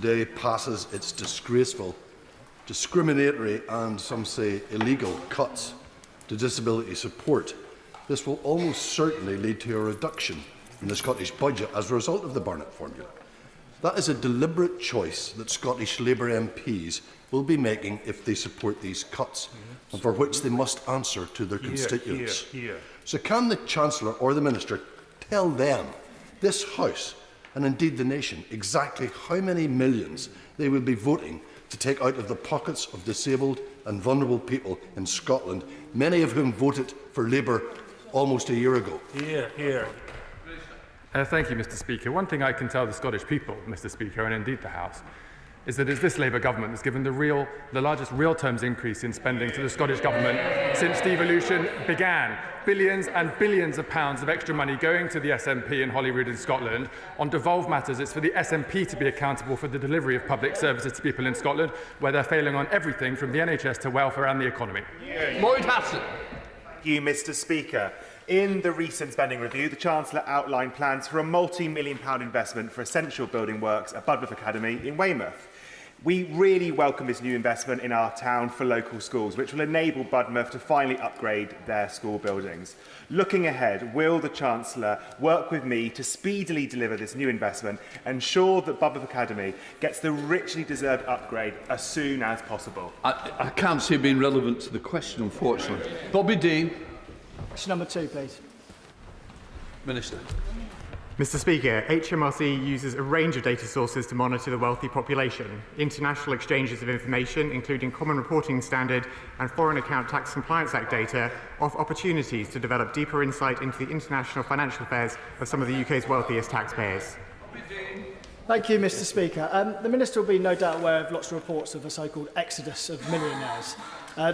today passes its disgraceful, discriminatory and, some say, illegal cuts to disability support, this will almost certainly lead to a reduction in the Scottish budget as a result of the Barnett formula. That is a deliberate choice that Scottish Labour MPs will be making if they support these cuts, and for which they must answer to their constituents. So can the Chancellor or the Minister tell them, this House, and indeed the nation, exactly how many millions they will be voting to take out of the pockets of disabled and vulnerable people in Scotland, many of whom voted for Labour almost a year ago? Thank you, Mr. Speaker. One thing I can tell the Scottish people, Mr. Speaker, and indeed the House, is that it's this Labour government that's given the largest real terms increase in spending to the Scottish government since devolution began. Billions and billions of pounds of extra money going to the SNP in Holyrood in Scotland. On devolved matters, it's for the SNP to be accountable for the delivery of public services to people in Scotland, where they're failing on everything from the NHS to welfare and the economy. Lloyd Hassan. Thank you, Mr. Speaker. In the recent spending review, the Chancellor outlined plans for a multi-million-pound investment for essential building works at Budmouth Academy in Weymouth. We really welcome this new investment in our town for local schools, which will enable Budmouth to finally upgrade their school buildings. Looking ahead, will the Chancellor work with me to speedily deliver this new investment and ensure that Budmouth Academy gets the richly deserved upgrade as soon as possible? I can't see it being relevant to the question, unfortunately. Bobby Dean. Question number 2, please. Minister. Mr. Speaker, HMRC uses a range of data sources to monitor the wealthy population. International exchanges of information, including Common Reporting Standard and Foreign Account Tax Compliance Act data, offer opportunities to develop deeper insight into the international financial affairs of some of the UK's wealthiest taxpayers. Thank you, Mr. Speaker. The Minister will be no doubt aware of lots of reports of a so-called exodus of millionaires.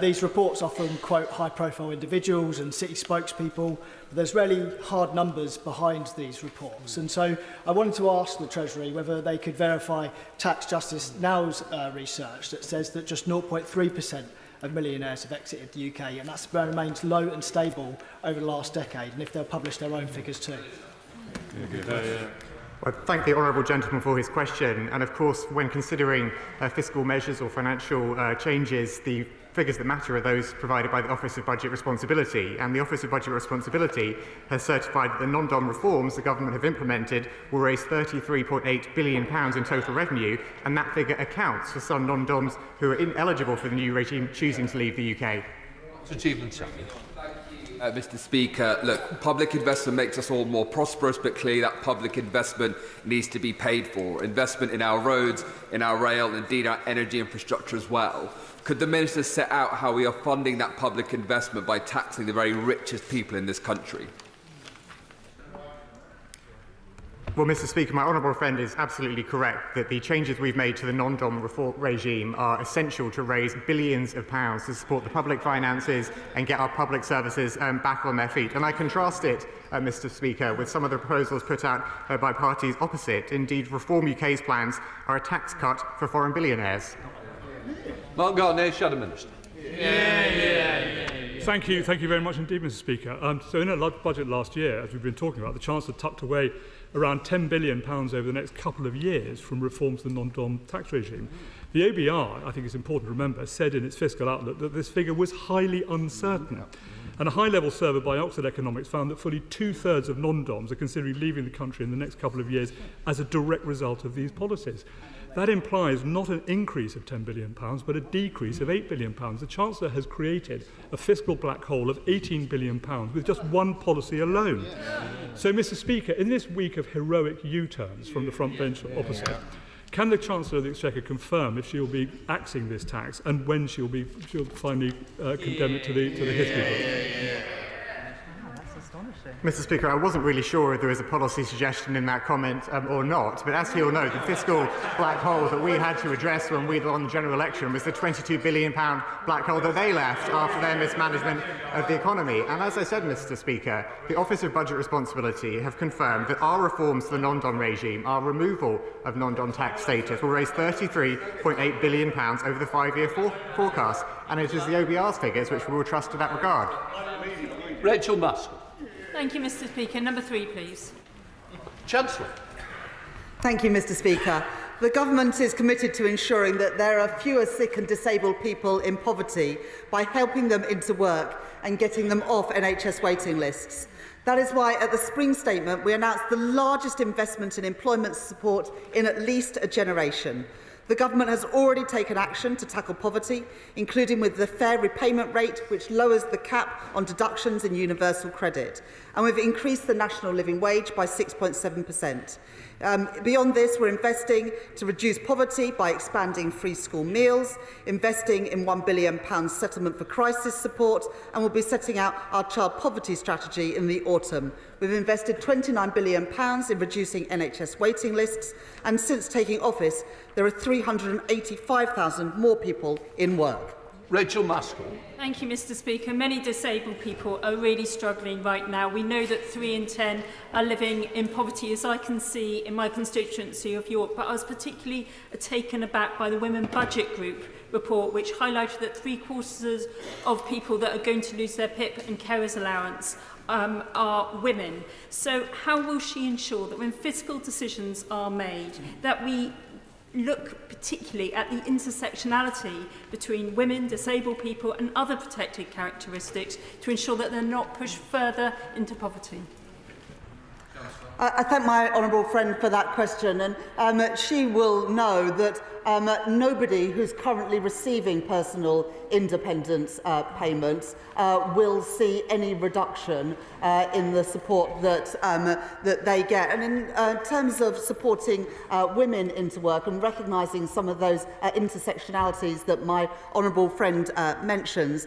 These reports often quote high-profile individuals and city spokespeople, but there's really hard numbers behind these reports. And so I wanted to ask the Treasury whether they could verify Tax Justice Now's research that says that just 0.3% of millionaires have exited the UK, and that's remained low and stable over the last decade, and if they'll publish their own figures too. I thank the honourable gentleman for his question, and of course when considering fiscal measures or financial changes, the figures that matter are those provided by the Office of Budget Responsibility, and the Office of Budget Responsibility has certified that the non-dom reforms the government have implemented will raise £33.8 billion in total revenue, and that figure accounts for some non-doms who are ineligible for the new regime choosing to leave the UK. Mr. Speaker, look, public investment makes us all more prosperous, but clearly that public investment needs to be paid for. Investment in our roads, in our rail, and indeed our energy infrastructure as well. Could the Minister set out how we are funding that public investment by taxing the very richest people in this country? Well, Mr. Speaker, my honourable friend is absolutely correct that the changes we've made to the non-dom reform regime are essential to raise billions of pounds to support the public finances and get our public services back on their feet. And I contrast it, Mr. Speaker, with some of the proposals put out by parties opposite. Indeed, Reform UK's plans are a tax cut for foreign billionaires. Mark Garnier, Shadow Minister. Thank you very much indeed, Mr. Speaker. So in a budget last year, as we've been talking about, the Chancellor tucked away around £10 billion over the next couple of years from reforms to the non-dom tax regime. The OBR, I think it's important to remember, said in its fiscal outlook that this figure was highly uncertain. And a high-level survey by Oxford Economics found that fully two-thirds of non-doms are considering leaving the country in the next couple of years as a direct result of these policies. That implies not an increase of £10 billion, but a decrease of £8 billion. The Chancellor has created a fiscal black hole of £18 billion with just one policy alone. So, Mr. Speaker, in this week of heroic U-turns from the front bench opposite, can the Chancellor of the Exchequer confirm if she will be axing this tax and when she'll finally condemn it to the history book? Mr. Speaker, I wasn't really sure if there was a policy suggestion in that comment or not, but as he'll know, the fiscal black hole that we had to address when we won the general election was the £22 billion black hole that they left after their mismanagement of the economy. And as I said, Mr. Speaker, the Office of Budget Responsibility have confirmed that our reforms to the non-dom regime, our removal of non-dom tax status, will raise £33.8 billion over the 5-year forecast. And it is the OBR's figures which we will trust in that regard. Rachel Musk. Thank you, Mr. Speaker. Number 3, please. Chancellor. Thank you, Mr. Speaker. The Government is committed to ensuring that there are fewer sick and disabled people in poverty by helping them into work and getting them off NHS waiting lists. That is why at the Spring Statement we announced the largest investment in employment support in at least a generation. The Government has already taken action to tackle poverty, including with the fair repayment rate, which lowers the cap on deductions in universal credit. And we've increased the national living wage by 6.7%. Beyond this, we're investing to reduce poverty by expanding free school meals, investing in £1 billion settlement for crisis support, and we'll be setting out our child poverty strategy in the autumn. We've invested £29 billion in reducing NHS waiting lists, and since taking office, there are 385,000 more people in work. Rachel Maskell. Thank you, Mr. Speaker. Many disabled people are really struggling right now. We know that 3 in 10 are living in poverty, as I can see in my constituency of York. But I was particularly taken aback by the Women Budget Group report, which highlighted that 3/4 of people that are going to lose their PIP and carers allowance are women. So how will she ensure that when fiscal decisions are made, that we look particularly at the intersectionality between women, disabled people and other protected characteristics to ensure that they're not pushed further into poverty? I thank my honourable friend for that question, and she will know that nobody who's currently receiving personal independence payments will see any reduction in the support that they get. And in terms of supporting women into work and recognising some of those intersectionalities that my honourable friend mentions,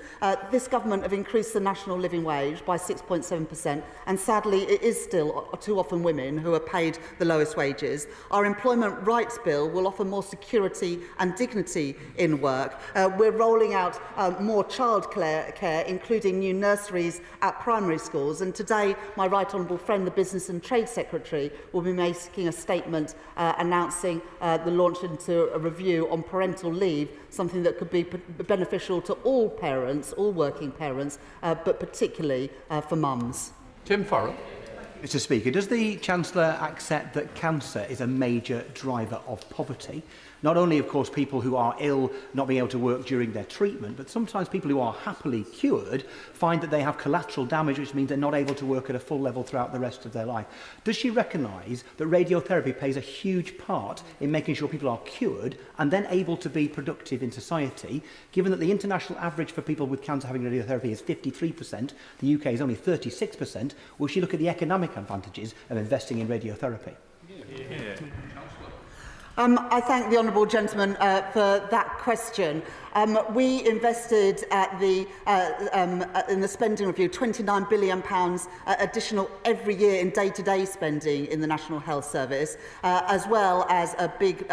this government have increased the national living wage by 6.7%, and sadly it is still too often women who are paid the lowest wages. Our employment rights bill will offer more security and dignity in work. We're rolling out more childcare, including new nurseries at primary schools. And today, my right honourable friend, the Business and Trade Secretary, will be making a statement announcing the launch into a review on parental leave, something that could be beneficial to all parents, all working parents, but particularly for mums. Tim Farrell. Mr. Speaker, does the Chancellor accept that cancer is a major driver of poverty? Not only, of course, people who are ill not being able to work during their treatment, but sometimes people who are happily cured find that they have collateral damage, which means they're not able to work at a full level throughout the rest of their life. Does she recognise that radiotherapy plays a huge part in making sure people are cured and then able to be productive in society, given that the international average for people with cancer having radiotherapy is 53%, the UK is only 36%? Will she look at the economic advantages of investing in radiotherapy? Yeah. I thank the honourable gentleman for that question. We invested at in the spending review £29 billion additional every year in day-to-day spending in the National Health Service, as well as a big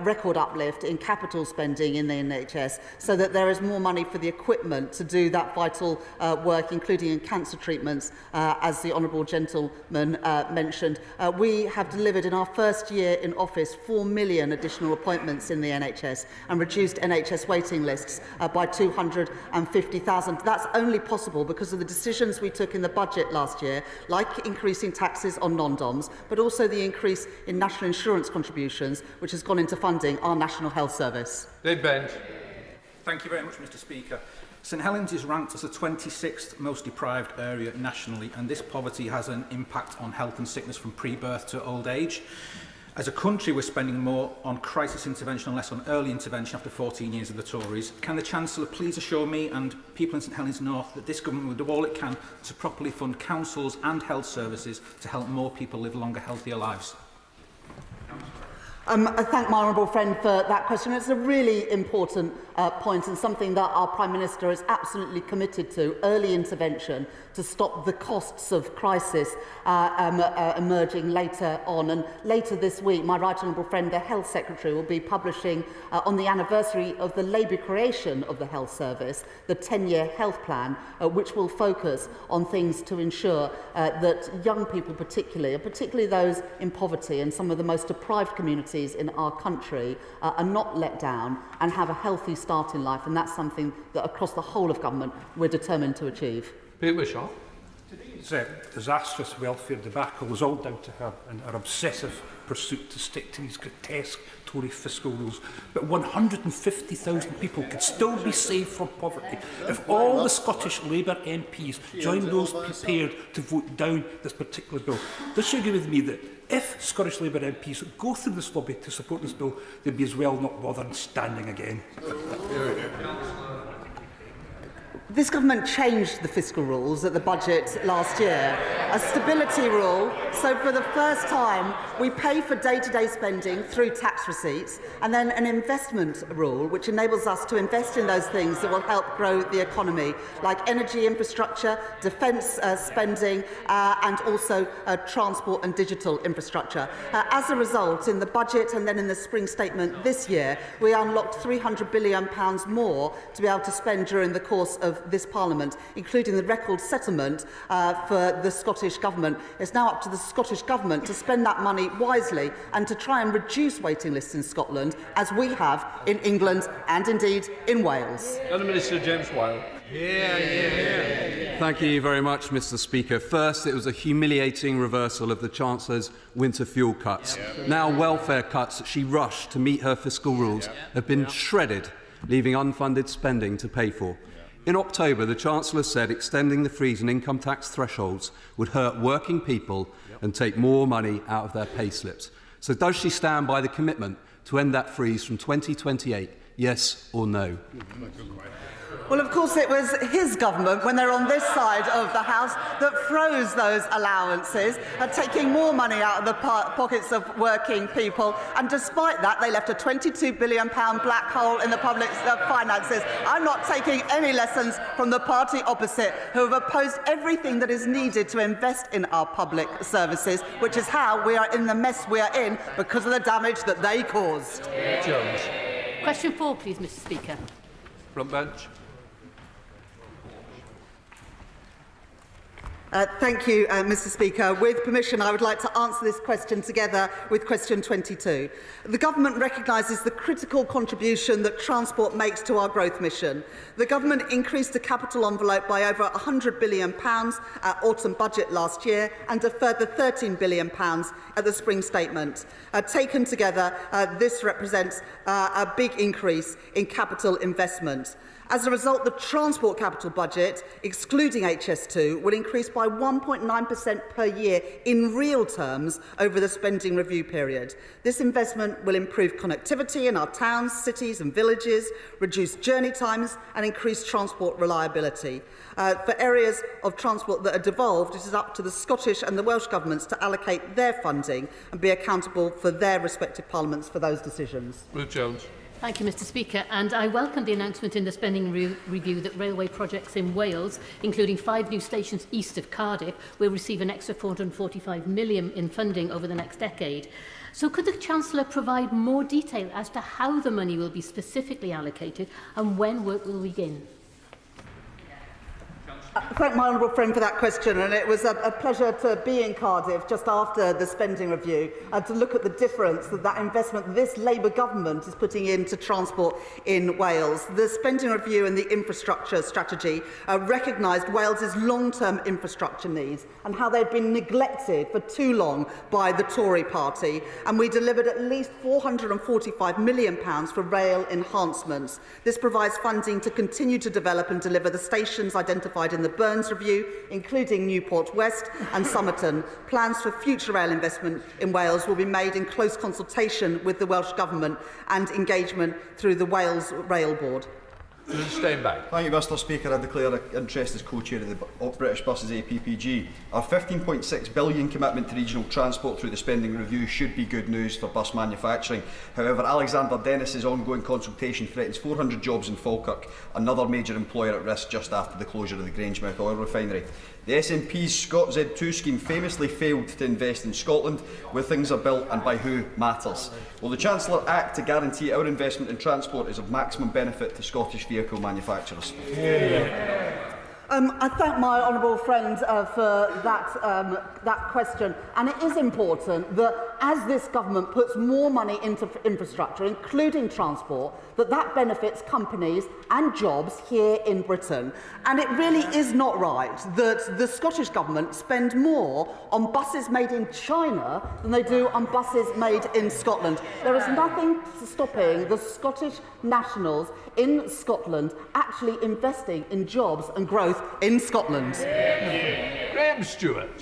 record uplift in capital spending in the NHS, so that there is more money for the equipment to do that vital work, including in cancer treatments, as the honourable gentleman mentioned. We have delivered in our first year in office 4 million additional appointments in the NHS and reduced NHS waiting lists by 250,000. That's only possible because of the decisions we took in the budget last year, like increasing taxes on non-DOMs, but also the increase in national insurance contributions, which has gone into funding our National Health Service. Dave Bent. Thank you very much, Mr. Speaker. St Helens is ranked as the 26th most deprived area nationally, and this poverty has an impact on health and sickness from pre-birth to old age. As a country, we're spending more on crisis intervention and less on early intervention after 14 years of the Tories. Can the Chancellor please assure me and people in St Helens North that this government will do all it can to properly fund councils and health services to help more people live longer, healthier lives? I thank my honourable friend for that question. It's a really important point and something that our Prime Minister is absolutely committed to, early intervention, to stop the costs of crisis emerging later on. And later this week, my right honourable friend, the Health Secretary, will be publishing, on the anniversary of the Labour creation of the Health Service, the 10-year health plan, which will focus on things to ensure that young people particularly those in poverty and some of the most deprived communities in our country, are not let down and have a healthy start in life. And that's something that across the whole of government we're determined to achieve. Peter Wishart. Today's disastrous welfare debacle was all down to her and her obsessive pursuit to stick to these grotesque Tory fiscal rules. But 150,000 people could still be saved from poverty if all the Scottish Labour MPs joined those prepared to vote down this particular bill. Does you agree with me that if Scottish Labour MPs go through this lobby to support this bill, they'd be as well not bothered standing again? This government changed the fiscal rules at the budget last year. A stability rule, so for the first time we pay for day-to-day spending through tax receipts, and then an investment rule which enables us to invest in those things that will help grow the economy, like energy infrastructure, defence spending and also transport and digital infrastructure. As a result, in the budget and then in the spring statement this year, we unlocked £300 billion more to be able to spend during the course of this Parliament, including the record settlement for the Scottish Government. It's now up to the Scottish Government to spend that money wisely and to try and reduce waiting lists in Scotland, as we have in England and indeed in Wales. And the Minister James Wyle. Thank you very much, Mr. Speaker. First, it was a humiliating reversal of the Chancellor's winter fuel cuts. Now, welfare cuts that she rushed to meet her fiscal rules have been shredded, leaving unfunded spending to pay for. In October, the Chancellor said extending the freeze and income tax thresholds would hurt working people and take more money out of their pay slips. So does she stand by the commitment to end that freeze from 2028, yes or no? Well, of course, it was his government, when they're on this side of the House, that froze those allowances, taking more money out of the pockets of working people. And despite that, they left a £22 billion black hole in the public finances. I'm not taking any lessons from the party opposite, who have opposed everything that is needed to invest in our public services, which is how we are in the mess we are in because of the damage that they caused. Jones. Question 4, please, Mr. Speaker. Front bench. Thank you, Mr. Speaker. With permission, I would like to answer this question together with question 22. The Government recognises the critical contribution that transport makes to our growth mission. The Government increased the capital envelope by over £100 billion at autumn budget last year and a further £13 billion at the spring statement. Taken together, this represents a big increase in capital investment. As a result, the transport capital budget, excluding HS2, will increase by 1.9% per year in real terms over the spending review period. This investment will improve connectivity in our towns, cities and villages, reduce journey times and increase transport reliability. For areas of transport that are devolved, it is up to the Scottish and the Welsh governments to allocate their funding and be accountable for their respective parliaments for those decisions. Ruth Jones. Thank you, Mr. Speaker. And I welcome the announcement in the spending review that railway projects in Wales, including 5 new stations east of Cardiff, will receive an extra £445 million in funding over the next decade. So could the Chancellor provide more detail as to how the money will be specifically allocated and when work will begin? Thank my honourable friend for that question, and it was a pleasure to be in Cardiff just after the spending review and to look at the difference that investment this Labour government is putting into transport in Wales. The spending review and the infrastructure strategy recognised Wales's long-term infrastructure needs and how they'd been neglected for too long by the Tory party, and we delivered at least £445 million for rail enhancements. This provides funding to continue to develop and deliver the stations identified in the Burns Review, including Newport West and Somerton. Plans for future rail investment in Wales will be made in close consultation with the Welsh Government and engagement through the Wales Rail Board. Thank you, Mr. Speaker. I declare an interest as co-chair of the British Buses APPG. Our £15.6 billion commitment to regional transport through the spending review should be good news for bus manufacturing. However, Alexander Dennis's ongoing consultation threatens 400 jobs in Falkirk, another major employer at risk just after the closure of the Grangemouth oil refinery. The SNP's Scot Z2 scheme famously failed to invest in Scotland, where things are built and by who matters. Will the Chancellor act to guarantee our investment in transport is of maximum benefit to Scottish vehicle manufacturers? I thank my honourable friend for that question, and it is important that as this government puts more money into infrastructure, including transport, that benefits companies and jobs here in Britain. And it really is not right that the Scottish Government spend more on buses made in China than they do on buses made in Scotland. There is nothing stopping the Scottish nationals in Scotland actually investing in jobs and growth in Scotland. Graham Stewart.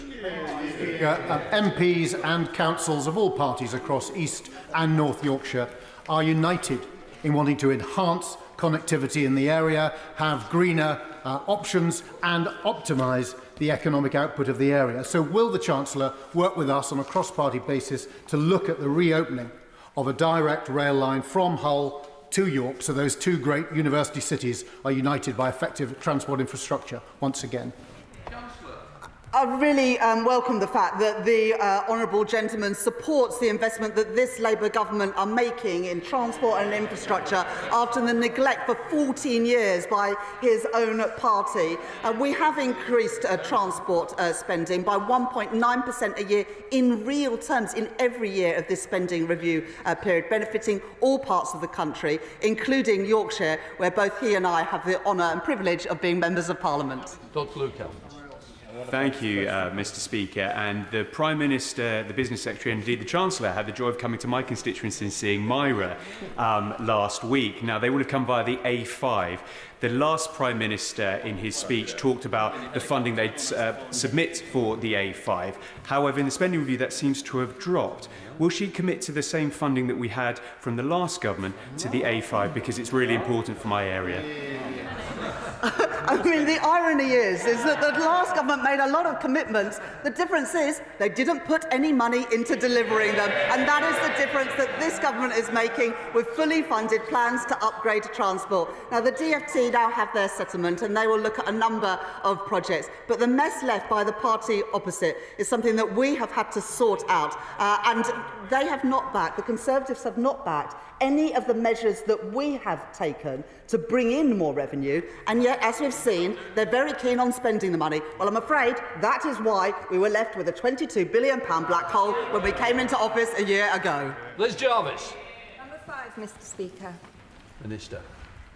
MPs and councils of all parties across East and North Yorkshire are united in wanting to enhance connectivity in the area, have greener options and optimise the economic output of the area. So will the Chancellor work with us on a cross-party basis to look at the reopening of a direct rail line from Hull to York so those two great university cities are united by effective transport infrastructure once again? I really welcome the fact that the honourable gentleman supports the investment that this Labour government are making in transport and infrastructure after the neglect for 14 years by his own party. We have increased transport spending by 1.9% a year in real terms in every year of this spending review period, benefiting all parts of the country, including Yorkshire, where both he and I have the honour and privilege of being members of Parliament. Dr. Luke. Thank you, Mr. Speaker. And the Prime Minister, the Business Secretary, and indeed the Chancellor had the joy of coming to my constituency and seeing Myra last week. Now, they would have come via the A5. The last Prime Minister, in his speech, talked about the funding they'd submit for the A5. However, in the spending review, that seems to have dropped. Will she commit to the same funding that we had from the last government to the A5? Because it's really important for my area. I mean, the irony is that the last government made a lot of commitments. The difference is they didn't put any money into delivering them. And that is the difference that this government is making with fully funded plans to upgrade transport. Now, the DfT now have their settlement and they will look at a number of projects. But the mess left by the party opposite is something that we have had to sort out. And they have not backed, the Conservatives have not backed any of the measures that we have taken to bring in more revenue, and yet, as we've seen, they're very keen on spending the money. Well, I'm afraid that is why we were left with a £22 billion black hole when we came into office a year ago. Liz Jarvis. Number 5, Mr. Speaker. Minister.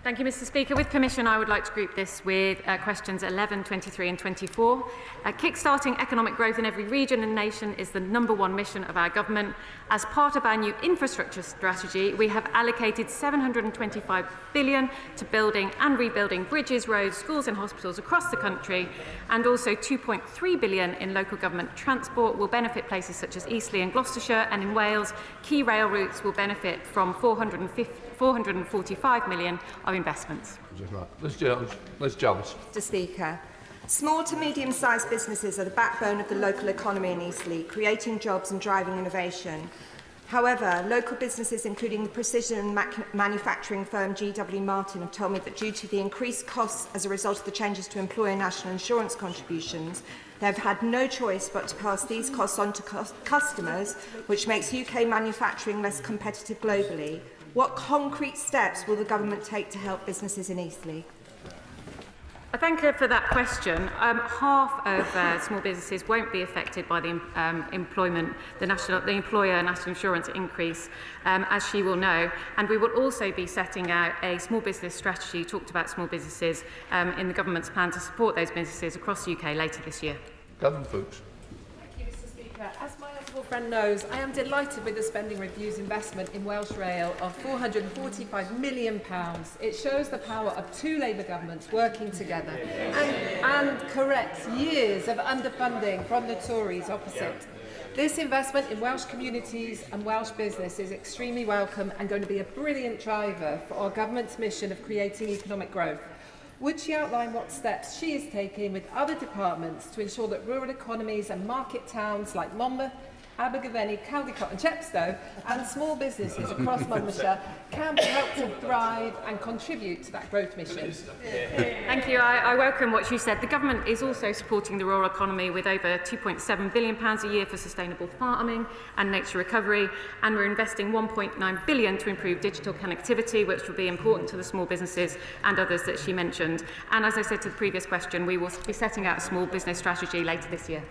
Thank you, Mr. Speaker. With permission, I would like to group this with questions 11, 23 and 24. Kickstarting economic growth in every region and nation is the #1 mission of our government. As part of our new infrastructure strategy, we have allocated £725 billion to building and rebuilding bridges, roads, schools and hospitals across the country, and also £2.3 billion in local government transport will benefit places such as Eastleigh and Gloucestershire, and in Wales, key rail routes will benefit from £445 million of investments. Liz Jarvis. Mr. Speaker, small to medium-sized businesses are the backbone of the local economy in Eastleigh, creating jobs and driving innovation. However, local businesses, including the precision manufacturing firm GW Martin, have told me that due to the increased costs as a result of the changes to employer national insurance contributions, they have had no choice but to pass these costs on to customers, which makes UK manufacturing less competitive globally. What concrete steps will the government take to help businesses in Eastleigh? I thank you for that question. Half of small businesses won't be affected by the employer national insurance increase, as she will know. And we will also be setting out a small business strategy, talked about small businesses, in the government's plan to support those businesses across the UK later this year. Gavin Fuchs. As my honourable friend knows, I am delighted with the spending review's investment in Welsh Rail of £445 million. It shows the power of two Labour governments working together and corrects years of underfunding from the Tories opposite. This investment in Welsh communities and Welsh business is extremely welcome and going to be a brilliant driver for our government's mission of creating economic growth. Would she outline what steps she is taking with other departments to ensure that rural economies and market towns like Monmouth, Abergavenny, Caldicott and Chepstow and small businesses across Monmouthshire can help to thrive and contribute to that growth mission? Thank you. I welcome what you said. The government is also supporting the rural economy with over £2.7 billion a year for sustainable farming and nature recovery, and we're investing £1.9 billion to improve digital connectivity, which will be important to the small businesses and others that she mentioned. And as I said to the previous question, we will be setting out a small business strategy later this year.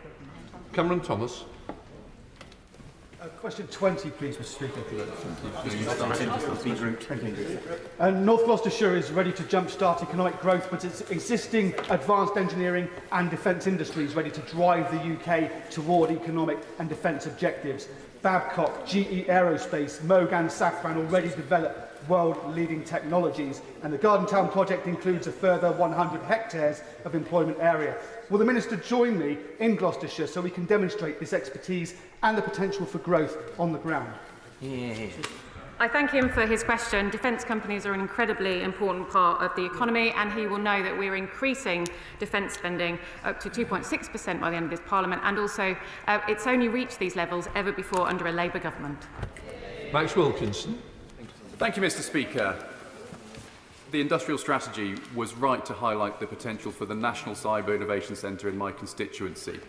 Cameron Thomas. Question 20, please, Mr. Speaker. North Gloucestershire is ready to jumpstart economic growth, but its existing advanced engineering and defence industries ready to drive the UK toward economic and defence objectives. Babcock, GE Aerospace, Moog and Safran already develop world-leading technologies, and the Garden Town project includes a further 100 hectares of employment area. Will the Minister join me in Gloucestershire so we can demonstrate this expertise and the potential for growth on the ground? I thank him for his question. Defence companies are an incredibly important part of the economy, and he will know that we're increasing defence spending up to 2.6% by the end of this Parliament, and also it's only reached these levels ever before under a Labour government. Max Wilkinson. Thank you, Mr. Speaker. The industrial strategy was right to highlight the potential for the National Cyber Innovation Centre in my constituency.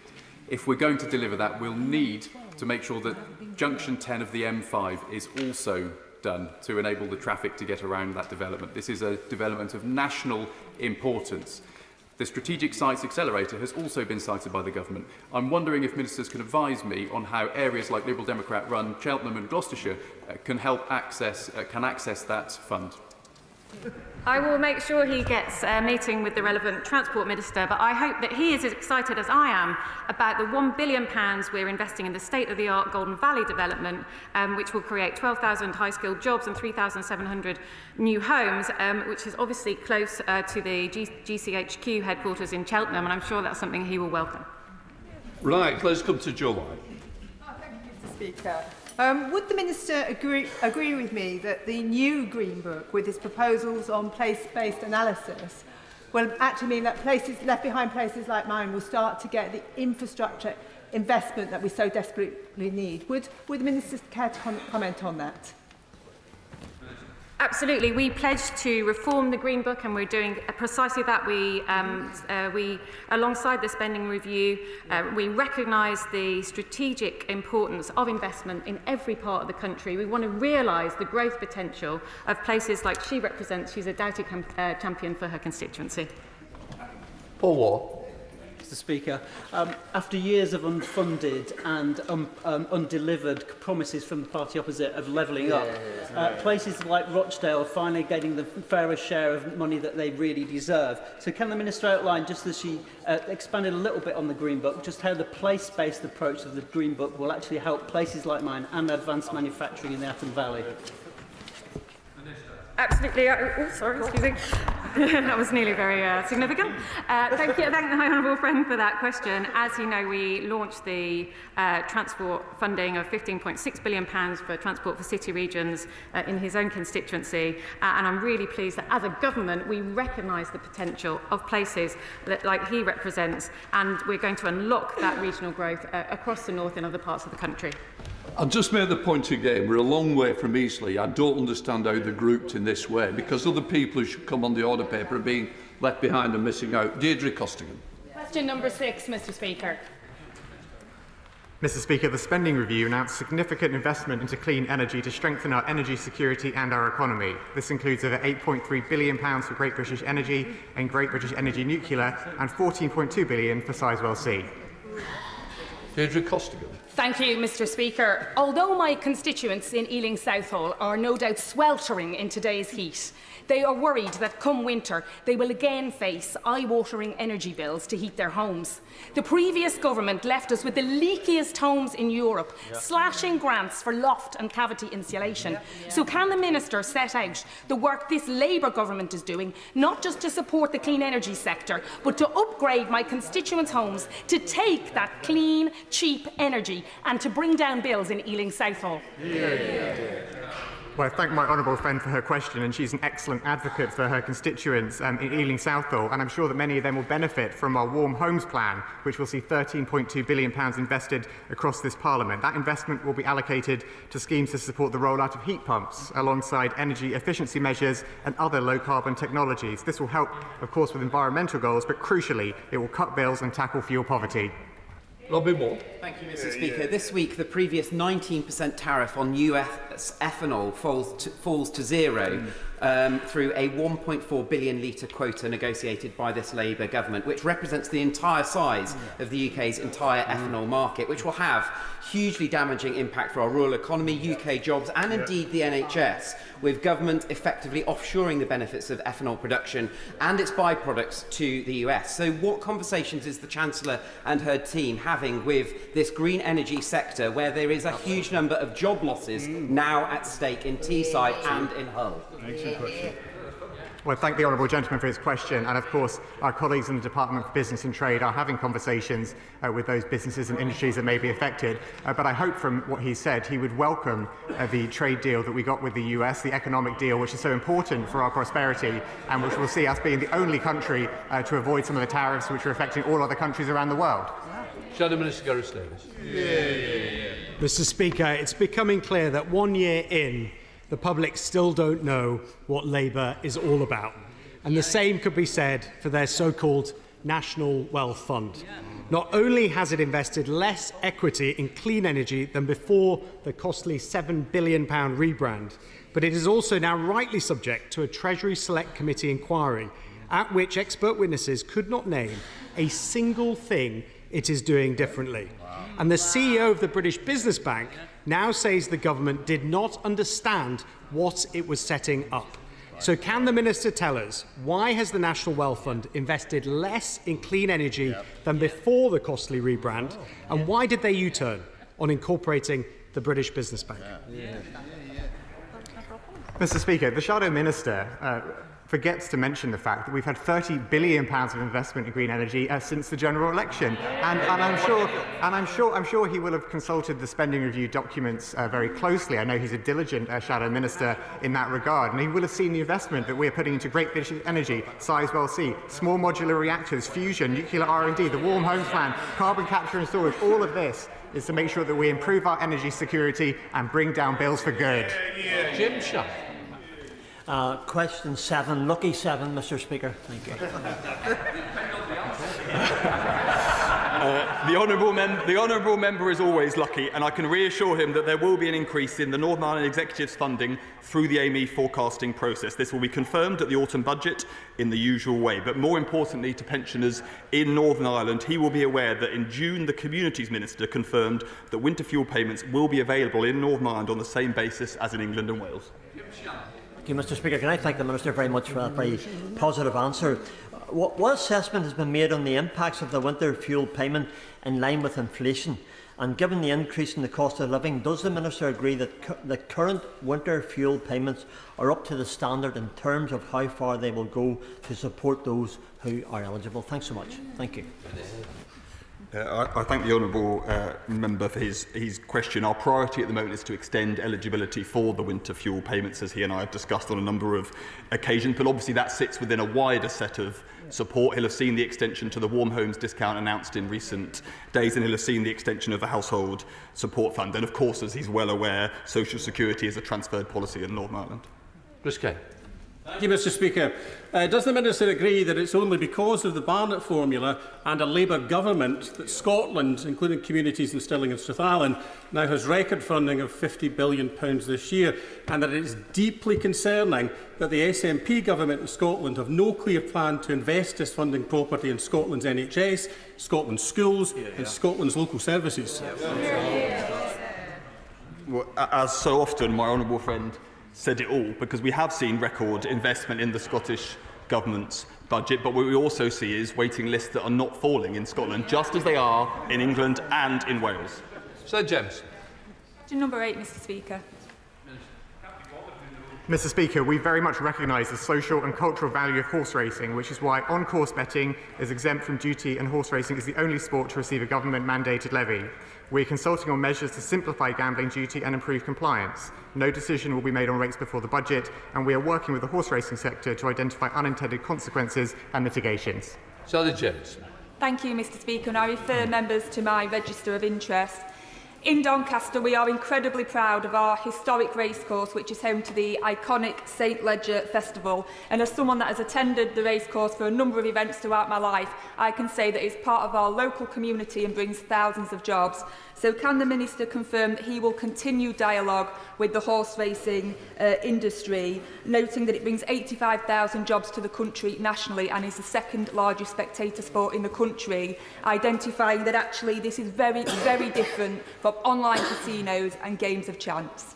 If we're going to deliver that, we'll need to make sure that Junction 10 of the M5 is also done to enable the traffic to get around that development. This is a development of national importance. The Strategic Sites Accelerator has also been cited by the government. I'm wondering if ministers can advise me on how areas like Liberal Democrat-run Cheltenham and Gloucestershire can access that fund. I will make sure he gets a meeting with the relevant Transport Minister, but I hope that he is as excited as I am about the £1 billion we're investing in the state-of-the-art Golden Valley development, which will create 12,000 high-skilled jobs and 3,700 new homes, which is obviously close to the GCHQ headquarters in Cheltenham, and I'm sure that's something he will welcome. Right, let's come to Joy. Thank you, Mr. Speaker. Would the Minister agree with me that the new Green Book, with its proposals on place-based analysis, will actually mean that left behind places like mine will start to get the infrastructure investment that we so desperately need? Would the Minister care to comment on that? Absolutely. We pledged to reform the Green Book, and we're doing precisely that. We alongside the spending review, we recognise the strategic importance of investment in every part of the country. We want to realise the growth potential of places like she represents. She's a doughty champion for her constituency. Paul Waugh. Mr. Speaker, after years of unfunded and undelivered promises from the party opposite of levelling up, places like Rochdale are finally getting the fairest share of money that they really deserve. So can the Minister outline, just as she expanded a little bit on the Green Book, just how the place-based approach of the Green Book will actually help places like mine and advanced manufacturing in the Atton Valley? Absolutely. Sorry, excuse me. That was nearly very significant. Thank the honourable friend for that question. As you know, we launched the transport funding of £15.6 billion for transport for city regions in his own constituency, and I'm really pleased that as a government we recognise the potential of places like he represents, and we're going to unlock that regional growth across the north and other parts of the country. I'll just make the point again, we're a long way from Eastleigh. I don't understand how they're grouped in this way, because other people who should come on the order paper are being left behind and missing out. Deirdre Costigan. Question number 6, Mr. Speaker. Mr. Speaker, the spending review announced significant investment into clean energy to strengthen our energy security and our economy. This includes over £8.3 billion for Great British Energy and Great British Energy Nuclear, and £14.2 billion for Sizewell C. Deirdre Costigan. Thank you, Mr. Speaker. Although my constituents in Ealing Southall are no doubt sweltering in today's heat, they are worried that come winter they will again face eye-watering energy bills to heat their homes. The previous government left us with the leakiest homes in Europe, slashing grants for loft and cavity insulation. So can the Minister set out the work this Labour government is doing, not just to support the clean energy sector, but to upgrade my constituents' homes to take that clean, cheap energy and to bring down bills in Ealing Southall? Well, I thank my honourable friend for her question, and she's an excellent advocate for her constituents in Ealing Southall, and I'm sure that many of them will benefit from our Warm Homes Plan, which will see £13.2 billion invested across this Parliament. That investment will be allocated to schemes to support the rollout of heat pumps, alongside energy efficiency measures and other low-carbon technologies. This will help, of course, with environmental goals, but crucially, it will cut bills and tackle fuel poverty. Robbie Moore. Thank you, Mr. Speaker. This week, the previous 19% tariff on US ethanol falls to zero through a 1.4 billion litre quota negotiated by this Labour government, which represents the entire size of the UK's entire ethanol market, which will have hugely damaging impact for our rural economy, UK jobs and indeed the NHS, with government effectively offshoring the benefits of ethanol production and its byproducts to the US. So what conversations is the Chancellor and her team having with this green energy sector, where there is a huge number of job losses now at stake in Teesside and in Hull? Excellent question. Well, thank the honourable gentleman for his question, and of course our colleagues in the Department for Business and Trade are having conversations with those businesses and industries that may be affected, but I hope from what he said he would welcome the trade deal that we got with the US, the economic deal which is so important for our prosperity and which will see us being the only country to avoid some of the tariffs which are affecting all other countries around the world. Shadow Minister Gareth Davis. Mr. Speaker, it's becoming clear that 1 year in, the public still don't know what Labour is all about. And the same could be said for their so-called National Wealth Fund. Not only has it invested less equity in clean energy than before the costly £7 billion rebrand, but it is also now rightly subject to a Treasury Select Committee inquiry, at which expert witnesses could not name a single thing it is doing differently. And the CEO of the British Business Bank now says the government did not understand what it was setting up. So can the Minister tell us, why has the National Wealth Fund invested less in clean energy than before the costly rebrand, and why did they U-turn on incorporating the British Business Bank? Mr. Speaker, the Shadow Minister forgets to mention the fact that we've had £30 billion of investment in green energy since the general election, and I'm sure he will have consulted the spending review documents very closely. I know he's a diligent Shadow Minister in that regard, and he will have seen the investment that we're putting into Great British Energy, Sizewell C, small modular reactors, fusion, nuclear R&D, the Warm Homes Plan, carbon capture and storage. All of this is to make sure that we improve our energy security and bring down bills for good. Jim Shaw. Question 7, lucky 7, Mr. Speaker. Thank you. The honourable member is always lucky, and I can reassure him that there will be an increase in the Northern Ireland Executive's funding through the AME forecasting process. This will be confirmed at the autumn budget in the usual way. But more importantly to pensioners in Northern Ireland, he will be aware that in June the Communities Minister confirmed that winter fuel payments will be available in Northern Ireland on the same basis as in England and Wales. Thank you, Mr. Speaker. Can I thank the Minister very much for that very positive answer? What assessment has been made on the impacts of the winter fuel payment in line with inflation? And given the increase in the cost of living, does the Minister agree that the current winter fuel payments are up to the standard in terms of how far they will go to support those who are eligible? Thanks so much. Thank you. I thank the honourable member for his question. Our priority at the moment is to extend eligibility for the winter fuel payments, as he and I have discussed on a number of occasions, but obviously that sits within a wider set of support. He'll have seen the extension to the Warm Homes discount announced in recent days, and he'll have seen the extension of the Household Support Fund. And of course, as he's well aware, social security is a transferred policy in Northern Ireland. Chris Kay. Thank you, Mr. Speaker. Does the Minister agree that it's only because of the Barnett formula and a Labour government that Scotland, including communities in Stirling and Strathallan, now has record funding of £50 billion this year, and that it is deeply concerning that the SNP government in Scotland have no clear plan to invest this funding properly in Scotland's NHS, Scotland's schools and Scotland's local services? Well, as so often, my honourable friend said it all, because we have seen record investment in the Scottish Government's budget, but what we also see is waiting lists that are not falling in Scotland, just as they are in England and in Wales. Sir James. Question number 8, Mr. Speaker. Mr. Speaker, we very much recognise the social and cultural value of horse racing, which is why on-course betting is exempt from duty and horse racing is the only sport to receive a government-mandated levy. We're consulting on measures to simplify gambling duty and improve compliance. No decision will be made on rates before the budget, and we are working with the horse racing sector to identify unintended consequences and mitigations. Sir James. Thank you, Mr. Speaker, and I refer members to my register of interest. In Doncaster, we are incredibly proud of our historic racecourse, which is home to the iconic St Leger Festival. And as someone that has attended the racecourse for a number of events throughout my life, I can say that it's part of our local community and brings thousands of jobs. So can the Minister confirm that he will continue dialogue with the horse racing industry, noting that it brings 85,000 jobs to the country nationally and is the second largest spectator sport in the country, identifying that actually this is very, very different from online casinos and games of chance?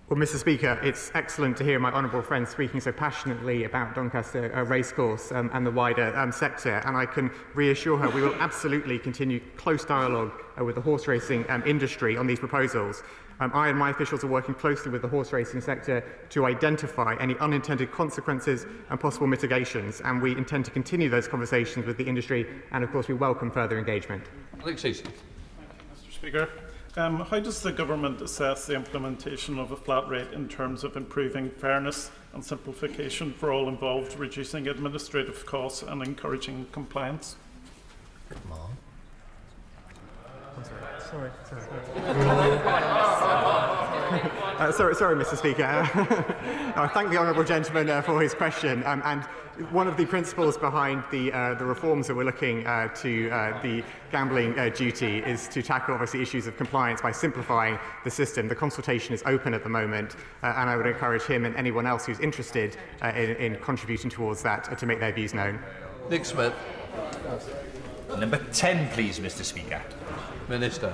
Well, Mr. Speaker, it's excellent to hear my honourable friend speaking so passionately about Doncaster Racecourse and the wider sector, and I can reassure her we will absolutely continue close dialogue with the horse racing industry on these proposals. I and my officials are working closely with the horse racing sector to identify any unintended consequences and possible mitigations, and we intend to continue those conversations with the industry, and of course we welcome further engagement. Mr. Speaker. How does the government assess the implementation of a flat rate in terms of improving fairness and simplification for all involved, reducing administrative costs and encouraging compliance? Sorry, Mr. Speaker. I thank the honourable gentleman for his question. And one of the principles behind the reforms that we're looking to the gambling duty is to tackle, obviously, issues of compliance by simplifying the system. The consultation is open at the moment, and I would encourage him and anyone else who's interested in contributing towards that to make their views known. Nick Smith. Number 10, please, Mr. Speaker. Minister.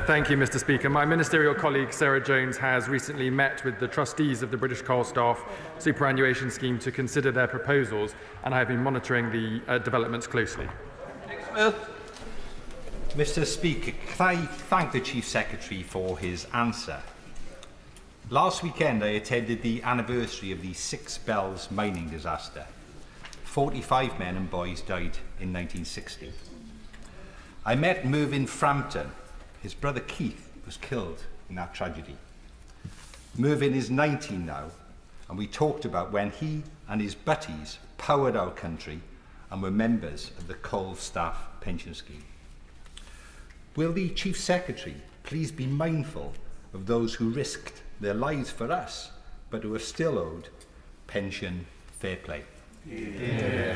Thank you, Mr. Speaker. My ministerial colleague Sarah Jones has recently met with the trustees of the British Coal Staff Superannuation Scheme to consider their proposals, and I have been monitoring the developments closely. Mr. Speaker, can I thank the Chief Secretary for his answer? Last weekend, I attended the anniversary of the Six Bells mining disaster. 45 men and boys died in 1960. I met Mervyn Frampton. His brother Keith was killed in that tragedy. Mervyn is 19 now, and we talked about when he and his buddies powered our country and were members of the Coal Staff Pension Scheme. Will the Chief Secretary please be mindful of those who risked their lives for us, but who are still owed pension fair play? Yeah.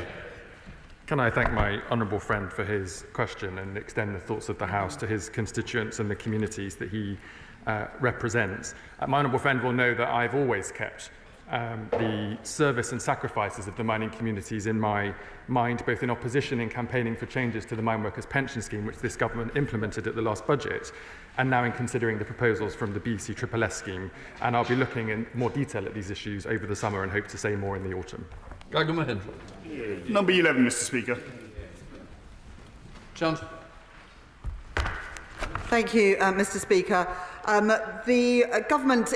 Can I thank my honourable friend for his question and extend the thoughts of the House to his constituents and the communities that he represents. My honourable friend will know that I've always kept the service and sacrifices of the mining communities in my mind, both in opposition in campaigning for changes to the mine workers' pension scheme, which this government implemented at the last budget, and now in considering the proposals from the BCSS scheme. And I'll be looking in more detail at these issues over the summer and hope to say more in the autumn. Number 11, Mr. Speaker. Johnson. Thank you, Mr. Speaker. The government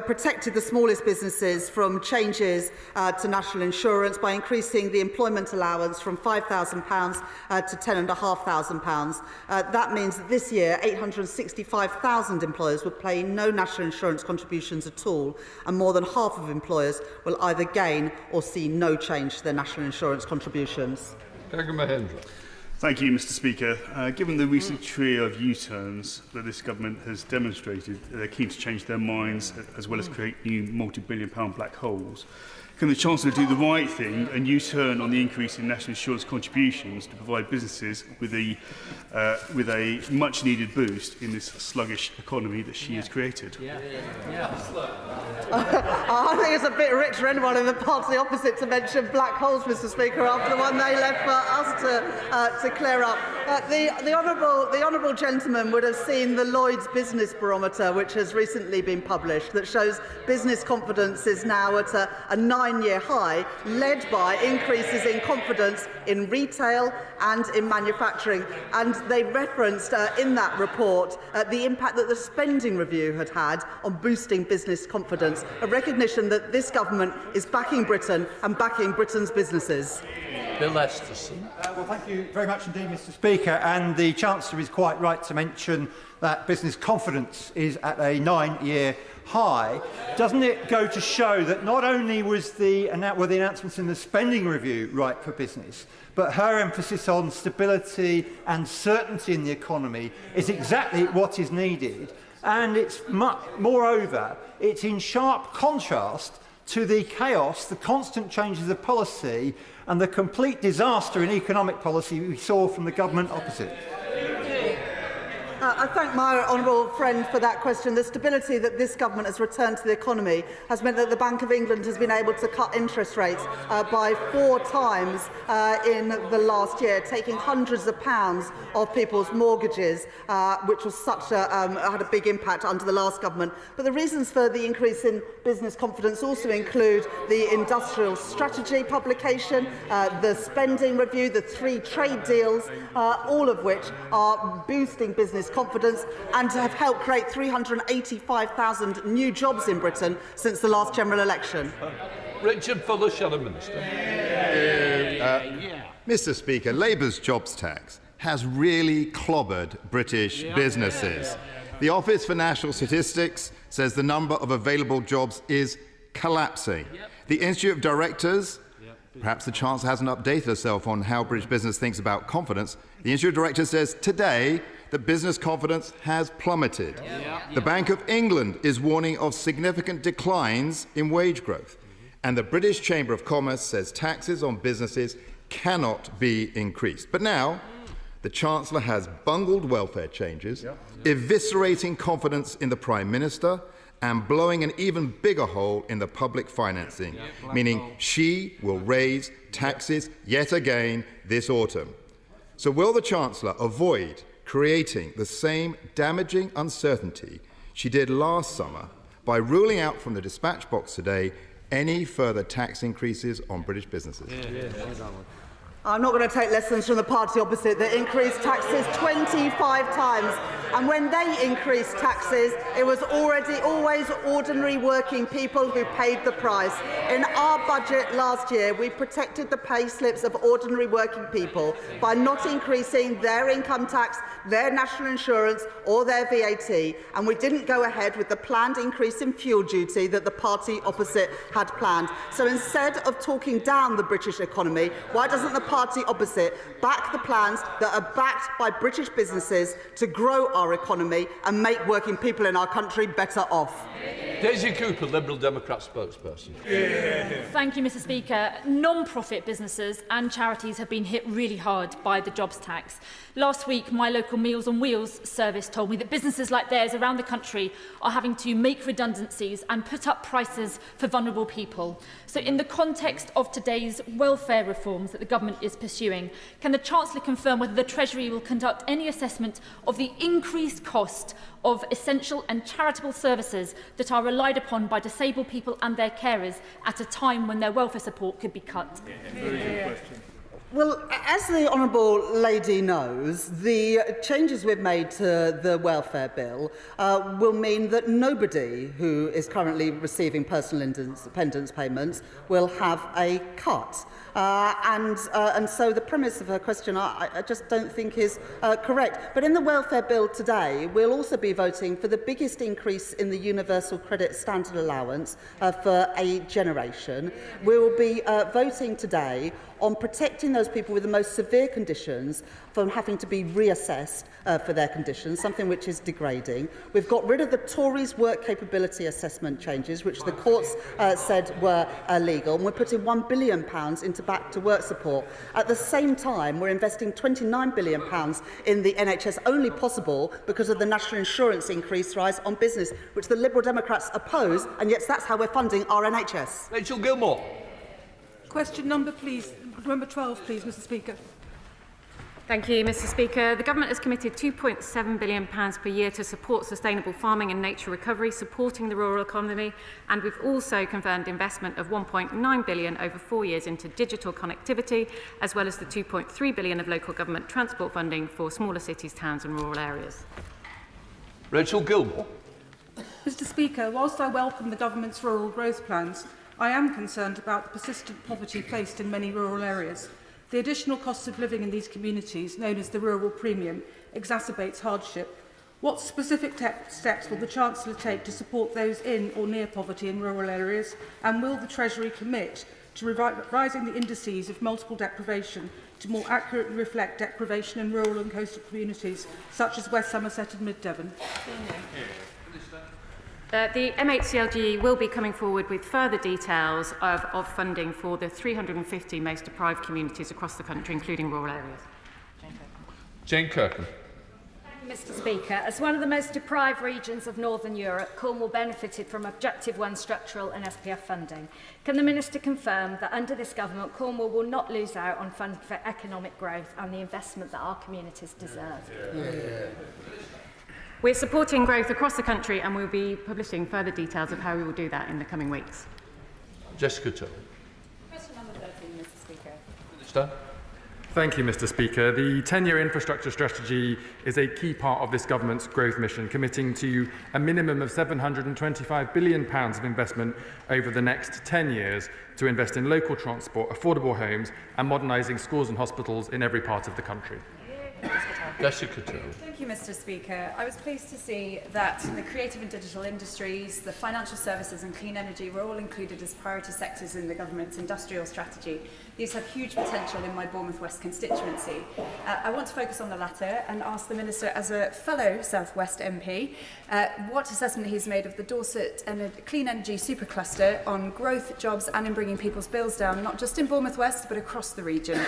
protected the smallest businesses from changes to national insurance by increasing the employment allowance from £5,000 to £10,500. That means that this year 865,000 employers will pay no national insurance contributions at all, and more than half of employers will either gain or see no change to their national insurance contributions. Thank you, Mr. Speaker. Given the recent trio of U-turns that this government has demonstrated, they're keen to change their minds as well as create new multi-billion-pound black holes. Can the Chancellor do the right thing and U-turn on the increase in national insurance contributions to provide businesses with a much-needed boost in this sluggish economy that she has created? I think it's a bit rich for anyone in the party opposite to mention black holes, Mr. Speaker, after the one they left for us to clear up. The honourable gentleman would have seen the Lloyd's Business Barometer, which has recently been published, that shows business confidence is now at a 9-year high, led by increases in confidence in retail and in manufacturing. And they referenced in that report the impact that the spending review had on boosting business confidence, a recognition that this government is backing Britain and backing Britain's businesses. Bill Esterson. Well, thank you very much indeed, Mr. Speaker. And the Chancellor is quite right to mention that business confidence is at a 9-year high. Doesn't it go to show that not only were the announcements in the spending review right for business, but her emphasis on stability and certainty in the economy is exactly what is needed. And it's moreover, it's in sharp contrast to the chaos, the constant changes of policy and the complete disaster in economic policy we saw from the government opposite. I thank my honourable friend for that question. The stability that this government has returned to the economy has meant that the Bank of England has been able to cut interest rates by 4 times in the last year, taking hundreds of pounds off people's mortgages, which was had a big impact under the last government. But the reasons for the increase in business confidence also include the industrial strategy publication, the spending review, the 3 trade deals, all of which are boosting business confidence and have helped create 385,000 new jobs in Britain since the last general election. Richard Fuller, Shadow Minister. Mr. Speaker, Labour's jobs tax has really clobbered British businesses. The Office for National Statistics says the number of available jobs is collapsing. The Institute of Directors, perhaps the Chancellor hasn't updated herself on how British business thinks about confidence. The Institute of Directors says today that business confidence has plummeted. The Bank of England is warning of significant declines in wage growth. And the British Chamber of Commerce says taxes on businesses cannot be increased. But now, the Chancellor has bungled welfare changes, eviscerating confidence in the Prime Minister and blowing an even bigger hole in the public financing, meaning she will raise taxes yet again this autumn. So will the Chancellor avoid creating the same damaging uncertainty she did last summer by ruling out from the dispatch box today any further tax increases on British businesses? I'm not going to take lessons from the party opposite that increased taxes 25 times. And when they increased taxes, it was always ordinary working people who paid the price. In our budget last year, we protected the pay slips of ordinary working people by not increasing their income tax, their national insurance or their VAT. And we didn't go ahead with the planned increase in fuel duty that the party opposite had planned. So instead of talking down the British economy, why doesn't the party opposite back the plans that are backed by British businesses to grow our economy and make working people in our country better off? Daisy Cooper, Liberal Democrat spokesperson. Thank you, Mr. Speaker. Non-profit businesses and charities have been hit really hard by the jobs tax. Last week, my local Meals on Wheels service told me that businesses like theirs around the country are having to make redundancies and put up prices for vulnerable people. So in the context of today's welfare reforms that the government is pursuing, can the Chancellor confirm whether the Treasury will conduct any assessment of the increased cost of essential and charitable services that are relied upon by disabled people and their carers at a time when their welfare support could be cut? Very good question. Well, as the Honourable Lady knows, the changes we've made to the welfare bill will mean that nobody who is currently receiving personal independence payments will have a cut. And so the premise of her question I just don't think is correct. But in the welfare bill today, we'll also be voting for the biggest increase in the Universal Credit Standard Allowance for a generation. We will be voting today on protecting those people with the most severe conditions from having to be reassessed for their conditions, something which is degrading. We've got rid of the Tories' work capability assessment changes, which the courts said were illegal, and we're putting £1 billion into back-to-work support. At the same time, we're investing £29 billion in the NHS, only possible because of the national insurance increase rise on business, which the Liberal Democrats oppose, and yet that's how we're funding our NHS. Rachel Gilmore. Question number 12, please, Mr. Speaker. Thank you, Mr. Speaker. The Government has committed £2.7 billion per year to support sustainable farming and nature recovery, supporting the rural economy, and we've also confirmed investment of £1.9 billion over 4 years into digital connectivity, as well as the £2.3 billion of local government transport funding for smaller cities, towns and rural areas. Rachel Gilmore. Mr. Speaker, whilst I welcome the Government's rural growth plans, I am concerned about the persistent poverty faced in many rural areas. The additional cost of living in these communities, known as the rural premium, exacerbates hardship. What specific steps will the Chancellor take to support those in or near poverty in rural areas? And will the Treasury commit to revising the indices of multiple deprivation to more accurately reflect deprivation in rural and coastal communities, such as West Somerset and Mid Devon? The MHCLGE will be coming forward with further details of funding for the 350 most deprived communities across the country, including rural areas. Jane Kirkham. Mr Speaker, as one of the most deprived regions of Northern Europe, Cornwall benefited from Objective 1 structural and SPF funding. Can the Minister confirm that under this government, Cornwall will not lose out on funds for economic growth and the investment that our communities deserve? We're supporting growth across the country and we'll be publishing further details of how we will do that in the coming weeks. Jessica Turner. Question number 13, Mr Speaker. Minister. Thank you, Mr Speaker. The 10-year infrastructure strategy is a key part of this government's growth mission, committing to a minimum of £725 billion of investment over the next 10 years to invest in local transport, affordable homes and modernising schools and hospitals in every part of the country. Jessica Turner. Thank you, Mr Speaker. I was pleased to see that the creative and digital industries, the financial services and clean energy were all included as priority sectors in the government's industrial strategy. These have huge potential in my Bournemouth West constituency. I want to focus on the latter and ask the Minister, as a fellow South West MP, what assessment he's made of the Dorset Clean Energy Supercluster on growth, jobs and in bringing people's bills down, not just in Bournemouth West but across the region.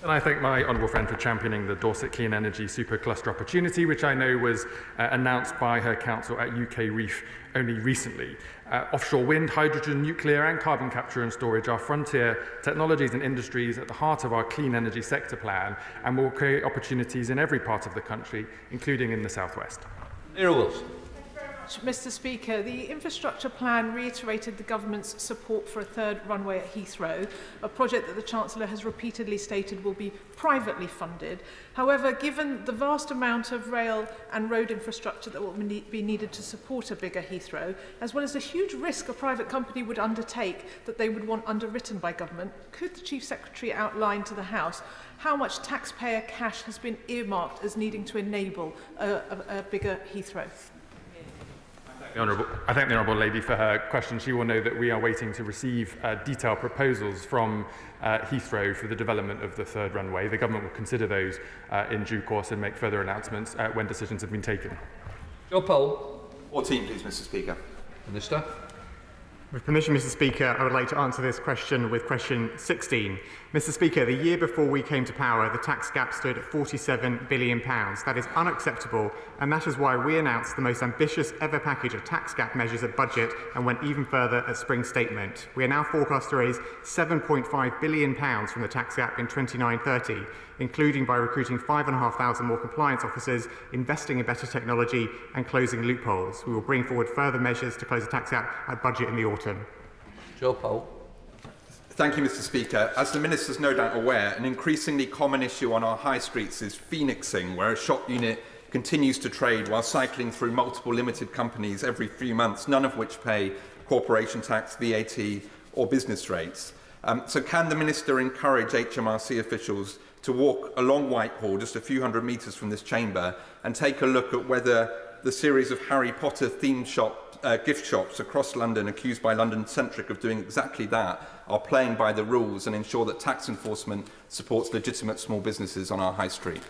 And I thank my honourable friend for championing the Dorset Clean Energy Supercluster opportunity, which I know was announced by her council at UK Reef only recently. Offshore wind, hydrogen, nuclear and carbon capture and storage are frontier technologies and industries at the heart of our clean energy sector plan and will create opportunities in every part of the country, including in the South West. Wilson. Mr Speaker, the infrastructure plan reiterated the government's support for a third runway at Heathrow, a project that the Chancellor has repeatedly stated will be privately funded. However, given the vast amount of rail and road infrastructure that will be needed to support a bigger Heathrow, as well as the huge risk a private company would undertake that they would want underwritten by government, could the Chief Secretary outline to the House how much taxpayer cash has been earmarked as needing to enable a bigger Heathrow? I thank the Honourable Lady for her question. She will know that we are waiting to receive detailed proposals from Heathrow for the development of the third runway. The Government will consider those in due course and make further announcements when decisions have been taken. Joe Powell. 14, please, Mr Speaker. Minister. With permission, Mr Speaker, I would like to answer this question with question 16. Mr Speaker, the year before we came to power, the tax gap stood at £47 billion. That is unacceptable, and that is why we announced the most ambitious ever package of tax gap measures at budget and went even further at spring statement. We are now forecast to raise £7.5 billion from the tax gap in 29-30, including by recruiting 5,500 more compliance officers, investing in better technology and closing loopholes. We will bring forward further measures to close the tax gap at budget in the autumn. Joe Powell. Thank you, Mr Speaker. As the Minister is no doubt aware, an increasingly common issue on our high streets is phoenixing, where a shop unit continues to trade while cycling through multiple limited companies every few months, none of which pay corporation tax, VAT or business rates. So can the Minister encourage HMRC officials to walk along Whitehall, just a few hundred metres from this chamber, and take a look at whether the series of Harry Potter themed gift shops across London, accused by London Centric of doing exactly that, are playing by the rules and ensure that tax enforcement supports legitimate small businesses on our high street?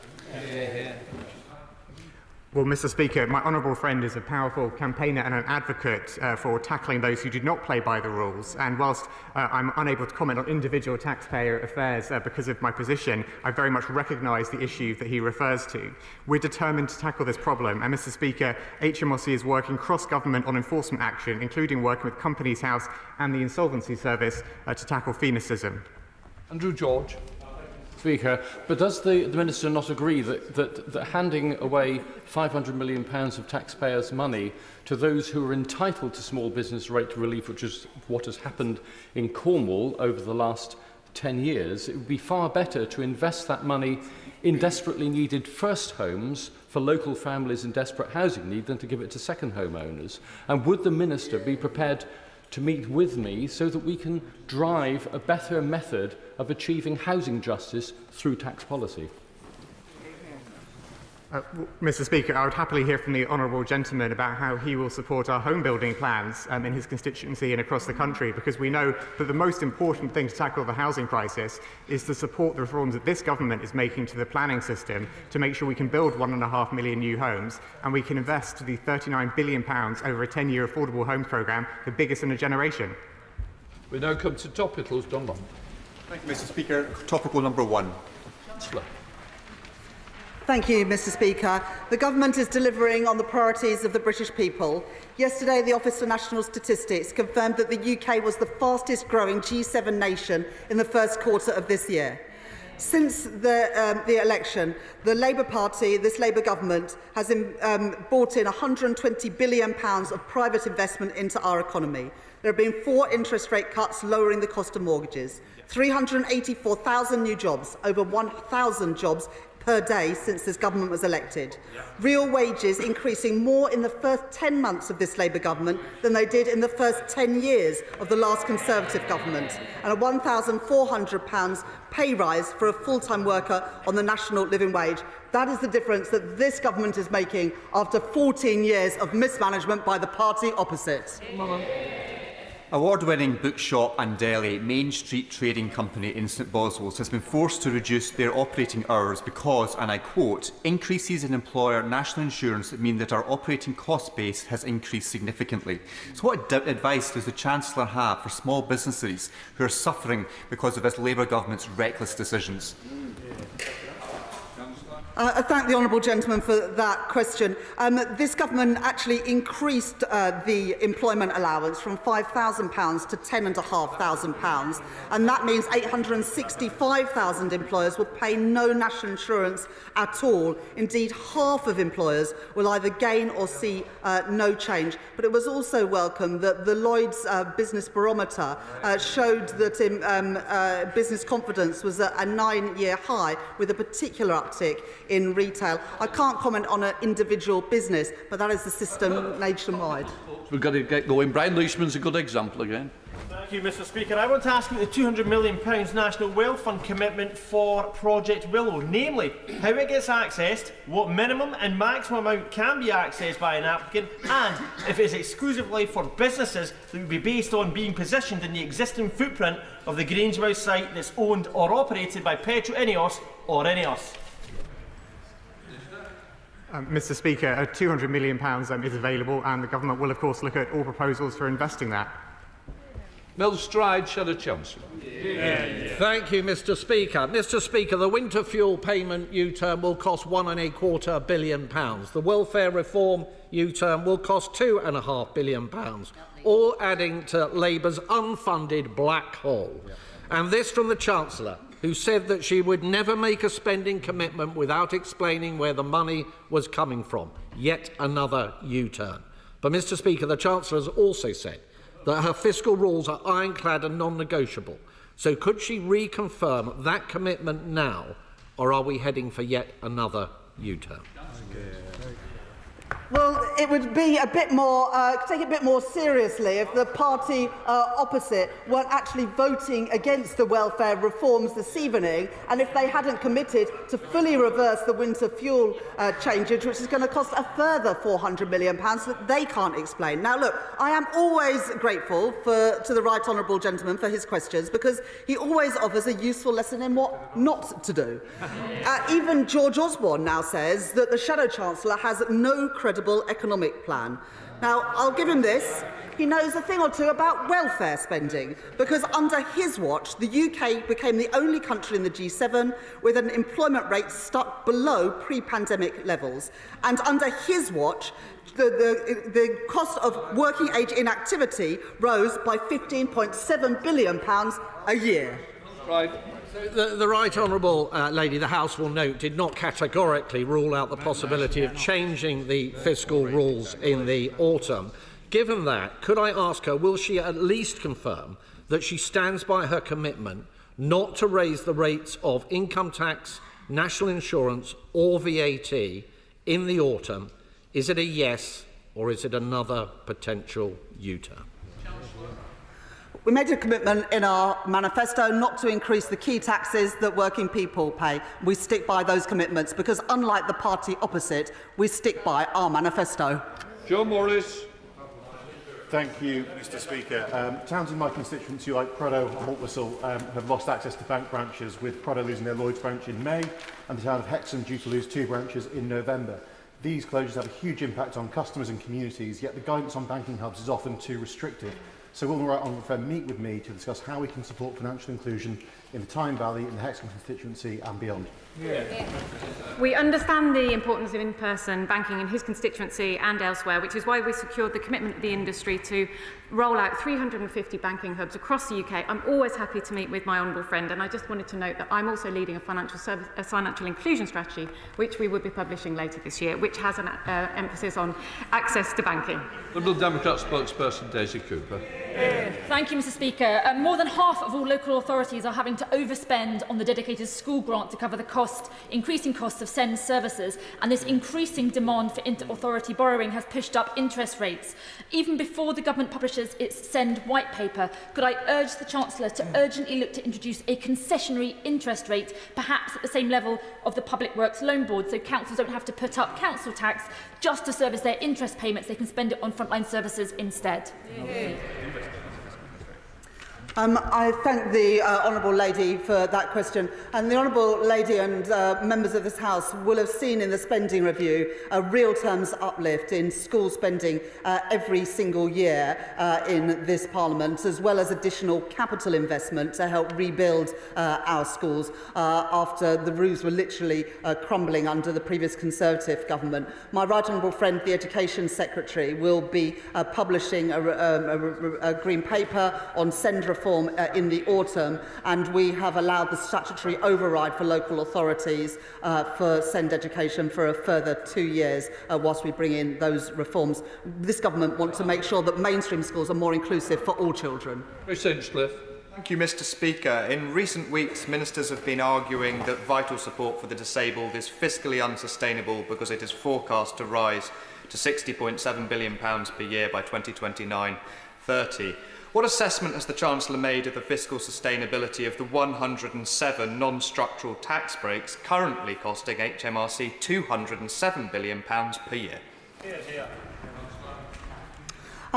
Well, Mr Speaker, my honourable friend is a powerful campaigner and an advocate for tackling those who do not play by the rules. And whilst I'm unable to comment on individual taxpayer affairs because of my position, I very much recognise the issue that he refers to. We're determined to tackle this problem. And, Mr Speaker, HMRC is working cross-government on enforcement action, including working with Companies House and the Insolvency Service to tackle phoenicism. Andrew George. Speaker, but does the Minister not agree that handing away £500 million of taxpayers' money to those who are entitled to small business rate relief, which is what has happened in Cornwall over the last 10 years, it would be far better to invest that money in desperately needed first homes for local families in desperate housing need than to give it to second home owners? And would the Minister be prepared to meet with me so that we can drive a better method of achieving housing justice through tax policy? Mr. Speaker, I would happily hear from the honourable gentleman about how he will support our home building plans in his constituency and across the country, because we know that the most important thing to tackle the housing crisis is to support the reforms that this government is making to the planning system to make sure we can build 1.5 million new homes and we can invest the £39 billion over a 10-year affordable homes programme, the biggest in a generation. We now come to topicals. John Long. Thank you, Mr. Speaker. Topical number 1. Chancellor. Thank you, Mr. Speaker. The government is delivering on the priorities of the British people. Yesterday, the Office for National Statistics confirmed that the UK was the fastest growing G7 nation in the first quarter of this year. Since the election, the Labour Party, this Labour government, has brought in £120 billion of private investment into our economy. There have been 4 interest rate cuts lowering the cost of mortgages, 384,000 new jobs, over 1,000 jobs per day since this government was elected. Real wages increasing more in the first 10 months of this Labour government than they did in the first 10 years of the last Conservative government, and a £1,400 pay rise for a full-time worker on the national living wage. That is the difference that this government is making after 14 years of mismanagement by the party opposite. Award-winning bookshop and deli Main Street Trading Company in St Boswells has been forced to reduce their operating hours because, and I quote, increases in employer national insurance mean that our operating cost base has increased significantly. So what advice does the Chancellor have for small businesses who are suffering because of this Labour government's reckless decisions? I thank the honourable gentleman for that question. This government actually increased the employment allowance from £5,000 to £10,500, and that means 865,000 employers will pay no national insurance at all. Indeed, half of employers will either gain or see no change. But it was also welcome that the Lloyd's Business Barometer showed that business confidence was at a 9-year high, with a particular uptick in retail. I can't comment on an individual business, but that is the system nationwide. We've got to get going. Brian Leishman's a good example again. Thank you, Mr. Speaker. I want to ask about the £200 million National Wealth Fund commitment for Project Willow, namely how it gets accessed, what minimum and maximum amount can be accessed by an applicant, and if it is exclusively for businesses that would be based on being positioned in the existing footprint of the Grangemouth site that's owned or operated by Petro Ineos or Ineos. Mr. Speaker, £200 million is available, and the government will, of course, look at all proposals for investing that. Mel Stride, Shadow Chancellor. Thank you, Mr. Speaker. Mr. Speaker, the winter fuel payment U-turn will cost £1.25 billion. The welfare reform U-turn will cost £2.5 billion, all adding to Labour's unfunded black hole. And this from the Chancellor, who said that she would never make a spending commitment without explaining where the money was coming from. Yet another U-turn. But, Mr. Speaker, the Chancellor has also said that her fiscal rules are ironclad and non-negotiable. So could she reconfirm that commitment now, or are we heading for yet another U-turn? Well, it would be a bit more, take it a bit more seriously if the party opposite weren't actually voting against the welfare reforms this evening, and if they hadn't committed to fully reverse the winter fuel changes, which is going to cost a further £400 million that they can't explain. Now, look, I am always grateful to the right honourable gentleman for his questions, because he always offers a useful lesson in what not to do. Even George Osborne now says that the Shadow Chancellor has no credible economic plan. Now, I'll give him this. He knows a thing or two about welfare spending, because under his watch, the UK became the only country in the G7 with an employment rate stuck below pre-pandemic levels. And under his watch, the cost of working age inactivity rose by £15.7 billion a year. Right. The Right Honourable Lady, the House will note, did not categorically rule out the possibility of changing the fiscal rules in the autumn. Given that, could I ask her, will she at least confirm that she stands by her commitment not to raise the rates of income tax, national insurance or VAT in the autumn? Is it a yes, or is it another potential U-turn? We made a commitment in our manifesto not to increase the key taxes that working people pay. We stick by those commitments because, unlike the party opposite, we stick by our manifesto. Joe Morris. Thank you, Mr Speaker. Towns in my constituency like Prado and Haltwhistle have lost access to bank branches, with Prado losing their Lloyds branch in May and the town of Hexham due to lose 2 branches in November. These closures have a huge impact on customers and communities, yet the guidance on banking hubs is often too restrictive. So will the right honourable friend meet with me to discuss how we can support financial inclusion in the Tyne Valley, in the Hexham constituency and beyond? We understand the importance of in-person banking in his constituency and elsewhere, which is why we secured the commitment of the industry to roll out 350 banking hubs across the UK. I'm always happy to meet with my honourable friend, and I just wanted to note that I'm also leading a financial inclusion strategy, which we will be publishing later this year, which has an emphasis on access to banking. Liberal Democrat spokesperson Daisy Cooper. Thank you, Mr Speaker. More than half of all local authorities are having to overspend on the dedicated school grant to cover the increasing costs of SEN services, and this increasing demand for inter-authority borrowing has pushed up interest rates. Even before the government publishes its SEND white paper, could I urge the Chancellor to urgently look to introduce a concessionary interest rate, perhaps at the same level of the Public Works Loan Board, so councils don't have to put up council tax just to service their interest payments. They can spend it on frontline services instead. I thank the Honourable Lady for that question. And the Honourable Lady and members of this House will have seen in the spending review a real terms uplift in school spending every single year in this Parliament, as well as additional capital investment to help rebuild our schools after the roofs were literally crumbling under the previous Conservative government. My right honourable friend, the Education Secretary, will be publishing a green paper on SEND reform in the autumn, and we have allowed the statutory override for local authorities for SEND education for a further 2 years whilst we bring in those reforms. This government wants to make sure that mainstream schools are more inclusive for all children. Thank you, Mr Speaker. In recent weeks, ministers have been arguing that vital support for the disabled is fiscally unsustainable because it is forecast to rise to £60.7 billion per year by 2029-30. What assessment has the Chancellor made of the fiscal sustainability of the 107 non-structural tax breaks currently costing HMRC £207 billion per year?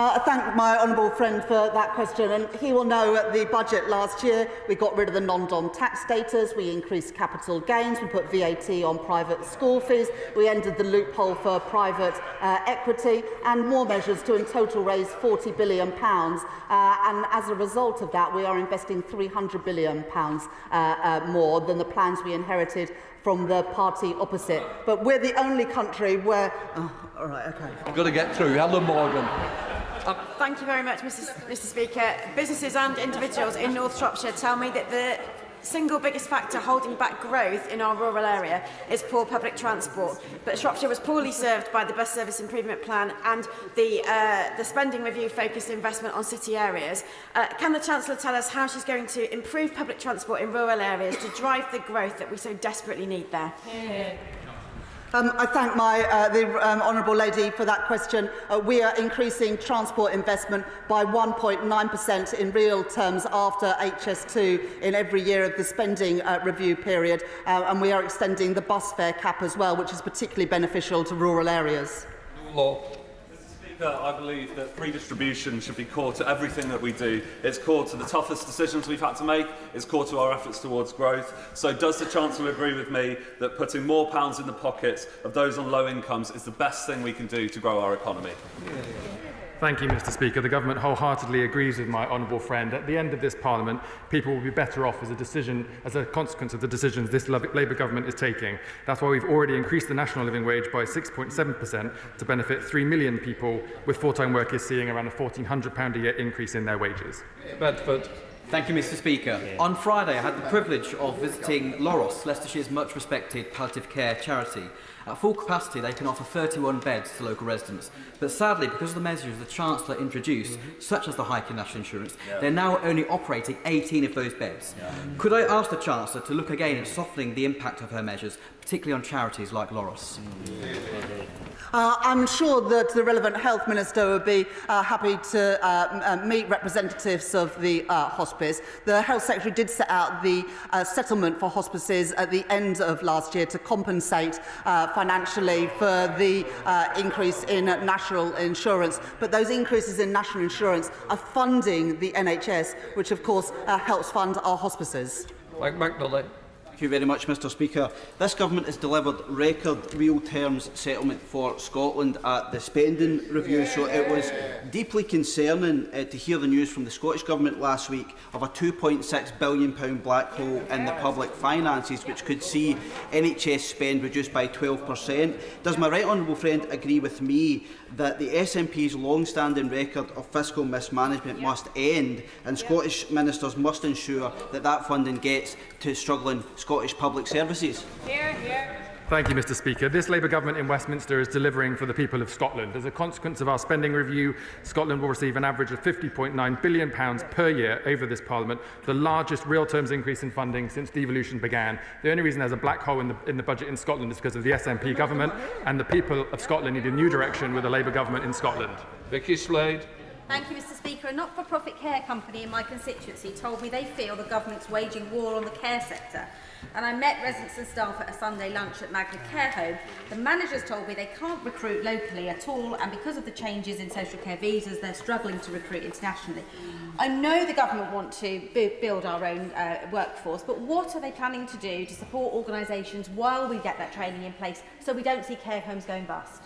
I thank my honourable friend for that question, and he will know at the budget last year we got rid of the non-dom tax status, we increased capital gains, we put VAT on private school fees, we ended the loophole for private equity, and more measures to in total raise £40 billion. And as a result of that, we are investing £300 billion more than the plans we inherited from the party opposite. But we're the only country where... Oh, all right, OK. I've got to get through. Helen Morgan. Thank you very much, Mr Speaker. Businesses and individuals in North Shropshire tell me that the single biggest factor holding back growth in our rural area is poor public transport. But Shropshire was poorly served by the Bus Service Improvement Plan and the spending review focused investment on city areas. Can the Chancellor tell us how she's going to improve public transport in rural areas to drive the growth that we so desperately need there? I thank the Honourable Lady for that question. We are increasing transport investment by 1.9% in real terms after HS2 in every year of the spending review period, and we are extending the bus fare cap as well, which is particularly beneficial to rural areas. I believe that redistribution should be core to everything that we do. It's core to the toughest decisions we've had to make. It's core to our efforts towards growth. So does the Chancellor agree with me that putting more pounds in the pockets of those on low incomes is the best thing we can do to grow our economy? Thank you, Mr Speaker. The government wholeheartedly agrees with my honourable friend. At the end of this Parliament, people will be better off as a consequence of the decisions this Labour government is taking. That's why we've already increased the national living wage by 6.7% to benefit 3 million people, with full-time workers seeing around a £1,400 a year increase in their wages. Bedford. Thank you, Mr Speaker. On Friday, I had the privilege of visiting Loros, Leicestershire's much-respected palliative care charity. At full capacity, they can offer 31 beds to local residents. But sadly, because of the measures the Chancellor introduced, such as the hike in national insurance, they're now only operating 18 of those beds. Could I ask the Chancellor to look again at softening the impact of her measures, particularly on charities like Loros? I'm sure that the relevant health minister would be happy to meet representatives of the hospice. The health secretary did set out the settlement for hospices at the end of last year to compensate financially for the increase in national insurance. But those increases in national insurance are funding the NHS, which of course helps fund our hospices. Mike McNulty. Thank you very much, Mr Speaker. This government has delivered record real terms settlement for Scotland at the spending review, so it was deeply concerning to hear the news from the Scottish Government last week of a £2.6 billion black hole in the public finances, which could see NHS spend reduced by 12%. Does my right honourable friend agree with me that the SNP's long-standing record of fiscal mismanagement must end, and Scottish ministers must ensure that that funding gets to struggling Scottish public services? Hear, hear. Thank you, Mr Speaker. This Labour government in Westminster is delivering for the people of Scotland. As a consequence of our spending review, Scotland will receive an average of £50.9 billion per year over this Parliament, the largest real terms increase in funding since devolution began. The only reason there's a black hole in the budget in Scotland is because of the SNP government, and the people of Scotland need a new direction with a Labour government in Scotland. Vicky Slade. Thank you, Mr Speaker. A not-for-profit care company in my constituency told me they feel the government's waging war on the care sector. And I met residents and staff at a Sunday lunch at Magna Care Home. The managers told me they can't recruit locally at all, and because of the changes in social care visas, they're struggling to recruit internationally. I know the government want to build our own workforce, but what are they planning to do to support organisations while we get that training in place so we don't see care homes going bust?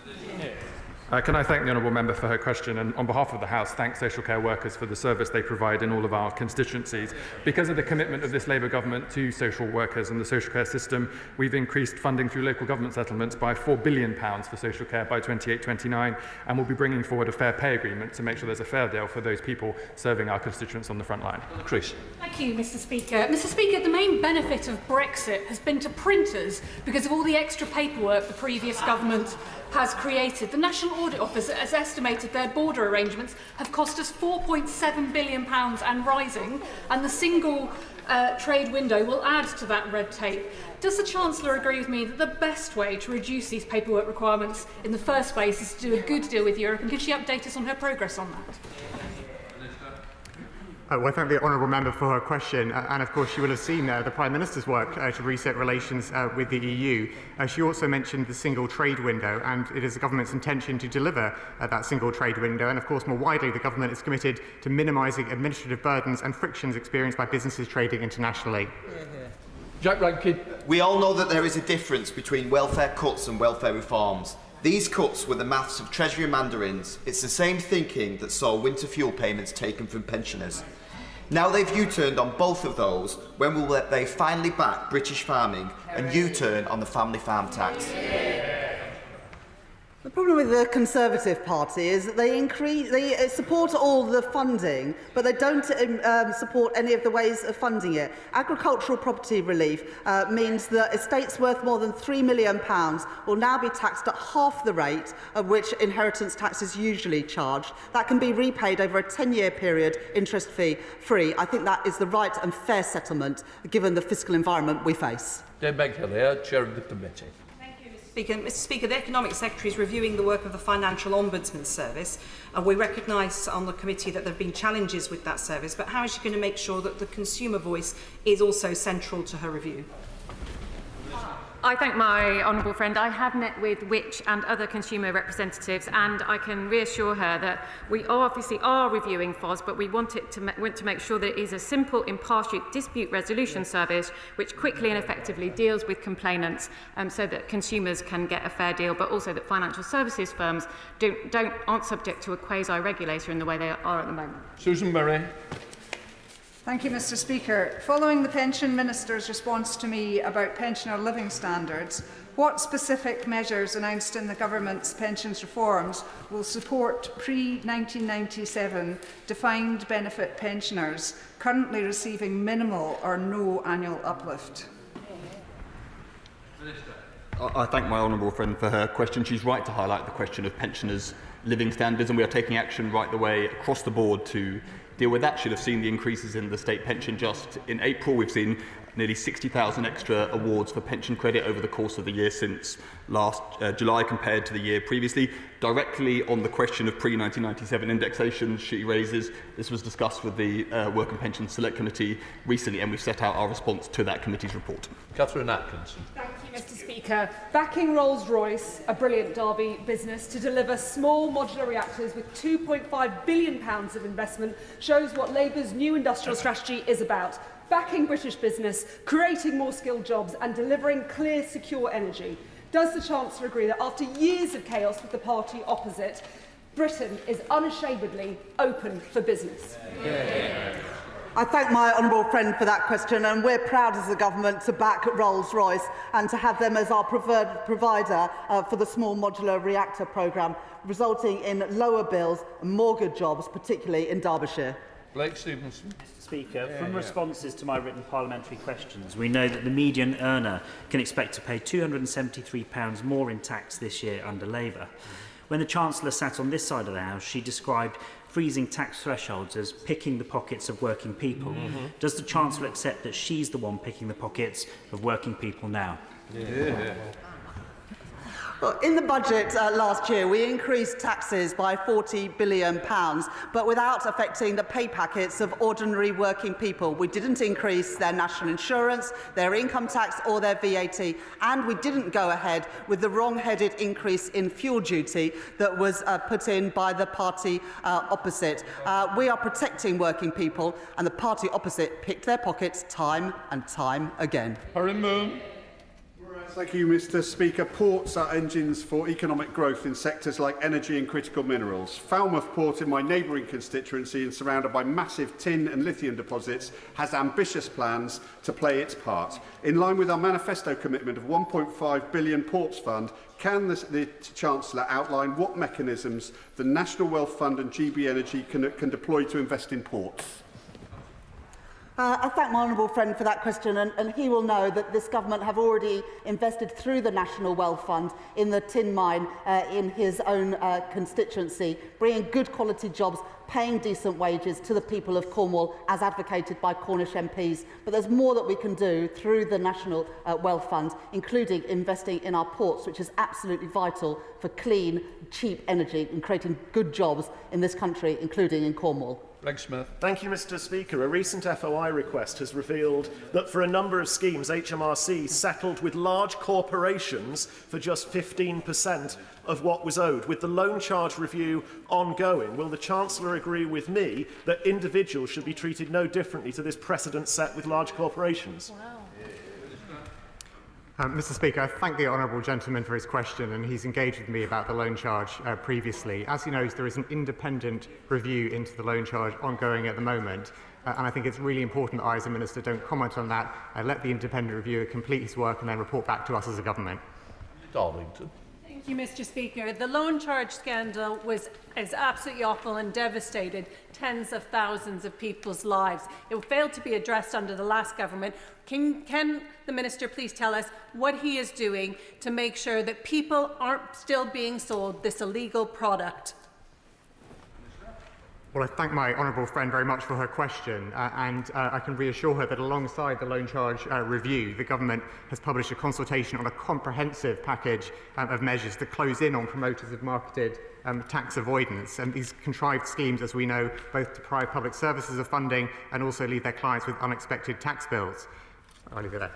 Can I thank the honourable member for her question, and on behalf of the House thank social care workers for the service they provide in all of our constituencies. Because of the commitment of this Labour government to social workers and the social care system, we've increased funding through local government settlements by £4 billion for social care by 28-29, and we'll be bringing forward a fair pay agreement to make sure there's a fair deal for those people serving our constituents on the front line. Chris. Thank you, Mr Speaker. Mr Speaker, the main benefit of Brexit has been to printers because of all the extra paperwork the previous government has created. The National Audit Office has estimated their border arrangements have cost us £4.7 billion and rising, and the single trade window will add to that red tape. Does the Chancellor agree with me that the best way to reduce these paperwork requirements in the first place is to do a good deal with Europe, and can she update us on her progress on that? Well, I thank the honourable member for her question, and of course she will have seen the Prime Minister's work to reset relations with the EU. She also mentioned the single trade window, and it is the government's intention to deliver that single trade window, and of course more widely the government is committed to minimising administrative burdens and frictions experienced by businesses trading internationally. Jack Rankin. We all know that there is a difference between welfare cuts and welfare reforms. These cuts were the maths of Treasury mandarins. It's the same thinking that saw winter fuel payments taken from pensioners. Now they've U-turned on both of those. When will they finally back British farming and U-turn on the family farm tax? The problem with the Conservative Party is that they support all the funding, but they don't support any of the ways of funding it. Agricultural property relief means that estates worth more than £3 million will now be taxed at half the rate of which inheritance tax is usually charged. That can be repaid over a 10-year period, interest-free. I think that is the right and fair settlement, given the fiscal environment we face. Dave Beghill, Chair of the Committee. Mr Speaker, the Economic Secretary is reviewing the work of the Financial Ombudsman Service. We recognise on the committee that there have been challenges with that service, but how is she going to make sure that the consumer voice is also central to her review? I thank my honourable friend. I have met with Which and other consumer representatives, and I can reassure her that we obviously are reviewing FOS, but we want to make sure that it is a simple, impartial dispute resolution service which quickly and effectively deals with complainants, so that consumers can get a fair deal, but also that financial services firms aren't subject to a quasi-regulator in the way they are at the moment. Susan Murray. Thank you, Mr Speaker. Following the Pension Minister's response to me about pensioner living standards, what specific measures announced in the Government's pensions reforms will support pre-1997 defined benefit pensioners currently receiving minimal or no annual uplift? I thank my honourable friend for her question. She's right to highlight the question of pensioners' living standards, and we are taking action right the way across the board to deal with that. Should have seen the increases in the state pension just in April. We've seen nearly 60,000 extra awards for pension credit over the course of the year since last July compared to the year previously. Directly on the question of pre-1997 indexation she raises, this was discussed with the Work and Pension Select Committee recently, and we've set out our response to that committee's report. Catherine Atkinson. Thank you, Mr. Speaker. Backing Rolls-Royce, a brilliant Derby business, to deliver small modular reactors with £2.5 billion of investment shows what Labour's new industrial strategy is about. Backing British business, creating more skilled jobs and delivering clear, secure energy. Does the Chancellor agree that after years of chaos with the party opposite, Britain is unashamedly open for business? I thank my honourable friend for that question, and we're proud as a government to back Rolls-Royce and to have them as our preferred provider for the small modular reactor programme, resulting in lower bills and more good jobs, particularly in Derbyshire. Blake Stevenson. Mr. Speaker, from responses to my written parliamentary questions, we know that the median earner can expect to pay £273 more in tax this year under Labour. When the Chancellor sat on this side of the House, she described freezing tax thresholds as picking the pockets of working people. Does the Chancellor accept that she's the one picking the pockets of working people now? Well, in the budget last year, we increased taxes by £40 billion, but without affecting the pay packets of ordinary working people. We didn't increase their national insurance, their income tax or their VAT, and we didn't go ahead with the wrong-headed increase in fuel duty that was put in by the party opposite. We are protecting working people, and the party opposite picked their pockets time and time again. Thank you, Mr. Speaker. Ports are engines for economic growth in sectors like energy and critical minerals. Falmouth Port, in my neighbouring constituency and surrounded by massive tin and lithium deposits, has ambitious plans to play its part. In line with our manifesto commitment of £1.5 billion Ports Fund, can the Chancellor outline what mechanisms the National Wealth Fund and GB Energy can deploy to invest in ports? I thank my honourable friend for that question, and he will know that this government have already invested through the National Wealth Fund in the tin mine in his own constituency, bringing good quality jobs, paying decent wages to the people of Cornwall, as advocated by Cornish MPs. But there's more that we can do through the National Wealth Fund, including investing in our ports, which is absolutely vital for clean, cheap energy and creating good jobs in this country, including in Cornwall. Thank you, Mr. Speaker. A recent FOI request has revealed that for a number of schemes, HMRC settled with large corporations for just 15% of what was owed. With the loan charge review ongoing, will the Chancellor agree with me that individuals should be treated no differently to this precedent set with large corporations? Mr. Speaker, I thank the honourable gentleman for his question, and he's engaged with me about the loan charge previously. As he knows, there is an independent review into the loan charge ongoing at the moment, and I think it's really important that I, as a minister, don't comment on that. Let the independent reviewer complete his work and then report back to us as a government. Darlington. Thank you, Mr. Speaker. The loan charge scandal is absolutely awful and devastated tens of thousands of people's lives. It failed to be addressed under the last government. Can the Minister please tell us what he is doing to make sure that people aren't still being sold this illegal product? Well, I thank my honourable friend very much for her question, and I can reassure her that alongside the loan charge review, the government has published a consultation on a comprehensive package of measures to close in on promoters of marketed tax avoidance. And these contrived schemes, as we know, both deprive public services of funding and also leave their clients with unexpected tax bills. I'll leave it there.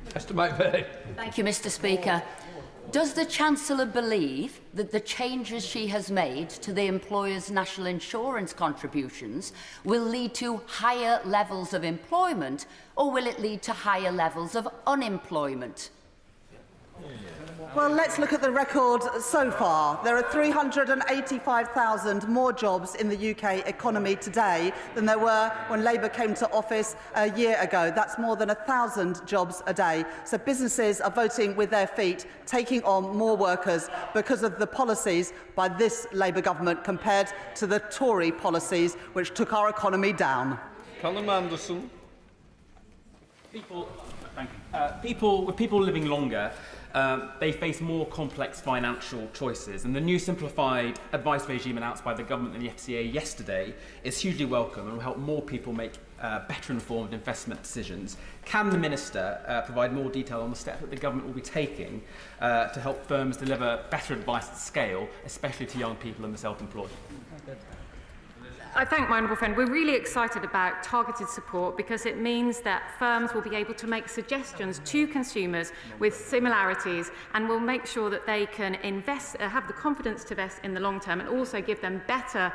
Mr. McVeigh. Thank you, Mr. Speaker. Does the Chancellor believe that the changes she has made to the employer's national insurance contributions will lead to higher levels of employment, or will it lead to higher levels of unemployment? Well, let's look at the record so far. There are 385,000 more jobs in the UK economy today than there were when Labour came to office a year ago. That's more than 1,000 jobs a day. So businesses are voting with their feet, taking on more workers because of the policies by this Labour government compared to the Tory policies which took our economy down. Callum Anderson. People living longer they face more complex financial choices. And the new simplified advice regime announced by the government and the FCA yesterday is hugely welcome and will help more people make better informed investment decisions. Can the Minister provide more detail on the steps that the government will be taking to help firms deliver better advice at scale, especially to young people and the self-employed? I thank my honourable friend. We're really excited about targeted support because it means that firms will be able to make suggestions to consumers with similarities and will make sure that they can invest, have the confidence to invest in the long term, and also give them better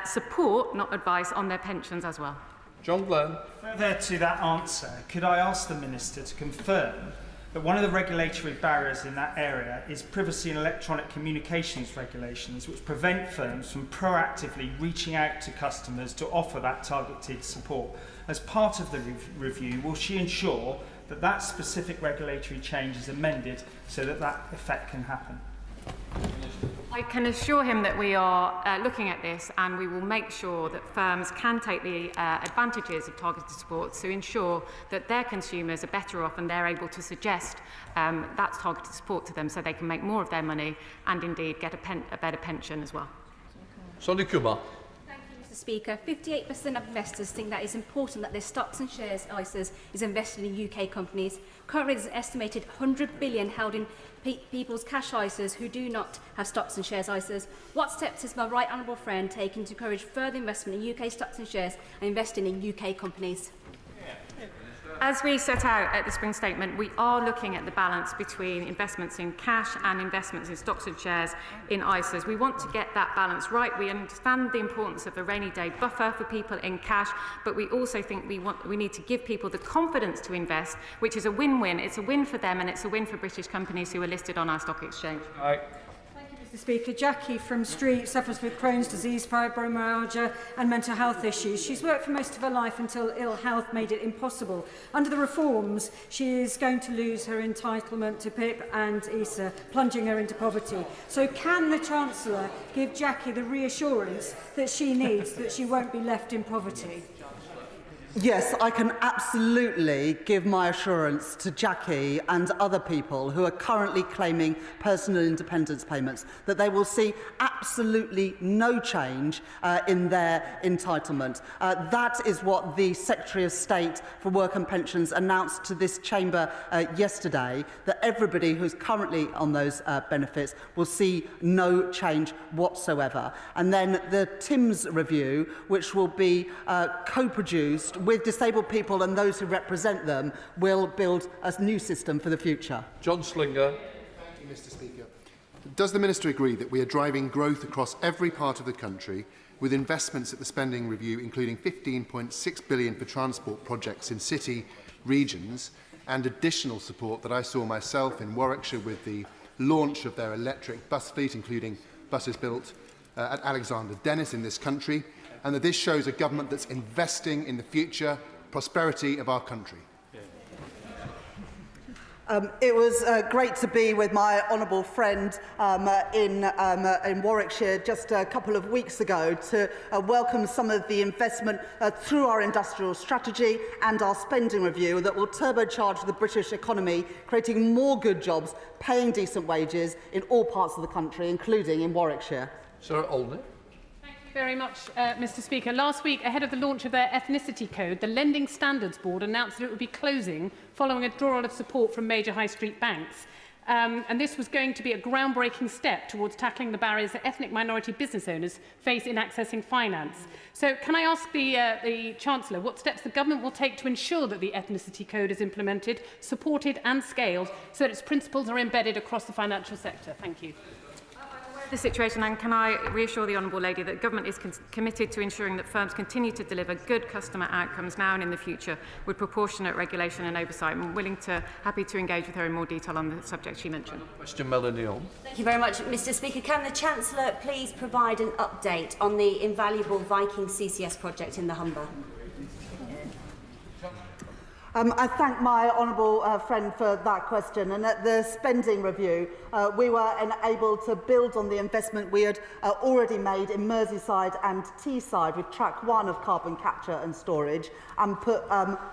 support, not advice, on their pensions as well. John Glenn. Further to that answer, could I ask the Minister to confirm that one of the regulatory barriers in that area is privacy and electronic communications regulations, which prevent firms from proactively reaching out to customers to offer that targeted support? As part of the review, will she ensure that that specific regulatory change is amended so that that effect can happen? I can assure him that we are looking at this, and we will make sure that firms can take the advantages of targeted support to ensure that their consumers are better off and they're able to suggest that targeted support to them so they can make more of their money and indeed get a better pension as well. Sonny Kumar. Mr. Speaker, 58% of investors think that it's important that their stocks and shares ISAs is invested in UK companies. Currently, there's an estimated 100 billion held in people's cash ISAs who do not have stocks and shares ISAs. What steps is my right honourable friend taking to encourage further investment in UK stocks and shares and investing in UK companies? As we set out at the Spring Statement, we are looking at the balance between investments in cash and investments in stocks and shares in ISAs. We want to get that balance right. We understand the importance of a rainy day buffer for people in cash, but we also think we need to give people the confidence to invest, which is a win-win. It's a win for them and it's a win for British companies who are listed on our stock exchange. Right. Mr. Speaker, Jackie from Street suffers with Crohn's disease, fibromyalgia and mental health issues. She's worked for most of her life until ill health made it impossible. Under the reforms, she is going to lose her entitlement to PIP and ISA, plunging her into poverty. So can the Chancellor give Jackie the reassurance that she needs, that she won't be left in poverty? Yes, I can absolutely give my assurance to Jackie and other people who are currently claiming personal independence payments that they will see absolutely no change in their entitlement. That is what the Secretary of State for Work and Pensions announced to this chamber yesterday, that everybody who's currently on those benefits will see no change whatsoever. And then the TIMS review, which will be co-produced with disabled people and those who represent them, will build a new system for the future. John Slinger. Thank you, Mr. Speaker. Does the Minister agree that we are driving growth across every part of the country with investments at the spending review, including £15.6 billion for transport projects in city regions, and additional support that I saw myself in Warwickshire with the launch of their electric bus fleet, including buses built at Alexander Dennis in this country, and that this shows a government that's investing in the future prosperity of our country? It was great to be with my honourable friend in Warwickshire just a couple of weeks ago to welcome some of the investment through our industrial strategy and our spending review that will turbocharge the British economy, creating more good jobs, paying decent wages in all parts of the country, including in Warwickshire. Sir Olney. Very much, Mr. Speaker. Last week, ahead of the launch of their ethnicity code, the Lending Standards Board announced that it would be closing following a withdrawal of support from major high street banks. And this was going to be a groundbreaking step towards tackling the barriers that ethnic minority business owners face in accessing finance. So can I ask the Chancellor what steps the government will take to ensure that the ethnicity code is implemented, supported and scaled so that its principles are embedded across the financial sector? Thank you. The situation, and can I reassure the Honourable Lady that government is committed to ensuring that firms continue to deliver good customer outcomes now and in the future with proportionate regulation and oversight. I'm happy to engage with her in more detail on the subject she mentioned. Question Melanie on. Thank you very much, Mr. Speaker. Can the Chancellor please provide an update on the invaluable Viking CCS project in the Humber? I thank my honourable friend for that question. And at the spending review, we were able to build on the investment we had already made in Merseyside and Teesside with track 1 of carbon capture and storage, and put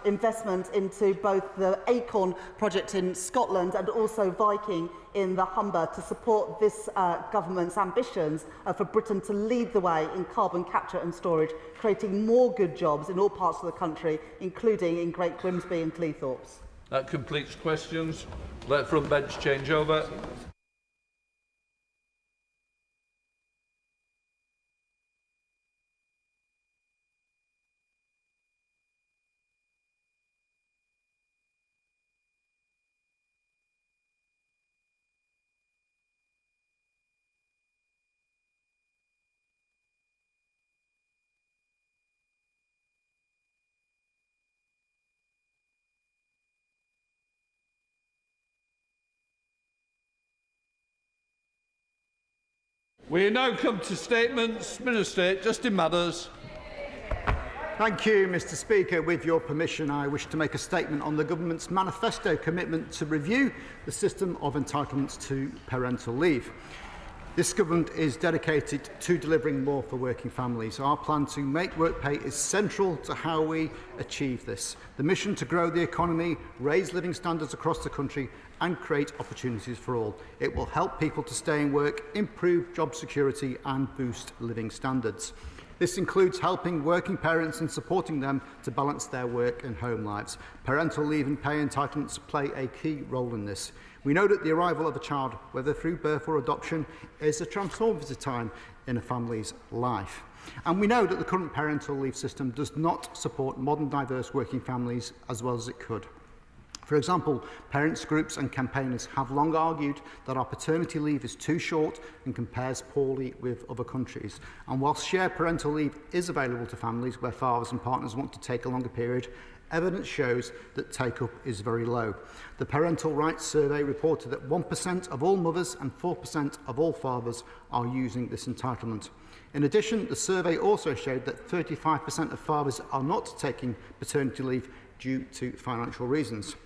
investment into both the Acorn project in Scotland and also Viking in the Humber to support this government's ambitions for Britain to lead the way in carbon capture and storage, creating more good jobs in all parts of the country, including in Great Grimsby and Cleethorpes. That completes questions. Let front bench change over. We now come to statements. Minister, Justin Matters. Thank you, Mr Speaker. With your permission, I wish to make a statement on the Government's manifesto commitment to review the system of entitlements to parental leave. This Government is dedicated to delivering more for working families. Our plan to make work pay is central to how we achieve this. The mission to grow the economy, raise living standards across the country and create opportunities for all. It will help people to stay in work, improve job security and boost living standards. This includes helping working parents and supporting them to balance their work and home lives. Parental leave and pay entitlements play a key role in this. We know that the arrival of a child, whether through birth or adoption, is a transformative time in a family's life. And we know that the current parental leave system does not support modern diverse working families as well as it could. For example, parents' groups and campaigners have long argued that our paternity leave is too short and compares poorly with other countries. And whilst shared parental leave is available to families where fathers and partners want to take a longer period, evidence shows that take-up is very low. The Parental Rights Survey reported that 1% of all mothers and 4% of all fathers are using this entitlement. In addition, the survey also showed that 35% of fathers are not taking paternity leave due to financial reasons.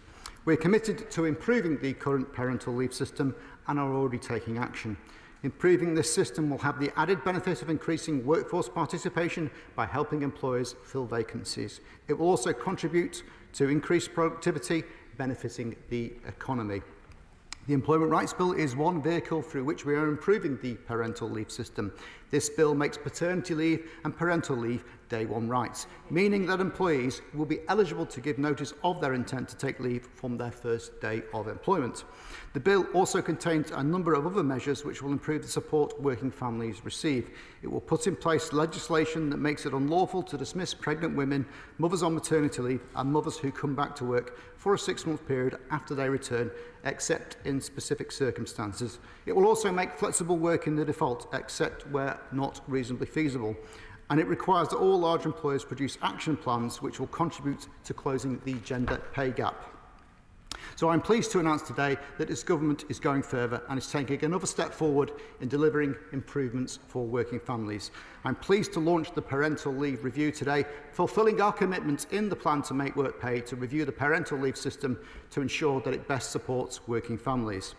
We're committed to improving the current parental leave system and are already taking action. Improving this system will have the added benefit of increasing workforce participation by helping employers fill vacancies. It will also contribute to increased productivity, benefiting the economy. The Employment Rights Bill is one vehicle through which we are improving the parental leave system. This bill makes paternity leave and parental leave day one rights, meaning that employees will be eligible to give notice of their intent to take leave from their first day of employment. The bill also contains a number of other measures which will improve the support working families receive. It will put in place legislation that makes it unlawful to dismiss pregnant women, mothers on maternity leave and mothers who come back to work for a 6-month period after they return, except in specific circumstances. It will also make flexible working the default, except where not reasonably feasible. And it requires that all large employers produce action plans which will contribute to closing the gender pay gap. So I'm pleased to announce today that this government is going further and is taking another step forward in delivering improvements for working families. I'm pleased to launch the parental leave review today, fulfilling our commitment in the plan to make work pay to review the parental leave system to ensure that it best supports working families.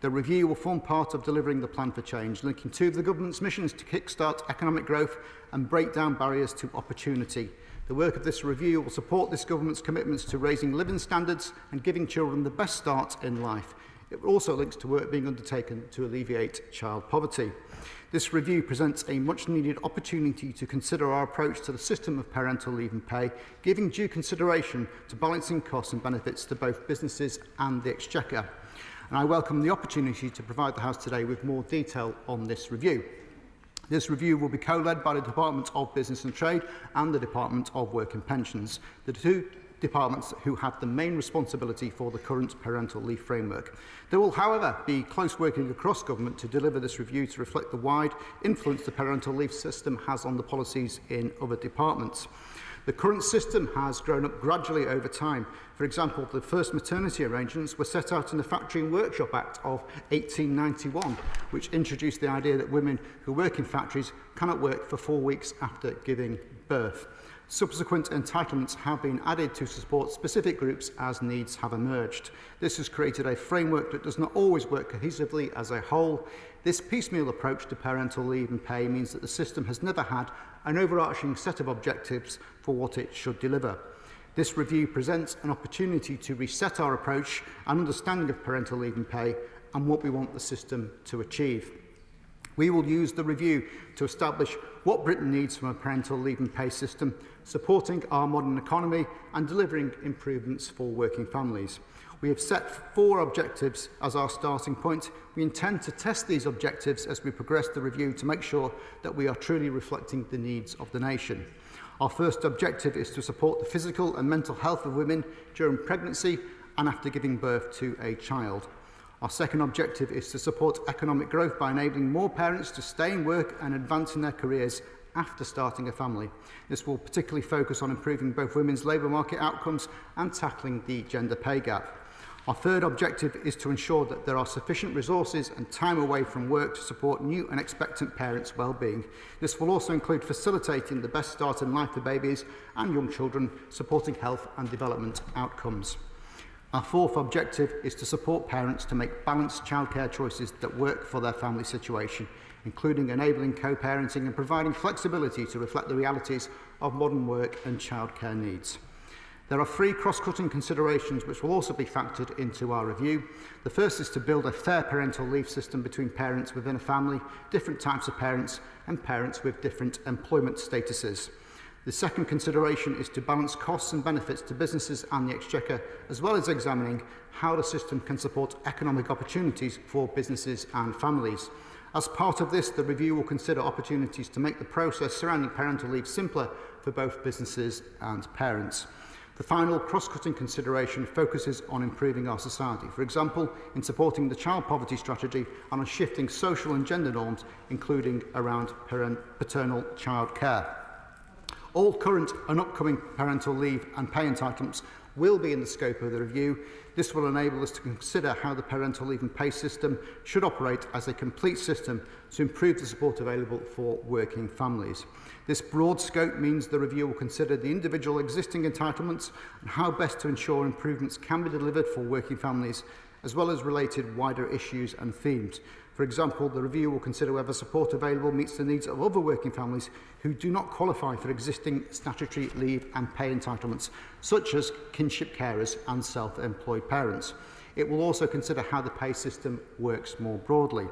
The review will form part of delivering the plan for change, linking two of the government's missions to kickstart economic growth and break down barriers to opportunity. The work of this review will support this government's commitments to raising living standards and giving children the best start in life. It also links to work being undertaken to alleviate child poverty. This review presents a much-needed opportunity to consider our approach to the system of parental leave and pay, giving due consideration to balancing costs and benefits to both businesses and the Exchequer. And I welcome the opportunity to provide the House today with more detail on this review. This review will be co-led by the Department of Business and Trade and the Department of Work and Pensions, the two departments who have the main responsibility for the current parental leave framework. There will, however, be close working across government to deliver this review to reflect the wide influence the parental leave system has on the policies in other departments. The current system has grown up gradually over time. For example, the first maternity arrangements were set out in the Factory and Workshop Act of 1891, which introduced the idea that women who work in factories cannot work for 4 weeks after giving birth. Subsequent entitlements have been added to support specific groups as needs have emerged. This has created a framework that does not always work cohesively as a whole. This piecemeal approach to parental leave and pay means that the system has never had an overarching set of objectives for what it should deliver. This review presents an opportunity to reset our approach and understanding of parental leave and pay and what we want the system to achieve. We will use the review to establish what Britain needs from a parental leave and pay system, supporting our modern economy and delivering improvements for working families. We have set 4 objectives as our starting point. We intend to test these objectives as we progress the review to make sure that we are truly reflecting the needs of the nation. Our first objective is to support the physical and mental health of women during pregnancy and after giving birth to a child. Our second objective is to support economic growth by enabling more parents to stay in work and advance in their careers after starting a family. This will particularly focus on improving both women's labour market outcomes and tackling the gender pay gap. Our third objective is to ensure that there are sufficient resources and time away from work to support new and expectant parents' well-being. This will also include facilitating the best start in life for babies and young children, supporting health and development outcomes. Our fourth objective is to support parents to make balanced childcare choices that work for their family situation, including enabling co-parenting and providing flexibility to reflect the realities of modern work and childcare needs. There are 3 cross-cutting considerations which will also be factored into our review. The first is to build a fair parental leave system between parents within a family, different types of parents, and parents with different employment statuses. The second consideration is to balance costs and benefits to businesses and the Exchequer, as well as examining how the system can support economic opportunities for businesses and families. As part of this, the review will consider opportunities to make the process surrounding parental leave simpler for both businesses and parents. The final cross-cutting consideration focuses on improving our society, for example, in supporting the child poverty strategy and on shifting social and gender norms, including around paternal child care. All current and upcoming parental leave and pay entitlements will be in the scope of the review. This will enable us to consider how the parental leave and pay system should operate as a complete system to improve the support available for working families. This broad scope means the review will consider the individual existing entitlements and how best to ensure improvements can be delivered for working families, as well as related wider issues and themes. For example, the review will consider whether support available meets the needs of other working families who do not qualify for existing statutory leave and pay entitlements, such as kinship carers and self-employed parents. It will also consider how the pay system works more broadly.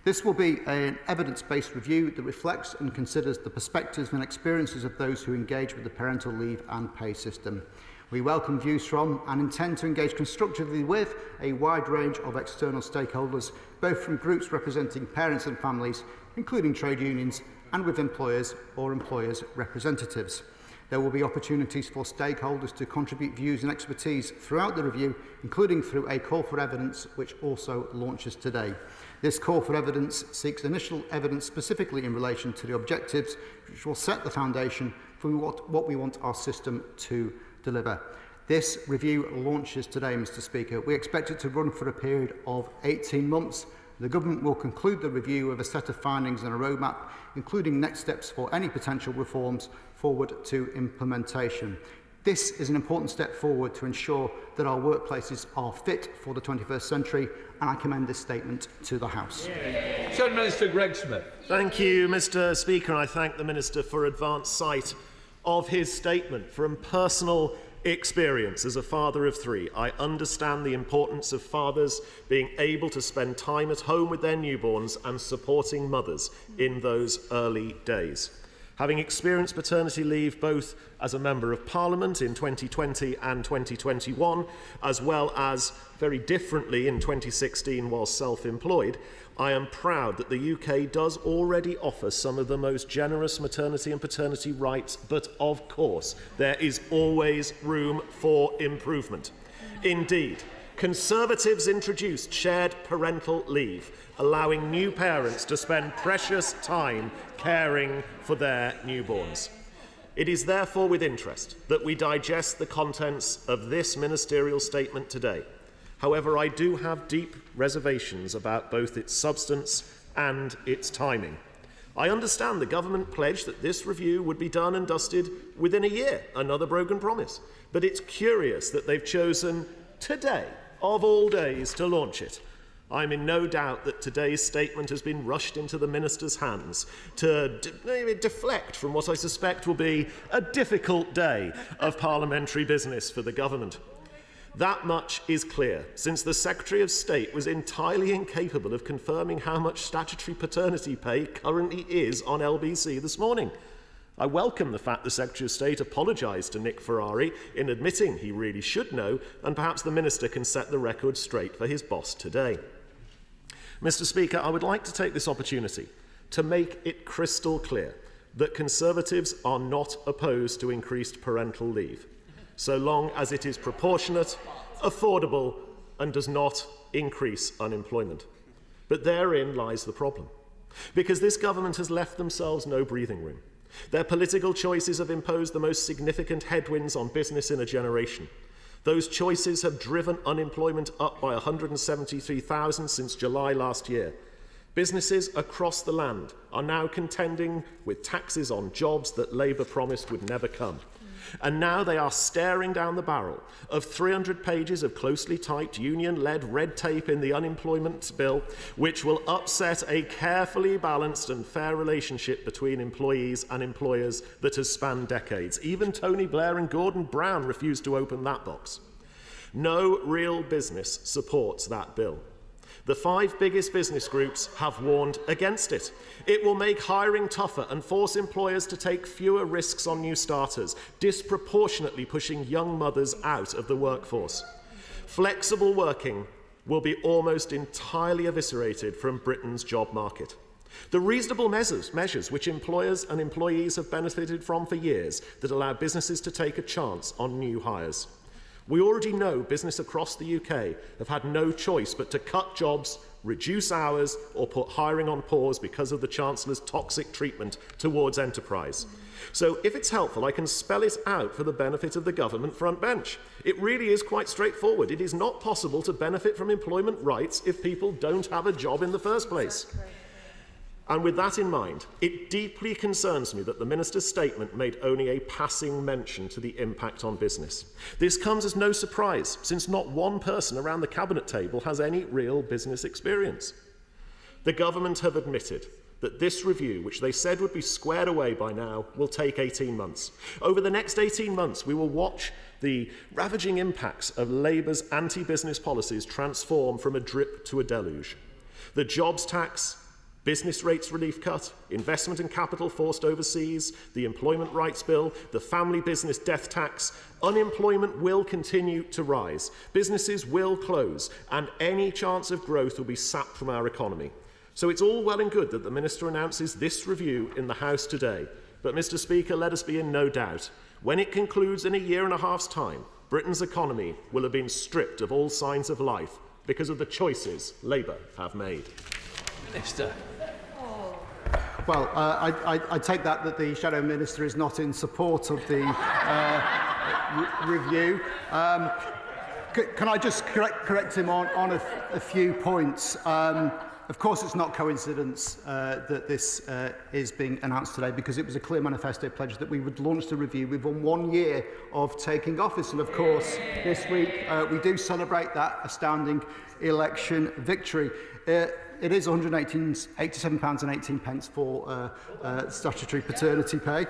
This will be an evidence-based review that reflects and considers the perspectives and experiences of those who engage with the parental leave and pay system. We welcome views from and intend to engage constructively with a wide range of external stakeholders, both from groups representing parents and families, including trade unions, and with employers or employers' representatives. There will be opportunities for stakeholders to contribute views and expertise throughout the review, including through a call for evidence, which also launches today. This call for evidence seeks initial evidence specifically in relation to the objectives, which will set the foundation for what we want our system to deliver. This review launches today, Mr. Speaker. We expect it to run for a period of 18 months. The Government will conclude the review with a set of findings and a roadmap, including next steps for any potential reforms forward to implementation. This is an important step forward to ensure that our workplaces are fit for the 21st century, and I commend this statement to the House. Second Minister Greg Smith. Thank you, Mr. Speaker, and I thank the Minister for advanced sight of his statement. From personal experience as a father of 3, I understand the importance of fathers being able to spend time at home with their newborns and supporting mothers in those early days. Having experienced paternity leave both as a Member of Parliament in 2020 and 2021, as well as very differently in 2016 while self-employed, I am proud that the UK does already offer some of the most generous maternity and paternity rights, but of course, there is always room for improvement. Indeed, Conservatives introduced shared parental leave, allowing new parents to spend precious time caring for their newborns. It is therefore with interest that we digest the contents of this ministerial statement today. However, I do have deep reservations about both its substance and its timing. I understand the government pledged that this review would be done and dusted within a year, another broken promise. But it's curious that they've chosen today, of all days, to launch it. I'm in no doubt that today's statement has been rushed into the minister's hands to deflect from what I suspect will be a difficult day of parliamentary business for the government. That much is clear, since the Secretary of State was entirely incapable of confirming how much statutory paternity pay currently is on LBC this morning. I welcome the fact the Secretary of State apologised to Nick Ferrari in admitting he really should know, and perhaps the Minister can set the record straight for his boss today. Mr. Speaker, I would like to take this opportunity to make it crystal clear that Conservatives are not opposed to increased parental leave, so long as it is proportionate, affordable, and does not increase unemployment. But therein lies the problem, because this government has left themselves no breathing room. Their political choices have imposed the most significant headwinds on business in a generation. Those choices have driven unemployment up by 173,000 since July last year. Businesses across the land are now contending with taxes on jobs that Labour promised would never come. And now they are staring down the barrel of 300 pages of closely typed union-led red tape in the unemployment bill, which will upset a carefully balanced and fair relationship between employees and employers that has spanned decades. Even Tony Blair and Gordon Brown refused to open that box. No real business supports that bill. The 5 biggest business groups have warned against it. It will make hiring tougher and force employers to take fewer risks on new starters, disproportionately pushing young mothers out of the workforce. Flexible working will be almost entirely eviscerated from Britain's job market. The reasonable measures which employers and employees have benefited from for years that allow businesses to take a chance on new hires. We already know business across the UK have had no choice but to cut jobs, reduce hours, or put hiring on pause because of the Chancellor's toxic treatment towards enterprise. So if it's helpful, I can spell it out for the benefit of the government front bench. It really is quite straightforward. It is not possible to benefit from employment rights if people don't have a job in the first place. And with that in mind, it deeply concerns me that the Minister's statement made only a passing mention to the impact on business. This comes as no surprise, since not one person around the Cabinet table has any real business experience. The government have admitted that this review, which they said would be squared away by now, will take 18 months. Over the next 18 months, we will watch the ravaging impacts of Labour's anti-business policies transform from a drip to a deluge. The jobs tax, business rates relief cut, investment and capital forced overseas, the employment rights bill, the family business death tax, unemployment will continue to rise, businesses will close, and any chance of growth will be sapped from our economy. So it's all well and good that the Minister announces this review in the House today. But, Mr. Speaker, let us be in no doubt. When it concludes in a year and a half's time, Britain's economy will have been stripped of all signs of life because of the choices Labour have made. Minister. Well, I take that the Shadow Minister is not in support of the review. Can I just correct him on a few points? Of course, it's not coincidence that this is being announced today, because it was a clear manifesto pledge that we would launch the review within 1 year of taking office. And of course, this week we do celebrate that astounding election victory. It is £187.18 for statutory paternity pay.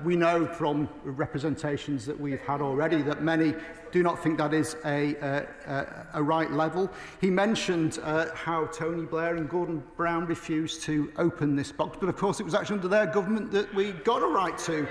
We know from representations that we've had already that many do not think that is a right level. He mentioned how Tony Blair and Gordon Brown refused to open this box, but of course it was actually under their government that we got a right to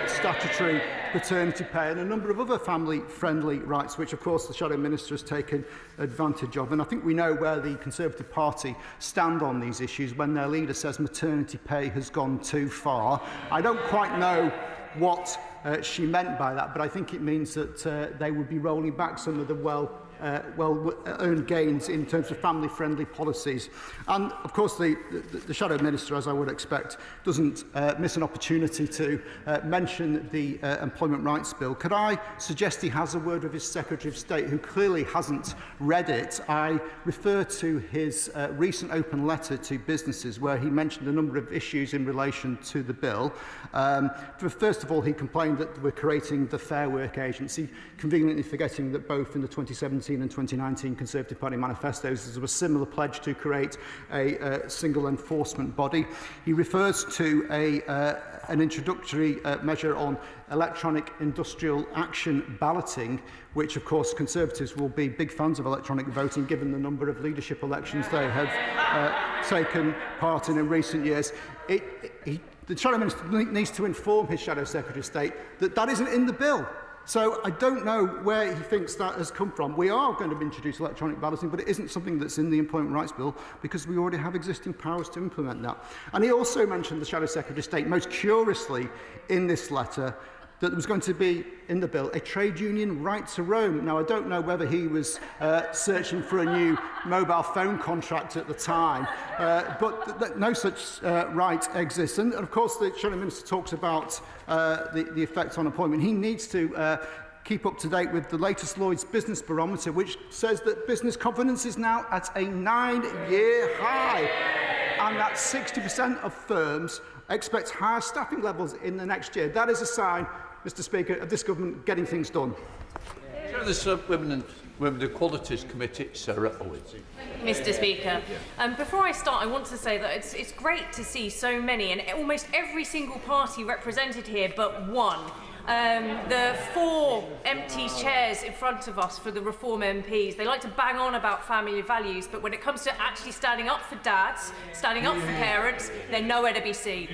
statutory paternity pay and a number of other family-friendly rights, which of course the Shadow Minister has taken advantage of. And I think we know where the Conservative Party stand on these issues when their leader says maternity pay has gone too far. I don't quite know what she meant by that, but I think it means that they would be rolling back some of the well-earned gains in terms of family-friendly policies. And, of course, the Shadow Minister, as I would expect, doesn't miss an opportunity to mention the Employment Rights Bill. Could I suggest he has a word with his Secretary of State, who clearly hasn't read it? I refer to his recent open letter to businesses, where he mentioned a number of issues in relation to the bill. First of all, he complained that we're creating the Fair Work Agency, conveniently forgetting that both in the 2017 and 2019 Conservative Party manifestos there was a similar pledge to create a single enforcement body. He refers to an introductory measure on electronic industrial action balloting, which of course Conservatives will be big fans of electronic voting given the number of leadership elections they have taken part in recent years. The Shadow Minister needs to inform his Shadow Secretary of State that that isn't in the bill. So I don't know where he thinks that has come from. We are going to introduce electronic balloting, but it isn't something that's in the Employment Rights Bill because we already have existing powers to implement that. And he also mentioned the Shadow Secretary of State, most curiously in this letter, that there was going to be in the bill a trade union right to roam. Now, I don't know whether he was searching for a new mobile phone contract at the time, but no such right exists. And, of course, the Shadow Minister talks about the effect on employment. He needs to keep up to date with the latest Lloyd's Business Barometer, which says that business confidence is now at a 9-year high, and that 60% of firms expect higher staffing levels in the next year. That is a sign, Mr Speaker, of this government getting things done. Chair of the Women Equalities Committee, Sarah Owens. Mr Speaker, before I start, I want to say that it's great to see so many and almost every single party represented here but one. The 4 empty chairs in front of us for the Reform MPs, they like to bang on about family values, but when it comes to actually standing up for dads, standing up for parents, they're nowhere to be seen.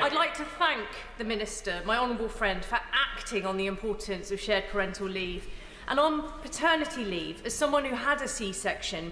I'd like to thank the Minister, my honourable friend, for acting on the importance of shared parental leave. And on paternity leave, as someone who had a C-section,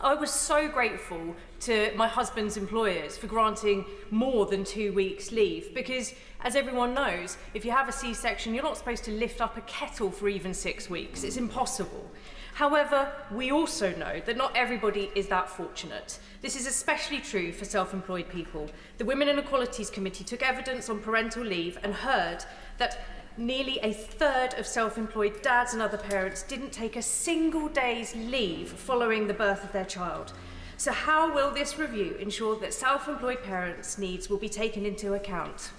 I was so grateful to my husband's employers for granting more than 2 weeks leave because, as everyone knows, if you have a C-section, you're not supposed to lift up a kettle for even 6 weeks. It's impossible. However, we also know that not everybody is that fortunate. This is especially true for self-employed people. The Women and Equalities Committee took evidence on parental leave and heard that nearly a third of self-employed dads and other parents didn't take a single day's leave following the birth of their child. So how will this review ensure that self-employed parents' needs will be taken into account?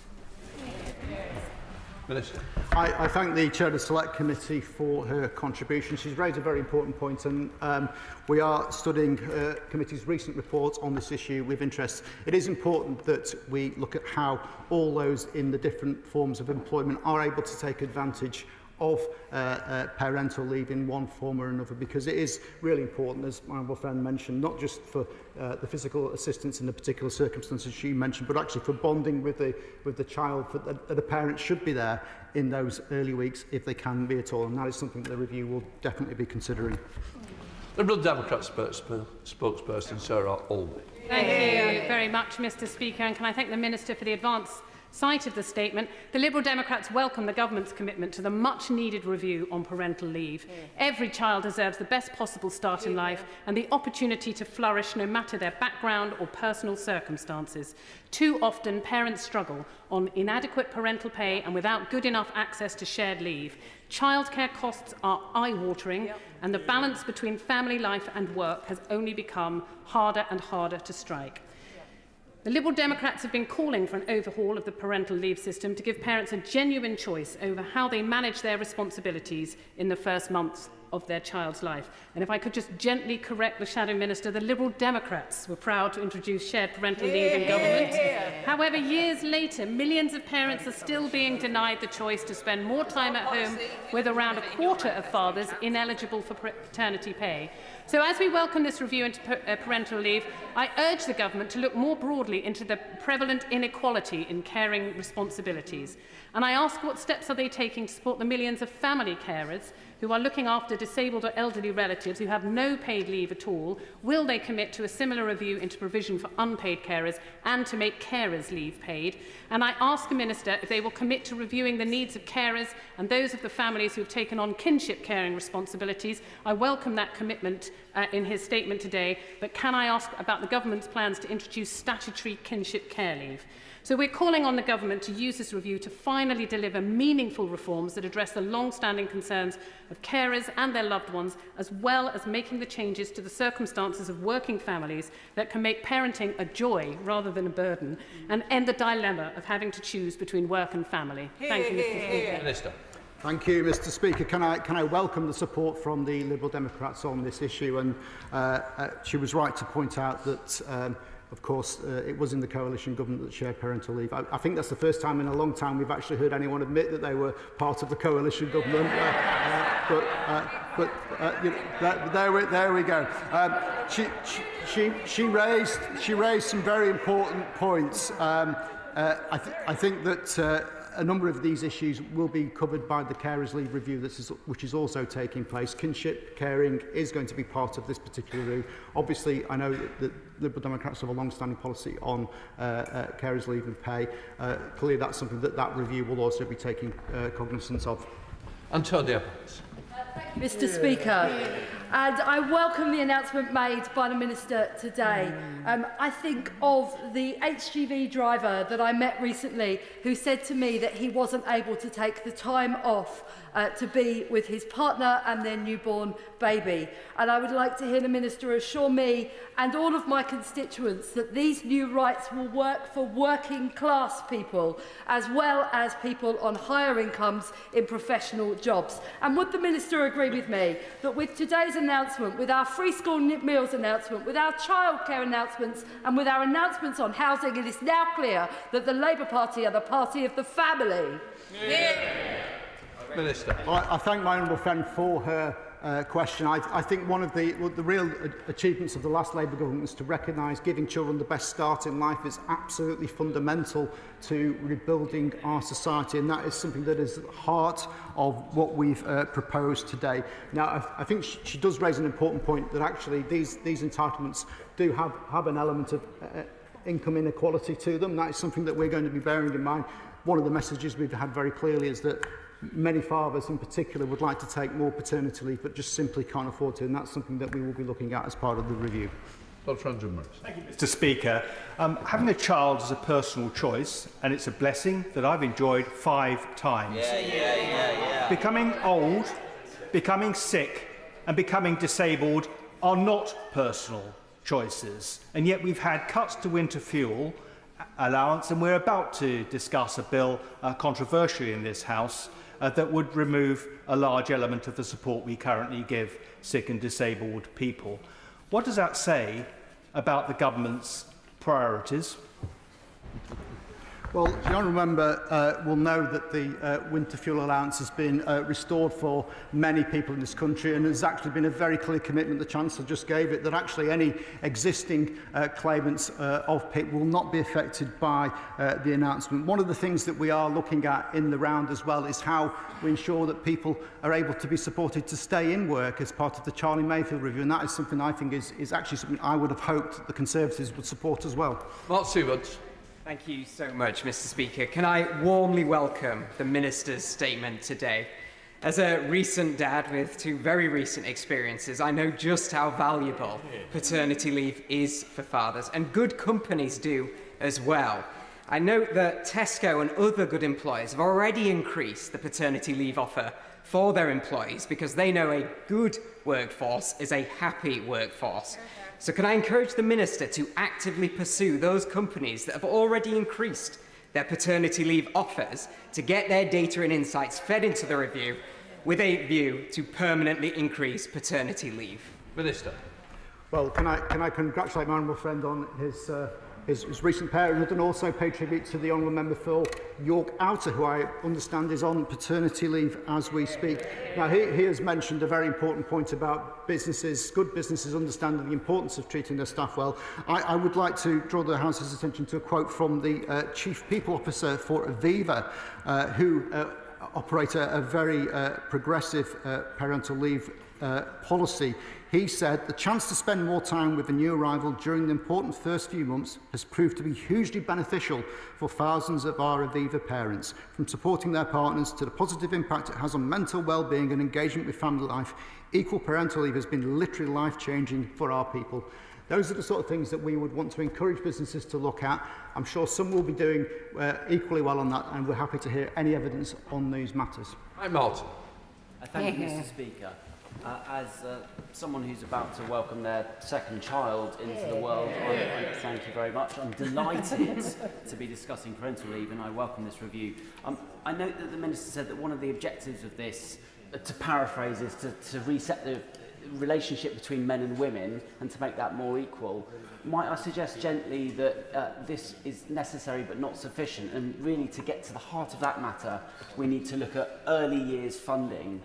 Minister. I thank the Chair of the Select Committee for her contribution. She's raised a very important point, and we are studying the committee's recent report on this issue with interest. It is important that we look at how all those in the different forms of employment are able to take advantage of parental leave in one form or another, because it is really important, as my honourable friend mentioned, not just for the physical assistance in the particular circumstances she mentioned, but actually for bonding with the child, that the parent should be there in those early weeks if they can be at all, and that is something that the review will definitely be considering. Liberal Democrat spokesperson Sarah Olby. Thank you very much, Mr Speaker, and can I thank the Minister for the advance sight of the statement. The Liberal Democrats welcome the government's commitment to the much-needed review on parental leave. Every child deserves the best possible start in life and the opportunity to flourish no matter their background or personal circumstances. Too often, parents struggle on inadequate parental pay and without good enough access to shared leave. Childcare costs are eye-watering, and the balance between family life and work has only become harder and harder to strike. The Liberal Democrats have been calling for an overhaul of the parental leave system to give parents a genuine choice over how they manage their responsibilities in the first months of their child's life. And if I could just gently correct the Shadow Minister, the Liberal Democrats were proud to introduce shared parental leave in government. However, years later, millions of parents are still being denied the choice to spend more time at home, with around a quarter of fathers ineligible for paternity pay. So as we welcome this review into parental leave, I urge the government to look more broadly into the prevalent inequality in caring responsibilities. And I ask, what steps are they taking to support the millions of family carers who are looking after disabled or elderly relatives who have no paid leave at all? Will they commit to a similar review into provision for unpaid carers and to make carers leave paid? And I ask the Minister if they will commit to reviewing the needs of carers and those of the families who have taken on kinship caring responsibilities. I welcome that commitment in his statement today, but can I ask about the government's plans to introduce statutory kinship care leave? So we're calling on the government to use this review to finally deliver meaningful reforms that address the long-standing concerns of carers and their loved ones, as well as making the changes to the circumstances of working families that can make parenting a joy rather than a burden, and end the dilemma of having to choose between work and family. Thank you, Mr. Speaker. Minister. Thank you, Mr. Speaker. Can I welcome the support from the Liberal Democrats on this issue? And she was right to point out that of course, it was in the coalition government that shared parental leave. I think that's the first time in a long time we've actually heard anyone admit that they were part of the coalition government. You know, there we go. She raised some very important points. I think that a number of these issues will be covered by the Carers Leave review, which is also taking place. Kinship caring is going to be part of this particular review. Obviously, I know that the Liberal Democrats have a long-standing policy on Carers Leave and pay. Clearly, that's something that review will also be taking cognizance of. Antonia. Mr. Speaker, and I welcome the announcement made by the Minister today. I think of the HGV driver that I met recently who said to me that he wasn't able to take the time off to be with his partner and their newborn baby. And I would like to hear the Minister assure me and all of my constituents that these new rights will work for working class people as well as people on higher incomes in professional jobs. And would the Minister agree with me that with today's announcement, with our free school meals announcement, with our childcare announcements and with our announcements on housing, it is now clear that the Labour Party are the party of the family? Yeah. Minister. I thank my honourable friend for her question. I think one of the real achievements of the last Labour government was to recognise giving children the best start in life is absolutely fundamental to rebuilding our society, and that is something that is at the heart of what we've proposed today. Now, I think she does raise an important point that actually these entitlements do have an element of income inequality to them. That is something that we're going to be bearing in mind. One of the messages we've had very clearly is that many fathers in particular would like to take more paternity leave but just simply can't afford to, and that's something that we will be looking at as part of the review. Thank you, Mr. Speaker. Having a child is a personal choice, and it's a blessing that I've enjoyed 5 times. Becoming old, becoming sick and becoming disabled are not personal choices, and yet we've had cuts to winter fuel allowance, and we're about to discuss a bill controversially in this House that would remove a large element of the support we currently give sick and disabled people. What does that say about the government's priorities? Well, the honourable member will know that the winter fuel allowance has been restored for many people in this country, and there's actually been a very clear commitment, the Chancellor just gave it, that actually any existing claimants of PIP will not be affected by the announcement. One of the things that we are looking at in the round as well is how we ensure that people are able to be supported to stay in work as part of the Charlie Mayfield review, and that is something I think is actually something I would have hoped that the Conservatives would support as well. Mark Seward. Thank you so much, Mr. Speaker. Can I warmly welcome the Minister's statement today? As a recent dad with 2 very recent experiences, I know just how valuable paternity leave is for fathers, and good companies do as well. I note that Tesco and other good employers have already increased the paternity leave offer for their employees because they know a good workforce is a happy workforce. So can I encourage the Minister to actively pursue those companies that have already increased their paternity leave offers to get their data and insights fed into the review with a view to permanently increase paternity leave? Minister. Well, can I congratulate my honourable friend on his his recent parenthood, and also pay tribute to the Honourable Member for York Outer, who I understand is on paternity leave as we speak. Now, he has mentioned a very important point about businesses, good businesses understanding the importance of treating their staff well. I would like to draw the House's attention to a quote from the Chief People Officer for Aviva, who operate a very progressive parental leave policy. He said, "The chance to spend more time with the new arrival during the important first few months has proved to be hugely beneficial for thousands of our Aviva parents. From supporting their partners to the positive impact it has on mental well-being and engagement with family life, equal parental leave has been literally life-changing for our people." Those are the sort of things that we would want to encourage businesses to look at. I'm sure some will be doing equally well on that, and we're happy to hear any evidence on these matters. Hi, Martin. Thank you, Mr. Speaker. As someone who's about to welcome their second child into the world, thank you very much. I'm delighted to be discussing parental leave, and I welcome this review. I note that the Minister said that one of the objectives of this, to paraphrase, is to reset the relationship between men and women and to make that more equal. Might I suggest gently that this is necessary but not sufficient, and really to get to the heart of that matter, we need to look at early years funding.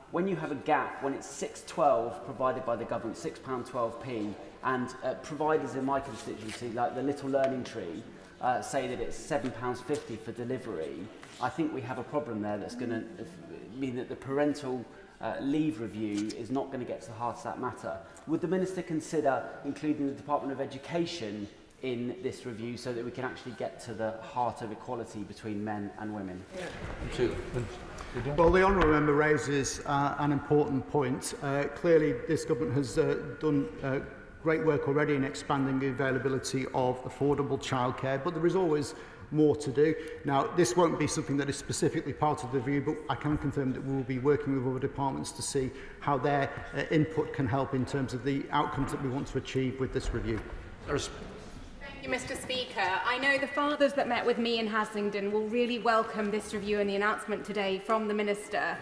When you have a gap, when it's £6.12 provided by the government, £6.12p, and providers in my constituency, like the Little Learning Tree, say that it's £7.50 for delivery, I think we have a problem there that's going to mean that the parental leave review is not going to get to the heart of that matter. Would the Minister consider including the Department of Education in this review so that we can actually get to the heart of equality between men and women? Well, the Honourable Member raises an important point. Clearly, this government has done great work already in expanding the availability of affordable childcare, but there is always more to do. Now, this won't be something that is specifically part of the review, but I can confirm that we will be working with other departments to see how their input can help in terms of the outcomes that we want to achieve with this review. Thank you, Mr. Speaker. I know the fathers that met with me in Haslingden will really welcome this review and the announcement today from the Minister.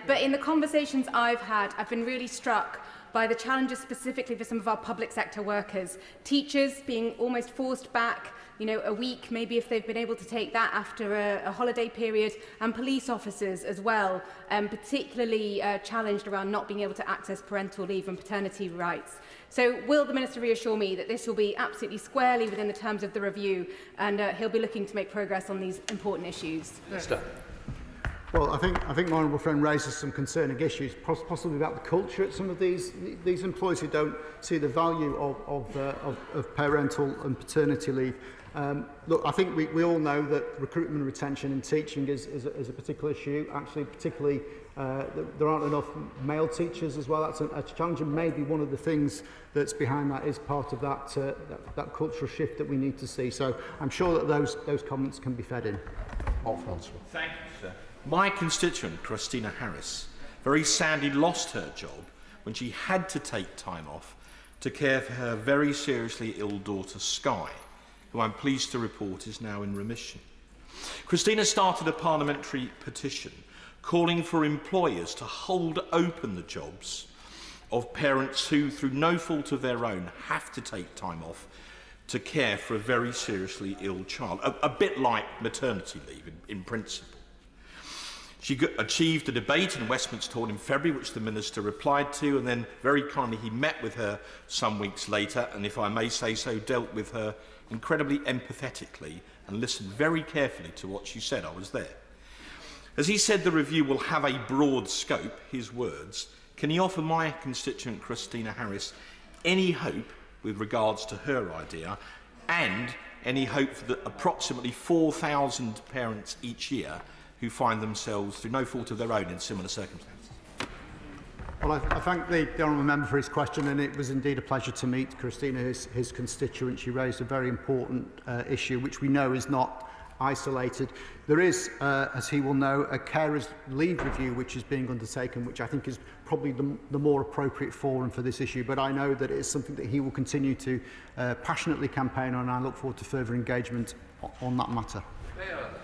But in the conversations I've had, I've been really struck by the challenges specifically for some of our public sector workers. Teachers being almost forced back, a week, maybe if they've been able to take that after a holiday period, and police officers as well, particularly challenged around not being able to access parental leave and paternity rights. So will the Minister reassure me that this will be absolutely squarely within the terms of the review, and he'll be looking to make progress on these important issues? Minister. Well, I think my honourable friend raises some concerning issues, possibly about the culture at some of these employees who don't see the value of parental and paternity leave. Look, I think we all know that recruitment and retention in teaching is a particular issue. Actually, particularly, there aren't enough male teachers as well. That's a challenge, and maybe one of the things that's behind that is part of that cultural shift that we need to see. So I'm sure that those comments can be fed in. Thank you, sir. My constituent, Christina Harris, very sadly lost her job when she had to take time off to care for her very seriously ill daughter, Sky, who I'm pleased to report is now in remission. Christina started a parliamentary petition calling for employers to hold open the jobs of parents who, through no fault of their own, have to take time off to care for a very seriously ill child, a bit like maternity leave in principle. She achieved a debate in Westminster Hall in February, which the Minister replied to, and then very kindly he met with her some weeks later, and if I may say so, dealt with her incredibly empathetically and listened very carefully to what she said. I was there. As he said the review will have a broad scope, his words, can he offer my constituent Christina Harris any hope with regards to her idea, and any hope for the approximately 4,000 parents each year who find themselves, through no fault of their own, in similar circumstances? Well, I thank the honourable member for his question, and it was indeed a pleasure to meet Christina, his constituent. She raised a very important issue, which we know is not isolated. There is, as he will know, a carers leave review which is being undertaken, which I think is probably the more appropriate forum for this issue, but I know that it is something that he will continue to passionately campaign on, and I look forward to further engagement on that matter.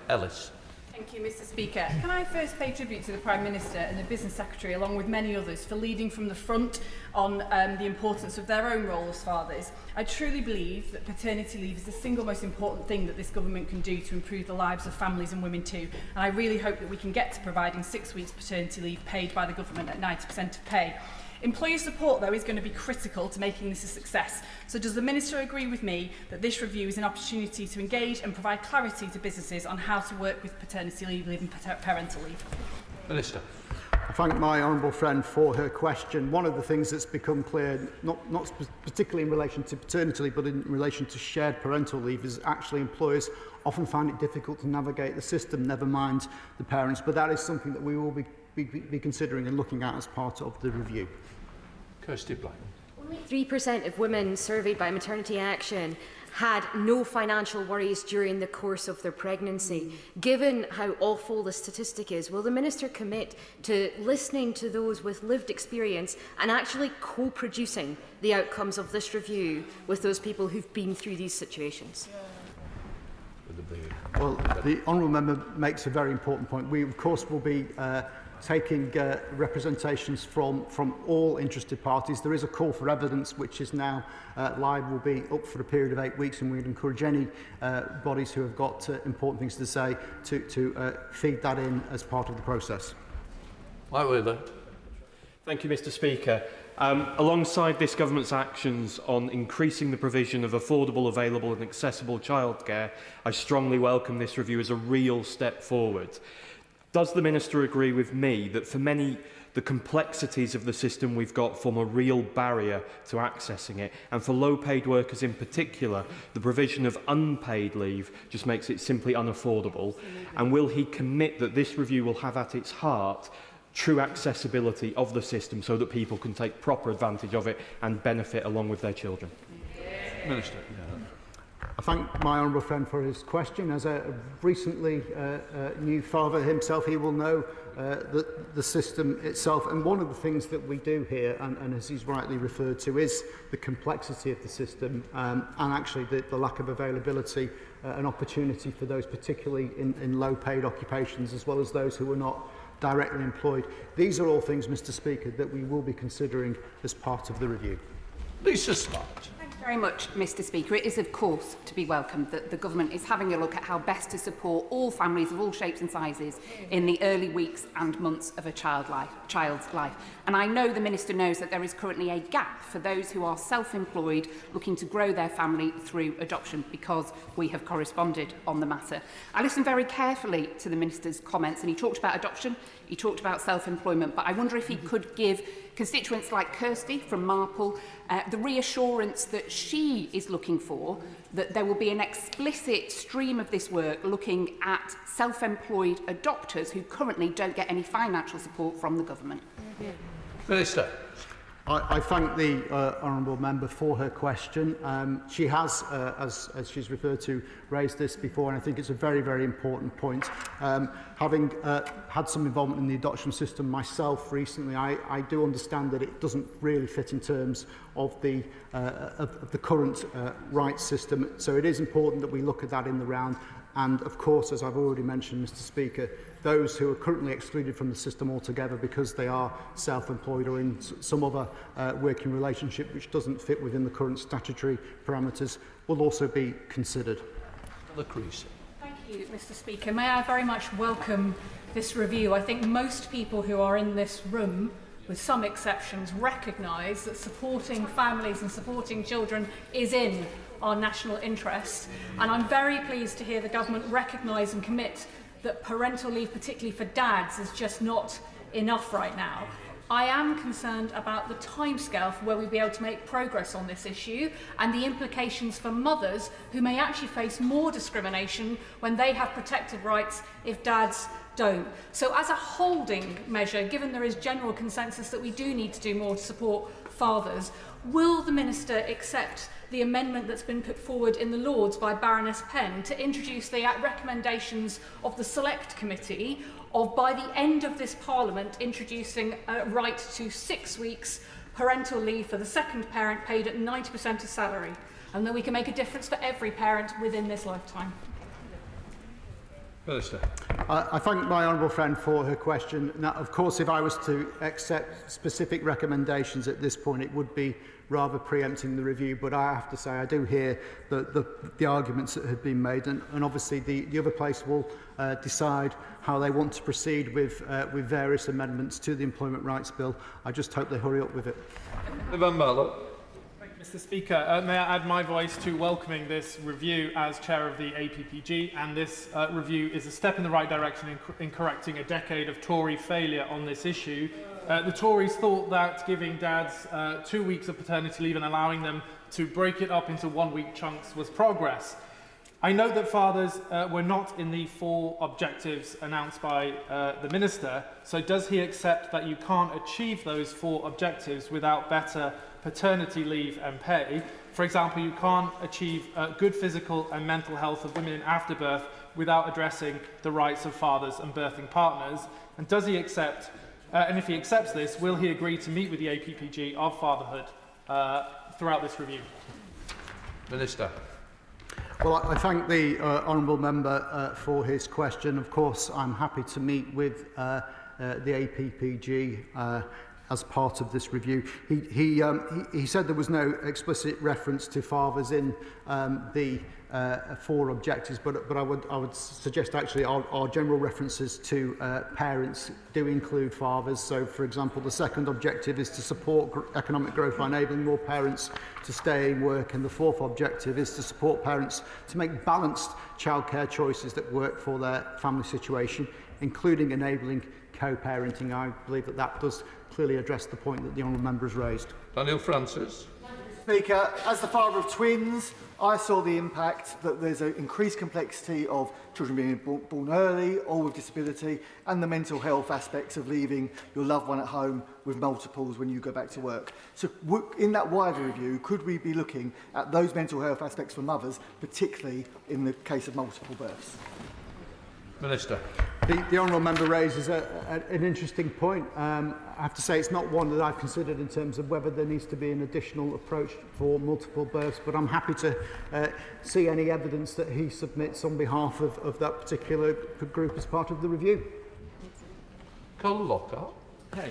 Ellis. Thank you, Mr. Speaker. Can I first pay tribute to the Prime Minister and the Business Secretary, along with many others, for leading from the front on the importance of their own role as fathers. I truly believe that paternity leave is the single most important thing that this government can do to improve the lives of families and women too. And I really hope that we can get to providing 6 weeks paternity leave paid by the government at 90% of pay. Employer support, though, is going to be critical to making this a success. So does the Minister agree with me that this review is an opportunity to engage and provide clarity to businesses on how to work with paternity leave and parental leave? Minister. I thank my honourable friend for her question. One of the things that's become clear, not particularly in relation to paternity leave, but in relation to shared parental leave, is actually employers often find it difficult to navigate the system, never mind the parents. But that is something that we will be considering and looking at as part of the review. Kirsty Black. Only 3% of women surveyed by Maternity Action had no financial worries during the course of their pregnancy. Given how awful the statistic is, will the Minister commit to listening to those with lived experience and actually co-producing the outcomes of this review with those people who've been through these situations? Well, the honourable member makes a very important point. We, of course, will be taking representations from all interested parties. There is a call for evidence which is now live, will be up for a period of 8 weeks, and we'd encourage any bodies who have got important things to say to feed that in as part of the process. Thank you, Mr. Speaker. Alongside this government's actions on increasing the provision of affordable, available and accessible childcare, I strongly welcome this review as a real step forward. Does the Minister agree with me that for many, the complexities of the system we've got form a real barrier to accessing it, and for low-paid workers in particular, the provision of unpaid leave just makes it simply unaffordable? And will he commit that this review will have at its heart true accessibility of the system so that people can take proper advantage of it and benefit along with their children? Minister. I thank my honourable friend for his question. As a recently new father himself, he will know the system itself. And one of the things that we do here, and as he's rightly referred to, is the complexity of the system and actually the lack of availability and opportunity for those particularly in low-paid occupations, as well as those who are not directly employed. These are all things, Mr. Speaker, that we will be considering as part of the review. Lisa Smart. Thank you very much, Mr. Speaker. It is, of course, to be welcomed that the Government is having a look at how best to support all families of all shapes and sizes in the early weeks and months of a child's life. And I know the Minister knows that there is currently a gap for those who are self-employed looking to grow their family through adoption, because we have corresponded on the matter. I listened very carefully to the Minister's comments, and he talked about adoption, he talked about self-employment, but I wonder if he could give constituents like Kirsty from Marple the reassurance that she is looking for, that there will be an explicit stream of this work looking at self-employed adopters who currently don't get any financial support from the government. Minister. I thank the honourable member for her question. She has, as she's referred to, raised this before, and I think it's a very, very important point. Having had some involvement in the adoption system myself recently, I do understand that it doesn't really fit in terms of the current rights system. So it is important that we look at that in the round. And of course, as I've already mentioned, Mr. Speaker, those who are currently excluded from the system altogether because they are self-employed or in some other working relationship which doesn't fit within the current statutory parameters will also be considered. Thank you, Mr. Speaker. May I very much welcome this review. I think most people who are in this room, with some exceptions, recognise that supporting families and supporting children is in our national interest. And I'm very pleased to hear the government recognise and commit that parental leave, particularly for dads, is just not enough right now. I am concerned about the timescale for where we'll be able to make progress on this issue and the implications for mothers who may actually face more discrimination when they have protected rights if dads don't. So as a holding measure, given there is general consensus that we do need to do more to support fathers, will the Minister accept the amendment that's been put forward in the Lords by Baroness Penn to introduce the recommendations of the Select Committee of, by the end of this Parliament, introducing a right to 6 weeks parental leave for the second parent paid at 90% of salary, and that we can make a difference for every parent within this lifetime? Minister. I thank my honourable friend for her question. Now, of course, if I was to accept specific recommendations at this point, it would be rather preempting the review, but I have to say I do hear the arguments that have been made, and obviously the other place will decide how they want to proceed with various amendments to the Employment Rights Bill. I just hope they hurry up with it. Mr. Speaker, may I add my voice to welcoming this review as chair of the APPG, and this review is a step in the right direction in correcting a decade of Tory failure on this issue. The Tories thought that giving dads 2 weeks of paternity leave and allowing them to break it up into 1 week chunks was progress. I note that fathers were not in the 4 objectives announced by the Minister, so does he accept that you can't achieve those 4 objectives without better paternity leave and pay? For example, you can't achieve good physical and mental health of women in afterbirth without addressing the rights of fathers and birthing partners. And does he accept, and if he accepts this, will he agree to meet with the APPG of fatherhood throughout this review? Minister. Well, I thank the honourable member for his question. Of course, I'm happy to meet with the APPG as part of this review. He said there was no explicit reference to fathers in the 4 objectives, but I would suggest actually our general references to parents do include fathers. So, for example, the 2nd objective is to support economic growth by enabling more parents to stay in work, and the 4th objective is to support parents to make balanced childcare choices that work for their family situation, including enabling co-parenting. I believe that does clearly address the point that the honourable member has raised. Daniel Francis. Speaker, as the father of twins, I saw the impact that there's an increased complexity of children being born early or with disability, and the mental health aspects of leaving your loved one at home with multiples when you go back to work. So in that wider review, could we be looking at those mental health aspects for mothers, particularly in the case of multiple births? Minister. The honourable member raises an interesting point. I have to say it's not one that I've considered in terms of whether there needs to be an additional approach for multiple births, but I'm happy to see any evidence that he submits on behalf of that particular group as part of the review. Colin Lockhart.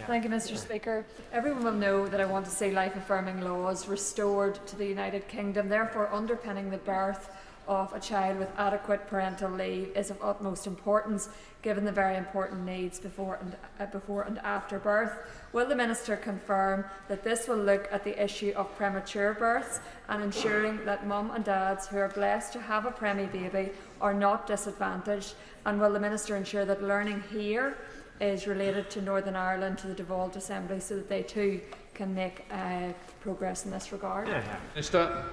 Thank you, Mr. Speaker. Everyone will know that I want to see life-affirming laws restored to the United Kingdom. Therefore, underpinning the birth of a child with adequate parental leave is of utmost importance, given the very important needs before and after birth. Will the Minister confirm that this will look at the issue of premature births and ensuring that mum and dads who are blessed to have a preemie baby are not disadvantaged? And will the Minister ensure that learning here is related to Northern Ireland, to the devolved assembly, so that they too can make progress in this regard? Minister.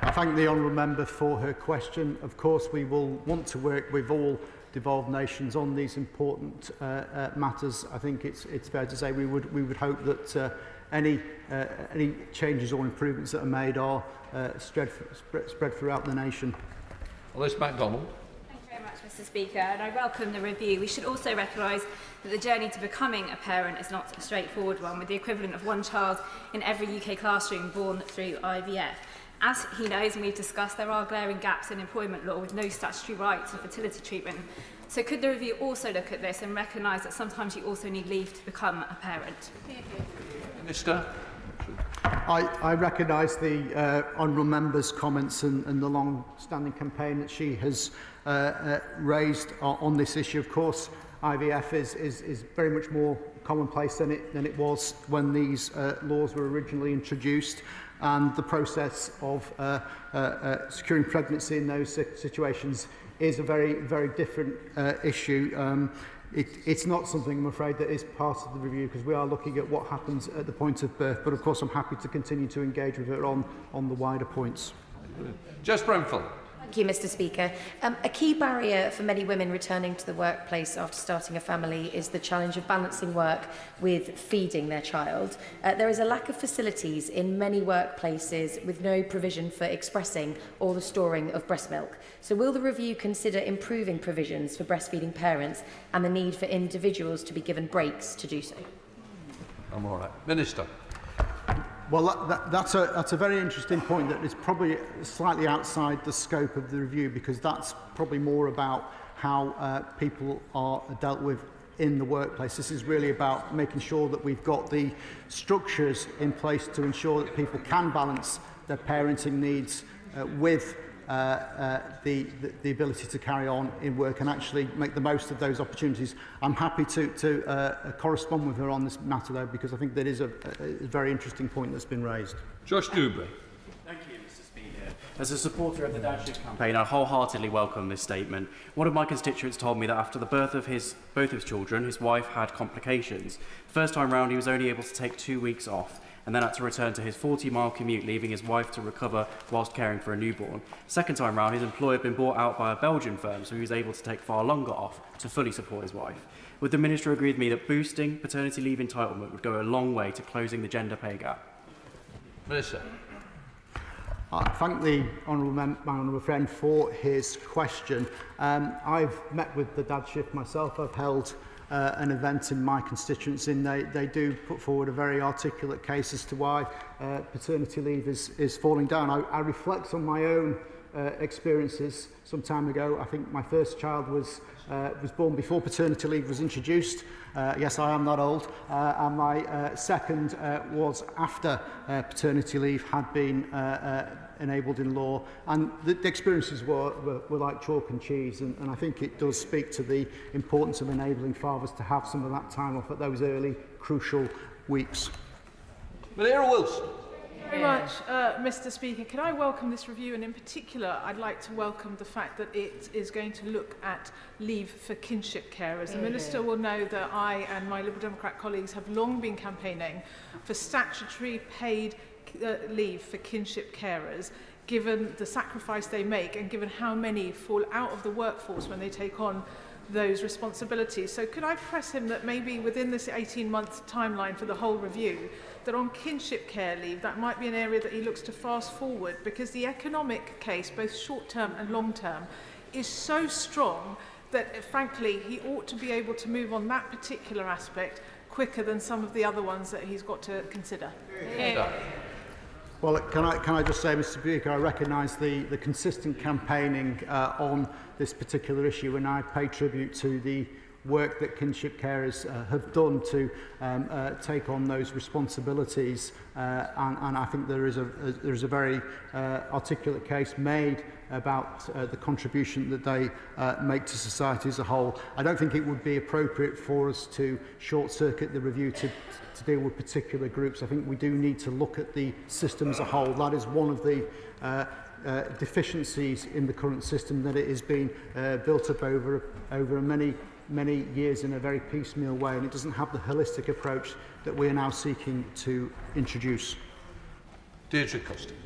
I thank the honourable member for her question. Of course, we will want to work with all devolved nations on these important matters. I think it's fair to say we would hope that any changes or improvements that are made are spread throughout the nation. Alice MacDonald. Thank you very much, Mr. Speaker, and I welcome the review. We should also recognise that the journey to becoming a parent is not a straightforward one, with the equivalent of 1 child in every UK classroom born through IVF. As he knows, and we've discussed, there are glaring gaps in employment law with no statutory right to fertility treatment. So could the review also look at this and recognise that sometimes you also need leave to become a parent? Minister. I recognise the honourable member's comments and the long-standing campaign that she has raised on this issue. Of course, IVF is very much more commonplace than it was when these laws were originally introduced. And the process of securing pregnancy in those situations is a very, very different issue. It's not something, I'm afraid, that is part of the review, because we are looking at what happens at the point of birth. But of course, I'm happy to continue to engage with her on the wider points. Jess Brenfell. Thank you, Mr. Speaker. A key barrier for many women returning to the workplace after starting a family is the challenge of balancing work with feeding their child. There is a lack of facilities in many workplaces with no provision for expressing or the storing of breast milk. So will the review consider improving provisions for breastfeeding parents and the need for individuals to be given breaks to do so? I'm all right. Minister. Well, that's a very interesting point that is probably slightly outside the scope of the review, because that's probably more about how people are dealt with in the workplace. This is really about making sure that we've got the structures in place to ensure that people can balance their parenting needs with the ability to carry on in work and actually make the most of those opportunities. I'm happy to correspond with her on this matter, though, because I think that is a very interesting point that's been raised. Josh Dewberry. Thank you, Mr. Speaker. As a supporter of the Dad Shift campaign, I wholeheartedly welcome this statement. One of my constituents told me that after the birth of both his children, his wife had complications. The first time round, he was only able to take 2 weeks off, and then had to return to his 40-mile commute, leaving his wife to recover whilst caring for a newborn. Second time round, his employer had been bought out by a Belgian firm, so he was able to take far longer off to fully support his wife. Would the Minister agree with me that boosting paternity leave entitlement would go a long way to closing the gender pay gap? Minister. I thank my honourable friend for his question. I've met with the Dad Shift myself. I've held an event in my constituency, and they do put forward a very articulate case as to why paternity leave is falling down. I reflect on my own experiences some time ago. I think my first child was born before paternity leave was introduced. Yes, I am not old. And my second was after paternity leave had been enabled in law, and the experiences were like chalk and cheese, and I think it does speak to the importance of enabling fathers to have some of that time off at those early crucial weeks. Madeira Wilson. Very much, Mr. Speaker. Can I welcome this review, and in particular I'd like to welcome the fact that it is going to look at leave for kinship carers. The Minister will know that I and my Liberal Democrat colleagues have long been campaigning for statutory paid leave for kinship carers, given the sacrifice they make and given how many fall out of the workforce when they take on those responsibilities. So could I press him that maybe within this 18-month timeline for the whole review, that on kinship care leave, that might be an area that he looks to fast forward, because the economic case, both short-term and long-term, is so strong that, frankly, he ought to be able to move on that particular aspect quicker than some of the other ones that he's got to consider. Yeah. Well, can I just say, Mr. Speaker, I recognise the consistent campaigning on this particular issue, and I pay tribute to the work that kinship carers have done to take on those responsibilities, and I think there is a very articulate case made about the contribution that they make to society as a whole. I don't think it would be appropriate for us to short-circuit the review to deal with particular groups. I think we do need to look at the system as a whole. That is one of the deficiencies in the current system, that it has been built up over many years in a very piecemeal way, and it doesn't have the holistic approach that we are now seeking to introduce. Deirdre Costin.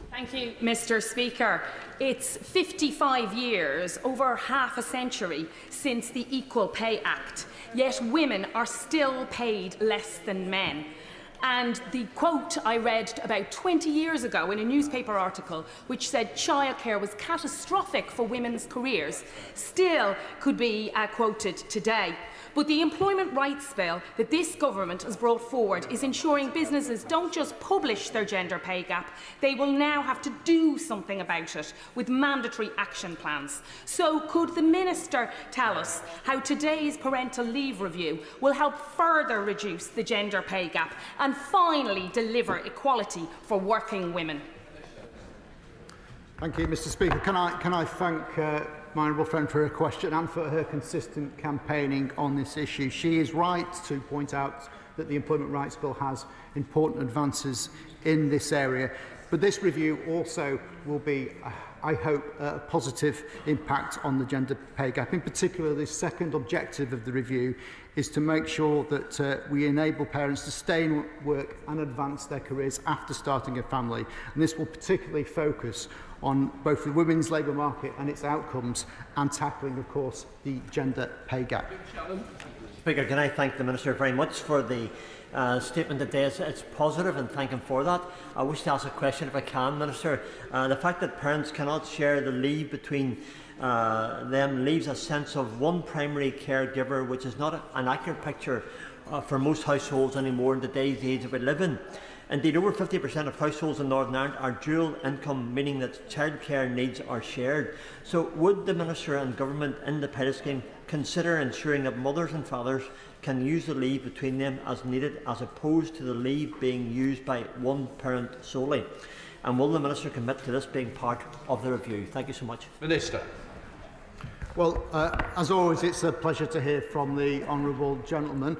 Thank you, Mr. Speaker. It's 55 years, over half a century, since the Equal Pay Act, yet women are still paid less than men. And the quote I read about 20 years ago in a newspaper article, which said childcare was catastrophic for women's careers, still could be quoted today. But the employment rights bill that this government has brought forward is ensuring businesses don't just publish their gender pay gap, they will now have to do something about it with mandatory action plans. So could the Minister tell us how today's parental leave review will help further reduce the gender pay gap and finally deliver equality for working women? Thank you, Mr. Speaker. Can I thank my honourable friend for her question and for her consistent campaigning on this issue. She is right to point out that the Employment Rights Bill has important advances in this area, but this review also will be, I hope, a positive impact on the gender pay gap. In particular, the second objective of the review is to make sure that we enable parents to stay in work and advance their careers after starting a family. And this will particularly focus on both the women's labour market and its outcomes, and tackling, of course, the gender pay gap. Speaker, can I thank the Minister very much for the statement today. It's positive, and thank him for that. I wish to ask a question, if I can, Minister. The fact that parents cannot share the leave between them leaves a sense of one primary caregiver, which is not an accurate picture for most households anymore in today's age that we live in. Indeed, over 50% of households in Northern Ireland are dual income, meaning that childcare needs are shared. So would the Minister and Government in the pilot scheme consider ensuring that mothers and fathers can use the leave between them as needed, as opposed to the leave being used by one parent solely? And will the Minister commit to this being part of the review? Thank you so much. Minister. Well, as always, it's a pleasure to hear from the honourable gentleman.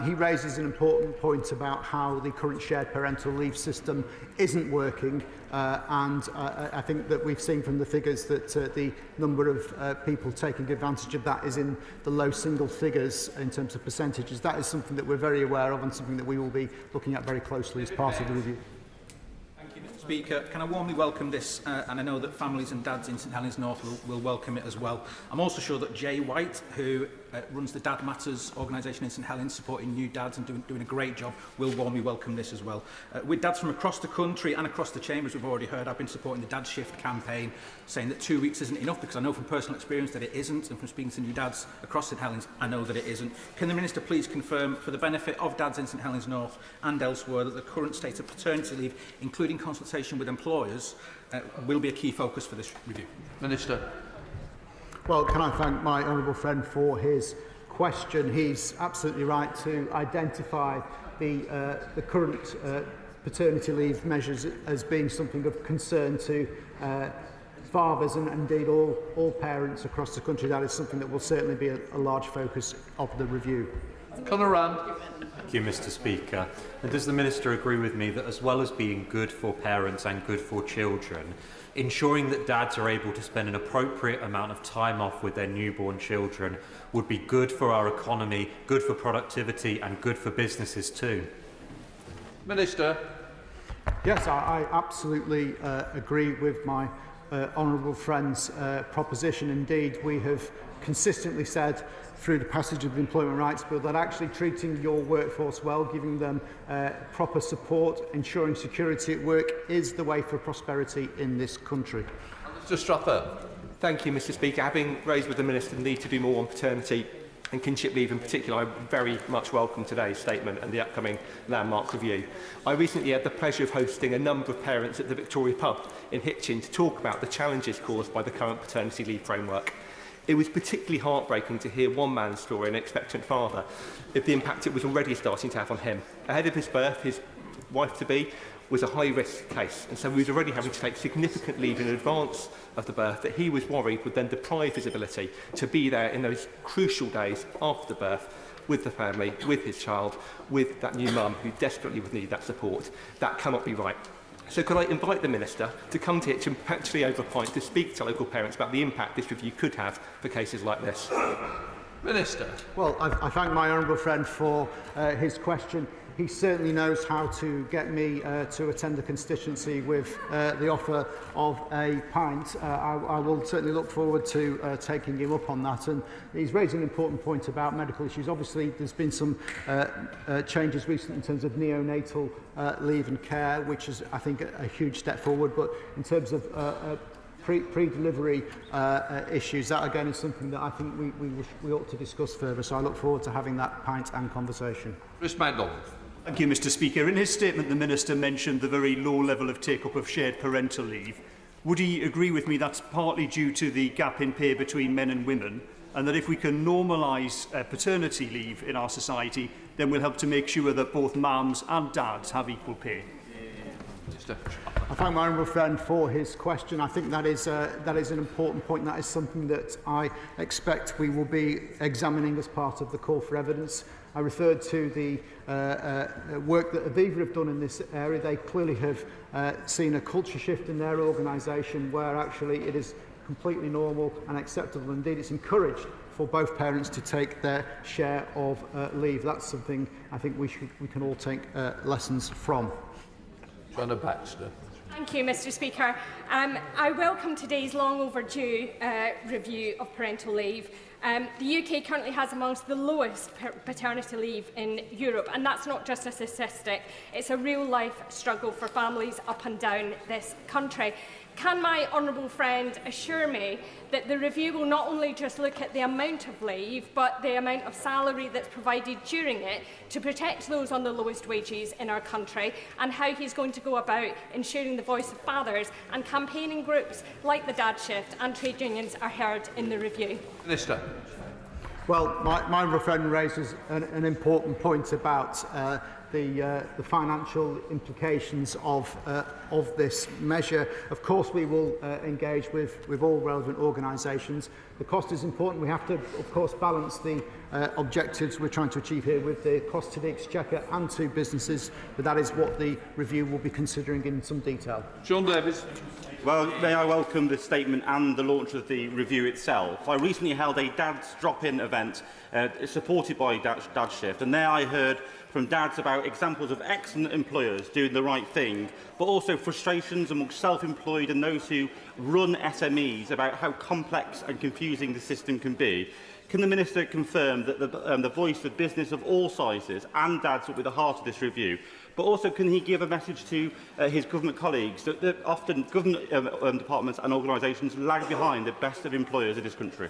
He raises an important point about how the current shared parental leave system isn't working, and I think that we've seen from the figures that the number of people taking advantage of that is in the low single figures in terms of percentages. That is something that we're very aware of and something that we will be looking at very closely as part of the review. Speaker, can I warmly welcome this, and I know that families and dads in St Helens North will welcome it as well. I'm also sure that Jay White, who runs the Dad Matters organisation in St Helens, supporting new dads and doing a great job, will warmly welcome this as well. With dads from across the country and across the chambers, we've already heard, I've been supporting the Dad Shift campaign, saying that 2 weeks isn't enough, because I know from personal experience that it isn't, and from speaking to new dads across St Helens, I know that it isn't. Can the Minister please confirm, for the benefit of dads in St Helens North and elsewhere, that the current state of paternity leave, including consultation with employers, will be a key focus for this review? Minister. Well, can I thank my honourable friend for his question. He's absolutely right to identify the current paternity leave measures as being something of concern to fathers and indeed all parents across the country. That is something that will certainly be a large focus of the review. Thank you, Mr. Speaker. And does the Minister agree with me that, as well as being good for parents and good for children, ensuring that dads are able to spend an appropriate amount of time off with their newborn children would be good for our economy, good for productivity and good for businesses too? Minister. Yes, I absolutely agree with my honourable friend's proposition. Indeed, we have consistently said through the passage of the Employment Rights Bill that actually treating your workforce well, giving them proper support, ensuring security at work is the way for prosperity in this country. Mr. Strother. Thank you, Mr. Speaker. Having raised with the Minister the need to do more on paternity and kinship leave in particular, I very much welcome today's statement and the upcoming landmark review. I recently had the pleasure of hosting a number of parents at the Victoria Pub in Hitchin to talk about the challenges caused by the current paternity leave framework. It was particularly heartbreaking to hear one man's story, an expectant father, of the impact it was already starting to have on him. Ahead of his birth, his wife-to-be was a high-risk case, and so he was already having to take significant leave in advance of the birth that he was worried would then deprive his ability to be there in those crucial days after the birth with the family, with his child, with that new mum who desperately would need that support. That cannot be right. So could I invite the Minister to come to Hitchin, perpetually over a pint, to speak to local parents about the impact this review could have for cases like this? Minister. Well, I thank my honourable friend for his question. He certainly knows how to get me to attend the constituency with the offer of a pint. I will certainly look forward to taking him up on that. And he's raised an important point about medical issues. Obviously, there's been some changes recently in terms of neonatal leave and care, which is, I think, a huge step forward. But in terms of pre-delivery issues, that again is something that I think we ought to discuss further. So I look forward to having that pint and conversation. Mr. Mandel. Thank you, Mr. Speaker. In his statement, the Minister mentioned the very low level of take-up of shared parental leave. Would he agree with me that's partly due to the gap in pay between men and women, and that if we can normalise paternity leave in our society, then we'll help to make sure that both mums and dads have equal pay? I thank my honourable friend for his question. I think that is an important point. That is something that I expect we will be examining as part of the call for evidence. I referred to the work that Aviva have done in this area. They clearly have seen a culture shift in their organisation where actually it is completely normal and acceptable. Indeed, it's encouraged for both parents to take their share of leave. That's something I think we can all take lessons from. Joanna Baxter. Thank you, Mr. Speaker. I welcome today's long overdue review of parental leave. The UK currently has amongst the lowest paternity leave in Europe, and that's not just a statistic, it's a real-life struggle for families up and down this country. Can my honourable friend assure me that the review will not only just look at the amount of leave, but the amount of salary that's provided during it to protect those on the lowest wages in our country, and how he's going to go about ensuring the voice of fathers and campaigning groups like the Dad Shift and trade unions are heard in the review? Minister. Well, my honourable friend raises an important point about the financial implications of this measure. Of course, we will engage with all relevant organisations. The cost is important. We have to, of course, balance the objectives we're trying to achieve here with the cost to the Exchequer and to businesses, but that is what the review will be considering in some detail. Sean Davis. Well, may I welcome the statement and the launch of the review itself. I recently held a Dad's Drop-In event supported by Dad Shift, and there I heard from dads about examples of excellent employers doing the right thing, but also frustrations amongst self-employed and those who run SMEs about how complex and confusing the system can be. Can the Minister confirm that the voice of business of all sizes and dads will be the heart of this review? But also, can he give a message to his government colleagues that often government departments and organisations lag behind the best of employers in this country?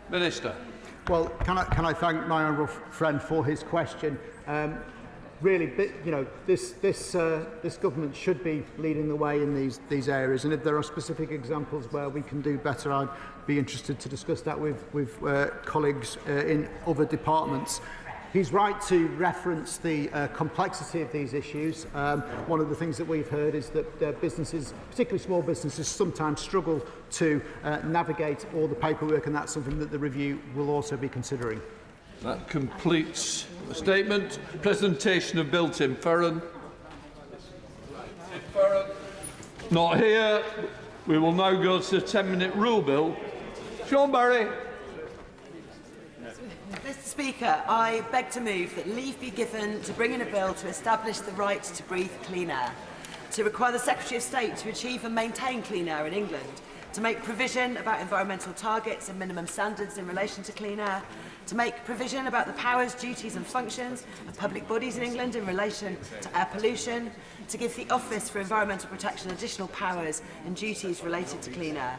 Minister. Well, can I thank my honourable friend for his question. Really, you know, this government should be leading the way in these areas, and if there are specific examples where we can do better, I'd be interested to discuss that with colleagues in other departments. He's right to reference the complexity of these issues. One of the things that we've heard is that businesses, particularly small businesses, sometimes struggle to navigate all the paperwork, and that's something that the review will also be considering. That completes the statement. Presentation of Bill Tim Ferran. Not here. We will now go to the 10-minute rule bill. Sean Barry. Mr Speaker, I beg to move that leave be given to bring in a bill to establish the right to breathe clean air, to require the Secretary of State to achieve and maintain clean air in England, to make provision about environmental targets and minimum standards in relation to clean air, to make provision about the powers, duties and functions of public bodies in England in relation to air pollution, to give the Office for Environmental Protection additional powers and duties related to clean air,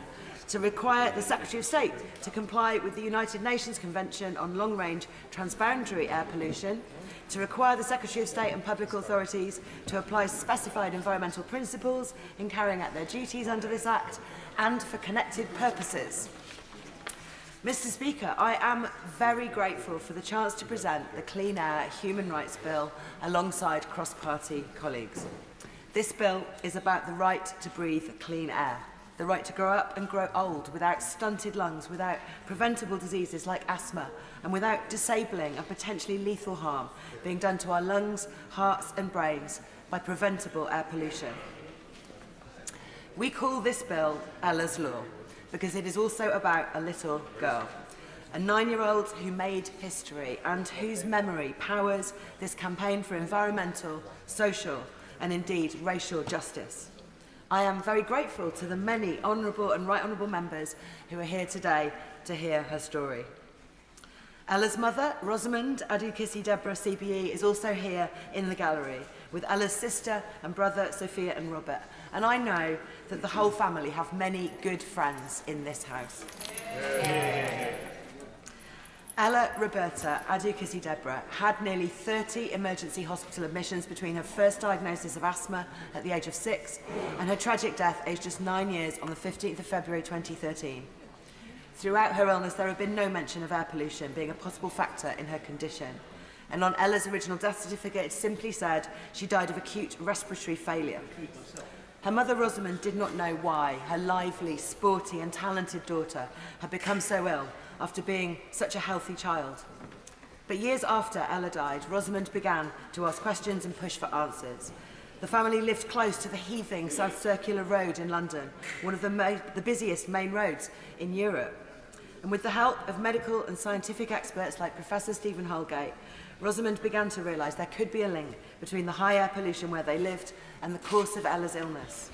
to require the Secretary of State to comply with the United Nations Convention on Long-Range Transboundary Air Pollution, to require the Secretary of State and public authorities to apply specified environmental principles in carrying out their duties under this Act, and for connected purposes. Mr Speaker, I am very grateful for the chance to present the Clean Air Human Rights Bill alongside cross-party colleagues. This bill is about the right to breathe clean air, the right to grow up and grow old without stunted lungs, without preventable diseases like asthma, and without disabling and potentially lethal harm being done to our lungs, hearts and brains by preventable air pollution. We call this bill Ella's Law because it is also about a little girl, a 9-year-old who made history and whose memory powers this campaign for environmental, social and indeed racial justice. I am very grateful to the many honourable and right honourable members who are here today to hear her story. Ella's mother, Rosamond Adukisi Deborah CBE, is also here in the gallery with Ella's sister and brother Sophia and Robert, and I know that the whole family have many good friends in this house. Ella Roberta Adukisi Deborah had nearly 30 emergency hospital admissions between her first diagnosis of asthma at the age of 6 and her tragic death aged just 9 years on the 15th of February 2013. Throughout her illness, there had been no mention of air pollution being a possible factor in her condition. And on Ella's original death certificate, it simply said she died of acute respiratory failure. Her mother, Rosamond, did not know why her lively, sporty and talented daughter had become so ill after being such a healthy child. But years after Ella died, Rosamond began to ask questions and push for answers. The family lived close to the heaving South Circular Road in London, one of the busiest main roads in Europe. And with the help of medical and scientific experts like Professor Stephen Holgate, Rosamond began to realise there could be a link between the high air pollution where they lived and the course of Ella's illness.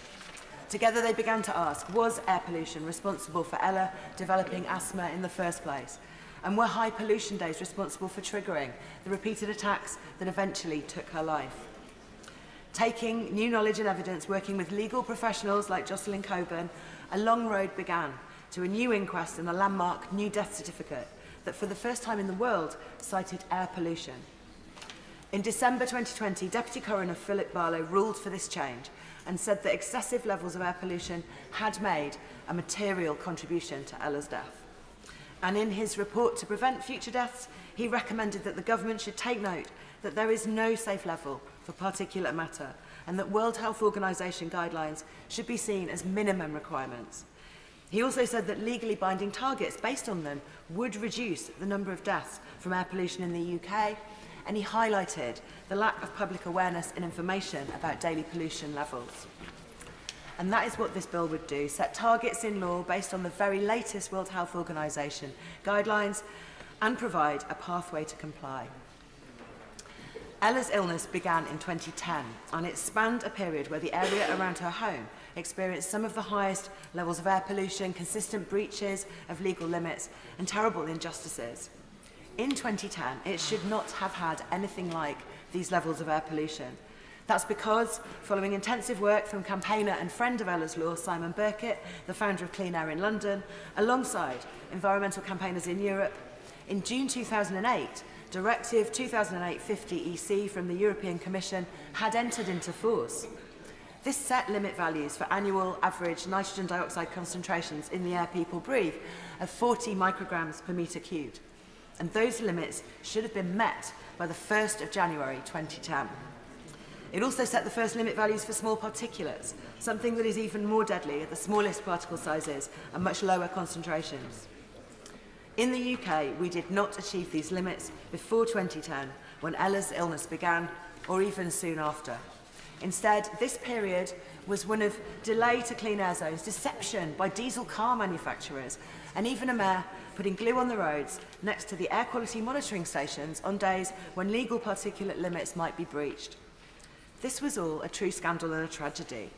Together they began to ask, was air pollution responsible for Ella developing asthma in the first place? And were high pollution days responsible for triggering the repeated attacks that eventually took her life? Taking new knowledge and evidence, working with legal professionals like Jocelyn Coburn, a long road began to a new inquest and a landmark new death certificate that for the first time in the world cited air pollution. In December 2020, Deputy Coroner Philip Barlow ruled for this change and said that excessive levels of air pollution had made a material contribution to Ella's death. And in his report to prevent future deaths, he recommended that the government should take note that there is no safe level for particulate matter and that World Health Organization guidelines should be seen as minimum requirements. He also said that legally binding targets based on them would reduce the number of deaths from air pollution in the UK, and he highlighted the lack of public awareness and information about daily pollution levels. And that is what this bill would do, set targets in law based on the very latest World Health Organization guidelines and provide a pathway to comply. Ella's illness began in 2010, and it spanned a period where the area around her home experienced some of the highest levels of air pollution, consistent breaches of legal limits, and terrible injustices. In 2010, it should not have had anything like these levels of air pollution. That's because, following intensive work from campaigner and friend of Ella's Law, Simon Burkitt, the founder of Clean Air in London, alongside environmental campaigners in Europe, in June 2008, Directive 2008-50 EC from the European Commission had entered into force. This set limit values for annual average nitrogen dioxide concentrations in the air people breathe of 40 micrograms per metre cubed. And those limits should have been met by the 1st of January 2010. It also set the first limit values for small particulates, something that is even more deadly at the smallest particle sizes and much lower concentrations. In the UK, we did not achieve these limits before 2010, when Ella's illness began, or even soon after. Instead, this period was one of delay to clean air zones, deception by diesel car manufacturers, and even a mayor putting glue on the roads next to the air quality monitoring stations on days when legal particulate limits might be breached. This was all a true scandal and a tragedy.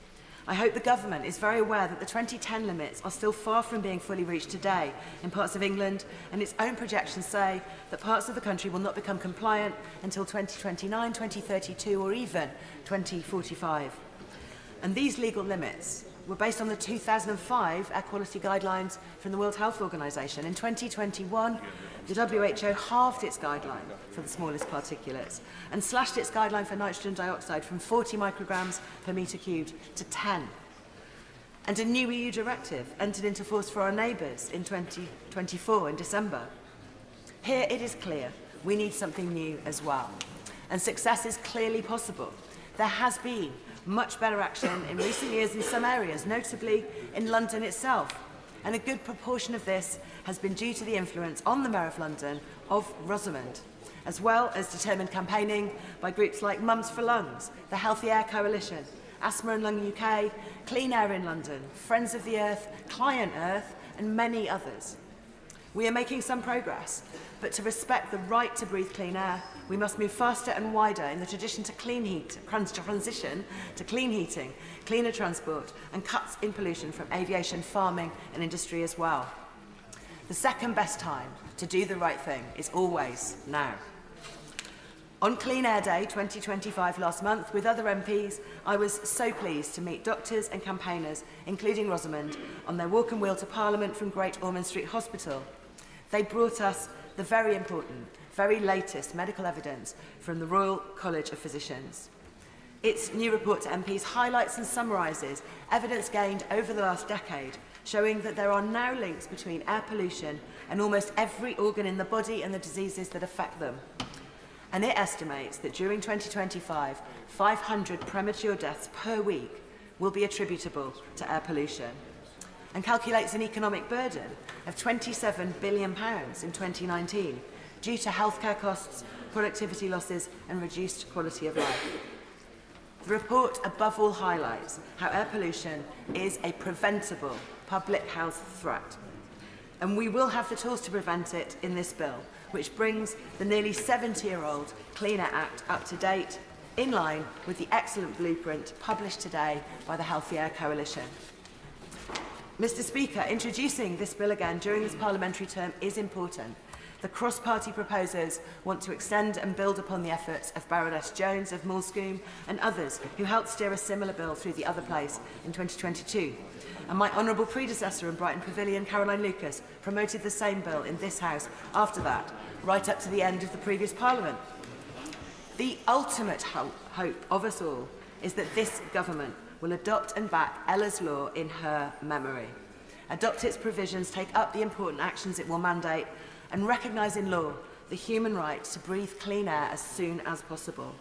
I hope the government is very aware that the 2010 limits are still far from being fully reached today in parts of England, and its own projections say that parts of the country will not become compliant until 2029, 2032 or even 2045. And these legal limits were based on the 2005 air quality guidelines from the World Health Organization. In 2021, the WHO halved its guideline for the smallest particulates and slashed its guideline for nitrogen dioxide from 40 micrograms per metre cubed to 10. And a new EU directive entered into force for our neighbours in 2024 in December. Here it is clear we need something new as well. And success is clearly possible. There has been much better action in recent years in some areas, notably in London itself. And a good proportion of this has been due to the influence on the Mayor of London of Rosamond, as well as determined campaigning by groups like Mums for Lungs, the Healthy Air Coalition, Asthma and Lung UK, Clean Air in London, Friends of the Earth, Client Earth, and many others. We are making some progress, but to respect the right to breathe clean air, we must move faster and wider in the transition to clean heating, cleaner transport, and cuts in pollution from aviation, farming, and industry as well. The second best time to do the right thing is always now. On Clean Air Day 2025 last month, with other MPs, I was so pleased to meet doctors and campaigners, including Rosamond, on their walk and wheel to Parliament from Great Ormond Street Hospital. They brought us the very important, very latest medical evidence from the Royal College of Physicians. Its new report to MPs highlights and summarises evidence gained over the last decade, showing that there are now links between air pollution and almost every organ in the body and the diseases that affect them. And it estimates that during 2025, 500 premature deaths per week will be attributable to air pollution, and calculates an economic burden of £27 billion in 2019 due to healthcare costs, productivity losses and reduced quality of life. The report above all highlights how air pollution is a preventable public health threat, and we will have the tools to prevent it in this bill, which brings the nearly 70-year-old Clean Air Act up to date, in line with the excellent blueprint published today by the Healthy Air Coalition. Mr. Speaker, introducing this bill again during this parliamentary term is important, The cross-party proposers want to extend and build upon the efforts of Baroness Jones of Moulscombe and others who helped steer a similar bill through the other place in 2022. And my honourable predecessor in Brighton Pavilion, Caroline Lucas, promoted the same bill in this House after that, right up to the end of the previous Parliament. The ultimate hope of us all is that this government will adopt and back Ella's Law in her memory, adopt its provisions, take up the important actions it will mandate, and recognise in law the human right to breathe clean air as soon as possible.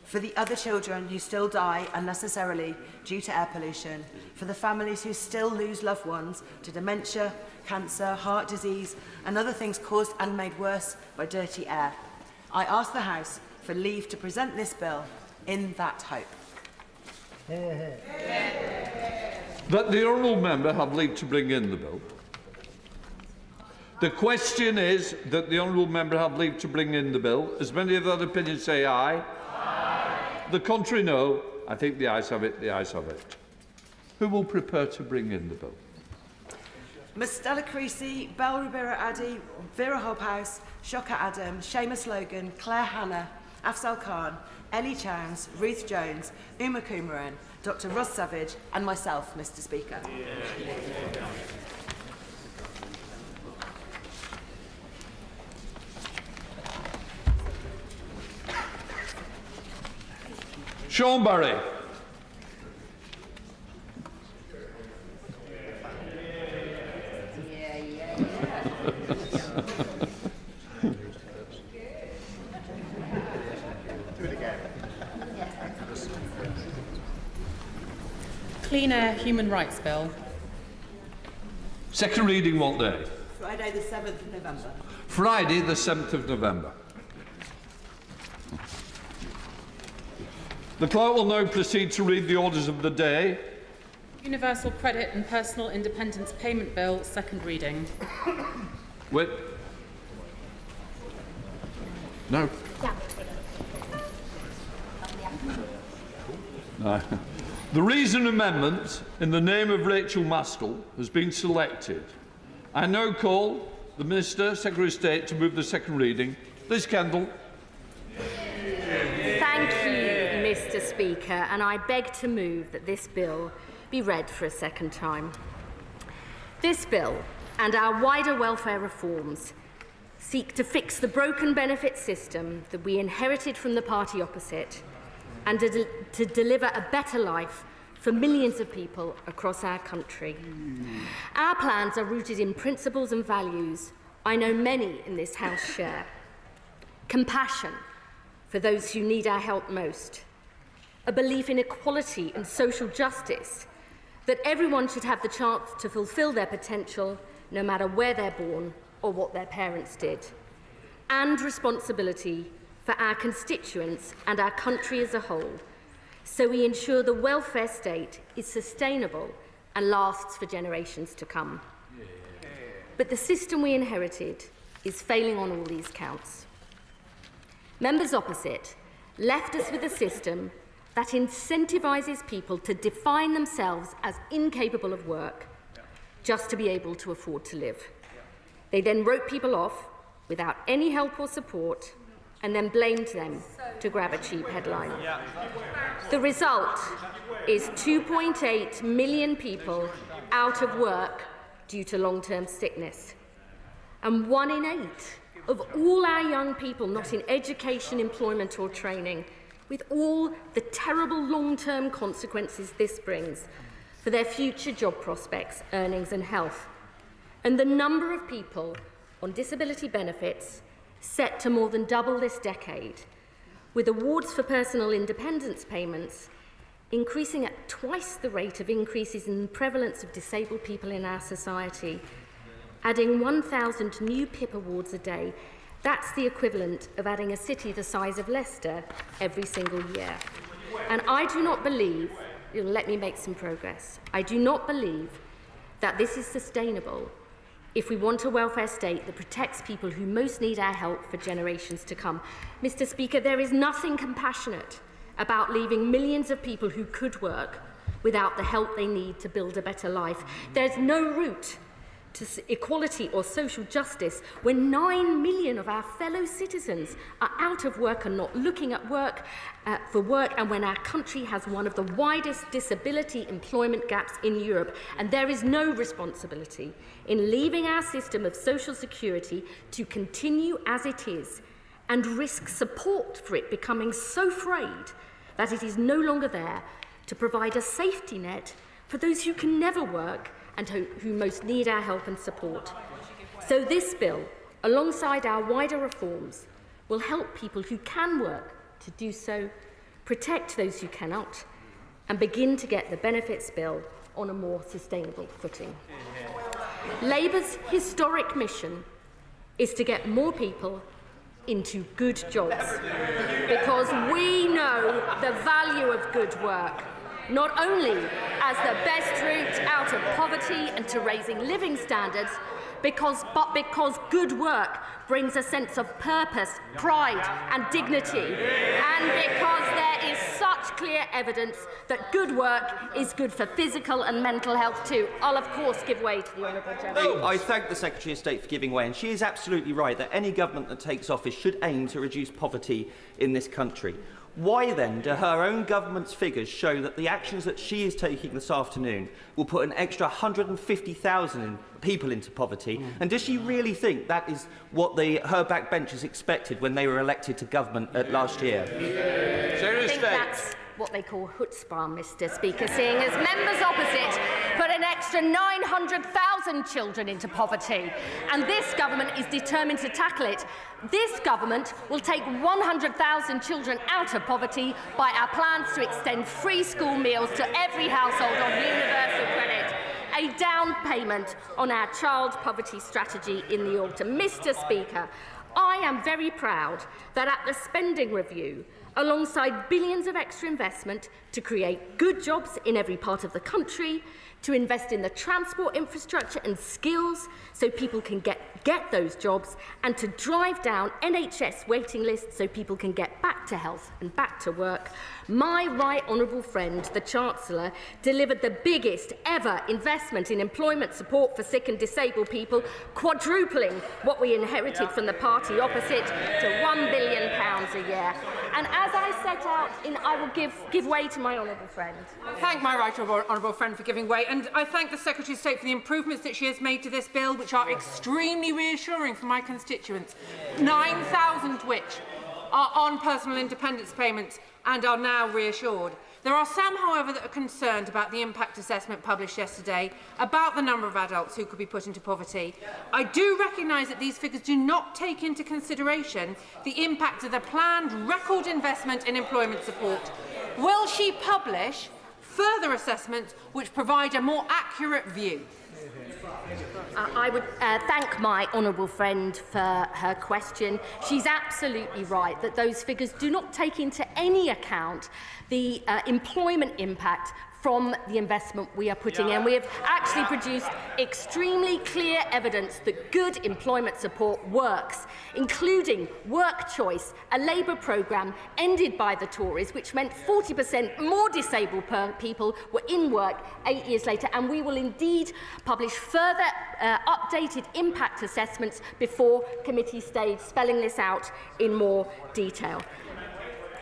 For the other children who still die unnecessarily due to air pollution, for the families who still lose loved ones to dementia, cancer, heart disease, and other things caused and made worse by dirty air, I ask the House for leave to present this bill in that hope. That the honourable member have leave to bring in the bill. The question is that the honourable member have leave to bring in the bill. As many of that opinion say aye. Aye. The contrary no. I think the ayes have it, the ayes have it. Who will prepare to bring in the bill? Ms Stella Creasy, Belle Rubira Addy, Vera Hobhouse, Shoka Adam, Seamus Logan, Claire Hannah, Afzal Khan, Ellie Chowns, Ruth Jones, Uma Kumaran, Dr Ross Savage and myself, Mr Speaker. Sean Barry. Clean Air Human Rights Bill. Second reading what day? Friday the 7th of November. Friday the 7th of November. The clerk will now proceed to read the orders of the day. Universal Credit and Personal Independence Payment Bill, second reading. Wait. No. No. The reason amendment in the name of Rachel Maskell has been selected. I now call the Minister, Secretary of State, to move the second reading. Liz Kendall. Thank you, Mr Speaker, and I beg to move that this bill be read for a second time. This bill and our wider welfare reforms seek to fix the broken benefit system that we inherited from the party opposite and to deliver a better life for millions of people across our country. Our plans are rooted in principles and values I know many in this House share. Compassion for those who need our help most. A belief in equality and social justice, that everyone should have the chance to fulfil their potential no matter where they're born or what their parents did. And responsibility for our constituents and our country as a whole, so we ensure the welfare state is sustainable and lasts for generations to come. But the system we inherited is failing on all these counts. Members opposite left us with a system that incentivises people to define themselves as incapable of work just to be able to afford to live. They then wrote people off without any help or support and then blamed them to grab a cheap headline. The result is 2.8 million people out of work due to long-term sickness. And 1 in 8 of all our young people not in education, employment or training, with all the terrible long-term consequences this brings for their future job prospects, earnings and health. And the number of people on disability benefits set to more than double this decade, with awards for personal independence payments increasing at twice the rate of increases in the prevalence of disabled people in our society, adding 1,000 new PIP awards a day. That's the equivalent of adding a city the size of Leicester every single year. And I do not believe, let me make some progress, I do not believe that this is sustainable if we want a welfare state that protects people who most need our help for generations to come. Mr Speaker, there is nothing compassionate about leaving millions of people who could work without the help they need to build a better life. There's no route to equality or social justice when 9 million of our fellow citizens are out of work and not looking at work for work, and when our country has one of the widest disability employment gaps in Europe, and there is no responsibility in leaving our system of social security to continue as it is and risk support for it becoming so frayed that it is no longer there to provide a safety net for those who can never work and who most need our help and support. So this bill, alongside our wider reforms, will help people who can work to do so, protect those who cannot, and begin to get the benefits bill on a more sustainable footing. Labour's historic mission is to get more people into good jobs, because we know the value of good work, not only as the best route out of poverty and to raising living standards, but because good work brings a sense of purpose, pride and dignity, and because there is such clear evidence that good work is good for physical and mental health too. I'll of course give way to the Honourable Gentleman. I thank the Secretary of State for giving way, and she is absolutely right that any government that takes office should aim to reduce poverty in this country. Why then do her own government's figures show that the actions that she is taking this afternoon will put an extra 150,000 people into poverty? And does she really think that is what her backbenchers expected when they were elected to government last year? I think that's what they call chutzpah, Mr. Speaker, seeing as members opposite put an extra 900,000 children into poverty. And this government is determined to tackle it. This government will take 100,000 children out of poverty by our plans to extend free school meals to every household on universal credit, a down payment on our child poverty strategy in the autumn. Mr. Speaker, I am very proud that at the spending review, alongside billions of extra investment to create good jobs in every part of the country, to invest in the transport infrastructure and skills so people can get those jobs, and to drive down NHS waiting lists so people can get back to health and back to work, my right honourable friend, the Chancellor, delivered the biggest ever investment in employment support for sick and disabled people, quadrupling what we inherited from the party opposite to £1 billion a year. And as I set out, I will give way to my honourable friend. I thank my right honourable friend for giving way, and I thank the Secretary of State for the improvements that she has made to this bill, which are extremely reassuring for my constituents, 9,000 which are on personal independence payments and are now reassured. There are some, however, that are concerned about the impact assessment published yesterday about the number of adults who could be put into poverty. I do recognise that these figures do not take into consideration the impact of the planned record investment in employment support. Will she publish further assessments which provide a more accurate view? I would thank my honourable friend for her question. She's absolutely right that those figures do not take into any account the employment impact from the investment we are putting in. We have actually produced extremely clear evidence that good employment support works, including work choice, a Labour programme ended by the Tories, which meant 40% more disabled people were in work 8 years later, and we will indeed publish further updated impact assessments before committee stage, spelling this out in more detail.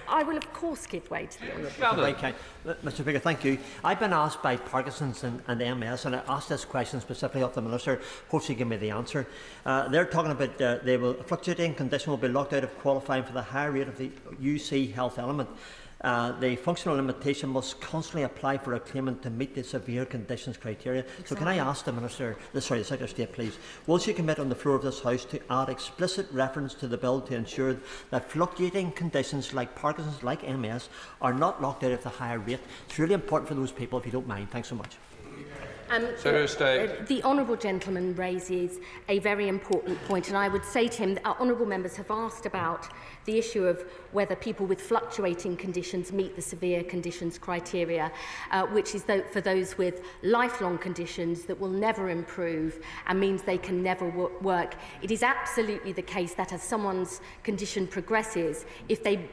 I will, of course, give way to the Honourable. Okay. Mr. Speaker, thank you. I've been asked by Parkinson's and MS, and I asked this question specifically of the Minister. Hope she give me the answer. They're talking about a fluctuating condition will be locked out of qualifying for the higher rate of the UC health element. The functional limitation must constantly apply for a claimant to meet the severe conditions criteria. Exactly. So can I ask the Secretary of State, please, will she commit on the floor of this House to add explicit reference to the bill to ensure that fluctuating conditions like Parkinson's, like MS, are not locked out of the higher rate? It's really important for those people, if you don't mind. Thanks so much. The honourable gentleman raises a very important point, and I would say to him that our honourable members have asked about the issue of whether people with fluctuating conditions meet the severe conditions criteria, which is for those with lifelong conditions that will never improve and means they can never work. It is absolutely the case that as someone's condition progresses, if they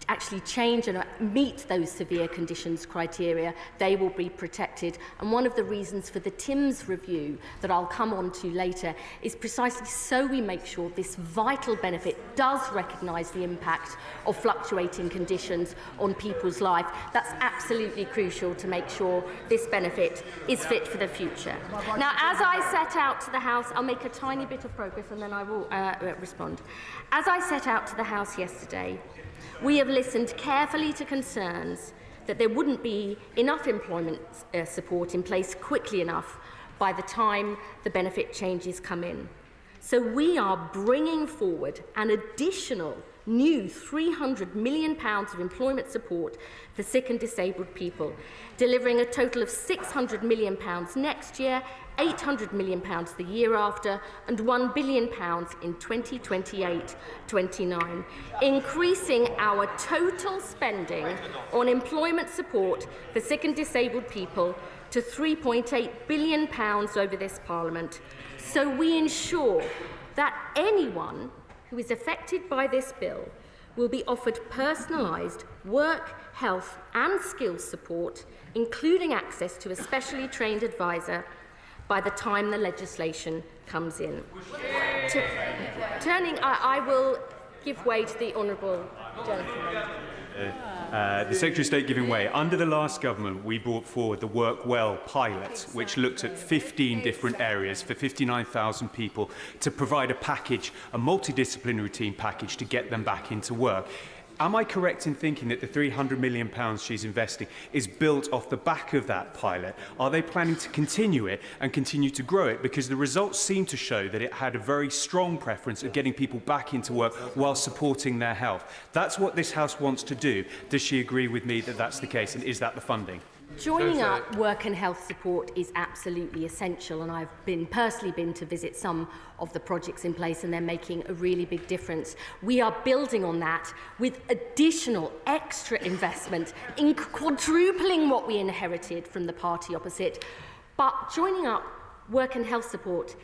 actually change and meet those severe conditions criteria, they will be protected. And one of the reasons for the TIMS review that I'll come on to later is precisely so we make sure this vital benefit does recognise the impact of fluctuating conditions on people's life. That's absolutely crucial to make sure this benefit is fit for the future. Now, as I set out to the House, I'll make a tiny bit of progress and then I will respond. As I set out to the House yesterday, we have listened carefully to concerns that there wouldn't be enough employment support in place quickly enough by the time the benefit changes come in. So we are bringing forward an additional new £300 million of employment support for sick and disabled people, delivering a total of £600 million next year, £800 million the year after, and £1 billion in 2028-29, increasing our total spending on employment support for sick and disabled people to £3.8 billion over this Parliament. So we ensure that anyone who is affected by this bill will be offered personalised work, health and skills support, including access to a specially trained advisor by the time the legislation comes in. I will give way to the honourable gentleman. The Secretary of State giving way. Under the last government, we brought forward the Work Well pilot, which looked at 15 different areas for 59,000 people to provide a package, a multidisciplinary team package to get them back into work. Am I correct in thinking that the £300 million she's investing is built off the back of that pilot? Are they planning to continue it and continue to grow it? Because the results seem to show that it had a very strong preference of getting people back into work while supporting their health. That's what this House wants to do. Does she agree with me that that's the case, and is that the funding? Joining up work and health support is absolutely essential, and I've personally been to visit some of the projects in place, and they're making a really big difference. We are building on that with additional extra investment, in quadrupling what we inherited from the party opposite. But joining up work and health support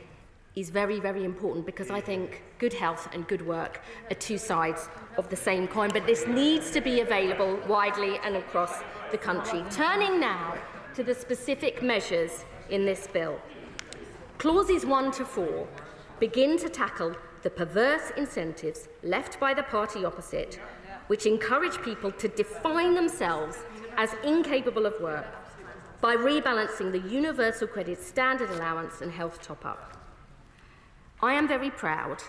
is very, very important, because I think good health and good work are two sides of the same coin, but this needs to be available widely and across the country. Turning now to the specific measures in this bill. Clauses 1 to 4 begin to tackle the perverse incentives left by the party opposite, which encourage people to define themselves as incapable of work by rebalancing the universal credit standard allowance and health top-up. I am very proud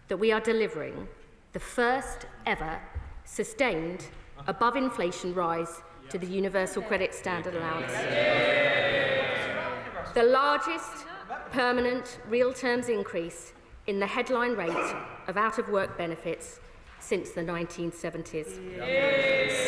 that we are delivering the first ever sustained above-inflation rise to the Universal Credit Standard Allowance. The largest permanent real terms increase in the headline rate of out-of-work benefits since the 1970s.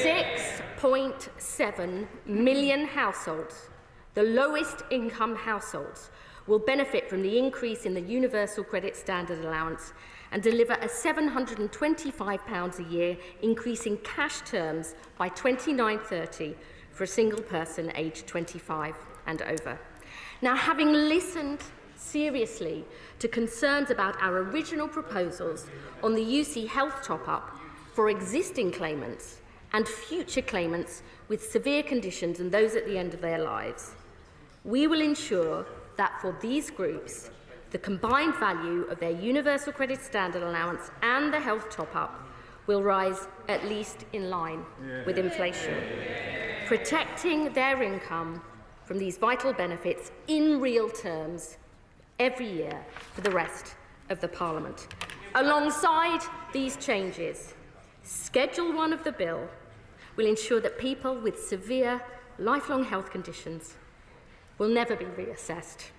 6.7 million households, the lowest income households, will benefit from the increase in the Universal Credit Standard Allowance and deliver a £725 a year increase in cash terms by 29/30 for a single person aged 25 and over. Now, having listened seriously to concerns about our original proposals on the UC health top-up for existing claimants and future claimants with severe conditions and those at the end of their lives, we will ensure that for these groups, the combined value of their Universal Credit Standard Allowance and the health top-up will rise at least in line with inflation, protecting their income from these vital benefits in real terms every year for the rest of the Parliament. Alongside these changes, Schedule 1 of the bill will ensure that people with severe lifelong health conditions will never be reassessed,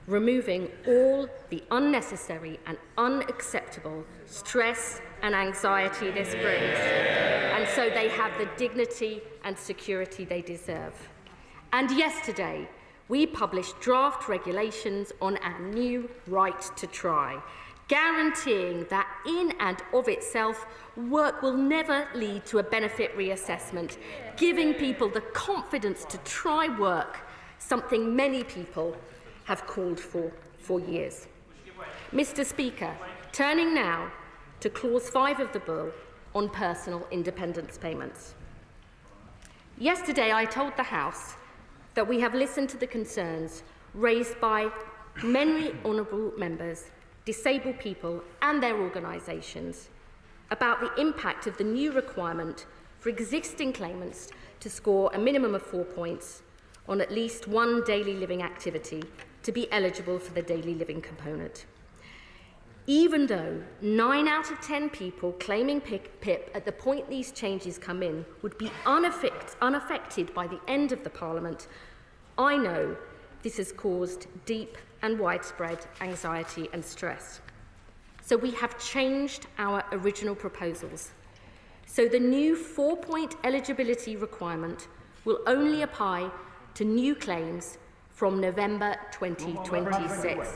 removing all the unnecessary and unacceptable stress and anxiety this brings, and so they have the dignity and security they deserve. And yesterday, we published draft regulations on our new right to try, guaranteeing that in and of itself, work will never lead to a benefit reassessment, giving people the confidence to try work, something many people have called for years. Mr. Speaker, turning now to Clause 5 of the bill, on personal independence payments. Yesterday, I told the House that we have listened to the concerns raised by many honourable members, disabled people and their organisations about the impact of the new requirement for existing claimants to score a minimum of 4 points on at least one daily living activity to be eligible for the daily living component. Even though 9 out of 10 people claiming PIP at the point these changes come in would be unaffected by the end of the Parliament, I know this has caused deep and widespread anxiety and stress. So we have changed our original proposals. So the new 4-point eligibility requirement will only apply to new claims from November 2026.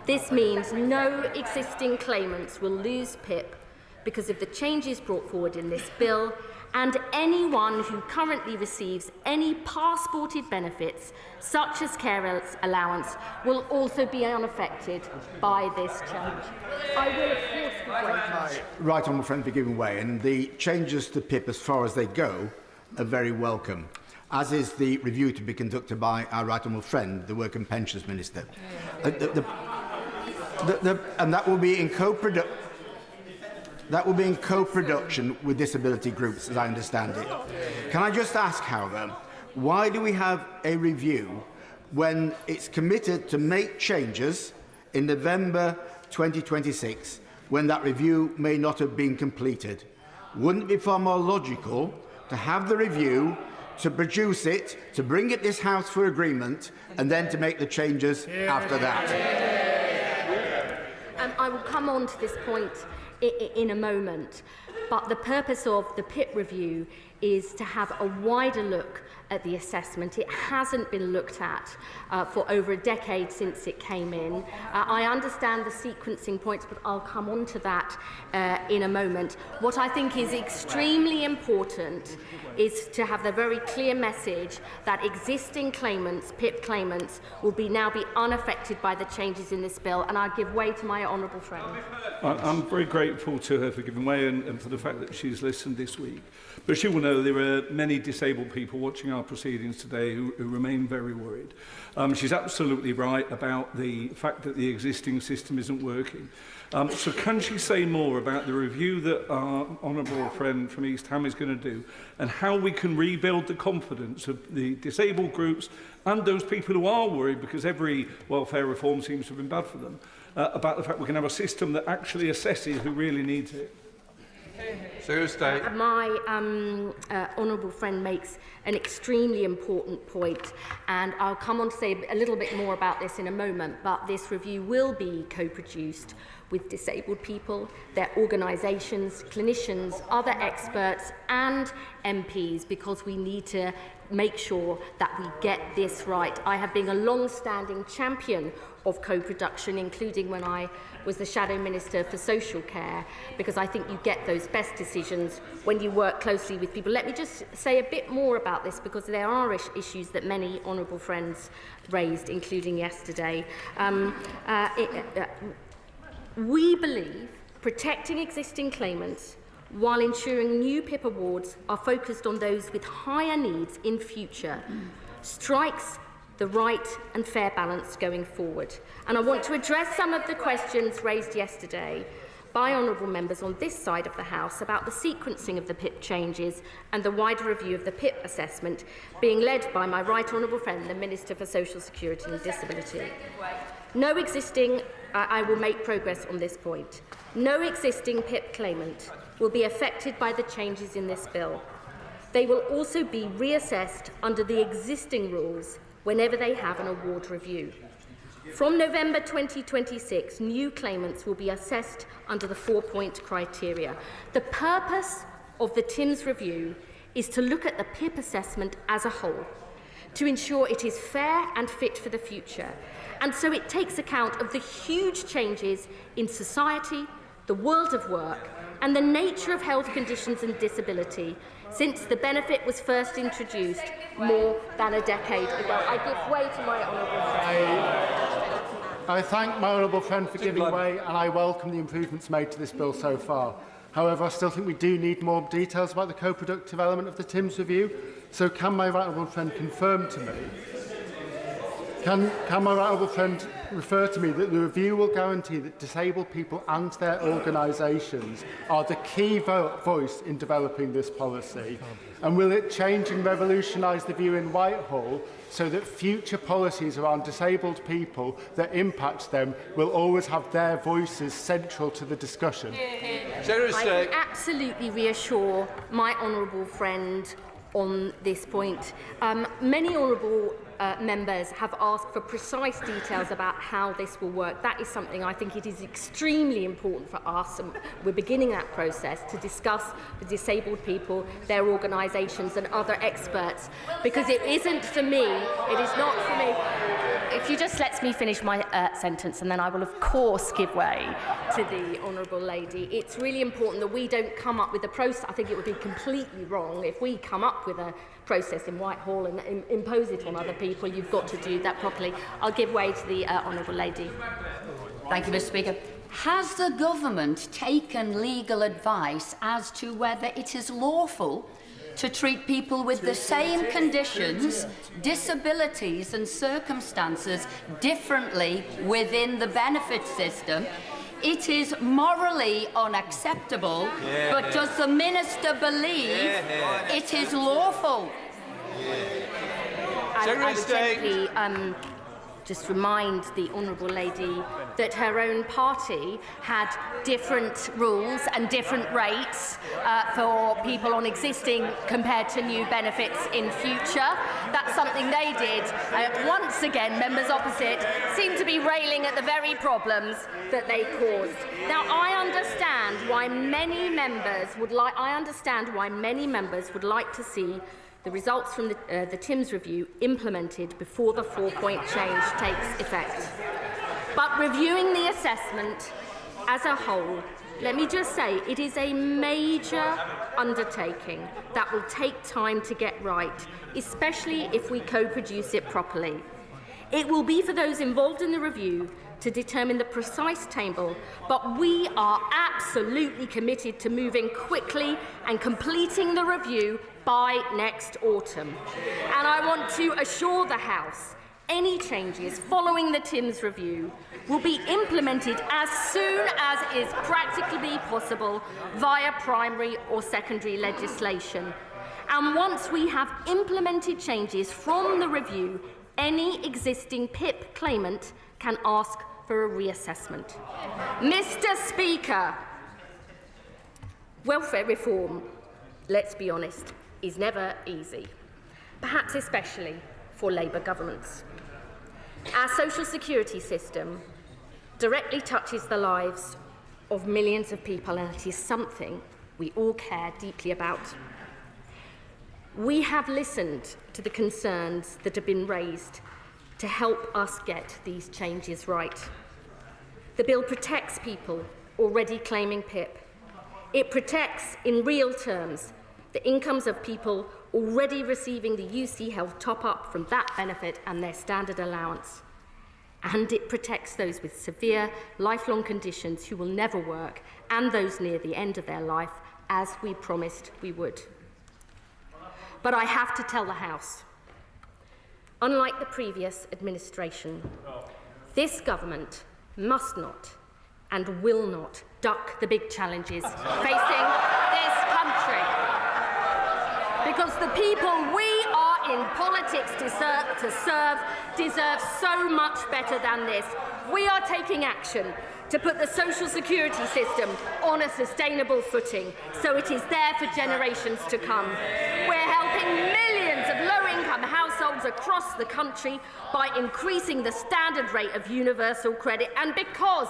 This means no existing claimants will lose PIP because of the changes brought forward in this bill, and anyone who currently receives any passported benefits, such as care allowance, will also be unaffected by this change. I will, of course, be grateful. Right honourable friend for giving way, and the changes to PIP as far as they go are very welcome, as is the review to be conducted by our right honourable friend, the Work and Pensions Minister. And that will be in co-production with disability groups, as I understand it. Can I just ask, however, why do we have a review when it's committed to make changes in November 2026, when that review may not have been completed? Wouldn't it be far more logical to have the review, to produce it, to bring it this House for agreement, and then to make the changes after that? I will come on to this point in a moment, but the purpose of the PIP review is to have a wider look at the assessment. It hasn't been looked at for over a decade since it came in. I understand the sequencing points, but I'll come on to that in a moment. What I think is extremely important is to have the very clear message that existing claimants, PIP claimants, will now be unaffected by the changes in this bill, and I give way to my honourable friend. I'm very grateful to her for giving way and for the fact that she's listened this week. But she will know there are many disabled people watching our proceedings today who remain very worried. She's absolutely right about the fact that the existing system isn't working. So can she say more about the review that our honourable friend from East Ham is going to do, and how we can rebuild the confidence of the disabled groups and those people who are worried, because every welfare reform seems to have been bad for them, about the fact we can have a system that actually assesses who really needs it? My honourable friend makes an extremely important point, and I'll come on to say a little bit more about this in a moment, but this review will be co-produced with disabled people, their organisations, clinicians, other experts and MPs, because we need to make sure that we get this right. I have been a long-standing champion of co-production, including when I was the Shadow Minister for Social Care, because I think you get those best decisions when you work closely with people. Let me just say a bit more about this, because there are issues that many honourable friends raised, including yesterday. We believe protecting existing claimants while ensuring new PIP awards are focused on those with higher needs in future strikes the right and fair balance going forward. And I want to address some of the questions raised yesterday by honourable members on this side of the House about the sequencing of the PIP changes and the wider review of the PIP assessment being led by my right honourable friend, the Minister for Social Security and Disability. I will make progress on this point. No existing PIP claimant will be affected by the changes in this bill. They will also be reassessed under the existing rules whenever they have an award review. From November 2026, new claimants will be assessed under the 4-point criteria. The purpose of the TIMS review is to look at the PIP assessment as a whole, to ensure it is fair and fit for the future. And so it takes account of the huge changes in society, the world of work, and the nature of health conditions and disability since the benefit was first introduced more than a decade ago. I give way to my honourable friend. I thank my honourable friend for giving way, and I welcome the improvements made to this bill so far. However, I still think we do need more details about the co-productive element of the TIMS review. So can my right honourable friend confirm to me, can my right honourable friend refer to me that the review will guarantee that disabled people and their organisations are the key voice in developing this policy? And will it change and revolutionise the view in Whitehall so that future policies around disabled people that impact them will always have their voices central to the discussion? I can absolutely reassure my honourable friend on this point. Many honourable members have asked for precise details about how this will work. That is something I think it is extremely important for us, and we're beginning that process, to discuss with disabled people, their organisations and other experts, because it isn't for me, it is not for me. If you just let me finish my sentence, and then I will of course give way to the honourable lady. It's really important that we don't come up with a process. I think it would be completely wrong if we come up with a process in Whitehall and impose it on other people. You've got to do that properly. I'll give way to the honourable lady. Thank you, Mr. Speaker. Has the government taken legal advice as to whether it is lawful to treat people with the same conditions, disabilities and circumstances differently within the benefit system? It is morally unacceptable, but does the Minister believe it is lawful? I would gently just remind the honourable lady that her own party had different rules and different rates for people on existing compared to new benefits in future. That's something they did. Once again, members opposite seem to be railing at the very problems that they caused. Now, I understand why many members would like to see the results from the TIMS review implemented before the 4-point change takes effect. But reviewing the assessment as a whole, let me just say, it is a major undertaking that will take time to get right, especially if we co-produce it properly. It will be for those involved in the review to determine the precise table, but we are absolutely committed to moving quickly and completing the review by next autumn. And I want to assure the House any changes following the TIMS review will be implemented as soon as is practically possible via primary or secondary legislation. And once we have implemented changes from the review, any existing PIP claimant can ask for a reassessment. Mr. Speaker, welfare reform, let's be honest, is never easy, perhaps especially for Labour governments. Our social security system directly touches the lives of millions of people, and it is something we all care deeply about. We have listened to the concerns that have been raised to help us get these changes right. The bill protects people already claiming PIP. It protects, in real terms, the incomes of people already receiving the UC Health top-up from that benefit and their standard allowance. And it protects those with severe, lifelong conditions who will never work, and those near the end of their life, as we promised we would. But I have to tell the House, unlike the previous administration, this government must not and will not duck the big challenges facing this country. Because the people we are in politics to serve deserve so much better than this. We are taking action to put the social security system on a sustainable footing, so it is there for generations to come. We're helping millions of low-income households across the country by increasing the standard rate of universal credit, and because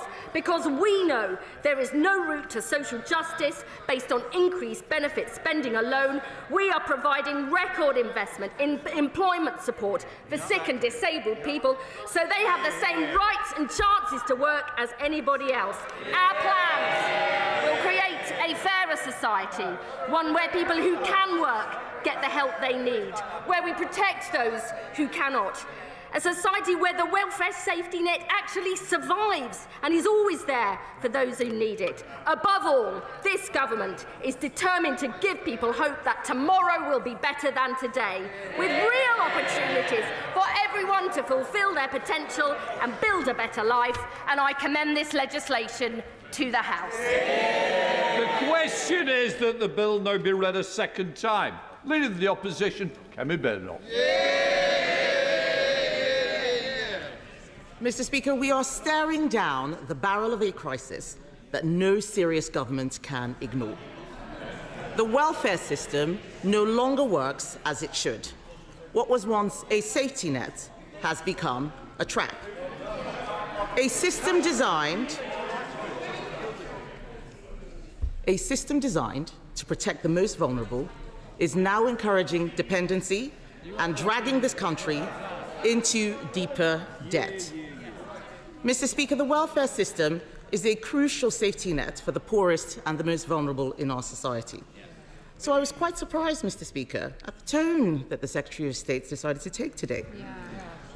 we know there is no route to social justice based on increased benefit spending alone, we are providing record investment in employment support for sick and disabled people so they have the same rights and chances to work as anybody else. Our plans will create a fairer society, one where people who can work get the help they need, where we protect those who cannot, A society where the welfare safety net actually survives and is always there for those who need it. Above all, this government is determined to give people hope that tomorrow will be better than today, with real opportunities for everyone to fulfil their potential and build a better life, and I commend this legislation to the House. The question is that the bill now be read a second time. Leader of the Opposition, Kemi Bernal. Mr. Speaker, we are staring down the barrel of a crisis that no serious government can ignore. The welfare system no longer works as it should. What was once a safety net has become a trap. A system designed to protect the most vulnerable is now encouraging dependency and dragging this country into deeper debt. Mr. Speaker, the welfare system is a crucial safety net for the poorest and the most vulnerable in our society. So I was quite surprised, Mr. Speaker, at the tone that the Secretary of State decided to take today.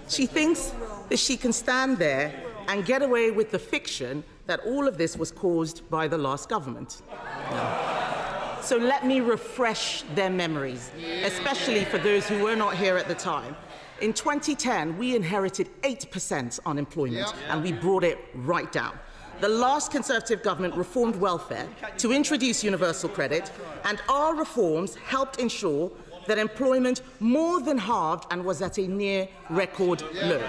She thinks that she can stand there and get away with the fiction that all of this was caused by the last government. So let me refresh their memories, especially for those who were not here at the time. In 2010, we inherited 8% unemployment, and we brought it right down. The last Conservative government reformed welfare to introduce universal credit, and our reforms helped ensure that employment more than halved and was at a near record low.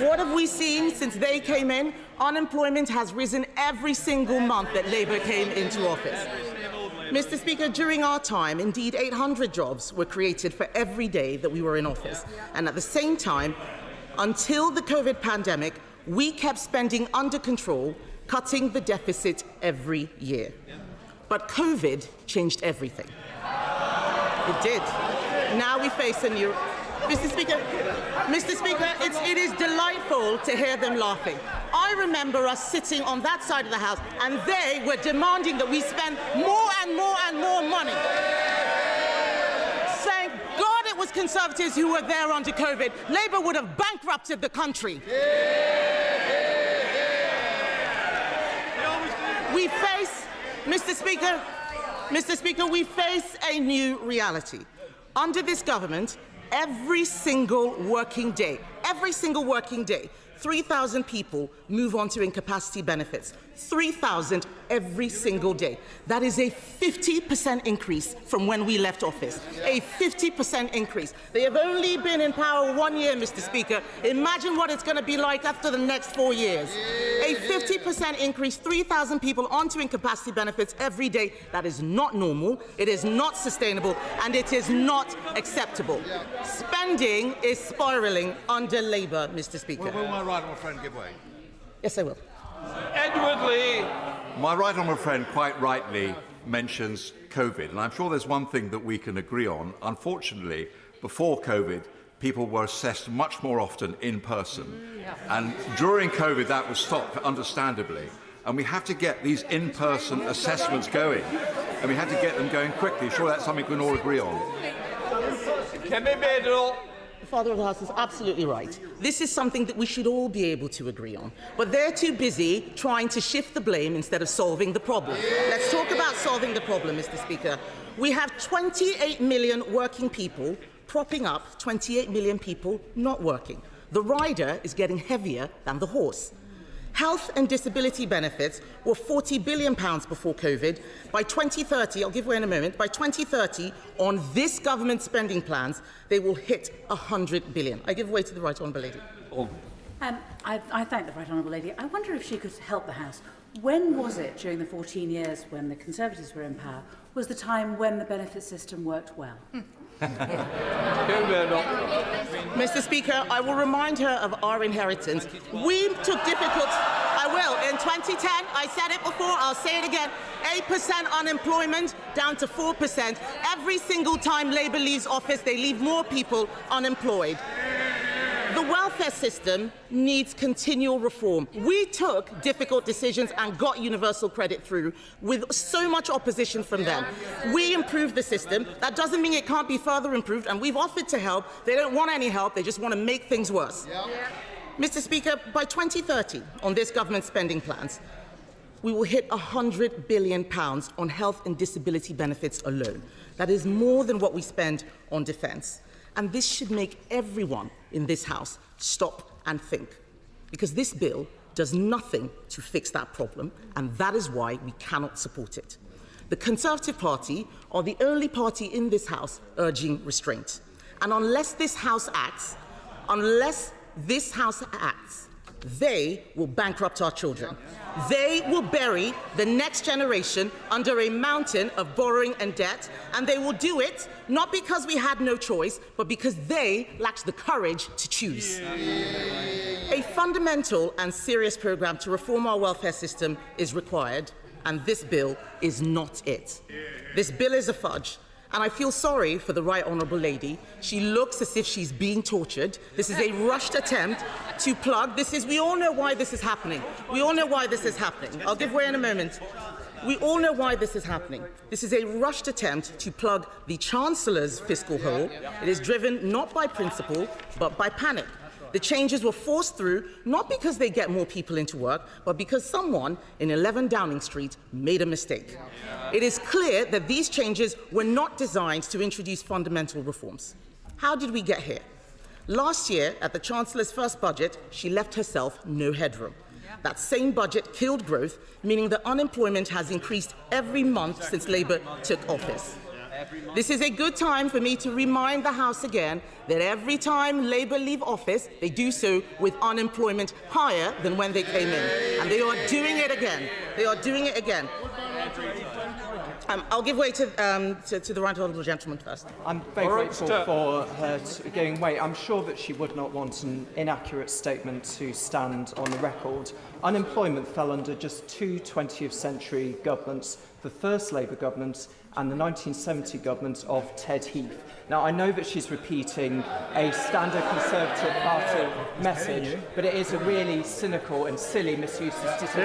What have we seen since they came in? Unemployment has risen every single month that Labour came into office. Mr. Speaker, during our time, indeed 800 jobs were created for every day that we were in office. And at the same time, until the COVID pandemic, we kept spending under control, cutting the deficit every year. But COVID changed everything. It did. Now we face a new... Mr. Speaker, it is delightful to hear them laughing. I remember us sitting on that side of the House, and they were demanding that we spend more and more and more money. Thank God it was Conservatives who were there under COVID. Labour would have bankrupted the country. We face, Mr. Speaker, we face a new reality. Under this government, every single working day, 3,000 people move on to incapacity benefits. 3,000 every single day. That is a 50% increase from when we left office. A 50% increase. They have only been in power 1 year, Mr. Speaker. Imagine what it's going to be like after the next 4 years. A 50% increase, 3,000 people onto incapacity benefits every day. That is not normal, it is not sustainable, and it is not acceptable. Spending is spiralling under Labour, Mr. Speaker. Will my right honourable friend give way? Yes, I will. Edward Lee. My right honourable friend quite rightly mentions COVID, and I'm sure there's one thing that we can agree on. Unfortunately, before COVID, people were assessed much more often in person. And during COVID, that was stopped, understandably. And we have to get these in-person assessments going. And we have to get them going quickly. Sure, that's something we can all agree on. Kemi Bernal. The Father of the House is absolutely right. This is something that we should all be able to agree on. But they're too busy trying to shift the blame instead of solving the problem. Let's talk about solving the problem, Mr. Speaker. We have 28 million working people propping up 28 million people not working. The rider is getting heavier than the horse. Health and disability benefits were £40 billion before COVID. By 2030, I'll give way in a moment, by 2030, on this government spending plans, they will hit £100 billion. I give way to the Right Honourable Lady. I thank the Right Honourable Lady. I wonder if she could help the House. When was it, during the 14 years when the Conservatives were in power, was the time when the benefit system worked well? Mr. Speaker, I will remind her of our inheritance. We took difficult... I will. In 2010, I said it before, I'll say it again, 8% unemployment down to 4%. Every single time Labour leaves office, they leave more people unemployed. The welfare system needs continual reform. We took difficult decisions and got universal credit through with so much opposition from them. We improved the system. That doesn't mean it can't be further improved, and we've offered to help. They don't want any help. They just want to make things worse. Mr. Speaker, by 2030, on this government spending plans, we will hit £100 billion on health and disability benefits alone. That is more than what we spend on defence. And this should make everyone in this House stop and think, because this bill does nothing to fix that problem, and that is why we cannot support it. The Conservative Party are the only party in this House urging restraint. And unless this House acts, they will bankrupt our children. They will bury the next generation under a mountain of borrowing and debt, and they will do it not because we had no choice, but because they lacked the courage to choose. A fundamental and serious programme to reform our welfare system is required, and this bill is not it. This bill is a fudge. And I feel sorry for the Right Honourable Lady. She looks as if she's being tortured. This is a rushed attempt to plug. We all know why this is happening. We all know why this is happening. I'll give way in a moment. We all know why this is happening. This is a rushed attempt to plug the Chancellor's fiscal hole. It is driven not by principle, but by panic. The changes were forced through not because they get more people into work, but because someone in 11 Downing Street made a mistake. It is clear that these changes were not designed to introduce fundamental reforms. How did we get here? Last year, at the Chancellor's first budget, she left herself no headroom. That same budget killed growth, meaning that unemployment has increased every month since Labour took office. This is a good time for me to remind the House again that every time Labour leave office, they do so with unemployment higher than when they came in. And they are doing it again. They are doing it again. I'll give way to the Right Honourable Gentleman first. I'm very grateful for her giving way. I'm sure that she would not want an inaccurate statement to stand on the record. Unemployment fell under just two 20th century governments, the first Labour government and the 1970 government of Ted Heath. Now, I know that she's repeating a standard Conservative Party message, but it is a really cynical and silly misuse of statistics.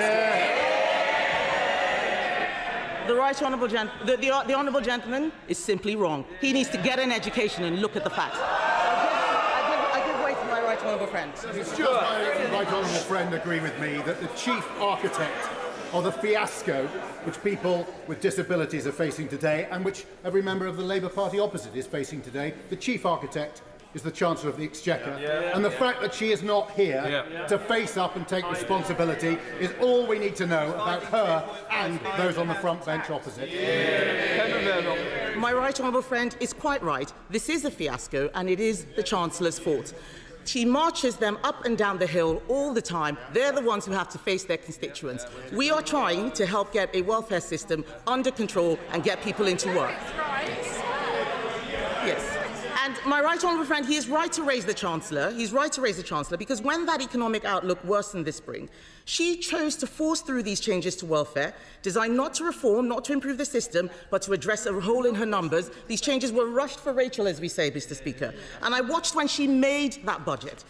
The the honourable gentleman is simply wrong. He needs to get an education and look at the facts. I give way to my right honourable friend. It's just my right honourable friend agree with me that the chief architect of the fiasco which people with disabilities are facing today, and which every member of the Labour Party opposite is facing today, the chief architect is the Chancellor of the Exchequer. And the fact that she is not here to face up and take responsibility is all we need to know about her and those on the front bench opposite. My right honourable friend is quite right. This is a fiasco, and it is the Chancellor's fault. She marches them up and down the hill all the time. They're the ones who have to face their constituents. We are trying to help get a welfare system under control and get people into work. Yes. And my right honourable friend, he is right to raise the Chancellor. He's right to raise the Chancellor because when that economic outlook worsened this spring, she chose to force through these changes to welfare, designed not to reform, not to improve the system, but to address a hole in her numbers. These changes were rushed for Rachel, as we say, Mr. Speaker. And I watched when she made that budget.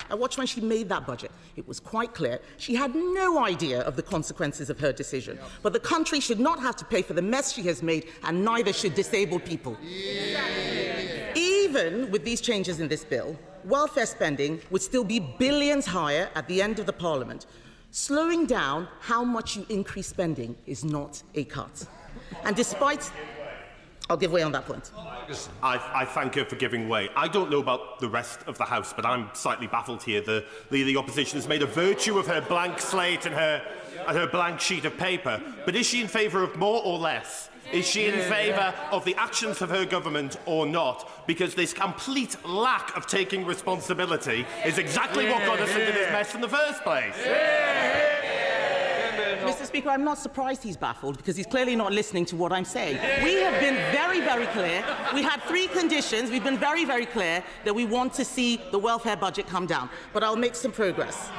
It was quite clear she had no idea of the consequences of her decision. But the country should not have to pay for the mess she has made, and neither should disabled people. Even with these changes in this bill, welfare spending would still be billions higher at the end of the Parliament. Slowing down how much you increase spending is not a cut. And despite... I'll give way on that point. I thank her for giving way. I don't know about the rest of the House, but I'm slightly baffled here. The Leader of the Opposition has made a virtue of her blank slate and her blank sheet of paper. But is she in favour of more or less? Is she in favour of the actions of her government or not? Because this complete lack of taking responsibility is exactly what got us into this mess in the first place. Mr. Speaker, I'm not surprised he's baffled because he's clearly not listening to what I'm saying. We have been very, very clear. We had three conditions. We've been very, very clear that we want to see the welfare budget come down. But I'll make some progress.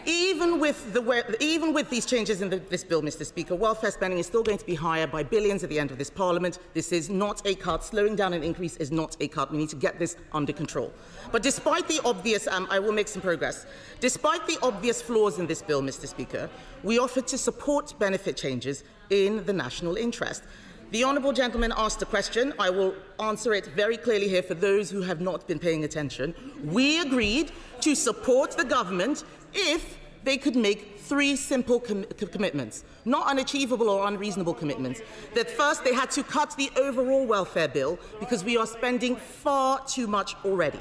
Even with these changes in this bill, Mr. Speaker, welfare spending is still going to be higher by billions at the end of this Parliament. This is not a cut. Slowing down an increase is not a cut. We need to get this under control. But despite the obvious, I will make some progress. Despite the obvious flaws in this bill, Mr. Speaker, we offered to support benefit changes in the national interest. The honourable gentleman asked a question. I will answer it very clearly here for those who have not been paying attention. We agreed to support the government if they could make three simple commitments, not unachievable or unreasonable commitments. That first, they had to cut the overall welfare bill because we are spending far too much already.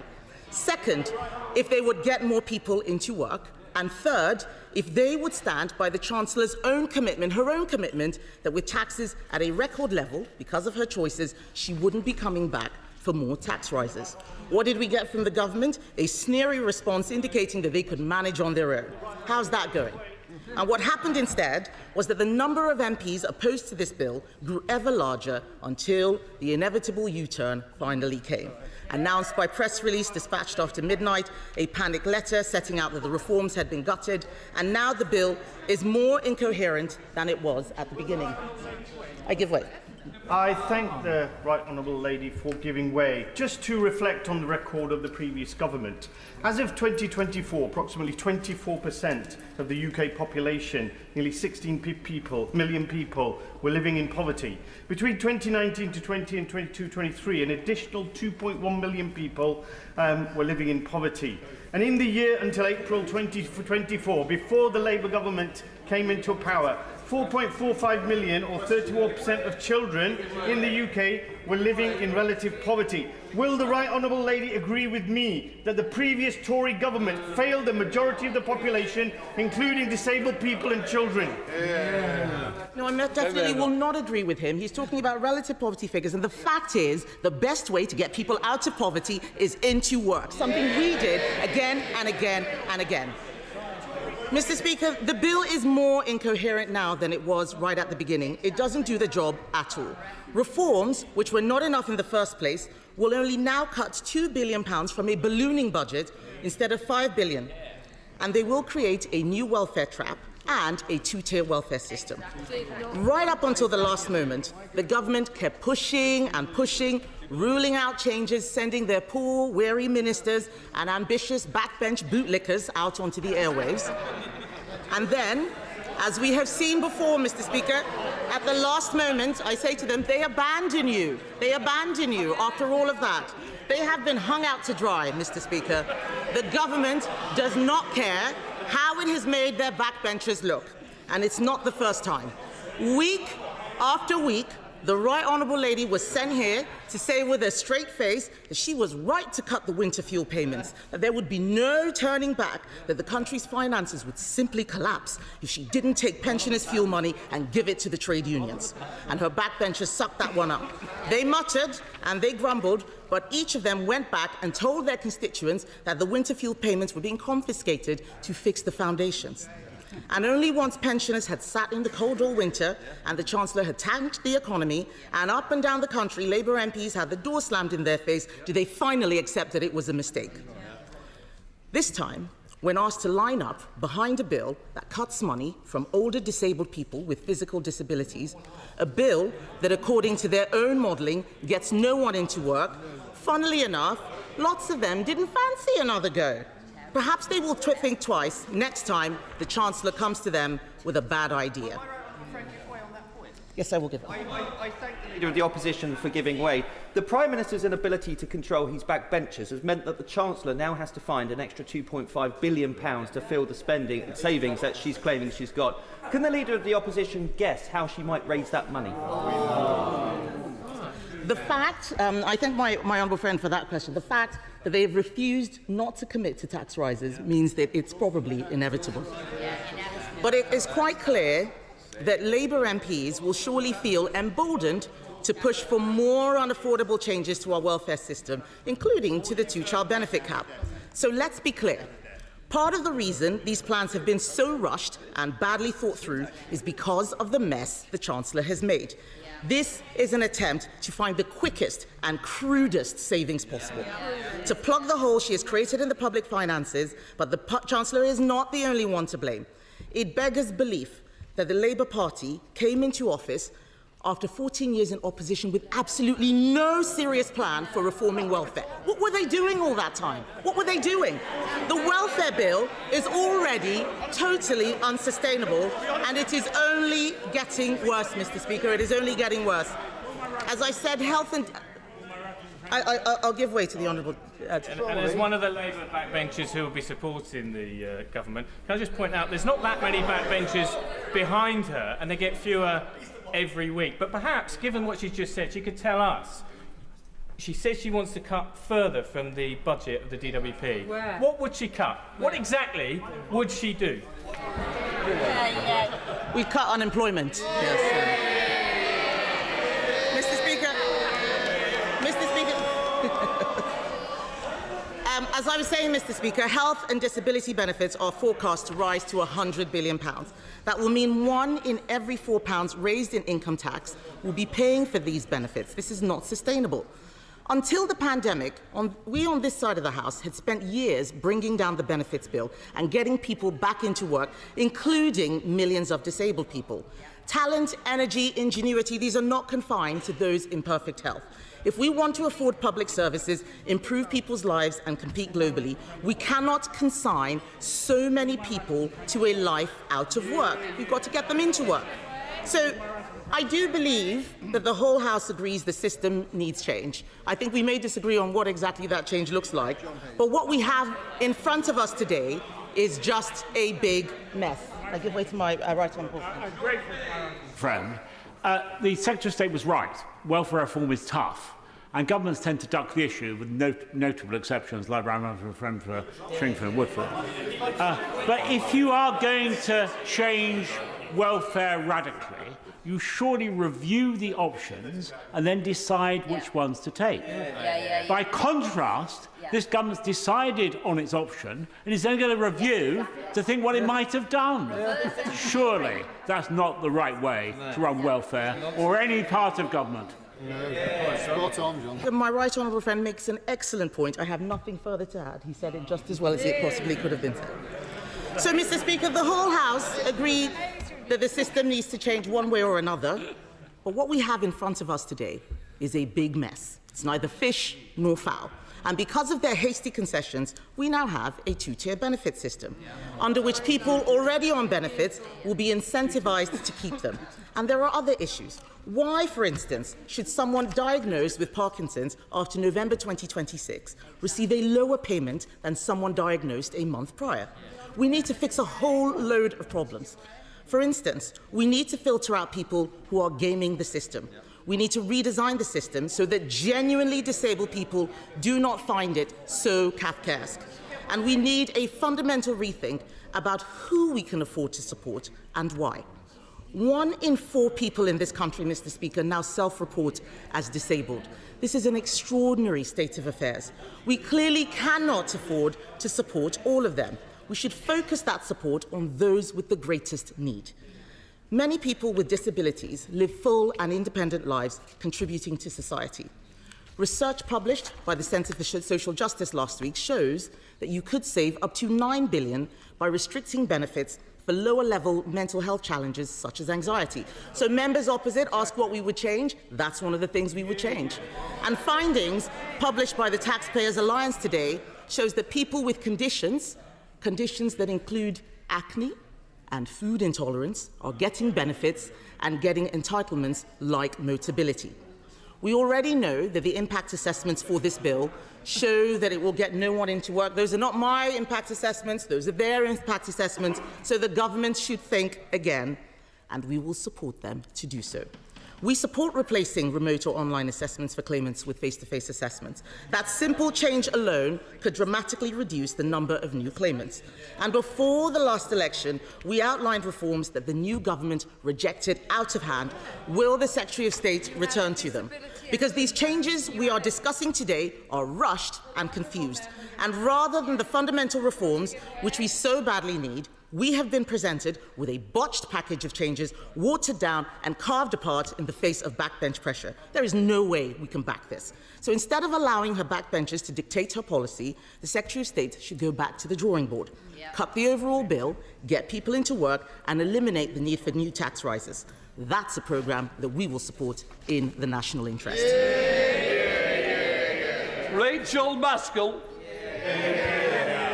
Second, if they would get more people into work. And third, if they would stand by the Chancellor's own commitment, her own commitment, that with taxes at a record level, because of her choices, she wouldn't be coming back for more tax rises. What did we get from the government? A sneery response indicating that they could manage on their own. How's that going? And what happened instead was that the number of MPs opposed to this bill grew ever larger until the inevitable U-turn finally came. Announced by press release dispatched after midnight, a panic letter setting out that the reforms had been gutted, and now the bill is more incoherent than it was at the beginning. I give way. I thank the Right Honourable Lady for giving way. Just to reflect on the record of the previous government, as of 2024, approximately 24% of the UK population, nearly 16 million people, were living in poverty. Between 2019 to 22-23, an additional 2.1 million people were living in poverty. And in the year until April 2024, before the Labour government came into power, 4.45 million, or 31% of children in the UK, were living in relative poverty. Will the Right Honourable Lady agree with me that the previous Tory government failed the majority of the population, including disabled people and children? No, I definitely will not agree with him. He's talking about relative poverty figures, and the fact is the best way to get people out of poverty is into work, something we did again and again and again. Mr. Speaker, the bill is more incoherent now than it was right at the beginning. It doesn't do the job at all. Reforms, which were not enough in the first place, will only now cut £2 billion from a ballooning budget instead of £5 billion. And they will create a new welfare trap and a two-tier welfare system. Right up until the last moment, the government kept pushing and pushing, ruling out changes, sending their poor, weary ministers and ambitious backbench bootlickers out onto the airwaves. And then, as we have seen before, Mr. Speaker, at the last moment, I say to them, they abandon you. They abandon you after all of that. They have been hung out to dry, Mr. Speaker. The government does not care how it has made their backbenchers look. And it's not the first time. Week after week, the Right Honourable Lady was sent here to say with a straight face that she was right to cut the winter fuel payments, that there would be no turning back, that the country's finances would simply collapse if she didn't take pensioners' fuel money and give it to the trade unions. And her backbenchers sucked that one up. They muttered and they grumbled, but each of them went back and told their constituents that the winter fuel payments were being confiscated to fix the foundations. And only once pensioners had sat in the cold all winter and the Chancellor had tanked the economy and up and down the country Labour MPs had the door slammed in their face did they finally accept that it was a mistake. This time, when asked to line up behind a bill that cuts money from older disabled people with physical disabilities, a bill that, according to their own modelling, gets no one into work, funnily enough, lots of them didn't fancy another go. Perhaps they will think twice next time the Chancellor comes to them with a bad idea. Yes, I will give it. I thank the Leader of the Opposition for giving way. The Prime Minister's inability to control his backbenchers has meant that the Chancellor now has to find an extra £2.5 billion to fill the savings that she's claiming she's got. Can the Leader of the Opposition guess how she might raise that money? The fact, I thank my honourable friend for that question, the fact that they have refused not to commit to tax rises means that it's probably inevitable. But it is quite clear that Labour MPs will surely feel emboldened to push for more unaffordable changes to our welfare system, including to the two-child benefit cap. So let's be clear. Part of the reason these plans have been so rushed and badly thought through is because of the mess the Chancellor has made. This is an attempt to find the quickest and crudest savings possible. To plug the hole she has created in the public finances, but the Chancellor is not the only one to blame. It beggars belief that the Labour Party came into office after 14 years in opposition with absolutely no serious plan for reforming welfare. What were they doing all that time? What were they doing? The welfare bill is already totally unsustainable, and it is only getting worse, Mr. Speaker. It is only getting worse. As I said, health and... I'll give way to the Honourable... And as one of the Labour backbenchers who will be supporting the government, can I just point out there's not that many backbenchers behind her, and they get fewer every week. But perhaps, given what she's just said, she could tell us. She says she wants to cut further from the budget of the DWP. Where? What would she cut? What exactly would she do? We'd cut unemployment. Yes. Mr. Speaker. As I was saying, Mr. Speaker, health and disability benefits are forecast to rise to £100 billion. That will mean 1 in every £4 raised in income tax will be paying for these benefits. This is not sustainable. Until the pandemic, we on this side of the House had spent years bringing down the benefits bill and getting people back into work, including millions of disabled people. Talent, energy, ingenuity, these are not confined to those in perfect health. If we want to afford public services, improve people's lives and compete globally, we cannot consign so many people to a life out of work. We've got to get them into work. So I do believe that the whole House agrees the system needs change. I think we may disagree on what exactly that change looks like, but what we have in front of us today is just a big mess. I give way to my right honourable friend. The Secretary of State was right. Welfare reform is tough, and governments tend to duck the issue, with notable exceptions like my friend for Shringford and Woodford. But if you are going to change welfare radically, you surely review the options and then decide which ones to take. By contrast, this government's decided on its option and is then going to review to think what it might have done. Surely that's not the right way to run welfare or any part of government. Spot on, John. My right honourable friend makes an excellent point. I have nothing further to add. He said it just as well as it possibly could have been said. So, Mr. Speaker, the whole House agreed that the system needs to change one way or another, but what we have in front of us today is a big mess. It's neither fish nor fowl. And because of their hasty concessions, we now have a two-tier benefit system, under which people already on benefits will be incentivised to keep them. And there are other issues. Why, for instance, should someone diagnosed with Parkinson's after November 2026 receive a lower payment than someone diagnosed a month prior? We need to fix a whole load of problems. For instance, we need to filter out people who are gaming the system. We need to redesign the system so that genuinely disabled people do not find it so Kafkaesque. And we need a fundamental rethink about who we can afford to support and why. 1 in 4 people in this country, Mr. Speaker, now self-report as disabled. This is an extraordinary state of affairs. We clearly cannot afford to support all of them. We should focus that support on those with the greatest need. Many people with disabilities live full and independent lives, contributing to society. Research published by the Centre for Social Justice last week shows that you could save up to £9 billion by restricting benefits for lower-level mental health challenges such as anxiety. So members opposite ask what we would change. That's one of the things we would change. And findings published by the Taxpayers Alliance today shows that people with conditions that include acne and food intolerance are getting benefits and getting entitlements like Motability. We already know that the impact assessments for this bill show that it will get no one into work. Those are not my impact assessments, those are their impact assessments, so the government should think again, and we will support them to do so. We support replacing remote or online assessments for claimants with face-to-face assessments. That simple change alone could dramatically reduce the number of new claimants. And before the last election, we outlined reforms that the new government rejected out of hand. Will the Secretary of State return to them? Because these changes we are discussing today are rushed and confused. And rather than the fundamental reforms which we so badly need, We have been presented with a botched package of changes, watered down and carved apart in the face of backbench pressure. There is no way we can back this. So instead of allowing her backbenchers to dictate her policy, the Secretary of State should go back to the drawing board, cut the overall bill, get people into work and eliminate the need for new tax rises. That's a programme that we will support in the national interest. Rachel Maskell.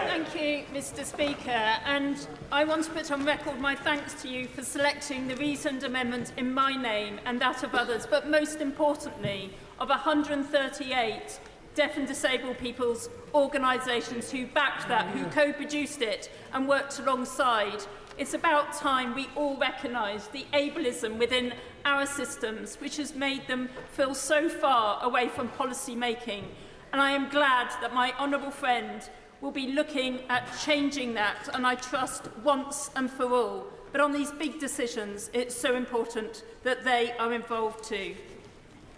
Thank you, Mr. Speaker, and I want to put on record my thanks to you for selecting the reasoned amendment in my name and that of others, but most importantly, of 138 deaf and disabled people's organisations who backed that, who co-produced it and worked alongside. It's about time we all recognise the ableism within our systems, which has made them feel so far away from policy making. And I am glad that my honourable friend will be looking at changing that, and I trust once and for all. But on these big decisions, it's so important that they are involved too.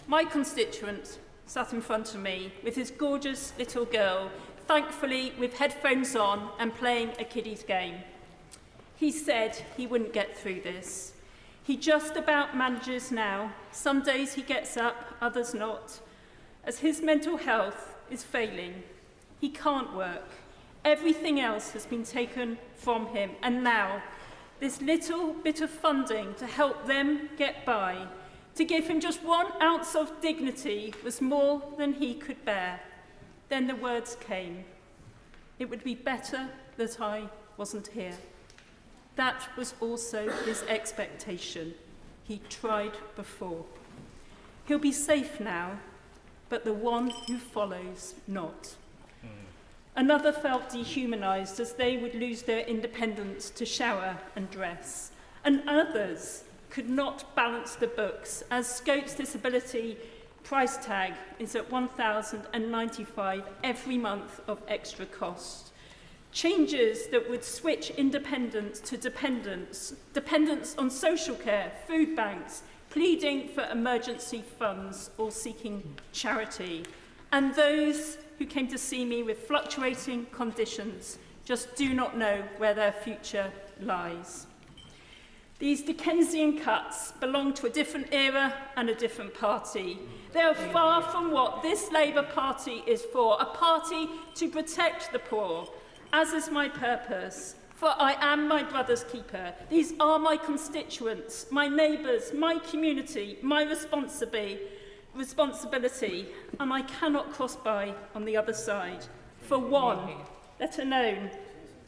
My constituent sat in front of me with his gorgeous little girl, thankfully with headphones on and playing a kiddie's game. He said he wouldn't get through this. He just about manages now. Some days he gets up, others not. As his mental health is failing, he can't work. Everything else has been taken from him. And now, this little bit of funding to help them get by, to give him just 1 ounce of dignity, was more than he could bear. Then the words came. It would be better that I wasn't here. That was also his expectation. He tried before. He'll be safe now, but the one who follows not. Another felt dehumanised as they would lose their independence to shower and dress. And others could not balance the books as Scope's disability price tag is at $1,095 every month of extra cost. Changes that would switch independence to dependence on social care, food banks, pleading for emergency funds or seeking charity. And those who came to see me with fluctuating conditions just do not know where their future lies. These Dickensian cuts belong to a different era and a different party. They are far from what this Labour Party is for, a party to protect the poor, as is my purpose. For I am my brother's keeper. These are my constituents, my neighbours, my community, my responsibility, and I cannot cross by on the other side. For one, let alone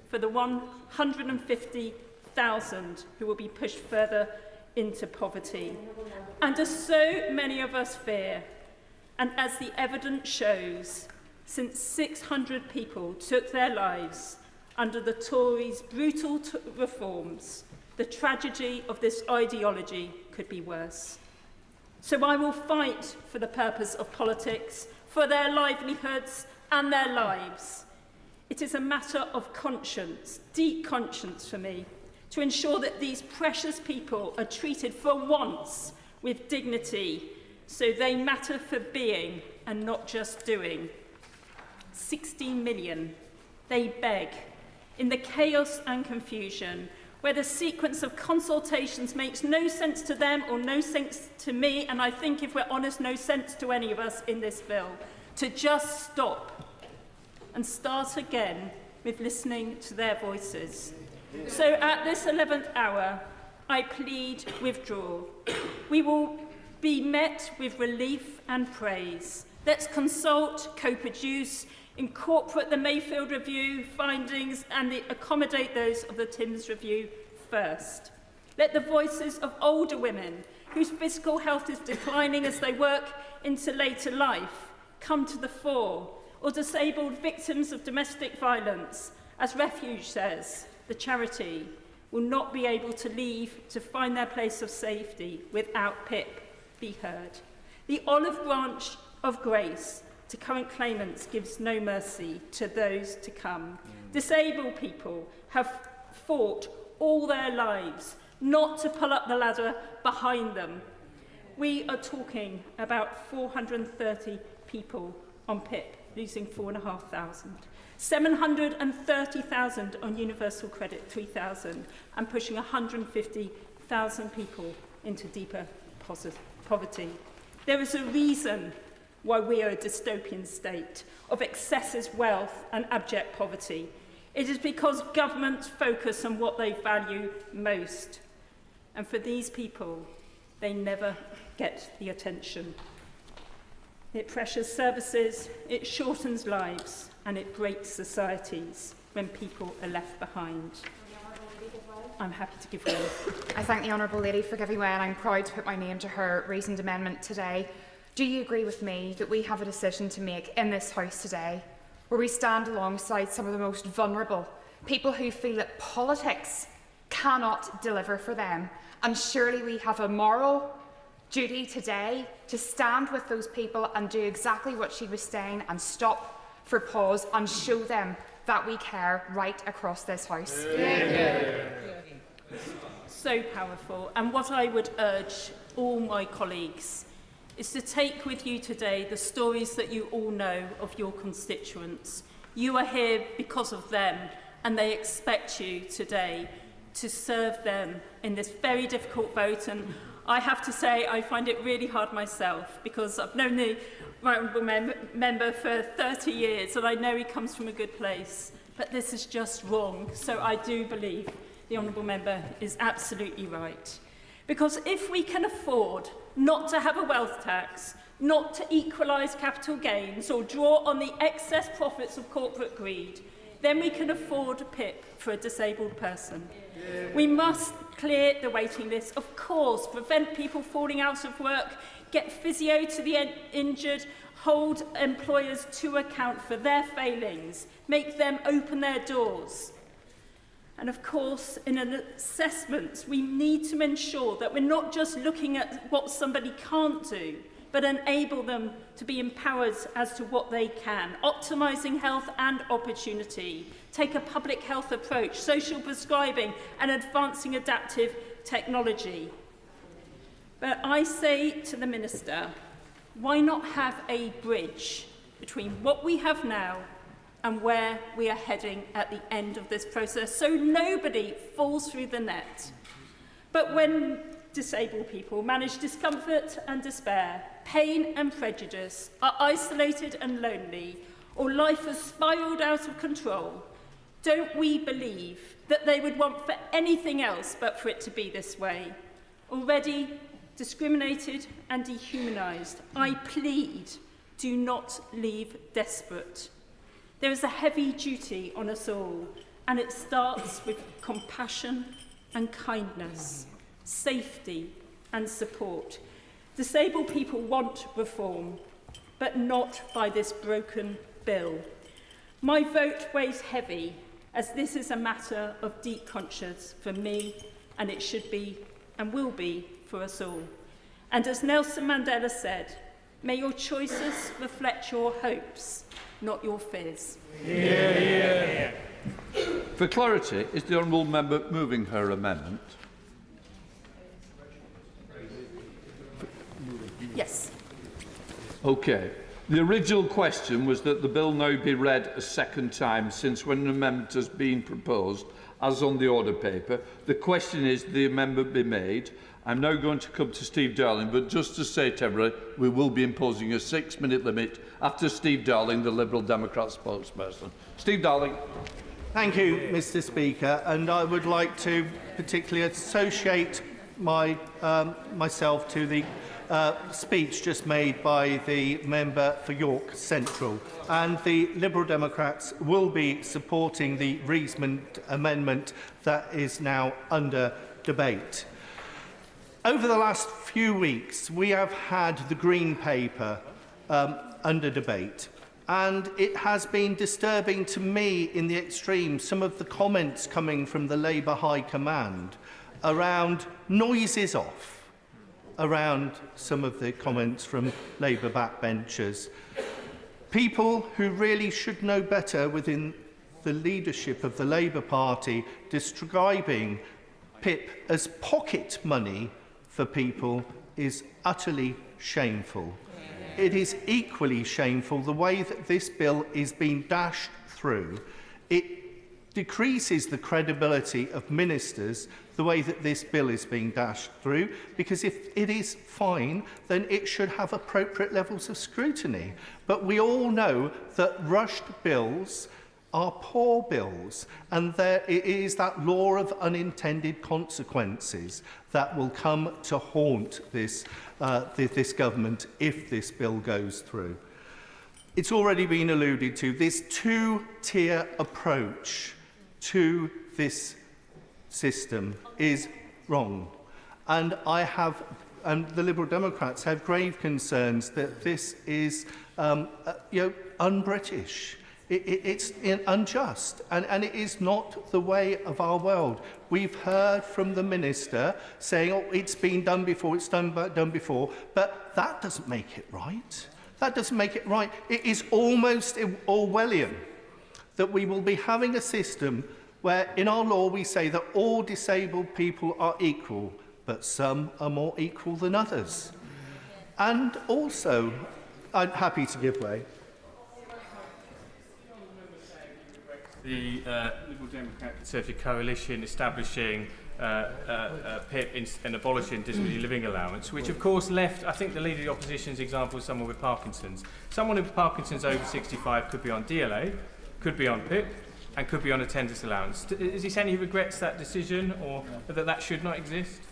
for the 150,000 who will be pushed further into poverty. And as so many of us fear, and as the evidence shows, since 600 people took their lives under the Tories' brutal reforms, the tragedy of this ideology could be worse. So I will fight for the purpose of politics, for their livelihoods and their lives. It is a matter of conscience, deep conscience for me, to ensure that these precious people are treated for once with dignity, so they matter for being and not just doing. 16 million, they beg, in the chaos and confusion, where the sequence of consultations makes no sense to them or no sense to me, and I think, if we're honest, no sense to any of us in this bill, to just stop and start again with listening to their voices. So at this 11th hour, I plead withdrawal. We will be met with relief and praise. Let's consult, co-produce, incorporate the Mayfield Review findings and accommodate those of the Timms Review first. Let the voices of older women whose physical health is declining as they work into later life come to the fore, or disabled victims of domestic violence, as Refuge says, the charity, will not be able to leave to find their place of safety without PIP be heard. The olive branch of grace to current claimants gives no mercy to those to come. Disabled people have fought all their lives not to pull up the ladder behind them. We are talking about 430 people on PIP losing 4,500. 730,000 on universal credit, 3,000, and pushing 150,000 people into deeper poverty. There is a reason why we are a dystopian state of excessive wealth and abject poverty. It is because governments focus on what they value most. And for these people, they never get the attention. It pressures services, it shortens lives, and it breaks societies when people are left behind. I'm happy to give way. I thank the Honourable Lady for giving way, and I'm proud to put my name to her reasoned amendment today. Do you agree with me that we have a decision to make in this House today, where we stand alongside some of the most vulnerable, people who feel that politics cannot deliver for them? And surely we have a moral duty today to stand with those people and do exactly what she was saying, and stop for pause and show them that we care right across this House. So powerful. And what I would urge all my colleagues is to take with you today the stories that you all know of your constituents. You are here because of them, and they expect you today to serve them in this very difficult vote. And I have to say, I find it really hard myself, because I've known the Right Honourable Member for 30 years, and I know he comes from a good place. But this is just wrong. So I do believe the Honourable Member is absolutely right. Because if we can afford not to have a wealth tax, not to equalise capital gains or draw on the excess profits of corporate greed, then we can afford a PIP for a disabled person. We must clear the waiting list, of course, prevent people falling out of work, get physio to the injured, hold employers to account for their failings, make them open their doors. And of course, in an assessment, we need to ensure that we're not just looking at what somebody can't do, but enable them to be empowered as to what they can, optimising health and opportunity, take a public health approach, social prescribing and advancing adaptive technology. But I say to the Minister, why not have a bridge between what we have now and where we are heading at the end of this process, so nobody falls through the net? But when disabled people manage discomfort and despair, pain and prejudice, are isolated and lonely, or life has spiralled out of control, don't we believe that they would want for anything else but for it to be this way? Already discriminated and dehumanised, I plead, do not leave desperate. There is a heavy duty on us all, and it starts with compassion and kindness, safety and support. Disabled people want reform, but not by this broken bill. My vote weighs heavy, as this is a matter of deep conscience for me, and it should be and will be for us all. And as Nelson Mandela said, may your choices reflect your hopes, not your fears. For clarity, is the Honourable Member moving her amendment? Yes. OK. The original question was that the bill now be read a second time, since when an amendment has been proposed, as on the order paper, the question is the amendment be made. I'm now going to come to Steve Darling, but just to say to everyone, we will be imposing a 6-minute limit after Steve Darling, the Liberal Democrat spokesperson. Steve Darling. Thank you, Mr. Speaker, and I would like to particularly associate myself to the speech just made by the member for York Central, and the Liberal Democrats will be supporting the Reisman amendment that is now under debate. Over the last few weeks, we have had the Green Paper under debate, and it has been disturbing to me in the extreme some of the comments coming from the Labour High Command around noises off, around some of the comments from Labour backbenchers. People who really should know better within the leadership of the Labour Party describing PIP as pocket money for people is utterly shameful. it is equally shameful the way that this bill is being dashed through. It decreases the credibility of ministers the way that this bill is being dashed through, because if it is fine, then it should have appropriate levels of scrutiny. But we all know that rushed bills are poor bills, and there is that law of unintended consequences that will come to haunt this government if this bill goes through. It's already been alluded to, this two-tier approach to this system is wrong. And the Liberal Democrats have grave concerns that this is un-British. It's unjust, and it is not the way of our world. We've heard from the Minister saying, oh, it's been done before, it's done before, but that doesn't make it right. That doesn't make it right. It is almost Orwellian that we will be having a system where in our law we say that all disabled people are equal, but some are more equal than others. And also, I'm happy to give way. The Liberal Democrat Conservative Coalition establishing PIP and abolishing disability living allowance, which of course left, I think the Leader of the Opposition's example is someone with Parkinson's. Someone with Parkinson's over 65 could be on DLA, could be on PIP, and could be on attendance allowance. Is he saying he regrets that decision, or that should not exist?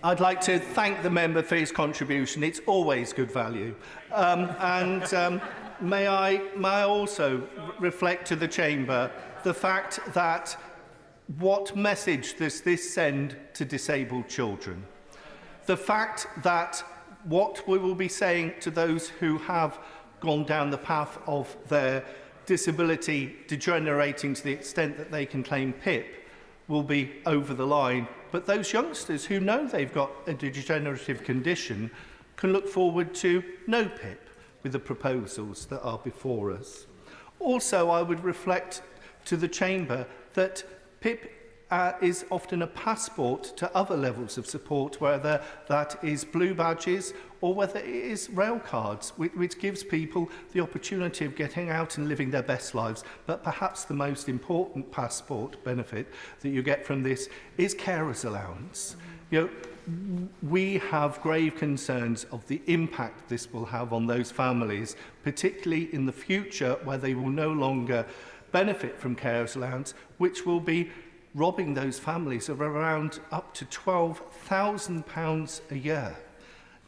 I'd like to thank the member for his contribution. It's always good value. May I also reflect to the Chamber the fact that what message does this send to disabled children? The fact that what we will be saying to those who have gone down the path of their disability degenerating to the extent that they can claim PIP will be over the line. But those youngsters who know they've got a degenerative condition can look forward to no PIP with the proposals that are before us. Also, I would reflect to the Chamber that PIP is often a passport to other levels of support, whether that is blue badges or whether it is rail cards, which gives people the opportunity of getting out and living their best lives. But perhaps the most important passport benefit that you get from this is carers allowance. We have grave concerns of the impact this will have on those families, particularly in the future where they will no longer benefit from carers allowance, which will be robbing those families of around up to £12,000 a year.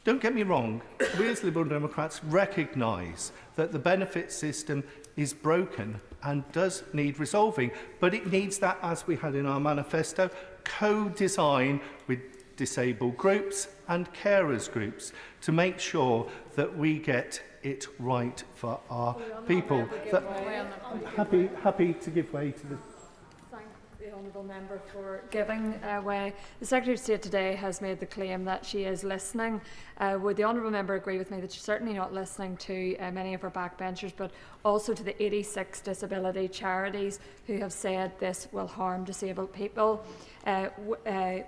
Don't get me wrong, we as Liberal Democrats recognise that the benefit system is broken and does need resolving, but it needs that, as we had in our manifesto, co-design with disabled groups and carers groups to make sure that we get it right for our people. Happy to give way to the... The honourable member for giving way. The Secretary of State today has made the claim that she is listening. Would the honourable member agree with me that she's certainly not listening to many of her backbenchers, but also to the 86 disability charities who have said this will harm disabled people?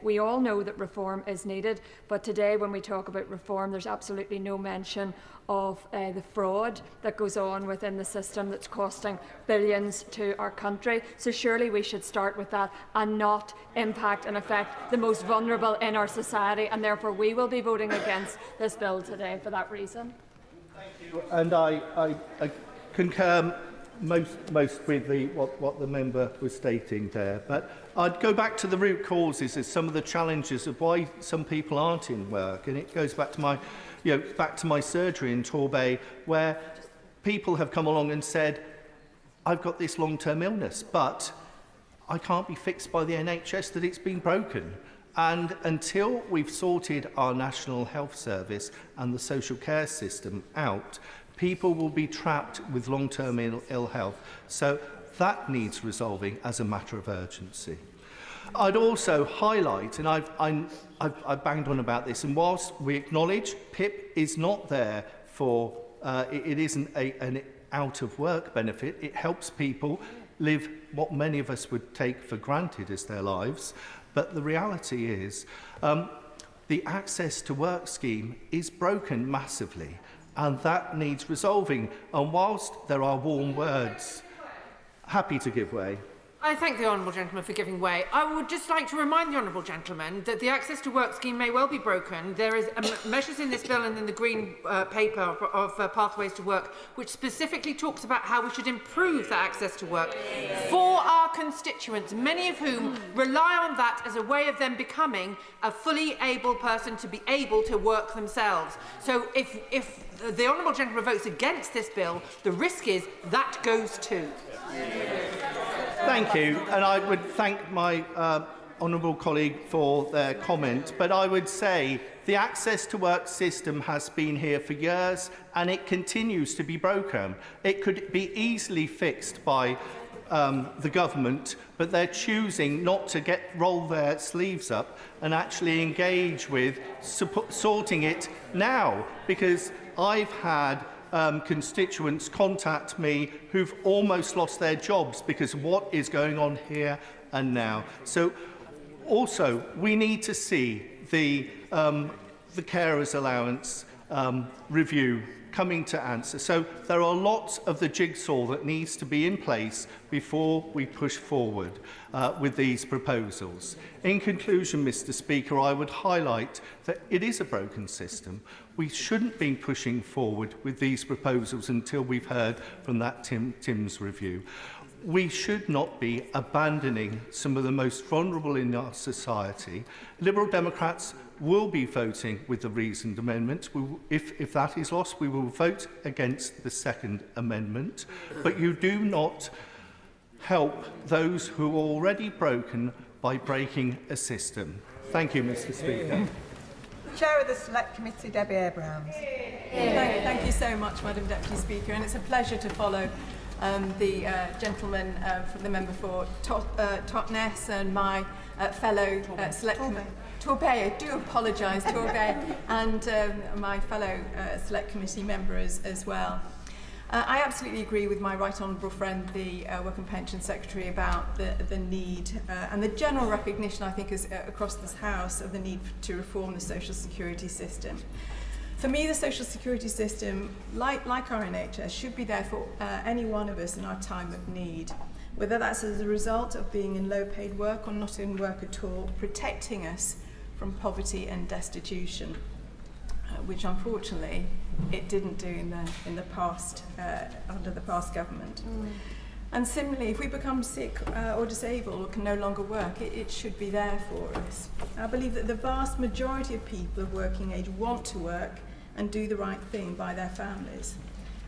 We all know that reform is needed, but today when we talk about reform, there's absolutely no mention of the fraud that goes on within the system that's costing billions to our country. So surely we should start with that and not impact and affect the most vulnerable in our society, and therefore we will be voting against this bill today for that reason. And I concur most with what the member was stating there, but I'd go back to the root causes of some of the challenges of why some people aren't in work, and it goes back to my surgery in Torbay, where people have come along and said, I've got this long-term illness, but I can't be fixed by the NHS, that it's been broken. And until we've sorted our National Health Service and the social care system out, people will be trapped with long-term ill health. So that needs resolving as a matter of urgency. I'd also highlight, and I've banged on about this, and whilst we acknowledge PIP is not there for, it isn't an out-of-work benefit, it helps people live what many of us would take for granted as their lives, but the reality is the Access to Work scheme is broken massively, and that needs resolving. And whilst there are warm words, happy to give way. I thank the honourable gentleman for giving way. I would just like to remind the honourable gentleman that the Access to Work scheme may well be broken. There is measures in this bill and in the Green Paper of Pathways to Work which specifically talks about how we should improve that access to work for our constituents, many of whom rely on that as a way of them becoming a fully able person to be able to work themselves. So if the honourable gentleman votes against this bill, the risk is that goes too. Thank you, and I would thank my honourable colleague for their comment, but I would say the Access to Work system has been here for years and it continues to be broken. It could be easily fixed by the government, but they're choosing not to roll their sleeves up and actually engage with sorting it now, because I've had constituents contact me who've almost lost their jobs because of what is going on here and now. So also we need to see the carers allowance review coming to answer. So there are lots of the jigsaw that needs to be in place before we push forward with these proposals. In conclusion, Mr. Speaker, I would highlight that it is a broken system. We shouldn't be pushing forward with these proposals until we've heard from that Tim's review. We should not be abandoning some of the most vulnerable in our society. Liberal Democrats will be voting with the reasoned amendment. If that is lost, we will vote against the second amendment. But you do not help those who are already broken by breaking a system. Thank you, Mr. Speaker. Chair of the Select Committee, Debbie Abrahams. Thank you so much, Madam Deputy Speaker, and it's a pleasure to follow the gentleman from the member for Totnes and my fellow Select Committee. Torbay, I do apologise, Torbay, and my fellow Select Committee members as well. I absolutely agree with my right honourable friend, the Work and Pension Secretary, about the need and the general recognition, I think, is across this House of the need to reform the social security system. For me, the social security system, like our NHS, should be there for any one of us in our time of need, whether that's as a result of being in low-paid work or not in work at all, protecting us from poverty and destitution, which unfortunately it didn't do in the past under the past government. And similarly, if we become sick or disabled or can no longer work, it should be there for us. I believe that the vast majority of people of working age want to work and do the right thing by their families.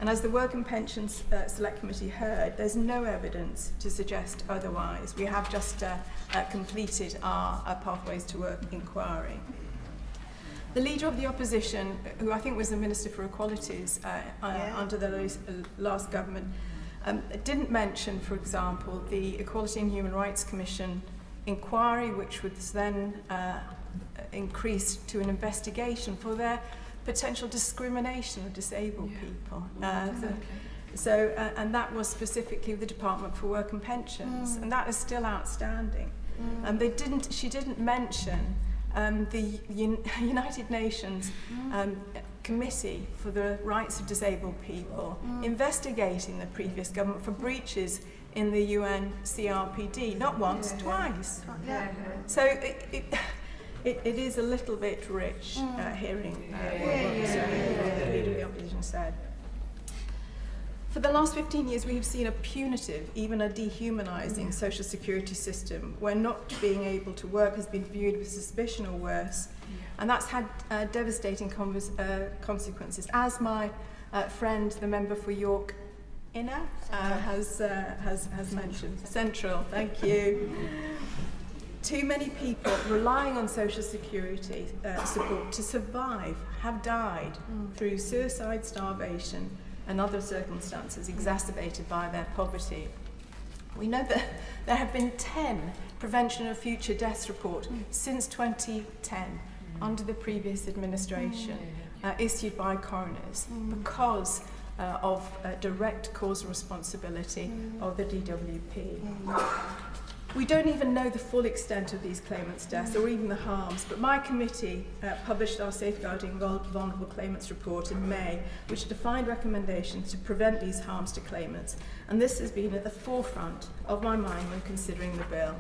And as the Work and Pensions Select Committee heard, there's no evidence to suggest otherwise. We have just completed our Pathways to Work inquiry. The Leader of the Opposition, who I think was the Minister for Equalities under the last government, didn't mention, for example, the Equality and Human Rights Commission inquiry, which was then increased to an investigation for their potential discrimination of disabled people. And that was specifically the Department for Work and Pensions, and that is still outstanding. She didn't mention the United Nations Committee for the Rights of Disabled People investigating the previous government for breaches in the UN CRPD, not once, twice. So it is a little bit rich hearing what the Leader of the Opposition said. For the last 15 years, we have seen a punitive, even a dehumanising social security system where not being able to work has been viewed with suspicion or worse. And that's had devastating consequences. As my friend, the member for York Inner, has mentioned. Central, thank you. Too many people relying on social security support to survive have died through suicide, starvation, and other circumstances exacerbated by their poverty. We know that there have been 10 Prevention of Future Deaths report since 2010 under the previous administration issued by coroners because of direct causal responsibility of the DWP. We don't even know the full extent of these claimants' deaths or even the harms, but my committee published our Safeguarding Vulnerable Claimants report in May, which defined recommendations to prevent these harms to claimants, and this has been at the forefront of my mind when considering the bill.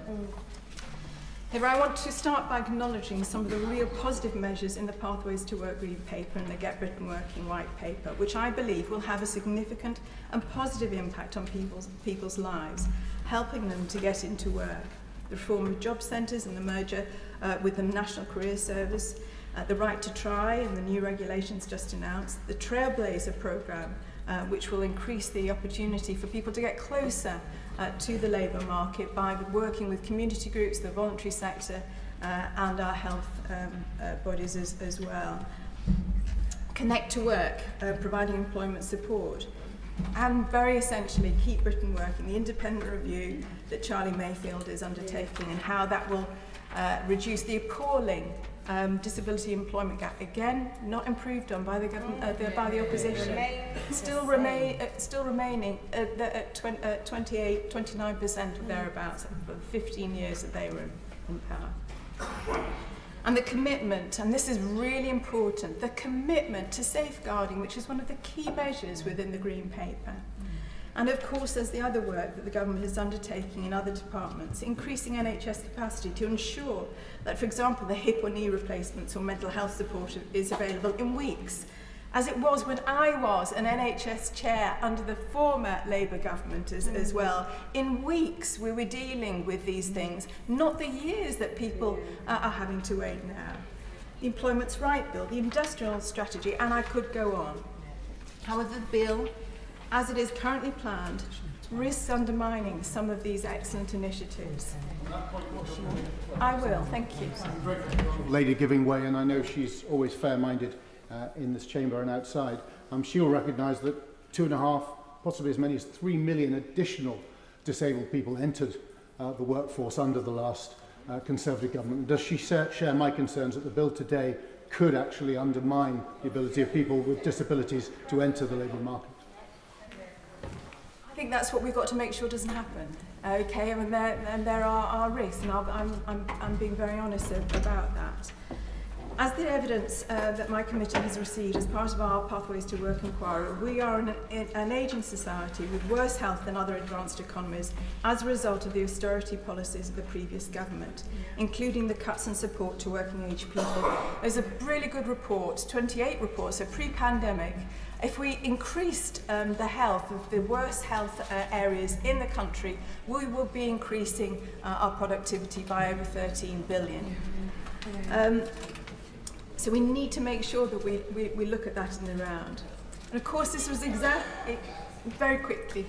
Here, I want to start by acknowledging some of the real positive measures in the Pathways to Work Green Paper and the Get Britain Working White Paper, which I believe will have a significant and positive impact on people's lives, helping them to get into work. The reform of job centres and the merger with the National Career Service, the right to try and the new regulations just announced, the Trailblazer programme, which will increase the opportunity for people to get closer to the labour market by working with community groups, the voluntary sector and our health bodies as well. Connect to Work, providing employment support. And very essentially, Keep Britain Working, the independent review that Charlie Mayfield is undertaking and how that will reduce the appalling disability employment gap, again not improved on by the government, by the opposition, still remaining at 29% or thereabouts for the 15 years that they were in power. And the commitment, and this is really important, the commitment to safeguarding, which is one of the key measures within the Green Paper. And of course, there's the other work that the government is undertaking in other departments, increasing NHS capacity to ensure that, for example, the hip or knee replacements or mental health support is available in weeks, as it was when I was an NHS chair under the former Labour government as well. In weeks we were dealing with these things, not the years that people are having to wait now. The Employment's Right Bill, the industrial strategy, and I could go on. However, the bill, as it is currently planned, risks undermining some of these excellent initiatives. I will, thank you. Lady giving way, and I know she's always fair-minded in this chamber and outside. She'll recognise that 2.5, possibly as many as 3 million additional disabled people entered the workforce under the last Conservative government. Does she share my concerns that the bill today could actually undermine the ability of people with disabilities to enter the labour market? I think that's what we've got to make sure doesn't happen. Okay, I mean, there are risks, and I'm being very honest about that. As the evidence that my committee has received as part of our Pathways to Work inquiry, we are an ageing society with worse health than other advanced economies as a result of the austerity policies of the previous government, including the cuts in support to working age people. There's a really good report, 28 reports, so pre-pandemic. If we increased the health of the worst health areas in the country, we will be increasing our productivity by over 13 billion. So we need to make sure that we look at that in the round. And of course, this was very quickly.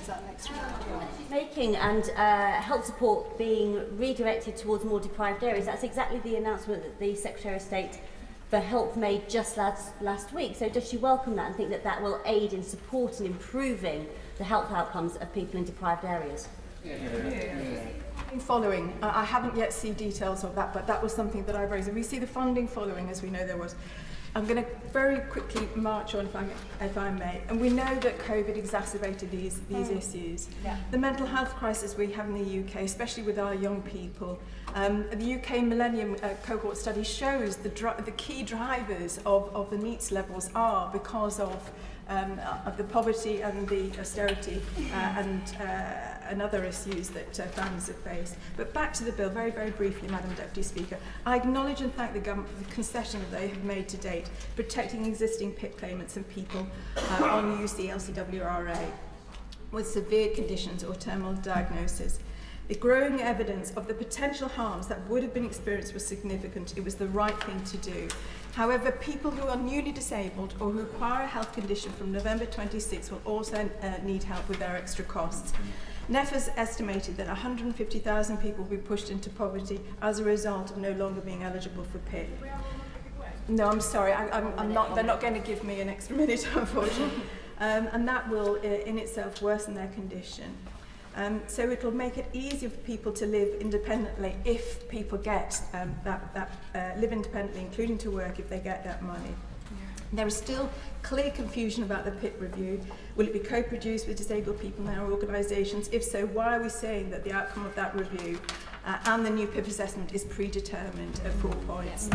Is that next round? Making and health support being redirected towards more deprived areas. That's exactly the announcement that the Secretary of State for Health made just last week. So does she welcome that and think that that will aid in supporting and improving the health outcomes of people in deprived areas? Following, I haven't yet seen details of that, but that was something that I raised. And we see the funding following, as we know there was. I'm going to very quickly march on, if I may. And we know that COVID exacerbated these issues. Yeah. The mental health crisis we have in the UK, especially with our young people, the UK Millennium Cohort Study shows the key drivers of the NEETs levels are because of the poverty and the austerity and other issues that families have faced. But back to the bill, very, very briefly, Madam Deputy Speaker. I acknowledge and thank the government for the concession that they have made to date, protecting existing PIP claimants and people on UC LCWRA with severe conditions or terminal diagnosis. The growing evidence of the potential harms that would have been experienced was significant. It was the right thing to do. However, people who are newly disabled or who acquire a health condition from November 26 will also need help with their extra costs. NEF has estimated that 150,000 people will be pushed into poverty as a result of no longer being eligible for PIP. No, I'm sorry, I'm not. They're not going to give me an extra minute, unfortunately, and that will, in itself, worsen their condition. So it will make it easier for people to live independently if people get live independently, including to work if they get that money. There is still clear confusion about the PIP review. Will it be co-produced with disabled people in our organisations? If so, why are we saying that the outcome of that review and the new PIP assessment is predetermined at 4 points?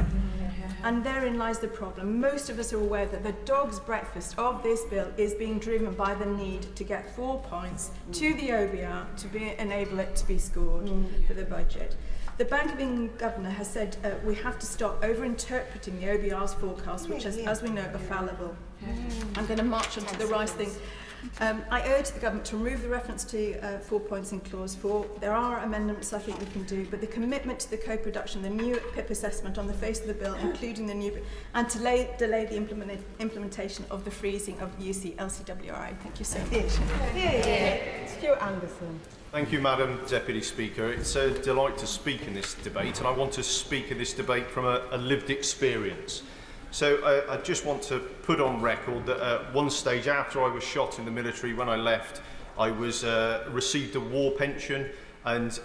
And therein lies the problem. Most of us are aware that the dog's breakfast of this bill is being driven by the need to get 4 points to the OBR to enable it to be scored for the budget. The Bank of England Governor has said we have to stop over-interpreting the OBR's forecast, which, as we know, are fallible. I'm going to march on to the rice thing. I urge the Government to remove the reference to 4 points in Clause 4. There are amendments I think we can do, but the commitment to the co-production, the new PIP assessment on the face of the bill, including the new, and to delay the implementation of the freezing of UC LCWRI. Thank you so much. Stuart Anderson. Thank you, Madam Deputy Speaker. It's a delight to speak in this debate, and I want to speak in this debate from a lived experience. So I just want to put on record that at one stage after I was shot in the military, when I left, I was received a war pension, and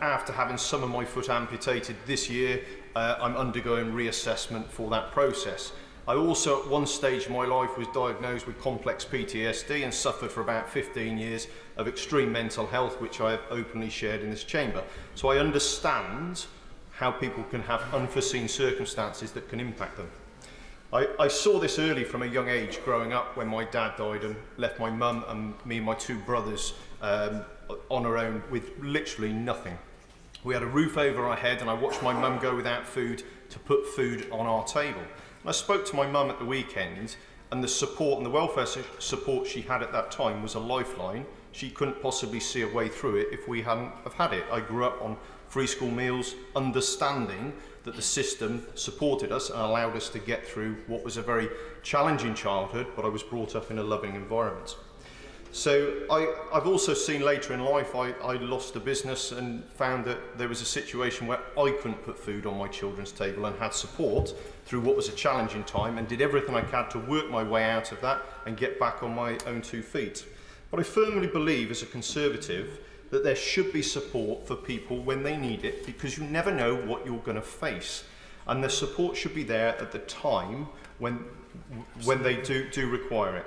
after having some of my foot amputated this year, I'm undergoing reassessment for that process. I also at one stage in my life was diagnosed with complex PTSD and suffered for about 15 years of extreme mental health, which I have openly shared in this chamber. So I understand how people can have unforeseen circumstances that can impact them. I saw this early from a young age, growing up when my dad died and left my mum and me and my 2 brothers on our own with literally nothing. We had a roof over our head, and I watched my mum go without food to put food on our table. And I spoke to my mum at the weekend, and the support and the welfare support she had at that time was a lifeline. She couldn't possibly see a way through it if we hadn't have had it. I grew up on free school meals, understanding that the system supported us and allowed us to get through what was a very challenging childhood, but I was brought up in a loving environment. So I've also seen later in life, I lost a business and found that there was a situation where I couldn't put food on my children's table, and had support through what was a challenging time, and did everything I could to work my way out of that and get back on my own 2 feet. But I firmly believe as a Conservative that there should be support for people when they need it, because you never know what you're going to face. And the support should be there at the time when they do require it.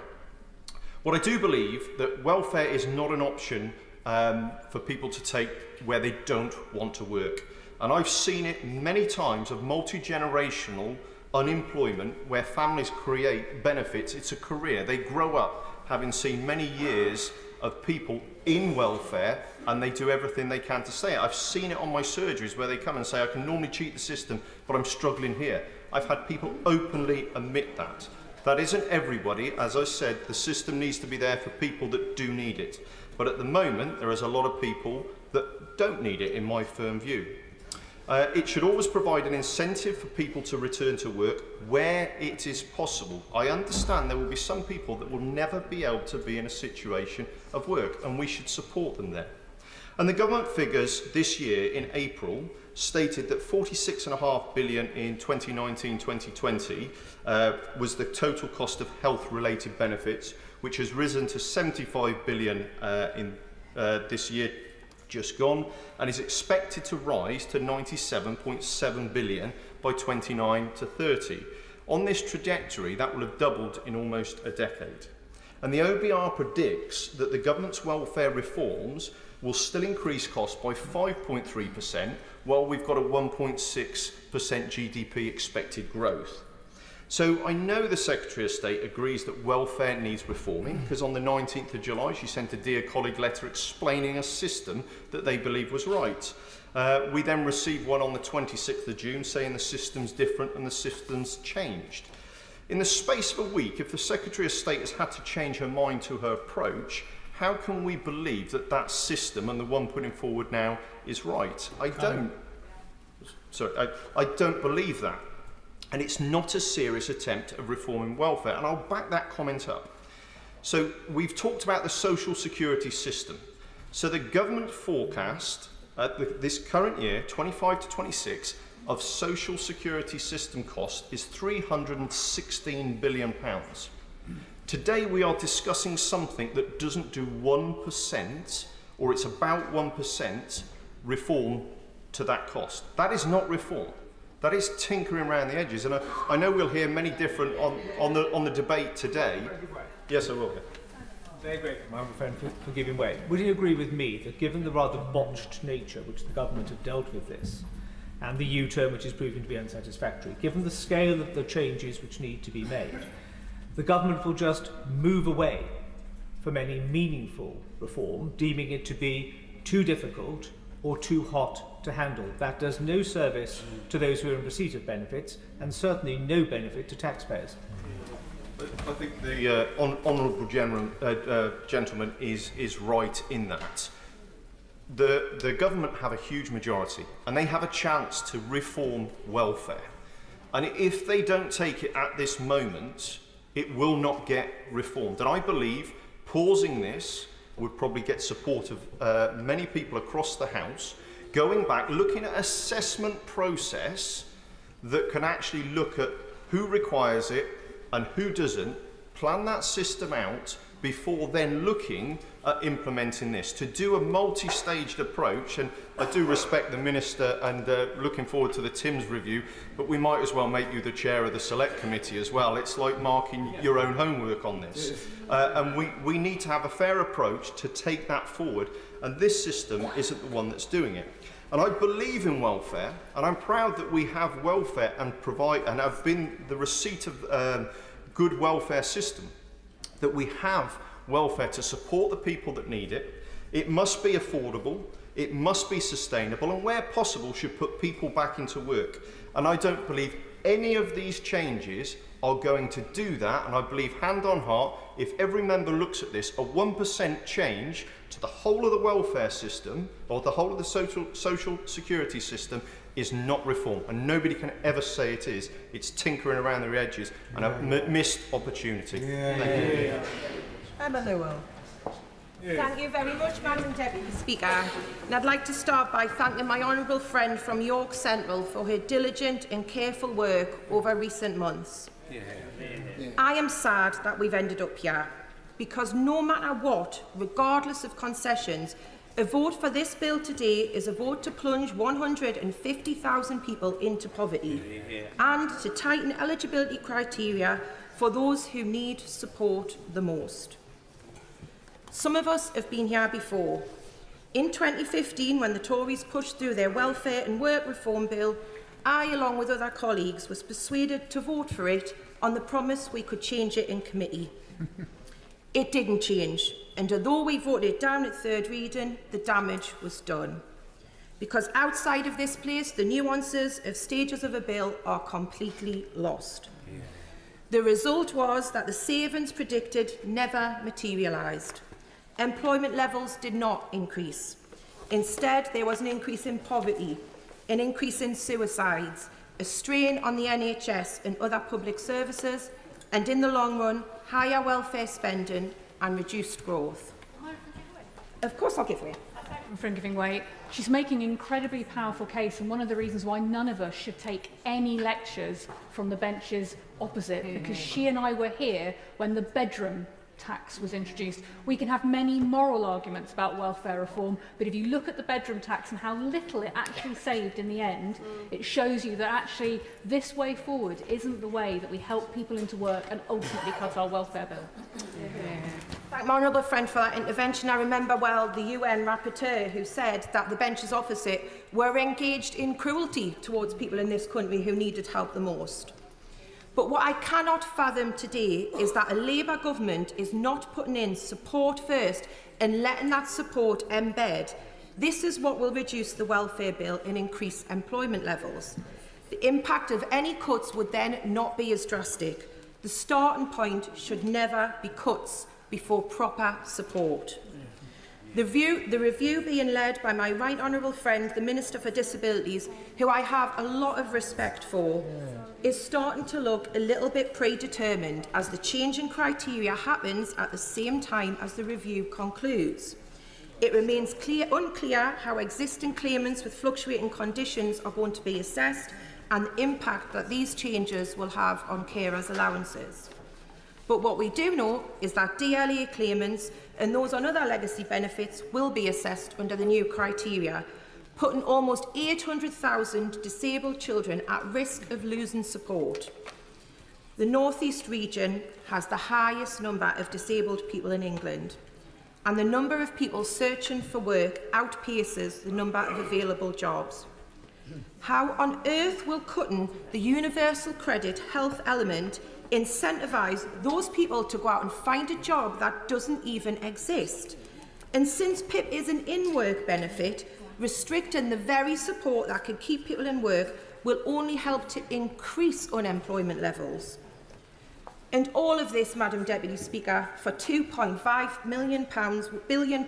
What I do believe that welfare is not an option for people to take where they don't want to work. And I've seen it many times of multi-generational unemployment where families create benefits. It's a career. They grow up having seen many years of people in welfare, and they do everything they can to stay. I've seen it on my surgeries where they come and say, I can normally cheat the system, but I'm struggling here. I've had people openly admit that. That isn't everybody. As I said, the system needs to be there for people that do need it. But at the moment, there is a lot of people that don't need it, in my firm view. It should always provide an incentive for people to return to work where it is possible. I understand there will be some people that will never be able to be in a situation of work, and we should support them there. And the government figures this year in April stated that 46.5 billion in 2019-2020 was the total cost of health-related benefits, which has risen to 75 billion in this year just gone, and is expected to rise to 97.7 billion by 29-30. On this trajectory, that will have doubled in almost a decade. And the OBR predicts that the government's welfare reforms will still increase costs by 5.3%, while we've got a 1.6% GDP expected growth. So I know the Secretary of State agrees that welfare needs reforming, because on the 19th of July she sent a Dear Colleague letter explaining a system that they believe was right. We then received one on the 26th of June saying the system's different and the system's changed. In the space of a week, if the Secretary of State has had to change her mind to her approach, how can we believe that that system and the one putting forward now is right? I don't believe that. And it's not a serious attempt of reforming welfare. And I'll back that comment up. So we've talked about the social security system. So the government forecast this current year, 25 to 26, of social security system cost is £316 billion. Today we are discussing something that doesn't do 1%, or it's about 1% reform to that cost. That is not reform. That is tinkering around the edges. And I know we'll hear many different on the debate today. Yes, I will. Very grateful, my honourable friend, for giving way. Would you agree with me that given the rather botched nature which the government have dealt with this, and the U-turn which is proving to be unsatisfactory, given the scale of the changes which need to be made, the government will just move away from any meaningful reform, deeming it to be too difficult or too hot to handle? That does no service to those who are in receipt of benefits, and certainly no benefit to taxpayers. I think the honourable gentleman is right in that. The government have a huge majority, and they have a chance to reform welfare. And if they don't take it at this moment, it will not get reformed. And I believe pausing this would probably get support of many people across the House, going back, looking at assessment process that can actually look at who requires it and who doesn't, plan that system out before then looking at implementing this. To do a multi-staged approach, and I do respect the Minister and looking forward to the Timms review, but we might as well make you the chair of the Select Committee as well. It's like marking your own homework on this. And we need to have a fair approach to take that forward, and this system isn't the one that's doing it. And I believe in welfare, and I'm proud that we have welfare and provide and have been the receipt of good welfare system, that we have welfare to support the people that need it. It must be affordable, it must be sustainable, and where possible should put people back into work. And I don't believe any of these changes are going to do that, and I believe, hand on heart, if every member looks at this, a 1% change to the whole of the welfare system, or the whole of the social security system, is not reform, and nobody can ever say it is. It's tinkering around the edges and a missed opportunity. Thank you. Emma Llewellyn. Thank you very much, Madam Deputy Speaker. And I'd like to start by thanking my honourable friend from York Central for her diligent and careful work over recent months. I am sad that we've ended up here, because no matter what, regardless of concessions, a vote for this bill today is a vote to plunge 150,000 people into poverty and to tighten eligibility criteria for those who need support the most. Some of us have been here before. In 2015, when the Tories pushed through their welfare and work reform bill, I, along with other colleagues, was persuaded to vote for it on the promise we could change it in committee. It didn't change, and although we voted it down at third reading, the damage was done. Because outside of this place, the nuances of stages of a bill are completely lost. The result was that the savings predicted never materialised. Employment levels did not increase. Instead, there was an increase in poverty, an increase in suicides, a strain on the NHS and other public services, and in the long run, higher welfare spending and reduced growth. Of course I'll give way. For giving way. She's making an incredibly powerful case, and one of the reasons why none of us should take any lectures from the benches opposite, because she and I were here when the bedroom tax was introduced. We can have many moral arguments about welfare reform, but if you look at the bedroom tax and how little it actually saved in the end, it shows you that actually this way forward isn't the way that we help people into work and ultimately cut our welfare bill. Thank my honourable friend for that intervention. I remember well the UN rapporteur who said that the benches opposite were engaged in cruelty towards people in this country who needed help the most. But what I cannot fathom today is that a Labour government is not putting in support first and letting that support embed. This is what will reduce the welfare bill and increase employment levels. The impact of any cuts would then not be as drastic. The starting point should never be cuts before proper support. The review being led by my right honourable friend, the Minister for Disabilities, who I have a lot of respect for, is starting to look a little bit predetermined as the change in criteria happens at the same time as the review concludes. It remains unclear how existing claimants with fluctuating conditions are going to be assessed and the impact that these changes will have on carers' allowances. But what we do know is that DLA claimants and those on other legacy benefits will be assessed under the new criteria, putting almost 800,000 disabled children at risk of losing support. The North East region has the highest number of disabled people in England, and the number of people searching for work outpaces the number of available jobs. How on earth will cutting the universal credit health element incentivise those people to go out and find a job that doesn't even exist? And since PIP is an in-work benefit, restricting the very support that can keep people in work will only help to increase unemployment levels. And all of this, Madam Deputy Speaker, for £2.5 billion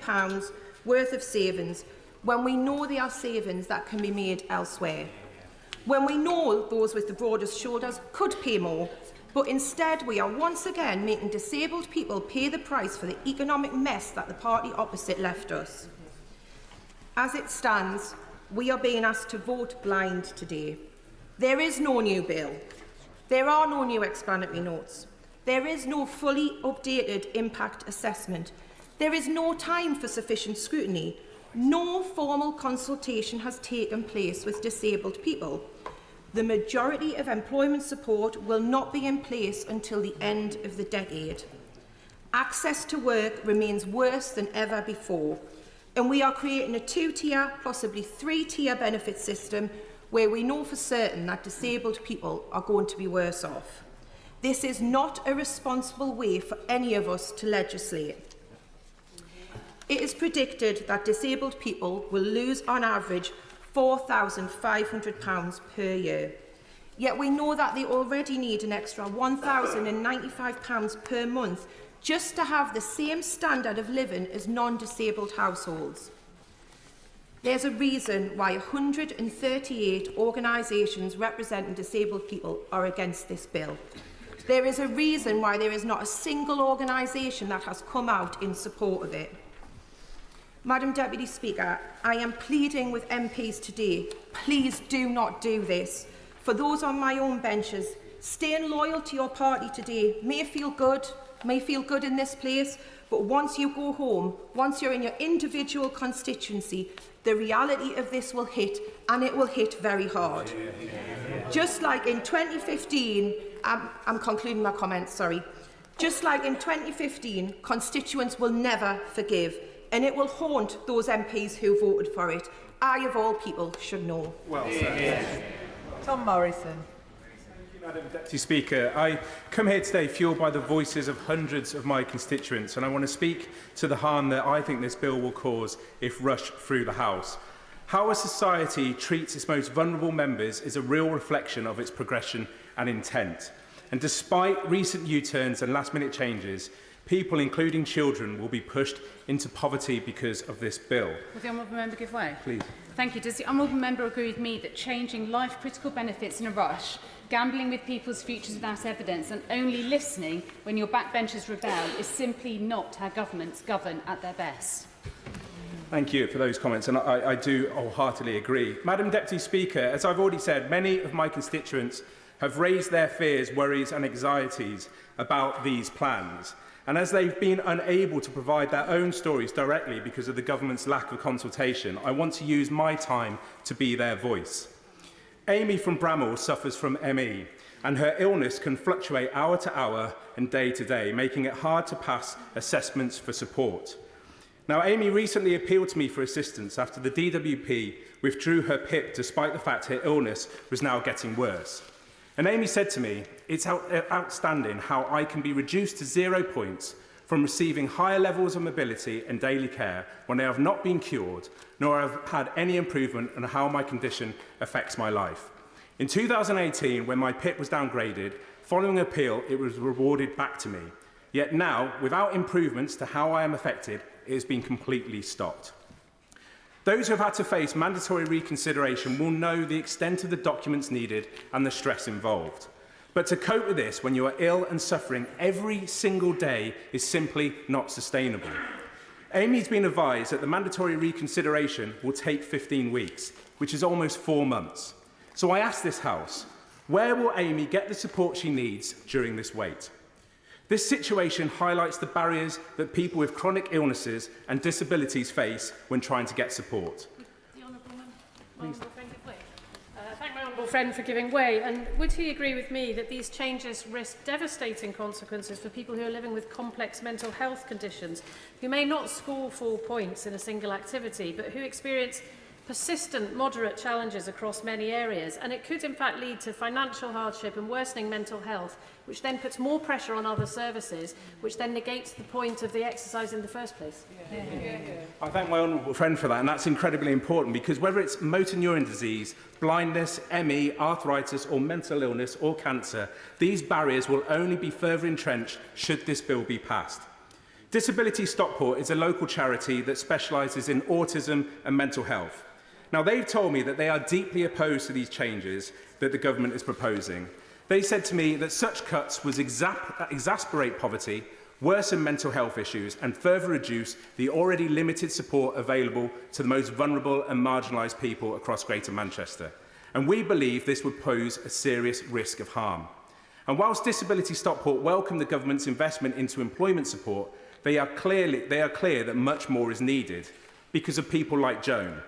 worth of savings, when we know there are savings that can be made elsewhere. When we know those with the broadest shoulders could pay more, but instead we are once again making disabled people pay the price for the economic mess that the party opposite left us. As it stands, we are being asked to vote blind today. There is no new bill. There are no new explanatory notes. There is no fully updated impact assessment. There is no time for sufficient scrutiny. No formal consultation has taken place with disabled people. The majority of employment support will not be in place until the end of the decade. Access to work remains worse than ever before, and we are creating a two-tier, possibly three-tier benefit system where we know for certain that disabled people are going to be worse off. This is not a responsible way for any of us to legislate. It is predicted that disabled people will lose on average £4,500 per year. Yet we know that they already need an extra £1,095 per month just to have the same standard of living as non-disabled households. There's a reason why 138 organisations representing disabled people are against this bill. There is a reason why there is not a single organisation that has come out in support of it. Madam Deputy Speaker, I am pleading with MPs today, please do not do this. For those on my own benches, staying loyal to your party today may feel good in this place, but once you go home, once you're in your individual constituency, the reality of this will hit, and it will hit very hard. Just like in 2015, I'm concluding my comments, sorry. Just like in 2015, constituents will never forgive, and it will haunt those MPs who voted for it. I, of all people, should know. Well said. Tom Morrison. Madam Deputy Speaker, I come here today fuelled by the voices of hundreds of my constituents, and I want to speak to the harm that I think this bill will cause if rushed through the House. How a society treats its most vulnerable members is a real reflection of its progression and intent. And despite recent U-turns and last-minute changes, people, including children, will be pushed into poverty because of this bill. Will the honourable member give way? Please. Thank you. Does the honourable member agree with me that changing life-critical benefits in a rush, gambling with people's futures without evidence, and only listening when your backbenchers rebel is simply not how governments govern at their best? Thank you for those comments, and I do wholeheartedly agree. Madam Deputy Speaker, as I've already said, many of my constituents have raised their fears, worries and anxieties about these plans. And as they've been unable to provide their own stories directly because of the government's lack of consultation, I want to use my time to be their voice. Amy from Bramall suffers from ME, and her illness can fluctuate hour to hour and day to day, making it hard to pass assessments for support. Now, Amy recently appealed to me for assistance after the DWP withdrew her PIP despite the fact her illness was now getting worse. And Amy said to me, "It's outstanding how I can be reduced to 0 points from receiving higher levels of mobility and daily care when I have not been cured, nor have had any improvement on how my condition affects my life. In 2018, when my PIP was downgraded, following appeal, it was rewarded back to me. Yet now, without improvements to how I am affected, it has been completely stopped." Those who have had to face mandatory reconsideration will know the extent of the documents needed and the stress involved. But to cope with this when you are ill and suffering every single day is simply not sustainable. Amy's been advised that the mandatory reconsideration will take 15 weeks, which is almost 4 months. So I ask this House, where will Amy get the support she needs during this wait? This situation highlights the barriers that people with chronic illnesses and disabilities face when trying to get support. Thank my honourable friend for giving way. And would he agree with me that these changes risk devastating consequences for people who are living with complex mental health conditions, who may not score 4 points in a single activity, but who experience persistent, moderate challenges across many areas, and it could in fact lead to financial hardship and worsening mental health, which then puts more pressure on other services, which then negates the point of the exercise in the first place? I thank my honourable friend for that, and that's incredibly important, because whether it's motor neuron disease, blindness, ME, arthritis or mental illness or cancer, these barriers will only be further entrenched should this bill be passed. Disability Stockport is a local charity that specialises in autism and mental health. Now, they've told me that they are deeply opposed to these changes that the government is proposing. They said to me that such cuts would exacerbate poverty, worsen mental health issues and further reduce the already limited support available to the most vulnerable and marginalised people across Greater Manchester. And we believe this would pose a serious risk of harm. And whilst Disability Stockport welcome the government's investment into employment support, they are clear that much more is needed because of people like Joan.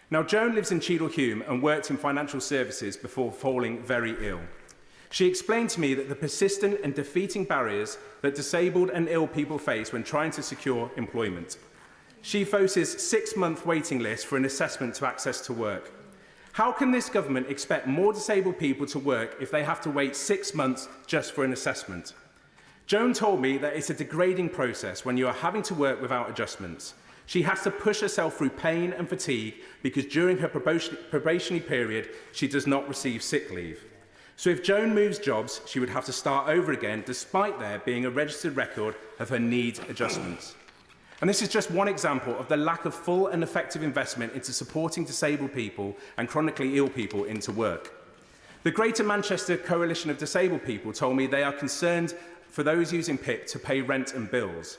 Now, Joan lives in Cheadle-Hulme and worked in financial services before falling very ill. She explained to me that the persistent and defeating barriers that disabled and ill people face when trying to secure employment. She faces 6-month waiting lists for an assessment to access to work. How can this government expect more disabled people to work if they have to wait 6 months just for an assessment? Joan told me that it's a degrading process when you are having to work without adjustments. She has to push herself through pain and fatigue because during her probationary period, she does not receive sick leave. So if Joan moves jobs, she would have to start over again, despite there being a registered record of her needs adjustments. And this is just one example of the lack of full and effective investment into supporting disabled people and chronically ill people into work. The Greater Manchester Coalition of Disabled People told me they are concerned for those using PIP to pay rent and bills.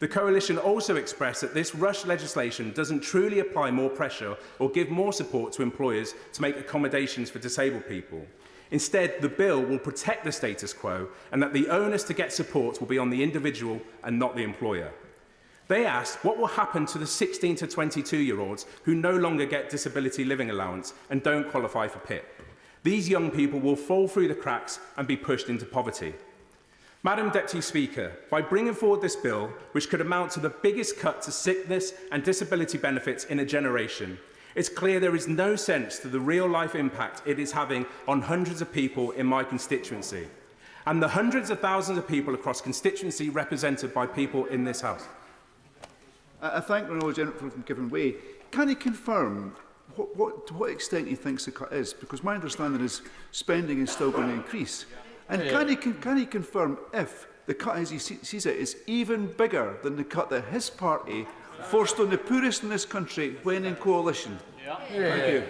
The Coalition also expressed that this rushed legislation doesn't truly apply more pressure or give more support to employers to make accommodations for disabled people. Instead, the bill will protect the status quo and that the onus to get support will be on the individual and not the employer. They asked what will happen to the 16 to 22-year-olds who no longer get disability living allowance and don't qualify for PIP. These young people will fall through the cracks and be pushed into poverty. Madam Deputy Speaker, by bringing forward this bill, which could amount to the biggest cut to sickness and disability benefits in a generation, it's clear there is no sense to the real-life impact it is having on hundreds of people in my constituency, and the hundreds of thousands of people across constituency represented by people in this House. I thank the Honourable Gentleman for giving way. Can he confirm to what extent he thinks the cut is? Because my understanding is spending is still going to increase. And can he confirm if the cut, as he sees it, is even bigger than the cut that his party forced on the poorest in this country when in coalition? Thank you.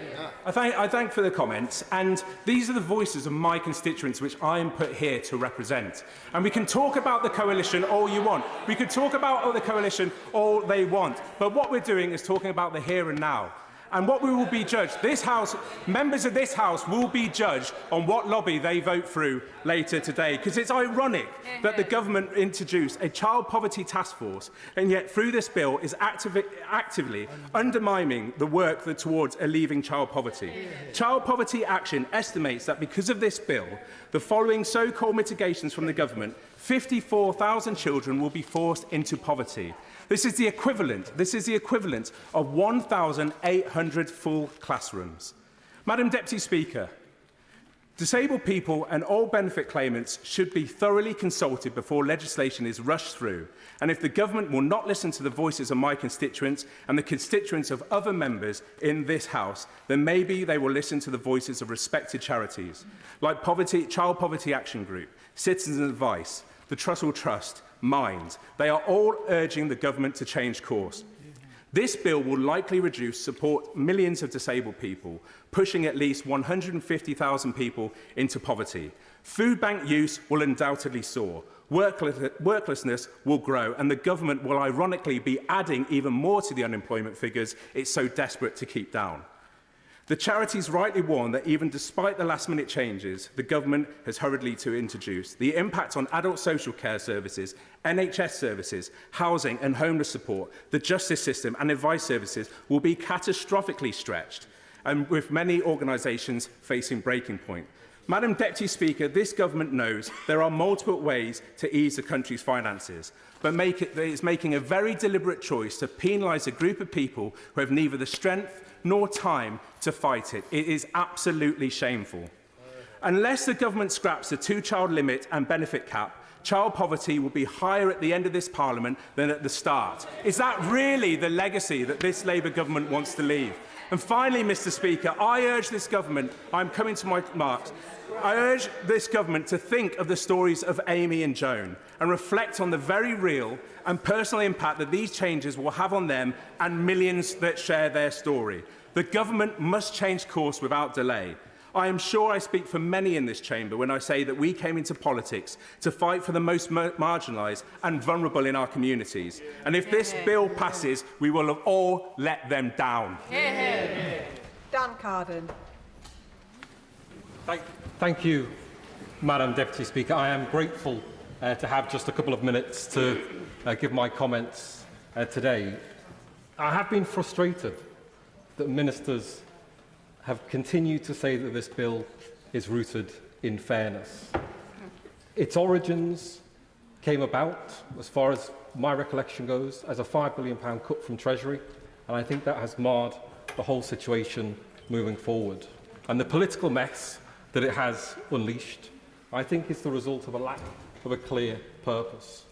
I thank for the comments, and these are the voices of my constituents which I am put here to represent. And we can talk about the coalition all you want. We could talk about the coalition all they want. But what we're doing is talking about the here and now. And what we will be judged, this House, members of this House will be judged on what lobby they vote through later today. Because it's ironic that the government introduced a child poverty task force, and yet through this bill is actively undermining the work towards alleviating child poverty. Child Poverty Action estimates that because of this bill, the following so-called mitigations from the government, 54,000 children will be forced into poverty. This is the equivalent of 1,800 full classrooms. Madam Deputy Speaker, disabled people and all benefit claimants should be thoroughly consulted before legislation is rushed through. And if the government will not listen to the voices of my constituents and the constituents of other members in this House, then maybe they will listen to the voices of respected charities like Child Poverty Action Group, Citizens Advice, the Trussell Trust, Minds. They are all urging the government to change course. This bill will likely reduce support millions of disabled people, pushing at least 150,000 people into poverty. Food bank use will undoubtedly soar. Worklessness will grow, and the government will ironically be adding even more to the unemployment figures it's so desperate to keep down. The charities rightly warn that even despite the last-minute changes the government has hurriedly to introduce, the impact on adult social care services, NHS services, housing and homeless support, the justice system and advice services will be catastrophically stretched. and with many organisations facing breaking point. Madam Deputy Speaker, this government knows there are multiple ways to ease the country's finances, but it's making a very deliberate choice to penalise a group of people who have neither the strength nor time to fight it. It is absolutely shameful. Unless the government scraps the two-child limit and benefit cap, child poverty will be higher at the end of this Parliament than at the start. Is that really the legacy that this Labour government wants to leave? And finally, Mr. Speaker, I urge this government, I'm coming to my marks, I urge this government to think of the stories of Amy and Joan and reflect on the very real and personal impact that these changes will have on them and millions that share their story. The government must change course without delay. I am sure I speak for many in this chamber when I say that we came into politics to fight for the most marginalised and vulnerable in our communities. And if this bill passes, we will have all let them down. Dan Carden. Thank you, Madam Deputy Speaker. I am grateful to have just a couple of minutes to give my comments today. I have been frustrated that ministers have continued to say that this bill is rooted in fairness. Its origins came about, as far as my recollection goes, as a £5 billion cut from Treasury, and I think that has marred the whole situation moving forward. And the political mess that it has unleashed, I think, is the result of a lack of a clear purpose.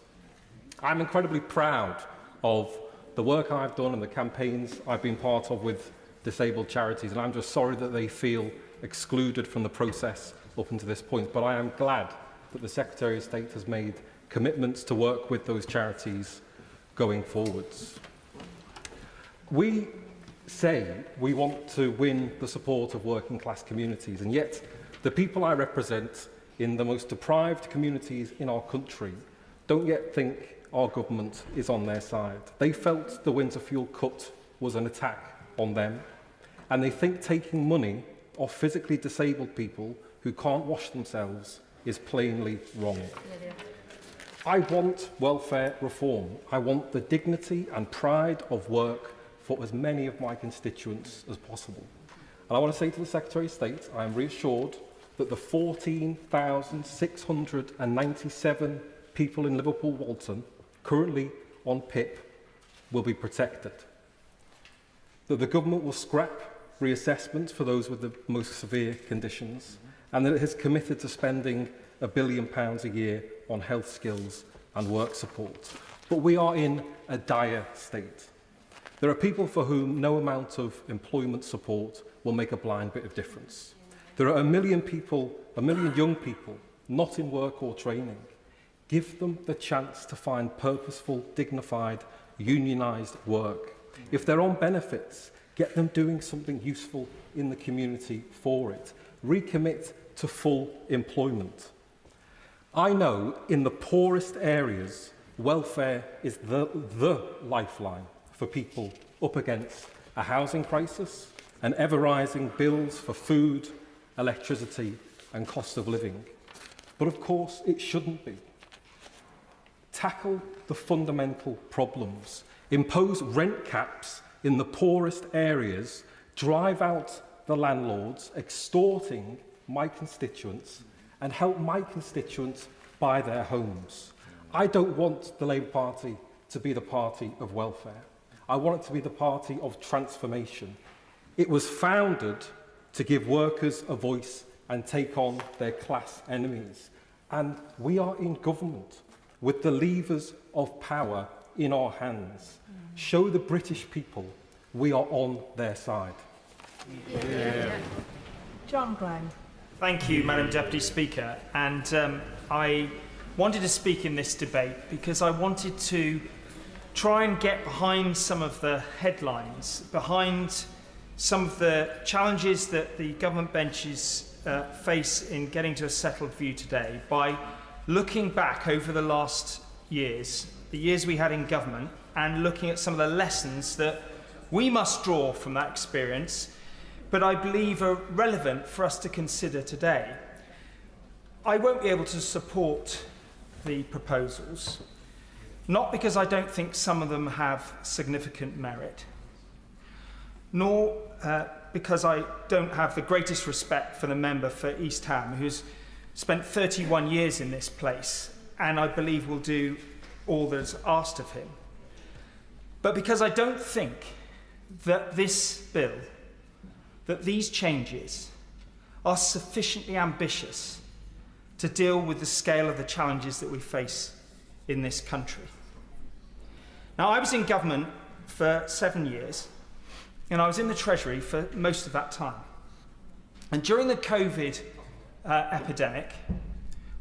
I'm incredibly proud of the work I've done and the campaigns I've been part of with disabled charities, and I'm just sorry that they feel excluded from the process up until this point. But I am glad that the Secretary of State has made commitments to work with those charities going forwards. We say we want to win the support of working class communities, and yet the people I represent in the most deprived communities in our country don't yet think our government is on their side. They felt the winter fuel cut was an attack on them, and they think taking money off physically disabled people who can't wash themselves is plainly wrong. I want welfare reform. I want the dignity and pride of work for as many of my constituents as possible. And I want to say to the Secretary of State, I am reassured that the 14,697 people in Liverpool Walton currently on PIP will be protected. That the government will scrap reassessments for those with the most severe conditions, and that it has committed to spending £1 billion a year on health skills and work support. But we are in a dire state. There are people for whom no amount of employment support will make a blind bit of difference. There are 1 million young people not in work or training. Give them the chance to find purposeful, dignified, unionised work. If they're on benefits, get them doing something useful in the community for it. Recommit to full employment. I know in the poorest areas, welfare is the lifeline for people up against a housing crisis and ever-rising bills for food, electricity and cost of living. But of course, it shouldn't be. Tackle the fundamental problems. Impose rent caps in the poorest areas, drive out the landlords, extorting my constituents, and help my constituents buy their homes. I don't want the Labour Party to be the party of welfare. I want it to be the party of transformation. It was founded to give workers a voice and take on their class enemies. And we are in government with the levers of power in our hands. Show the British people we are on their side. John Graham. Thank you, Madam Deputy Speaker. And I wanted to speak in this debate because I wanted to try and get behind some of the headlines, behind some of the challenges that the government benches face in getting to a settled view today by looking back over the last years, the years we had in government, and looking at some of the lessons that we must draw from that experience, but I believe are relevant for us to consider today. I won't be able to support the proposals, not because I don't think some of them have significant merit, nor because I don't have the greatest respect for the member for East Ham, who's spent 31 years in this place, and I believe will do all that is asked of him. But because I don't think that this bill, that these changes are sufficiently ambitious to deal with the scale of the challenges that we face in this country. Now, I was in government for 7 years, and I was in the Treasury for most of that time. And during the COVID epidemic,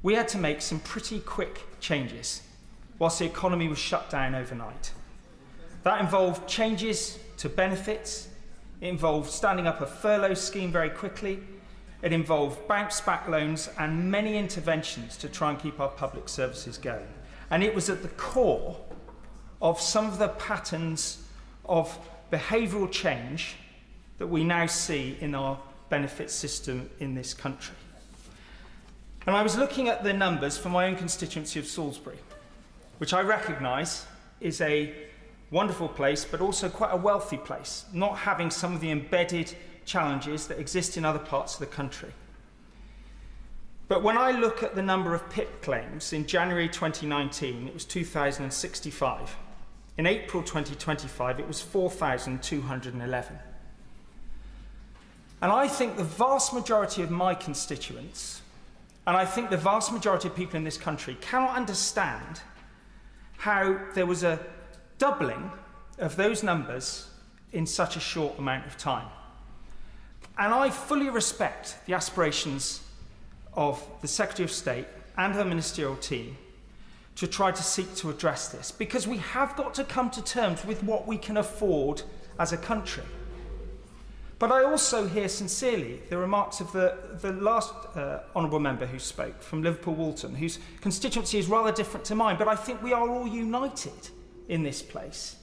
we had to make some pretty quick changes whilst the economy was shut down overnight. That involved changes to benefits, it involved standing up a furlough scheme very quickly, it involved bounce-back loans and many interventions to try and keep our public services going. And it was at the core of some of the patterns of behavioural change that we now see in our benefit system in this country. And I was looking at the numbers for my own constituency of Salisbury, which I recognise is a wonderful place, but also quite a wealthy place, not having some of the embedded challenges that exist in other parts of the country. But when I look at the number of PIP claims in January 2019, it was 2,065. In April 2025, it was 4,211. And I think the vast majority of my constituents, and I think the vast majority of people in this country, cannot understand how there was a doubling of those numbers in such a short amount of time. And I fully respect the aspirations of the Secretary of State and her ministerial team to try to seek to address this, because we have got to come to terms with what we can afford as a country. But I also hear sincerely the remarks of the last honourable member who spoke from Liverpool Walton, whose constituency is rather different to mine, but I think we are all united in this place,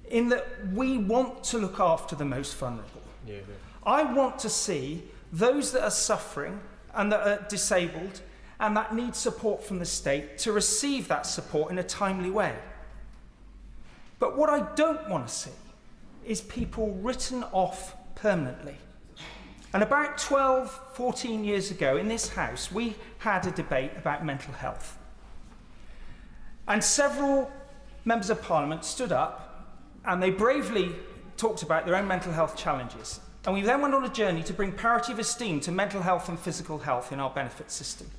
in that we want to look after the most vulnerable. Yeah. I want to see those that are suffering and that are disabled and that need support from the state to receive that support in a timely way. But what I don't want to see is people written off permanently. And about 12, 14 years ago in this House, we had a debate about mental health. And several members of Parliament stood up and they bravely talked about their own mental health challenges. And we then went on a journey to bring parity of esteem to mental health and physical health in our benefit system.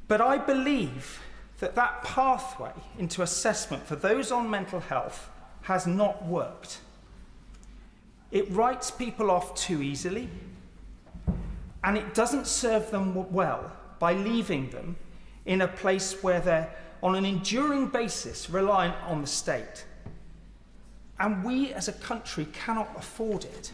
But I believe that that pathway into assessment for those on mental health has not worked. It writes people off too easily, and it doesn't serve them well by leaving them in a place where they're on an enduring basis reliant on the state. And we as a country cannot afford it.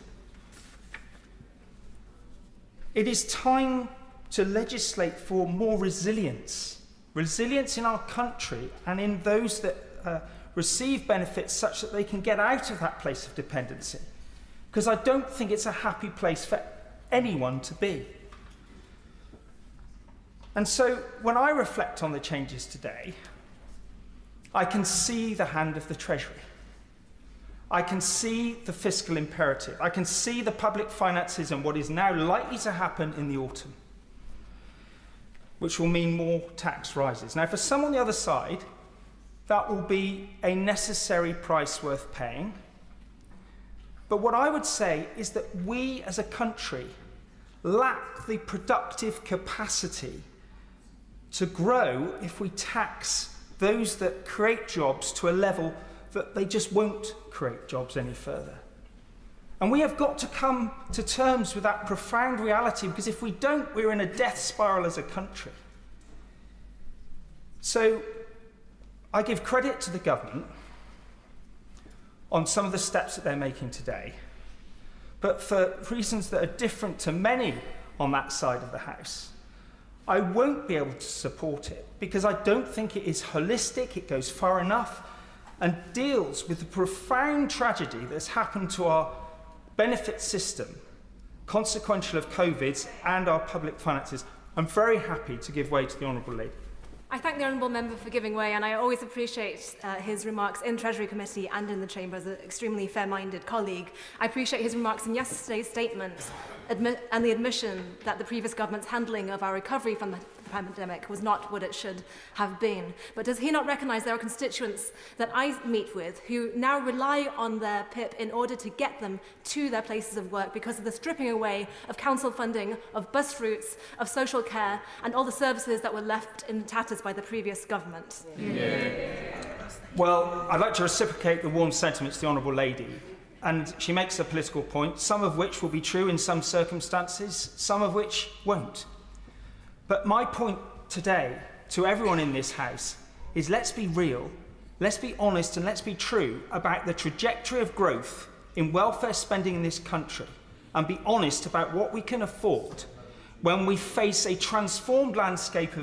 It is time to legislate for more resilience in our country and in those that receive benefits such that they can get out of that place of dependency. Because I don't think it's a happy place for anyone to be. And so when I reflect on the changes today, I can see the hand of the Treasury. I can see the fiscal imperative. I can see the public finances and what is now likely to happen in the autumn, which will mean more tax rises. Now, for some on the other side, that will be a necessary price worth paying. But what I would say is that we as a country lack the productive capacity to grow if we tax those that create jobs to a level that they just won't create jobs any further. And we have got to come to terms with that profound reality, because if we don't, we're in a death spiral as a country. So I give credit to the government on some of the steps that they're making today, but for reasons that are different to many on that side of the House, I won't be able to support it, because I don't think it is holistic, it goes far enough, and deals with the profound tragedy that's happened to our benefit system, consequential of COVID and our public finances. I'm very happy to give way to the Honourable Lady. I thank the Honourable Member for giving way, and I always appreciate his remarks in Treasury Committee and in the Chamber as an extremely fair-minded colleague. I appreciate his remarks in yesterday's statement and the admission that the previous government's handling of our recovery from the pandemic was not what it should have been. But does he not recognise there are constituents that I meet with who now rely on their PIP in order to get them to their places of work because of the stripping away of council funding, of bus routes, of social care, and all the services that were left in tatters by the previous government? Well, I'd like to reciprocate the warm sentiments of the Honourable Lady. And she makes a political point, some of which will be true in some circumstances, some of which won't. But my point today to everyone in this House is let's be real, let's be honest, and let's be true about the trajectory of growth in welfare spending in this country, and be honest about what we can afford when we face a transformed landscape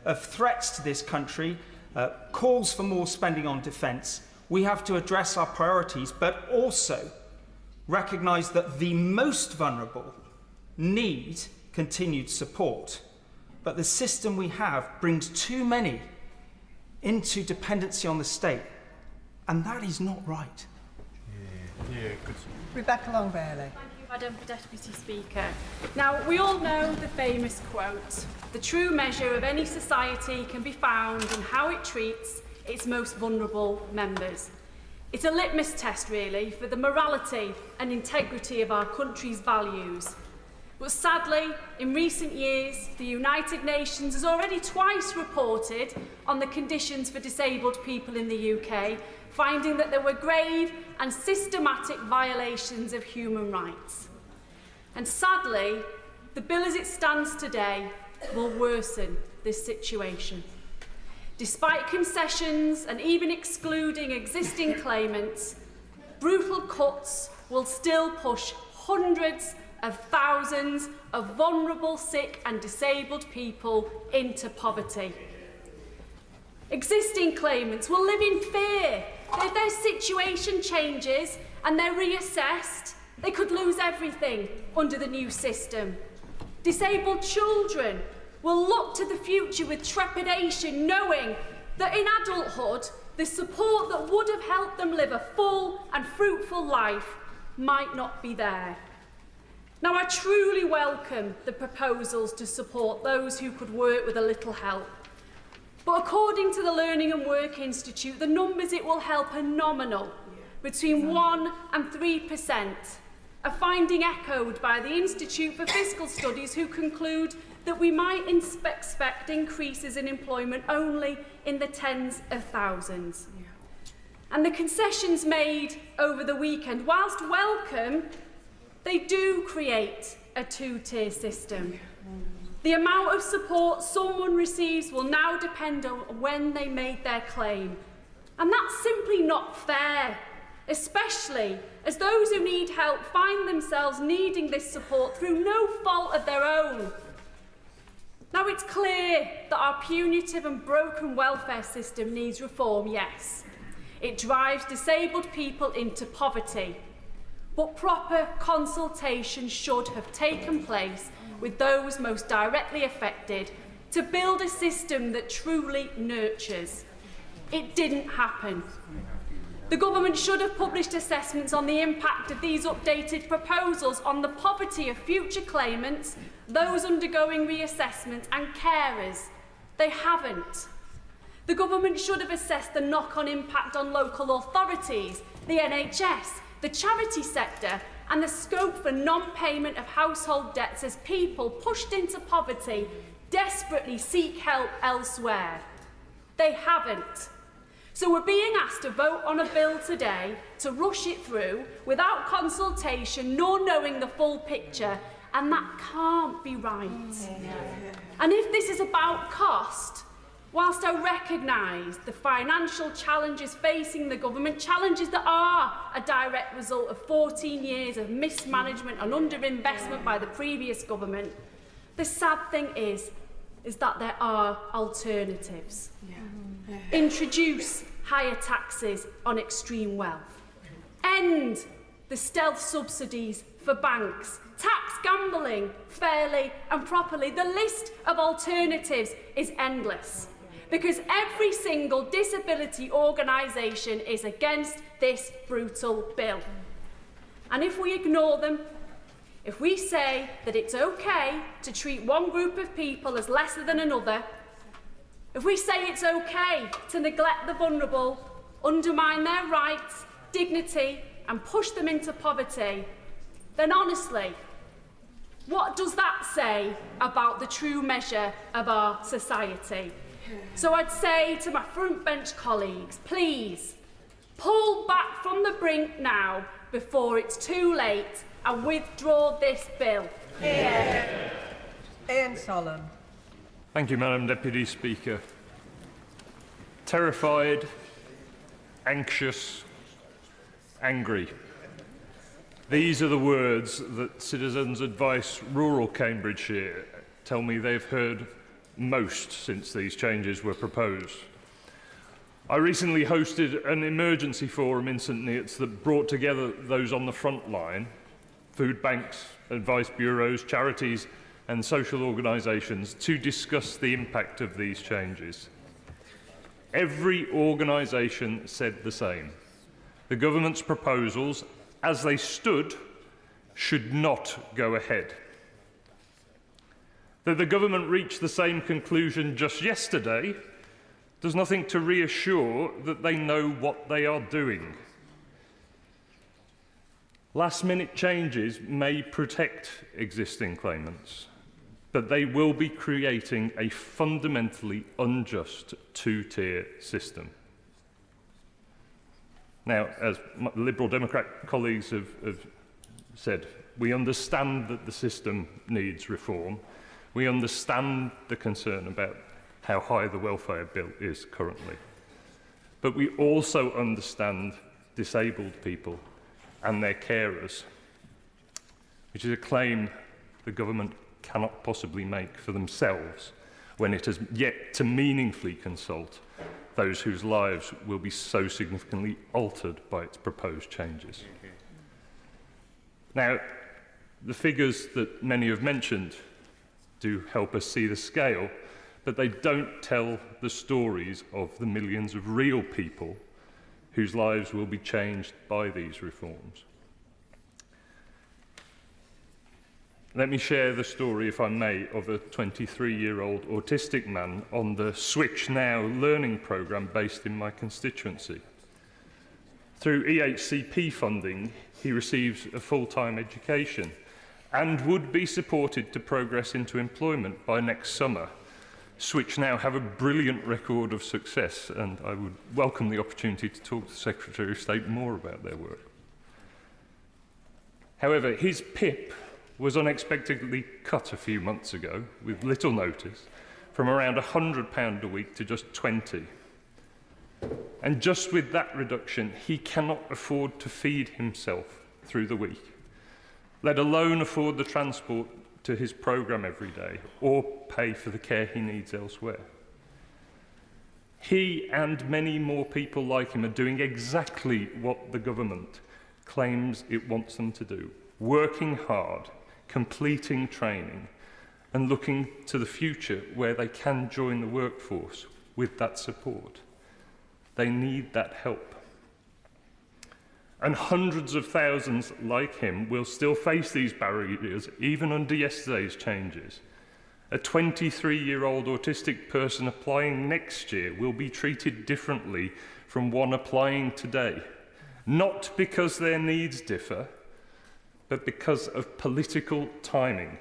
of threats to this country, calls for more spending on defence. We have to address our priorities, but also recognise that the most vulnerable need continued support. But the system we have brings too many into dependency on the state, and that is not right. Good. Rebecca Long-Bailey. Thank you, Madam Deputy Speaker. Now, we all know the famous quote, "The true measure of any society can be found in how it treats its most vulnerable members." It's a litmus test, really, for the morality and integrity of our country's values. But sadly, in recent years, the United Nations has already twice reported on the conditions for disabled people in the UK, finding that there were grave and systematic violations of human rights. And sadly, the bill as it stands today will worsen this situation. Despite concessions and even excluding existing claimants, brutal cuts will still push hundreds of thousands of vulnerable, sick and disabled people into poverty. Existing claimants will live in fear that if their situation changes and they're reassessed, they could lose everything under the new system. Disabled children will look to the future with trepidation, knowing that in adulthood, the support that would have helped them live a full and fruitful life might not be there. Now, I truly welcome the proposals to support those who could work with a little help. But according to the Learning and Work Institute, the numbers it will help are nominal, between 1% and 3%, a finding echoed by the Institute for Fiscal Studies, who conclude that we might expect increases in employment only in the tens of thousands. And the concessions made over the weekend, whilst welcome, they do create a two-tier system. The amount of support someone receives will now depend on when they made their claim. And that's simply not fair, especially as those who need help find themselves needing this support through no fault of their own. Now, it's clear that our punitive and broken welfare system needs reform, yes. It drives disabled people into poverty. But proper consultation should have taken place with those most directly affected to build a system that truly nurtures. It didn't happen. The government should have published assessments on the impact of these updated proposals on the poverty of future claimants, those undergoing reassessment and carers. They haven't. The government should have assessed the knock-on impact on local authorities, the NHS, the charity sector, and the scope for non-payment of household debts as people pushed into poverty desperately seek help elsewhere. They haven't. So we're being asked to vote on a bill today to rush it through without consultation nor knowing the full picture, and that can't be right. And if this is about cost, whilst I recognise the financial challenges facing the government, challenges that are a direct result of 14 years of mismanagement and underinvestment by the previous government, the sad thing is that there are alternatives. Introduce higher taxes on extreme wealth. End the stealth subsidies for banks. Tax gambling fairly and properly. The list of alternatives is endless. because every single disability organisation is against this brutal bill. And if we ignore them, if we say that it's okay to treat one group of people as lesser than another, if we say it's okay to neglect the vulnerable, undermine their rights, dignity, and push them into poverty, then honestly, what does that say about the true measure of our society? So I'd say to my front bench colleagues, please, pull back from the brink now before it's too late and withdraw this bill. Yeah. Ian Solemn. Thank you, Madam Deputy Speaker. Terrified, anxious, angry. These are the words that Citizens Advice Rural Cambridgeshire tell me they've heard most since these changes were proposed. I recently hosted an emergency forum in St Neots that brought together those on the front line, food banks, advice bureaus, charities and social organisations, to discuss the impact of these changes. Every organisation said the same. The government's proposals, as they stood, should not go ahead. That the government reached the same conclusion just yesterday does nothing to reassure that they know what they are doing. Last-minute changes may protect existing claimants, but they will be creating a fundamentally unjust two-tier system. Now, as my Liberal Democrat colleagues have said, we understand that the system needs reform. We understand the concern about how high the welfare bill is currently. But we also understand disabled people and their carers, which is a claim the government cannot possibly make for themselves when it has yet to meaningfully consult those whose lives will be so significantly altered by its proposed changes. Now, the figures that many have mentioned do help us see the scale, but they don't tell the stories of the millions of real people whose lives will be changed by these reforms. Let me share the story, if I may, of a 23-year-old autistic man on the Switch Now learning programme based in my constituency. Through EHCP funding, he receives a full-time education and would be supported to progress into employment by next summer. Switch Now have a brilliant record of success, and I would welcome the opportunity to talk to the Secretary of State more about their work. However, his PIP was unexpectedly cut a few months ago, with little notice, from around £100 a week to just £20. And just with that reduction, he cannot afford to feed himself through the week, let alone afford the transport to his programme every day, or pay for the care he needs elsewhere. He and many more people like him are doing exactly what the government claims it wants them to do, working hard, completing training, and looking to the future where they can join the workforce with that support. They need that help. And hundreds of thousands like him will still face these barriers even under yesterday's changes. A 23-year-old autistic person applying next year will be treated differently from one applying today, not because their needs differ, but because of political timing.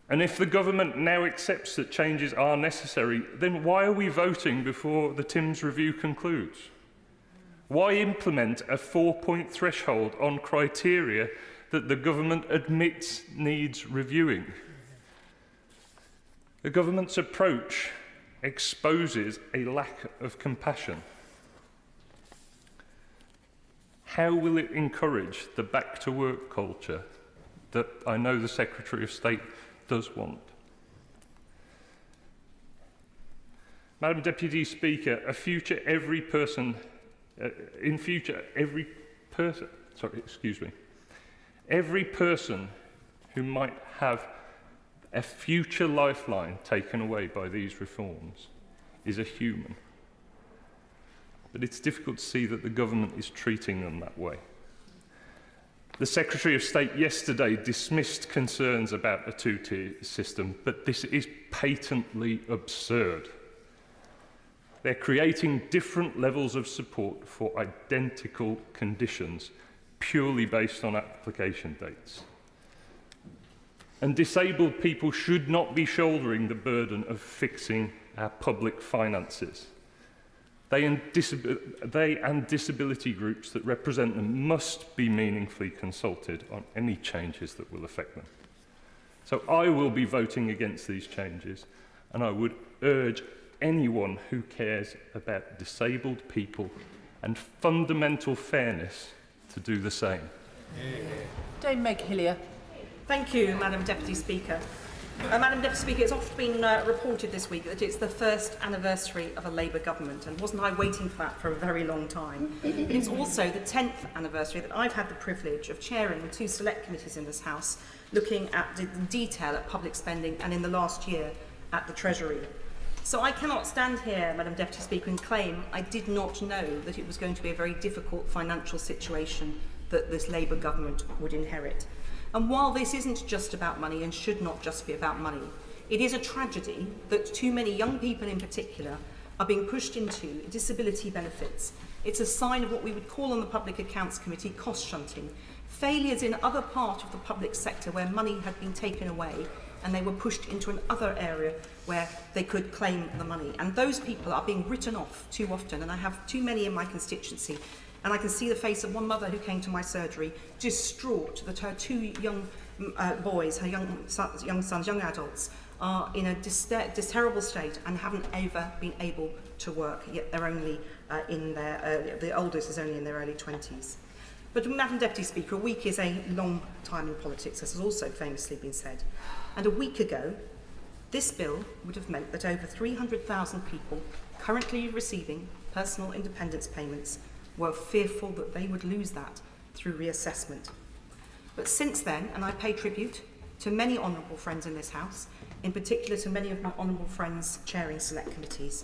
And if the government now accepts that changes are necessary, then why are we voting before the Timms review concludes? Why implement a 4-point threshold on criteria that the government admits needs reviewing? The government's approach exposes a lack of compassion. How will it encourage the back-to-work culture that I know the Secretary of State does want? Madam Deputy Speaker, every person who might have A future lifeline taken away by these reforms is a human. But it's difficult to see that the government is treating them that way. The Secretary of State yesterday dismissed concerns about a two-tier system, but this is patently absurd. They're creating different levels of support for identical conditions, purely based on application dates. And disabled people should not be shouldering the burden of fixing our public finances. They and disability groups that represent them must be meaningfully consulted on any changes that will affect them. So I will be voting against these changes, and I would urge anyone who cares about disabled people and fundamental fairness to do the same. Dame Meg Hillier. Thank you, Madam Deputy Speaker. Madam Deputy Speaker, it's often been reported this week that it's the first anniversary of a Labour government, and wasn't I waiting for that for a very long time. It's also the 10th anniversary that I've had the privilege of chairing the 2 select committees in this House, looking at the detail at public spending, and in the last year at the Treasury. So I cannot stand here, Madam Deputy Speaker, and claim I did not know that it was going to be a very difficult financial situation that this Labour government would inherit. And while this isn't just about money and should not just be about money, it is a tragedy that too many young people in particular are being pushed into disability benefits. It's a sign of what we would call on the Public Accounts Committee cost shunting, failures in other parts of the public sector where money had been taken away and they were pushed into another area where they could claim the money. And those people are being written off too often, and I have too many in my constituency. And I can see the face of one mother who came to my surgery, distraught that her 2 young boys, her young sons, young adults, are in a terrible state and haven't ever been able to work, yet they're only the oldest is only in their early 20s. But Madam Deputy Speaker, a week is a long time in politics, as has also famously been said. And a week ago, this bill would have meant that over 300,000 people currently receiving personal independence payments were fearful that they would lose that through reassessment. But since then, and I pay tribute to many honourable friends in this House, in particular to many of my honourable friends chairing select committees,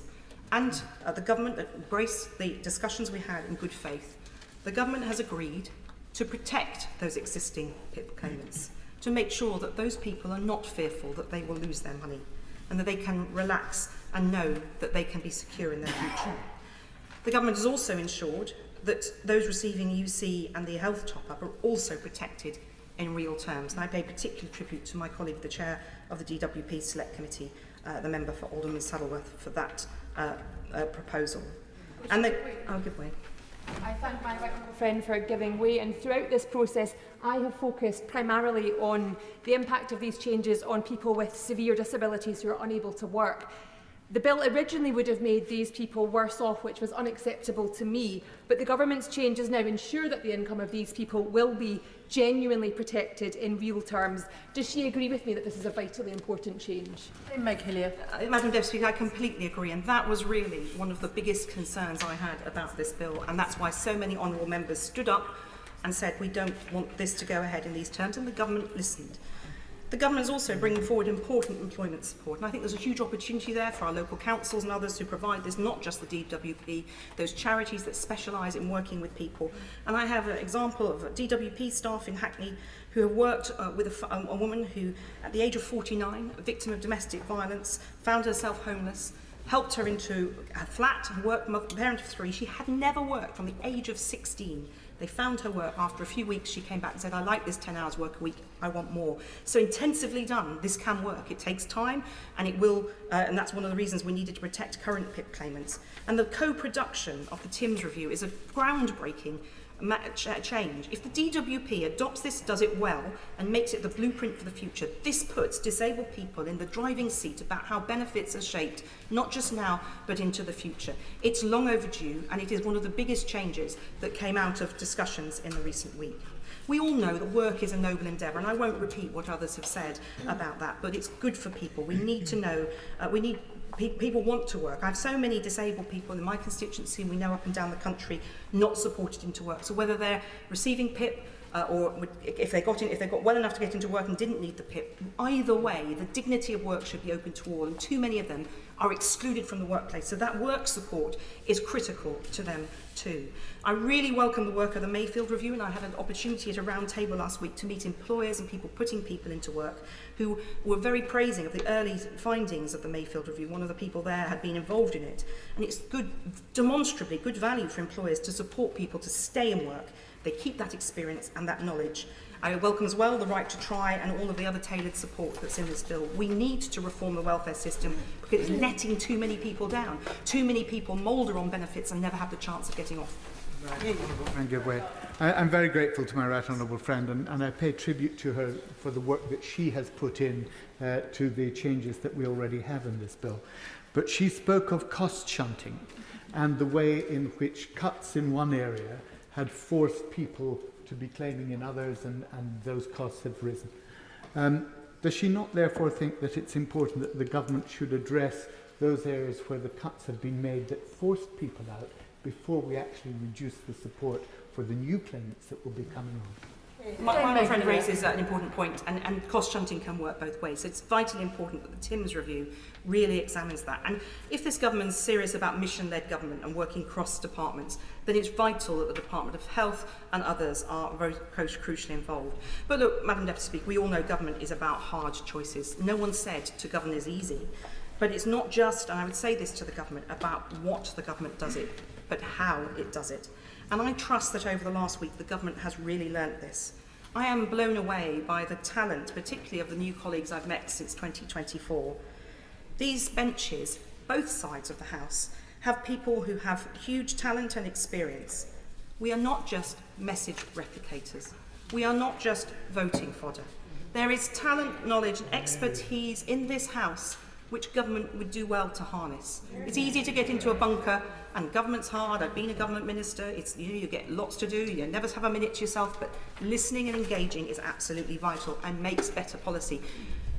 and the government that embraced the discussions we had in good faith, the government has agreed to protect those existing PIP claimants, to make sure that those people are not fearful that they will lose their money, and that they can relax and know that they can be secure in their future. The government has also ensured that those receiving UC and the health top-up are also protected in real terms. And I pay particular tribute to my colleague, the chair of the DWP Select Committee, the member for Alderman Saddleworth, for that proposal. And I'll give way. I thank my friend for giving way, and throughout this process I have focused primarily on the impact of these changes on people with severe disabilities who are unable to work. The bill originally would have made these people worse off, which was unacceptable to me, but the government's changes now ensure that the income of these people will be genuinely protected in real terms. Does she agree with me that this is a vitally important change? Meg Hillier. Madam Deputy Speaker, I completely agree, and that was really one of the biggest concerns I had about this bill, and that's why so many honourable members stood up and said we don't want this to go ahead in these terms, and the government listened. The government is also bringing forward important employment support, and I think there's a huge opportunity there for our local councils and others who provide this, not just the DWP, those charities that specialise in working with people. And I have an example of DWP staff in Hackney who have worked with a woman who, at the age of 49, a victim of domestic violence, found herself homeless, helped her into a flat, worked, parent of 3. She had never worked from the age of 16. They found her work. After a few weeks, she came back and said, I like this 10 hours work a week, I want more. So intensively done, this can work. It takes time, and it will, and that's one of the reasons we needed to protect current PIP claimants. And the co-production of the TIMS review is a groundbreaking change. If the DWP adopts this, does it well, and makes it the blueprint for the future, this puts disabled people in the driving seat about how benefits are shaped, not just now, but into the future. It's long overdue, and it is one of the biggest changes that came out of discussions in the recent week. We all know that work is a noble endeavour, and I won't repeat what others have said about that, but it's good for people. We need to know, people want to work. I have so many disabled people in my constituency, and we know up and down the country, not supported into work. So whether they're receiving PIP or if they got well enough to get into work and didn't need the PIP. Either way, the dignity of work should be open to all, and too many of them are excluded from the workplace. So that work support is critical to them too. I really welcome the work of the Mayfield Review, and I had an opportunity at a round table last week to meet employers and people putting people into work who were very praising of the early findings of the Mayfield Review. One of the people there had been involved in it, and it's good, demonstrably good value for employers to support people to stay in work. They keep that experience and that knowledge. I welcome as well the right to try and all of the other tailored support that's in this bill. We need to reform the welfare system because it's letting too many people down. Too many people moulder on benefits and never have the chance of getting off. I'm very grateful to my right honourable friend, and I pay tribute to her for the work that she has put in to the changes that we already have in this bill. But she spoke of cost shunting and the way in which cuts in one area had forced people to be claiming in others, and those costs have risen. Does she not therefore think that it's important that the government should address those areas where the cuts have been made that forced people out before we actually reduce the support for the new claimants that will be coming on? My friend raises an important point, and cost shunting can work both ways. So it's vitally important that the Timms review really examines that. And if this government is serious about mission-led government and working cross departments, then it's vital that the Department of Health and others are very crucially involved. But look, Madam Deputy Speaker, we all know government is about hard choices. No one said to govern is easy. But it's not just, and I would say this to the government, about what the government does it, but how it does it. And I trust that over the last week the government has really learnt this. I am blown away by the talent, particularly of the new colleagues I've met since 2024. These benches, both sides of the House, have people who have huge talent and experience. We are not just message replicators. We are not just voting fodder. There is talent, knowledge and expertise in this House which government would do well to harness. It's easy to get into a bunker, and government's hard. I've been a government minister. It's, you get lots to do. You never have a minute to yourself, but listening and engaging is absolutely vital and makes better policy.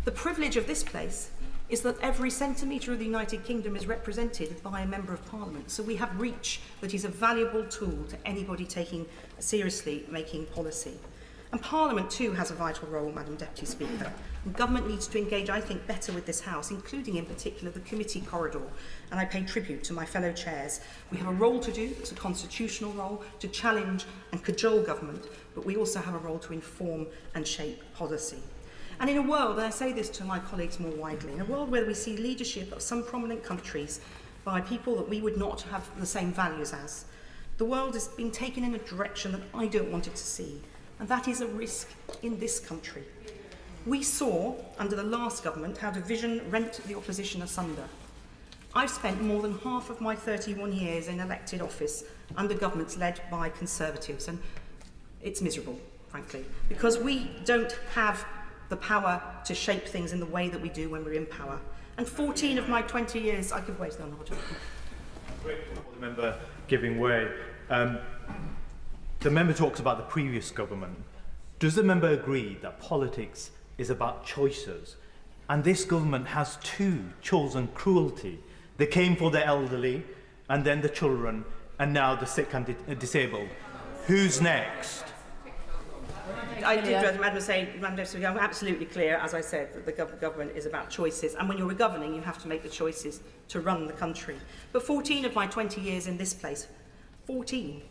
The privilege of this place is that every centimetre of the United Kingdom is represented by a Member of Parliament. So we have reach that is a valuable tool to anybody taking seriously making policy. And Parliament too has a vital role, Madam Deputy Speaker. And government needs to engage, I think, better with this House, including in particular the committee corridor. And I pay tribute to my fellow chairs. We have a role to do, it's a constitutional role, to challenge and cajole government, but we also have a role to inform and shape policy. And in a world, and I say this to my colleagues more widely, in a world where we see leadership of some prominent countries by people that we would not have the same values as, the world has been taken in a direction that I don't want it to see. And that is a risk in this country. We saw, under the last government, how division rent the opposition asunder. I've spent more than half of my 31 years in elected office under governments led by Conservatives, and it's miserable, frankly, because we don't have the power to shape things in the way that we do when we're in power. And 14 of my 20 years, I could wait on Roger. The member giving way. The member talks about the previous government. Does the member agree that politics is about choices? And this government has too chosen cruelty. They came for the elderly, and then the children, and now the sick and disabled. Who's next? I did, Madam say, I'm absolutely clear, as I said, that the government is about choices. And when you're governing, you have to make the choices to run the country. But 14 of my 20 years in this place, 14,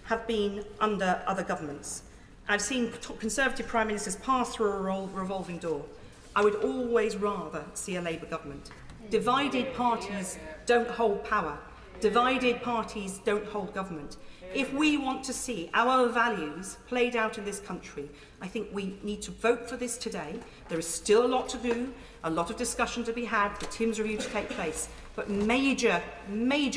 have been under other governments. I've seen Conservative Prime Ministers pass through a revolving door. I would always rather see a Labour government. Divided parties don't hold power. Divided parties don't hold government. If we want to see our values played out in this country, I think we need to vote for this today. There is still a lot to do, a lot of discussion to be had, the Timms review to take place, but major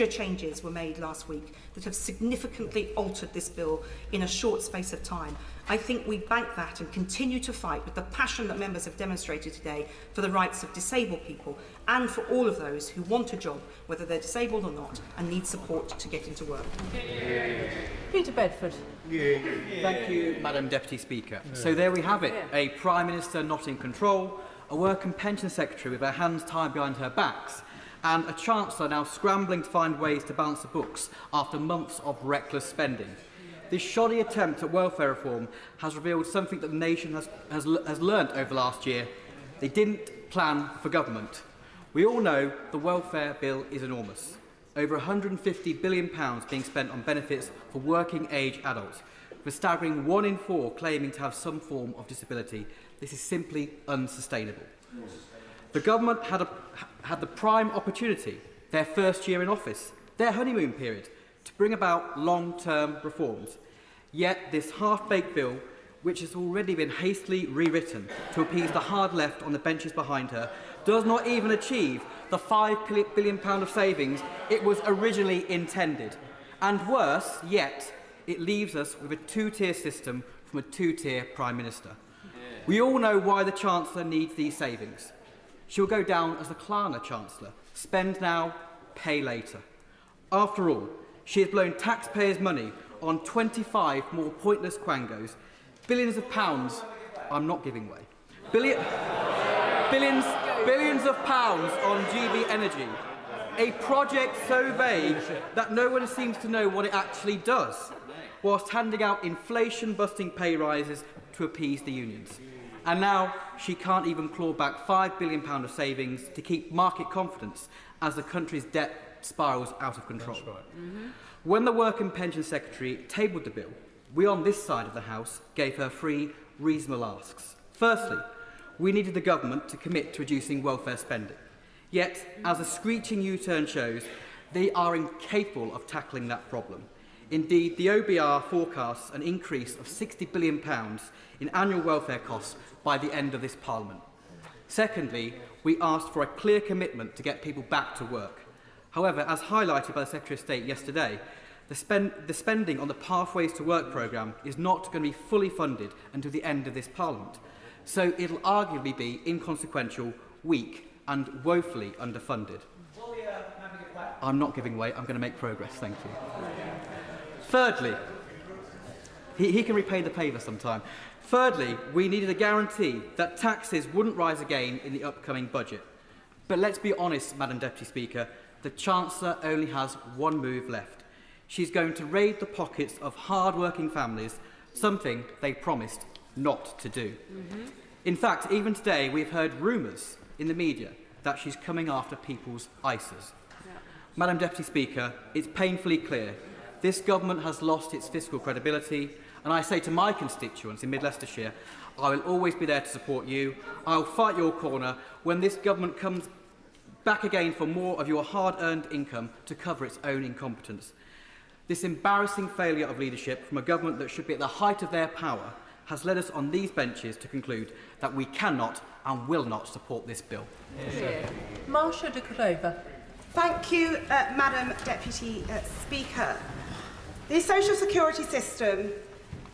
changes were made last week that have significantly altered this bill in a short space of time. I think we bank that and continue to fight with the passion that members have demonstrated today for the rights of disabled people and for all of those who want a job, whether they're disabled or not, and need support to get into work. Peter Bedford. Thank you, Madam Deputy Speaker. So there we have it, a Prime Minister not in control, a Work and Pension Secretary with her hands tied behind her backs, and a Chancellor now scrambling to find ways to balance the books after months of reckless spending. this shoddy attempt at welfare reform has revealed something that the nation has learnt over the last year. They didn't plan for government. We all know the welfare bill is enormous. Over £150 billion being spent on benefits for working-age adults, with a staggering 1 in 4 claiming to have some form of disability. This is simply unsustainable. The government had the prime opportunity, their first year in office, their honeymoon period, to bring about long-term reforms. Yet this half-baked bill, which has already been hastily rewritten to appease the hard left on the benches behind her, does not even achieve the £5 billion of savings it was originally intended. And worse yet, it leaves us with a two-tier system from a two-tier Prime Minister. We all know why the Chancellor needs these savings. She'll go down as the Klarna Chancellor. Spend now, pay later. After all, she has blown taxpayers' money on 25 more pointless quangos. Billions of pounds, I'm not giving way. Billions of pounds on GB Energy. A project so vague that no one seems to know what it actually does, whilst handing out inflation-busting pay rises to appease the unions. And now she can't even claw back £5 billion of savings to keep market confidence as the country's debt spirals out of control. That's right. When the Work and Pension Secretary tabled the bill, we on this side of the House gave her 3 reasonable asks. Firstly, we needed the government to commit to reducing welfare spending. Yet, as a screeching U-turn shows, they are incapable of tackling that problem. Indeed, the OBR forecasts an increase of £60 billion in annual welfare costs by the end of this Parliament. Secondly, we asked for a clear commitment to get people back to work. However, as highlighted by the Secretary of State yesterday, the spending on the Pathways to Work programme is not going to be fully funded until the end of this Parliament. So it'll arguably be inconsequential, weak and woefully underfunded. I'm not giving way, I'm going to make progress, thank you. Thirdly, he can repay the favour sometime. Thirdly, we needed a guarantee that taxes wouldn't rise again in the upcoming budget. But let's be honest, Madam Deputy Speaker, the Chancellor only has one move left. She's going to raid the pockets of hard-working families, something they promised not to do. In fact, even today we've heard rumours in the media that she's coming after people's ISAs. Madam Deputy Speaker, it's painfully clear this government has lost its fiscal credibility, and I say to my constituents in Mid-Leicestershire, I will always be there to support you. I will fight your corner when this government comes back again for more of your hard-earned income to cover its own incompetence. This embarrassing failure of leadership from a government that should be at the height of their power has led us on these benches to conclude that we cannot and will not support this bill. Marsha de Cordova. Thank you, Madam Deputy Speaker. The social security system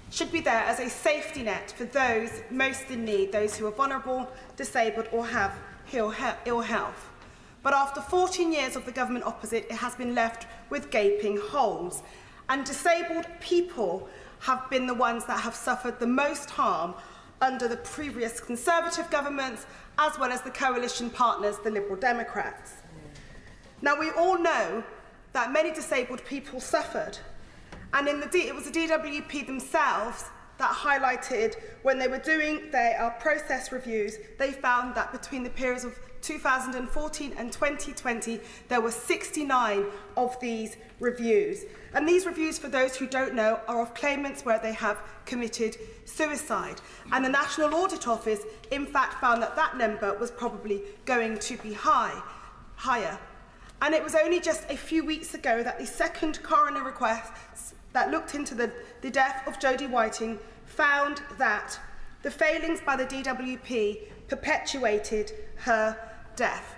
should be there as a safety net for those most in need, those who are vulnerable, disabled or have ill health. But after 14 years of the government opposite, it has been left with gaping holes. And disabled people have been the ones that have suffered the most harm under the previous Conservative governments, as well as the coalition partners, the Liberal Democrats. Now, we all know that many disabled people suffered, and it was the DWP themselves that highlighted when they were doing their process reviews, they found that between the periods of 2014 and 2020, there were 69 of these reviews. And these reviews, for those who don't know, are of claimants where they have committed suicide. And the National Audit Office, in fact, found that that number was probably going to be higher. And it was only just a few weeks ago that the second coroner request that looked into the death of Jodie Whiting found that the failings by the DWP perpetuated her death.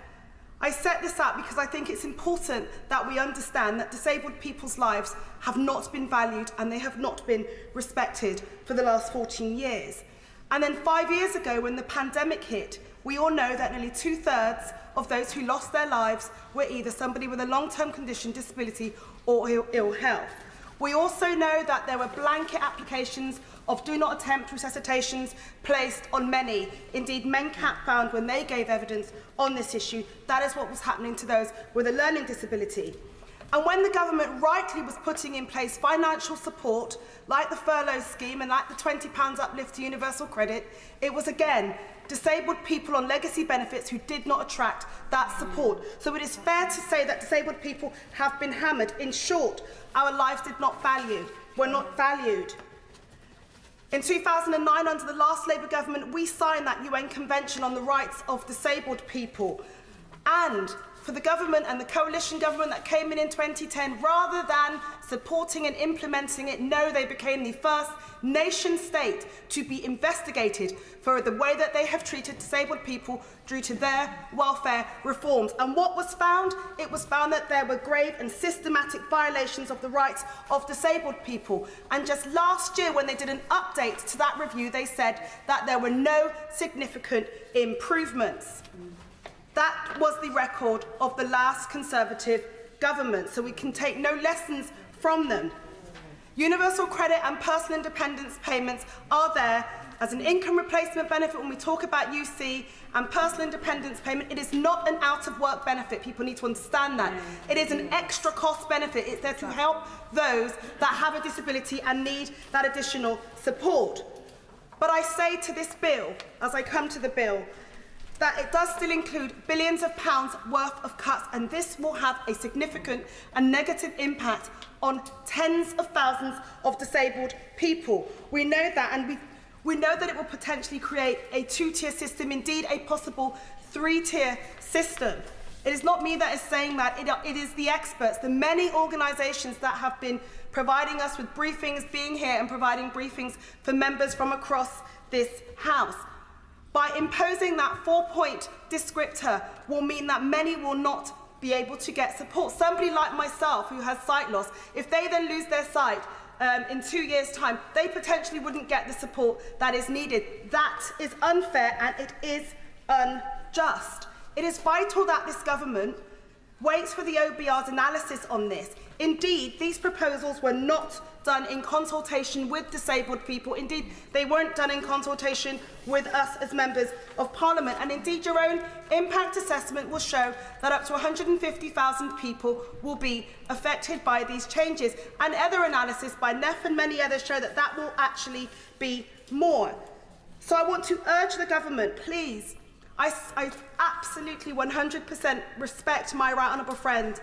I set this up because I think it's important that we understand that disabled people's lives have not been valued and they have not been respected for the last 14 years. And then 5 years ago, when the pandemic hit, we all know that nearly 2/3 of those who lost their lives were either somebody with a long-term condition, disability or ill health. We also know that there were blanket applications of do not attempt resuscitations placed on many. Indeed, MenCat found when they gave evidence on this issue, that is what was happening to those with a learning disability. And when the government rightly was putting in place financial support, like the furlough scheme and like the £20 uplift to universal credit, it was again disabled people on legacy benefits who did not attract that support. So it is fair to say that disabled people have been hammered. In short, our lives were not valued. In 2009, under the last Labour government, we signed that UN Convention on the Rights of Disabled People. And for the government and the coalition government that came in 2010, rather than supporting and implementing it, no, they became the first nation state to be investigated for the way that they have treated disabled people due to their welfare reforms. And what was found? It was found that there were grave and systematic violations of the rights of disabled people. And just last year, when they did an update to that review, they said that there were no significant improvements. That was the record of the last Conservative government, so we can take no lessons from them. Universal credit and personal independence payments are there as an income replacement benefit when we talk about UC and personal independence payment. It is not an out-of-work benefit. People need to understand that. It is an extra cost benefit. It's there to help those that have a disability and need that additional support. But I say to this bill, as I come to the bill, that it does still include billions of pounds worth of cuts, and this will have a significant and negative impact on tens of thousands of disabled people. We know that, and we know that it will potentially create a two-tier system, indeed a possible three-tier system. It is not me that is saying that, it is the experts, the many organisations that have been providing us with briefings, being here and providing briefings for members from across this House. By imposing that 4-point descriptor will mean that many will not be able to get support. Somebody like myself who has sight loss, if they then lose their sight in 2 years' time, they potentially wouldn't get the support that is needed. That is unfair and it is unjust. It is vital that this government waits for the OBR's analysis on this. Indeed, these proposals were not done in consultation with disabled people. Indeed, they weren't done in consultation with us as members of Parliament. And indeed, your own impact assessment will show that up to 150,000 people will be affected by these changes. And other analysis by NEF and many others show that that will actually be more. So I want to urge the government, please, I absolutely 100% respect my right honourable friend,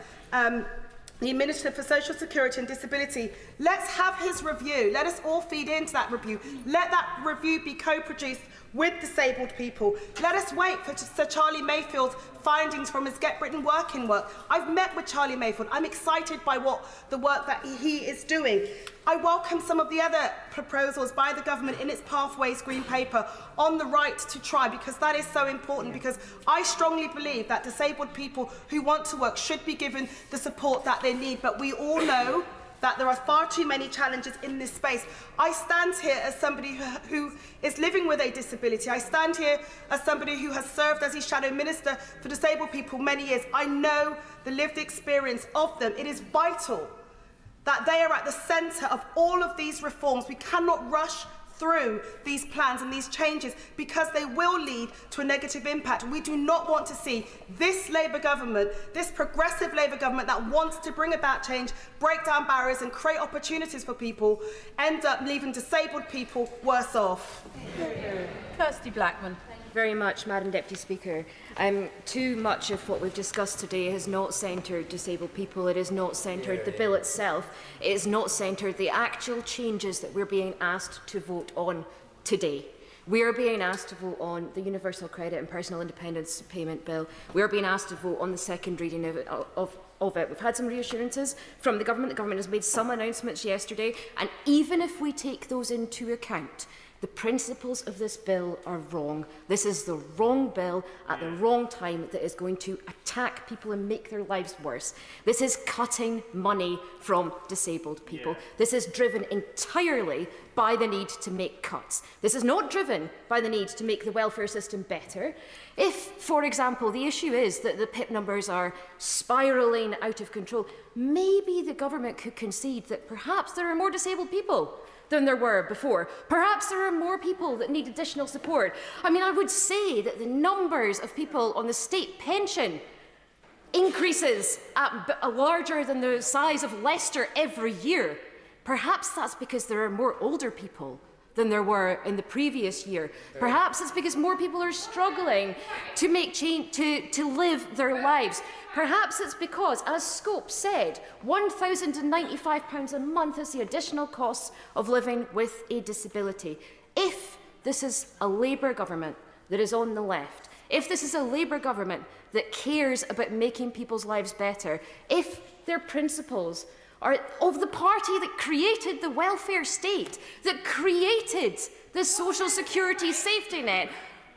the Minister for Social Security and Disability. Let's have his review. Let us all feed into that review. Let that review be co-produced with disabled people. Let us wait for Sir Charlie Mayfield's findings from his Get Britain Working work. I've met with Charlie Mayfield. I'm excited by the work that he is doing. I welcome some of the other proposals by the government in its Pathways Green Paper on the right to try, because that is so important, because I strongly believe that disabled people who want to work should be given the support that they need. But we all know that there are far too many challenges in this space. I stand here as somebody who is living with a disability. I stand here as somebody who has served as the Shadow Minister for Disabled People many years. I know the lived experience of them. It is vital that they are at the centre of all of these reforms. We cannot rush through these plans and these changes because they will lead to a negative impact. We do not want to see this Labour government, this progressive Labour government that wants to bring about change, break down barriers and create opportunities for people, end up leaving disabled people worse off. Kirsty Blackman. Very much, Madam Deputy Speaker. Too much of what we've discussed today has not centred disabled people. It has not centred the bill itself. It has not centred the actual changes that we're being asked to vote on today. We are being asked to vote on the Universal Credit and Personal Independence Payment Bill. We are being asked to vote on the second reading of it. We've had some reassurances from the government. The government has made some announcements yesterday, and even if we take those into account, the principles of this bill are wrong. This is the wrong bill at the wrong time that is going to attack people and make their lives worse. This is cutting money from disabled people. This is driven entirely by the need to make cuts. This is not driven by the need to make the welfare system better. If, for example, the issue is that the PIP numbers are spiralling out of control, maybe the government could concede that perhaps there are more disabled people than there were before. Perhaps there are more people that need additional support. I mean, I would say that the numbers of people on the state pension increases larger than the size of Leicester every year. Perhaps that's because there are more older people than there were in the previous year. Perhaps it's because more people are struggling to make change, to live their lives. Perhaps it's because, as Scope said, £1,095 a month is the additional cost of living with a disability. If this is a Labour government that is on the left, if this is a Labour government that cares about making people's lives better, if their principles are of the party that created the welfare state, that created the social security safety net,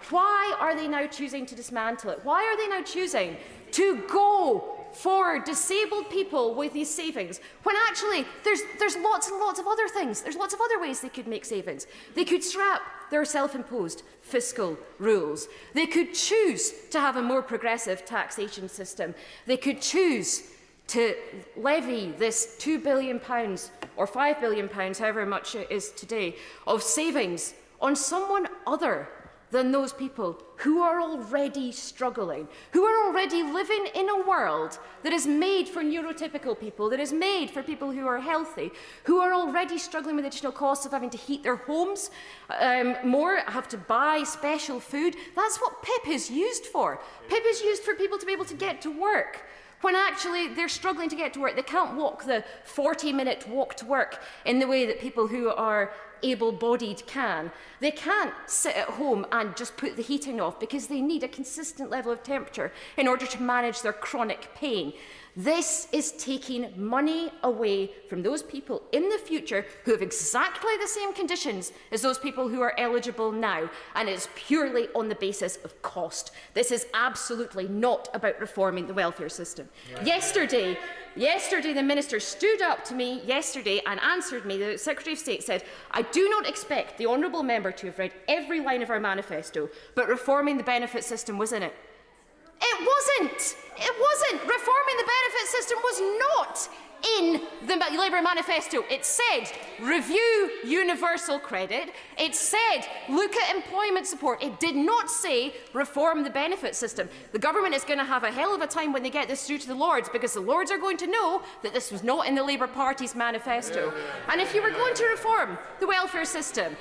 why are they now choosing to dismantle it? Why are they now choosing to go for disabled people with these savings, when actually there's lots and lots of other things. There's lots of other ways they could make savings. They could scrap their self-imposed fiscal rules. They could choose to have a more progressive taxation system. They could choose to levy this £2 billion or £5 billion, however much it is today, of savings on someone other than those people who are already struggling, who are already living in a world that is made for neurotypical people, that is made for people who are healthy, who are already struggling with additional costs of having to heat their homes more, have to buy special food. That's what PIP is used for. PIP is used for people to be able to get to work, when actually they're struggling to get to work. They can't walk the 40-minute walk to work in the way that people who are able-bodied can. They can't sit at home and just put the heating off because they need a consistent level of temperature in order to manage their chronic pain. This is taking money away from those people in the future who have exactly the same conditions as those people who are eligible now, and it's purely on the basis of cost. This is absolutely not about reforming the welfare system. Yesterday, the Minister stood up to me and answered me. The Secretary of State said, "I do not expect the honourable member to have read every line of our manifesto, but reforming the benefit system was in it." It wasn't. It wasn't. Reforming the benefit system was not in the Labour manifesto. It said review universal credit. It said look at employment support. It did not say reform the benefit system. The government is going to have a hell of a time when they get this through to the Lords, because the Lords are going to know that this was not in the Labour Party's manifesto. And if you were going to reform the welfare system,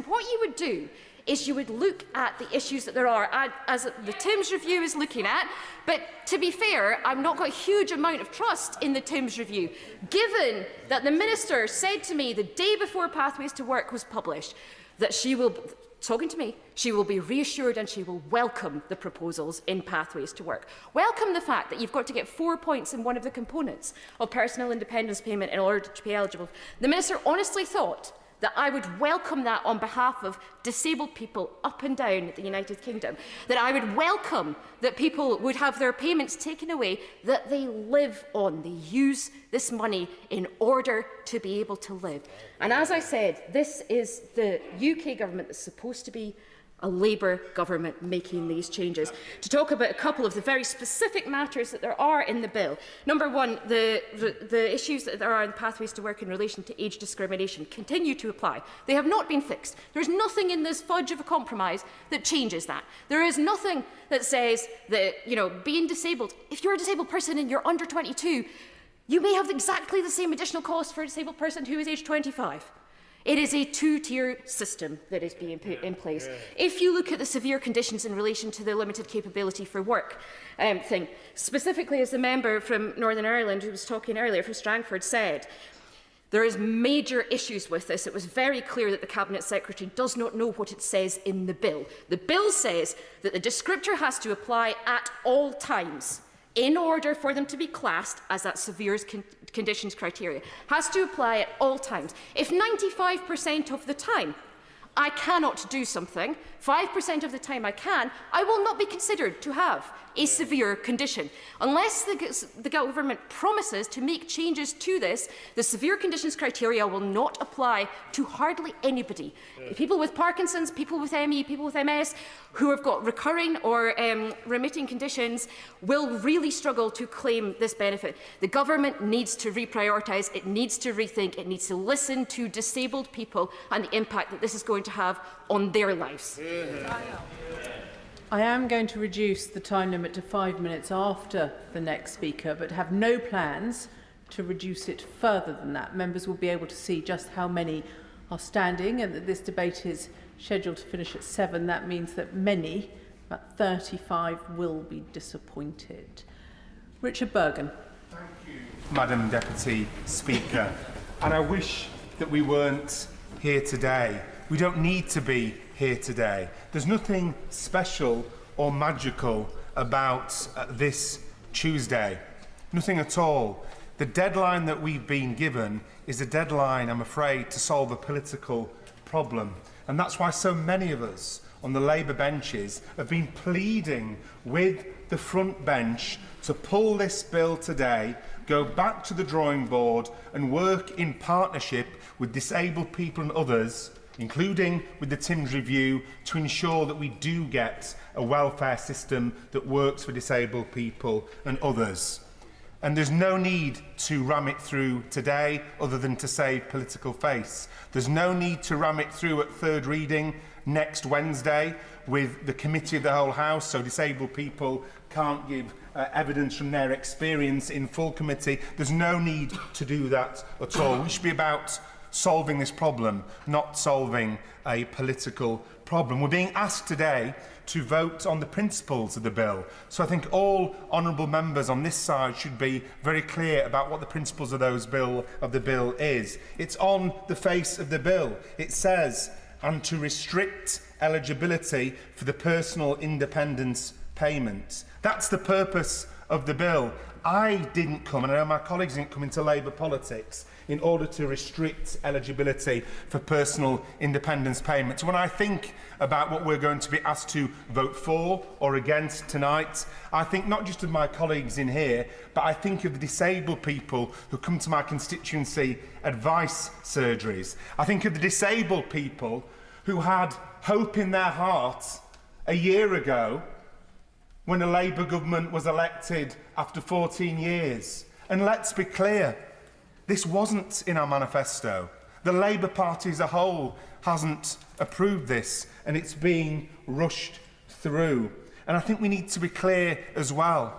what you would do is you would look at the issues that there are, as the Timms review is looking at. But to be fair, I've not got a huge amount of trust in the Timms review, given that the Minister said to me the day before Pathways to Work was published that she will, talking to me, she will be reassured and she will welcome the proposals in Pathways to Work. Welcome the fact that you've got to get 4 points in one of the components of personal independence payment in order to be eligible. The Minister honestly thought that I would welcome that on behalf of disabled people up and down the United Kingdom, that I would welcome that people would have their payments taken away that they live on. They use this money in order to be able to live. And as I said, this is the UK government that's supposed to be a Labour government making these changes. To talk about a couple of the very specific matters that there are in the bill. Number one, the issues that there are in Pathways to Work in relation to age discrimination continue to apply. They have not been fixed. There's nothing in this fudge of a compromise that changes that. There is nothing that says that, being disabled, if you're a disabled person and you're under 22, you may have exactly the same additional cost for a disabled person who is age 25. It is a two-tier system that is being put in place. If you look at the severe conditions in relation to the limited capability for work thing, specifically as the member from Northern Ireland who was talking earlier from Strangford said, there is major issues with this. It was very clear that the Cabinet Secretary does not know what it says in the bill. The bill says that the descriptor has to apply at all times in order for them to be classed as that severe conditions criteria. Has to apply at all times. If 95% of the time I cannot do something, 5% of the time I can, I will not be considered to have a severe condition. Unless the government promises to make changes to this, the severe conditions criteria will not apply to hardly anybody. People with Parkinson's, people with ME, people with MS, who have got recurring or remitting conditions will really struggle to claim this benefit. The government needs to reprioritise, it needs to rethink, it needs to listen to disabled people and the impact that this is going to have on their lives. I am going to reduce the time limit to 5 minutes after the next speaker, but have no plans to reduce it further than that. Members will be able to see just how many are standing, and that this debate is scheduled to finish at 7. That means that many, about 35, will be disappointed. Richard Bergen. Thank you, Madam Deputy Speaker. And I wish that we weren't here today. We don't need to be here today. There's nothing special or magical about this Tuesday. Nothing at all. The deadline that we've been given is a deadline, I'm afraid, to solve a political problem. And that's why so many of us on the Labour benches have been pleading with the front bench to pull this bill today, go back to the drawing board and work in partnership with disabled people and others, including with the Timms Review, to ensure that we do get a welfare system that works for disabled people and others. And there's no need to ram it through today other than to save political face. There's no need to ram it through at third reading next Wednesday with the committee of the whole House, so disabled people can't give evidence from their experience in full committee. There's no need to do that at all. We should be about solving this problem, not solving a political problem. We're being asked today to vote on the principles of the bill. So I think all honourable members on this side should be very clear about what the principles of the bill is. It's on the face of the bill. It says, and to restrict eligibility for the personal independence payment. That's the purpose of the bill. I didn't come, and I know my colleagues didn't come into Labour politics in order to restrict eligibility for personal independence payments. When I think about what we're going to be asked to vote for or against tonight, I think not just of my colleagues in here, but I think of the disabled people who come to my constituency advice surgeries. I think of the disabled people who had hope in their hearts a year ago when a Labour government was elected after 14 years. And let's be clear, this wasn't in our manifesto. The Labour Party as a whole hasn't approved this, and it's being rushed through. And I think we need to be clear as well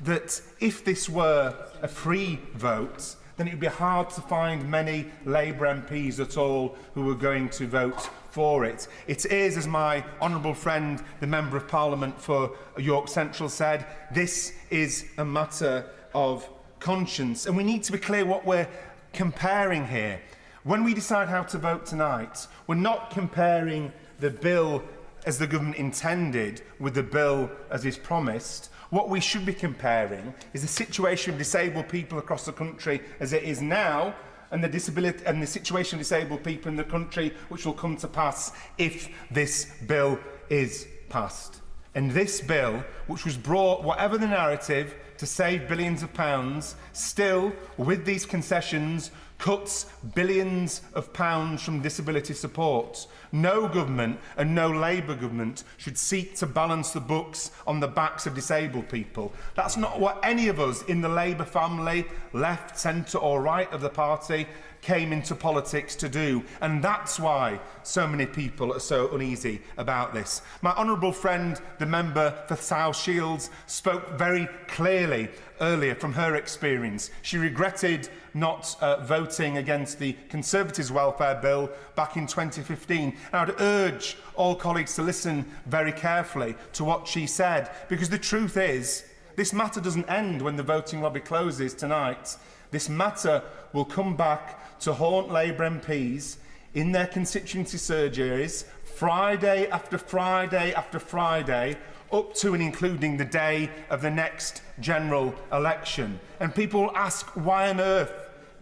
that if this were a free vote, then it would be hard to find many Labour MPs at all who were going to vote for it. It is, as my honourable friend, the Member of Parliament for York Central said, this is a matter of conscience. And we need to be clear what we're comparing here. When we decide how to vote tonight, we're not comparing the bill as the government intended with the bill as is promised. What we should be comparing is the situation of disabled people across the country as it is now, and the situation of disabled people in the country which will come to pass if this bill is passed. And this bill, which was brought, whatever the narrative, to save billions of pounds, still, with these concessions, cuts billions of pounds from disability support. No government, and no Labour government, should seek to balance the books on the backs of disabled people. That's not what any of us in the Labour family, left, centre or right of the party, came into politics to do. And that's why so many people are so uneasy about this. My honourable friend, the member for South Shields, spoke very clearly earlier from her experience. She regretted not voting against the Conservatives' welfare bill back in 2015. And I'd urge all colleagues to listen very carefully to what she said, because the truth is, this matter doesn't end when the voting lobby closes tonight. This matter will come back to haunt Labour MPs in their constituency surgeries Friday after Friday after Friday, up to and including the day of the next general election. And people will ask, why on earth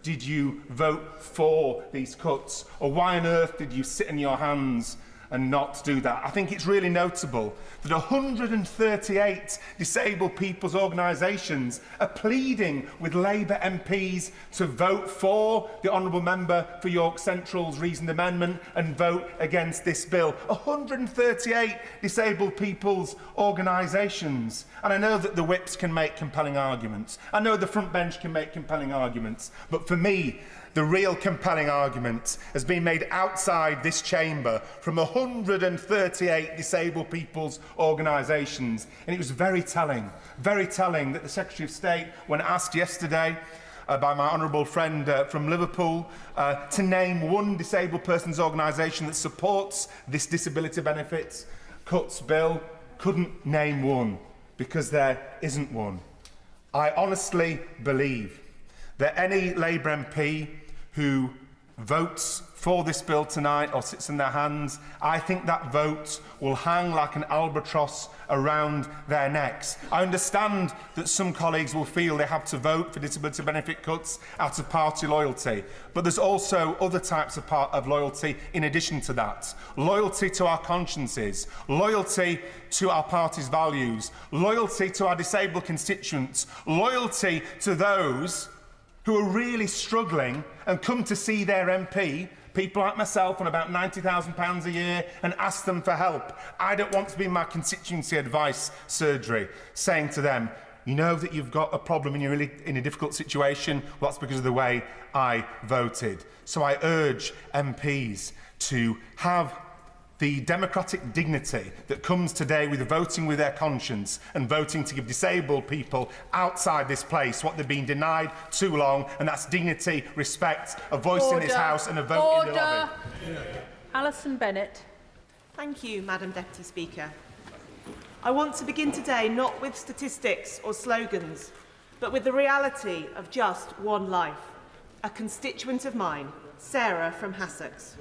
did you vote for these cuts? Or why on earth did you sit in your hands and not do that? I think it's really notable that 138 disabled people's organisations are pleading with Labour MPs to vote for the honourable member for York Central's reasoned amendment and vote against this bill. 138 disabled people's organisations. And I know that the whips can make compelling arguments. I know the front bench can make compelling arguments. But for me, the real compelling argument has been made outside this chamber from 138 disabled people's organisations. And it was very telling that the Secretary of State, when asked yesterday by my honourable friend from Liverpool to name one disabled person's organisation that supports this disability benefits cuts bill, couldn't name one because there isn't one. I honestly believe that any Labour MP who votes for this bill tonight or sits in their hands, I think that vote will hang like an albatross around their necks. I understand that some colleagues will feel they have to vote for disability benefit cuts out of party loyalty, but there's also other types of loyalty in addition to that. Loyalty to our consciences, loyalty to our party's values, loyalty to our disabled constituents, loyalty to those who are really struggling and come to see their MP, people like myself on about £90,000 a year, and ask them for help. I don't want to be in my constituency advice surgery saying to them, you know that you've got a problem and you're really in a difficult situation, well, that's because of the way I voted. So I urge MPs to have the democratic dignity that comes today with voting with their conscience and voting to give disabled people outside this place what they've been denied too long, and that's dignity, respect, a voice in this House and a vote in the lobby. Alison Bennett. Thank you, Madam Deputy Speaker. I want to begin today not with statistics or slogans, but with the reality of just one life, a constituent of mine, Sarah from Hassocks.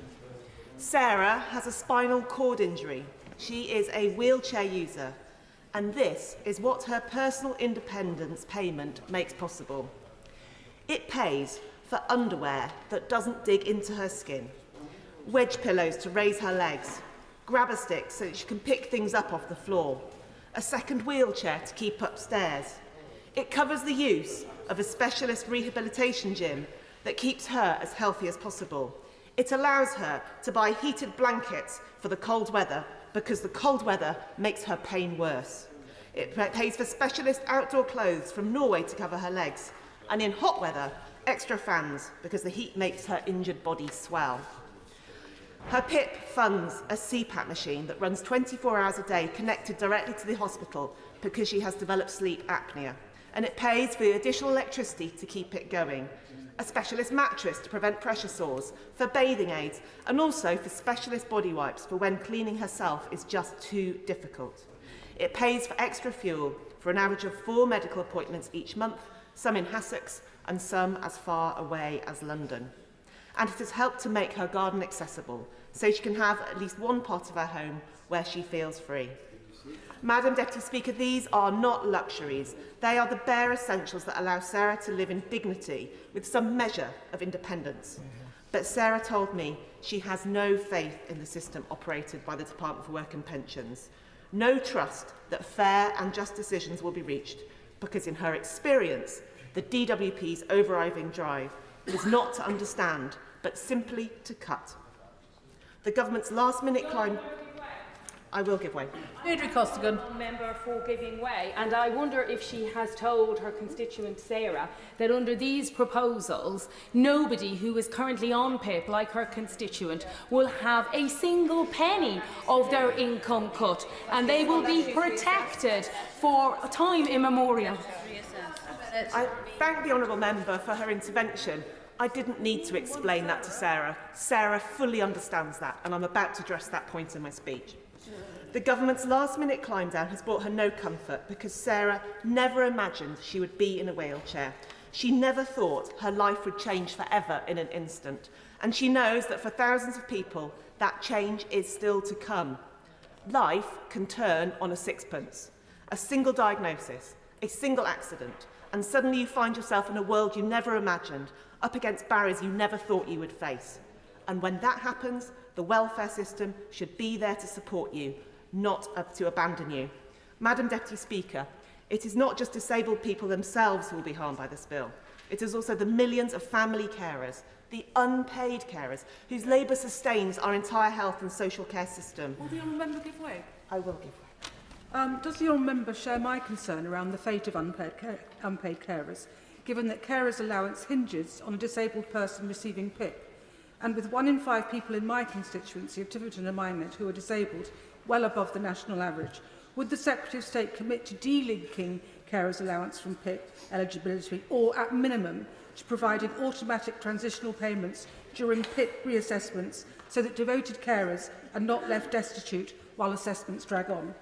Sarah has a spinal cord injury. She is a wheelchair user, and this is what her personal independence payment makes possible. It pays for underwear that doesn't dig into her skin, wedge pillows to raise her legs, grabber sticks so that she can pick things up off the floor, a second wheelchair to keep upstairs. It covers the use of a specialist rehabilitation gym that keeps her as healthy as possible. It allows her to buy heated blankets for the cold weather because the cold weather makes her pain worse. It pays for specialist outdoor clothes from Norway to cover her legs, and in hot weather, extra fans because the heat makes her injured body swell. Her PIP funds a CPAP machine that runs 24 hours a day connected directly to the hospital because she has developed sleep apnea, and it pays for the additional electricity to keep it going. A specialist mattress to prevent pressure sores, for bathing aids, and also for specialist body wipes for when cleaning herself is just too difficult. It pays for extra fuel for an average of 4 medical appointments each month, some in Hassocks and some as far away as London. And it has helped to make her garden accessible, so she can have at least one part of her home where she feels free. Madam Deputy Speaker, these are not luxuries. They are the bare essentials that allow Sarah to live in dignity with some measure of independence. But Sarah told me she has no faith in the system operated by the Department for Work and Pensions. No trust that fair and just decisions will be reached, because in her experience, the DWP's overriding drive is not to understand, but simply to cut. The government's last-minute climb... I will give way. Deirdre Costigan. Member for giving way, and I wonder if she has told her constituent Sarah that under these proposals, nobody who is currently on PIP, like her constituent, will have a single penny of their income cut, and they will be protected for time immemorial. I thank the honourable member for her intervention. I didn't need to explain that to Sarah. Sarah fully understands that, and I'm about to address that point in my speech. The government's last-minute climb down has brought her no comfort because Sarah never imagined she would be in a wheelchair. She never thought her life would change forever in an instant. And she knows that for thousands of people, that change is still to come. Life can turn on a sixpence. A single diagnosis, a single accident, and suddenly you find yourself in a world you never imagined, up against barriers you never thought you would face. And when that happens, the welfare system should be there to support you, not to abandon you. Madam Deputy Speaker, it is not just disabled people themselves who will be harmed by this bill. It is also the millions of family carers, the unpaid carers, whose labour sustains our entire health and social care system. Will the honourable member give way? I will give way. Does the honourable member share my concern around the fate of unpaid carers? given that carers' allowance hinges on a disabled person receiving PIP, and with 1 in 5 people in my constituency of Tiverton and Minehead who are disabled, well above the national average, would the Secretary of State commit to delinking carers' allowance from PIP eligibility, or at minimum to providing automatic transitional payments during PIP reassessments so that devoted carers are not left destitute while assessments drag on?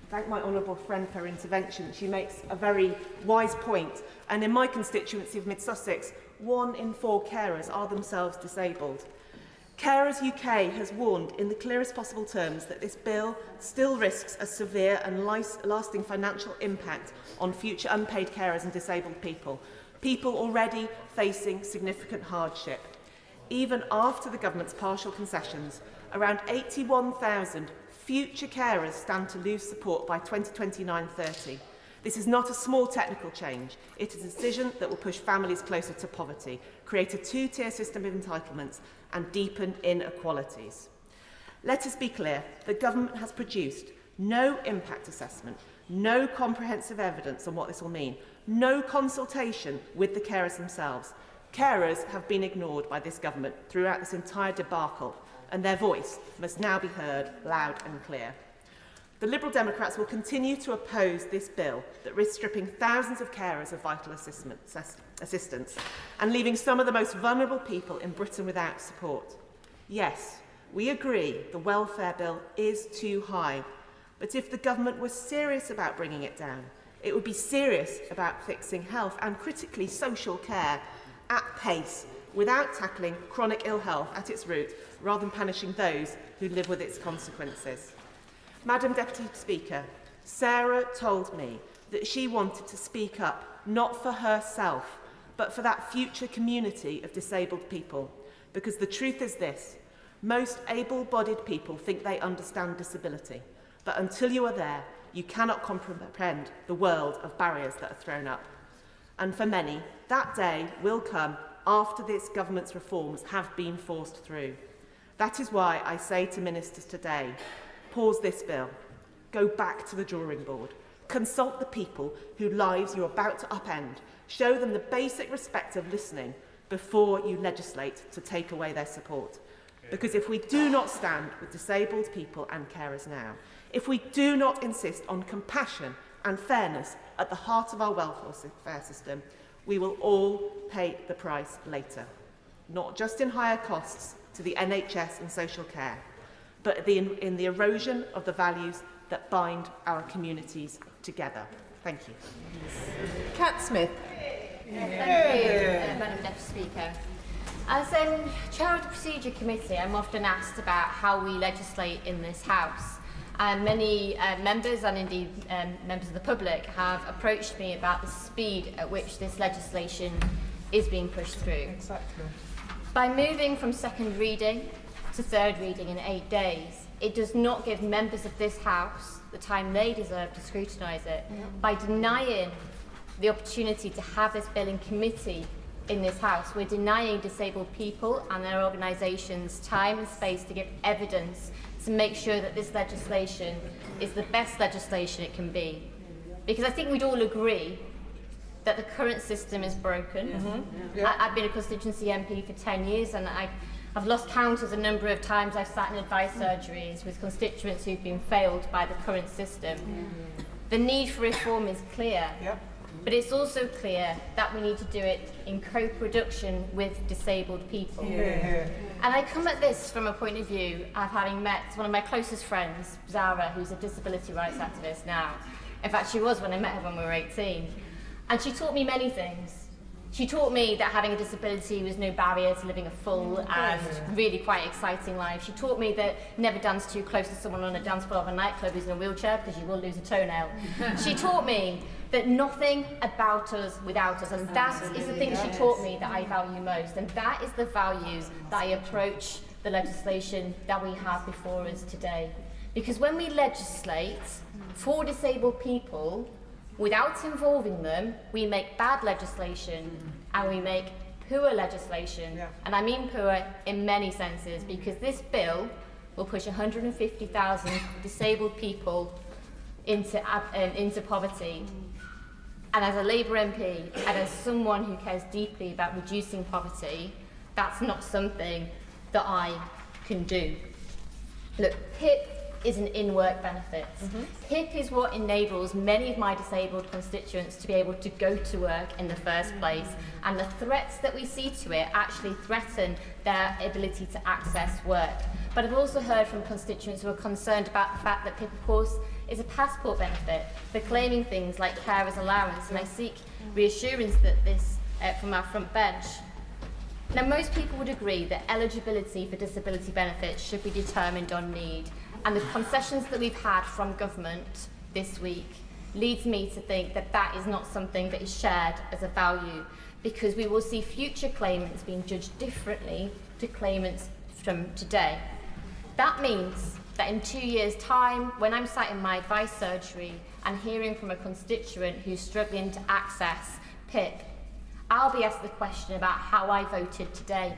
Thank my honourable friend for her intervention. She makes a very wise point. And in my constituency of Mid Sussex, 1 in 4 carers are themselves disabled. Carers UK has warned in the clearest possible terms that this bill still risks a severe and lasting financial impact on future unpaid carers and disabled people, people already facing significant hardship. Even after the government's partial concessions, around 81,000 future carers stand to lose support by 2029-30. This is not a small technical change. It is a decision that will push families closer to poverty, create a 2-tier system of entitlements and deepen inequalities. Let us be clear, the government has produced no impact assessment, no comprehensive evidence on what this will mean, no consultation with the carers themselves. Carers have been ignored by this government throughout this entire debacle, and their voice must now be heard loud and clear. The Liberal Democrats will continue to oppose this bill that risks stripping thousands of carers of vital assistance and leaving some of the most vulnerable people in Britain without support. Yes, we agree the welfare bill is too high, but if the government was serious about bringing it down, it would be serious about fixing health and critically social care at pace without tackling chronic ill health at its root rather than punishing those who live with its consequences. Madam Deputy Speaker, Sarah told me that she wanted to speak up not for herself but for that future community of disabled people, because the truth is this: most able-bodied people think they understand disability, but until you are there, you cannot comprehend the world of barriers that are thrown up. And for many, that day will come after this government's reforms have been forced through. That is why I say to ministers today, pause this bill, go back to the drawing board, consult the people whose lives you're about to upend, show them the basic respect of listening before you legislate to take away their support. Because if we do not stand with disabled people and carers now, if we do not insist on compassion and fairness at the heart of our welfare system, we will all pay the price later, not just in higher costs to the NHS and social care, but in the erosion of the values that bind our communities together. Thank you. Cat Smith. Thank you, Madam Deputy Speaker. As Chair of the Procedure Committee, I'm often asked about how we legislate in this House. And many members and indeed members of the public have approached me about the speed at which this legislation is being pushed through. Exactly. By moving from second reading to third reading in 8 days, it does not give members of this House the time they deserve to scrutinise it. By denying the opportunity to have this bill in committee in this House, we're denying disabled people and their organisations time and space to give evidence to make sure that this legislation is the best legislation it can be. Because I think we'd all agree that the current system is broken. I've been a constituency MP for 10 years and I've lost count of the number of times I've sat in advice surgeries with constituents who've been failed by the current system. The need for reform is clear. But it's also clear that we need to do it in co-production with disabled people. And I come at this from a point of view of having met one of my closest friends, Zara, who's a disability rights activist now. In fact, she was when I met her when we were 18. And she taught me many things. She taught me that having a disability was no barrier to living a full and really quite exciting life. She taught me that never dance too close to someone on a dance floor of a nightclub who's in a wheelchair because you will lose a toenail. She taught me that nothing about us without us, and that is the thing she taught me that I value most, and that is the values that I approach the legislation that we have before us today. Because when we legislate for disabled people, without involving them, we make bad legislation and we make poor legislation. And I mean poor in many senses, because this bill will push 150,000 disabled people into poverty. And as a Labour MP, and as someone who cares deeply about reducing poverty, that's not something that I can do. Look, PIP is an in-work benefit. PIP is what enables many of my disabled constituents to be able to go to work in the first place, and the threats that we see to it actually threaten their ability to access work. But I've also heard from constituents who are concerned about the fact that PIP, of course, is a passport benefit for claiming things like carer's allowance, and I seek reassurance that this from our front bench. Now, most people would agree that eligibility for disability benefits should be determined on need, and the concessions that we've had from government this week leads me to think that that is not something that is shared as a value, because we will see future claimants being judged differently to claimants from today. That means that in 2 years' time, when I'm sat in my advice surgery and hearing from a constituent who's struggling to access PIP, I'll be asked the question about how I voted today.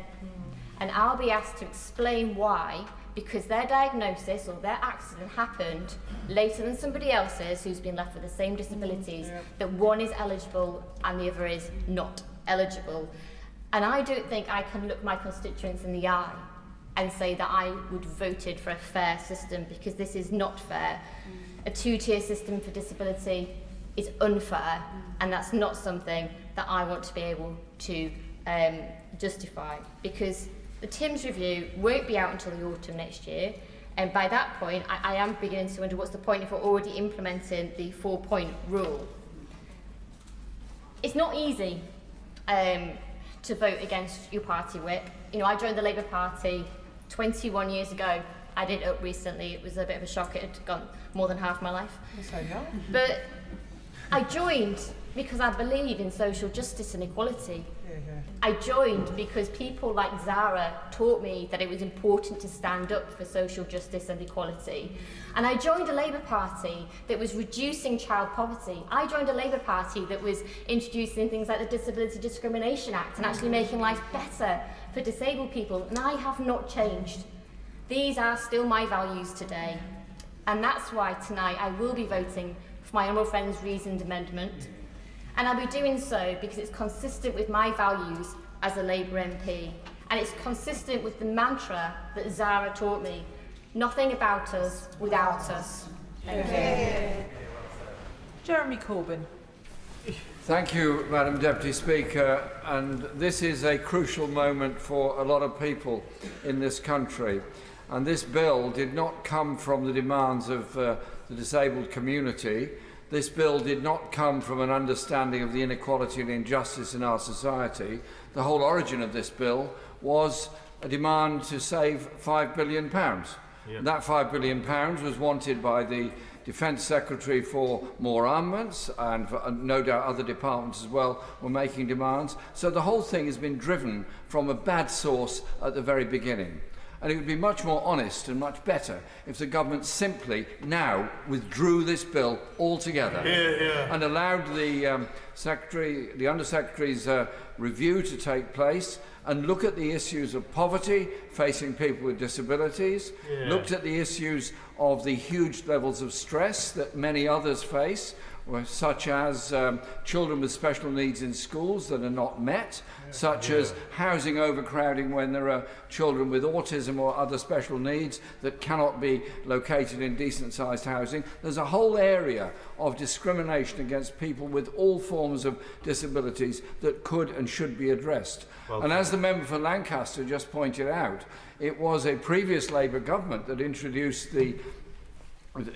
And I'll be asked to explain why, because their diagnosis or their accident happened later than somebody else's who's been left with the same disabilities, that one is eligible and the other is not eligible. And I don't think I can look my constituents in the eye and say that I would have voted for a fair system, because this is not fair. A two-tier system for disability is unfair, and that's not something that I want to be able to justify, because the TIMS review won't be out until the autumn next year, and by that point I am beginning to wonder what's the point if we're already implementing the 4-point rule. It's not easy to vote against your party whip. You know, I joined the Labour Party 21 years ago. I did it up recently. It was a bit of a shock. It had gone more than half my life. But I joined because I believe in social justice and equality. I joined because people like Zara taught me that it was important to stand up for social justice and equality. And I joined a Labour Party that was reducing child poverty. I joined a Labour Party that was introducing things like the Disability Discrimination Act and actually making life better for disabled people. And I have not changed. These are still my values today. And that's why tonight I will be voting for my honourable friend's reasoned amendment. And I'll be doing so because it's consistent with my values as a Labour MP. And it's consistent with the mantra that Zara taught me: nothing about us without us. Thank you. Jeremy Corbyn. Thank you, Madam Deputy Speaker. And this is a crucial moment for a lot of people in this country. And this bill did not come from the demands of the disabled community. This bill did not come from an understanding of the inequality and injustice in our society. The whole origin of this bill was a demand to save £5 billion. And that £5 billion was wanted by the Defence Secretary for more armaments, and no doubt other departments as well were making demands. So the whole thing has been driven from a bad source at the very beginning. And it would be much more honest and much better if the government simply now withdrew this bill altogether and allowed the Undersecretary's review to take place and look at the issues of poverty facing people with disabilities, looked at the issues of the huge levels of stress that many others face, such as children with special needs in schools that are not met, such as housing overcrowding when there are children with autism or other special needs that cannot be located in decent-sized housing. There's a whole area of discrimination against people with all forms of disabilities that could and should be addressed. And as the member for Lancaster just pointed out, it was a previous Labour government that introduced the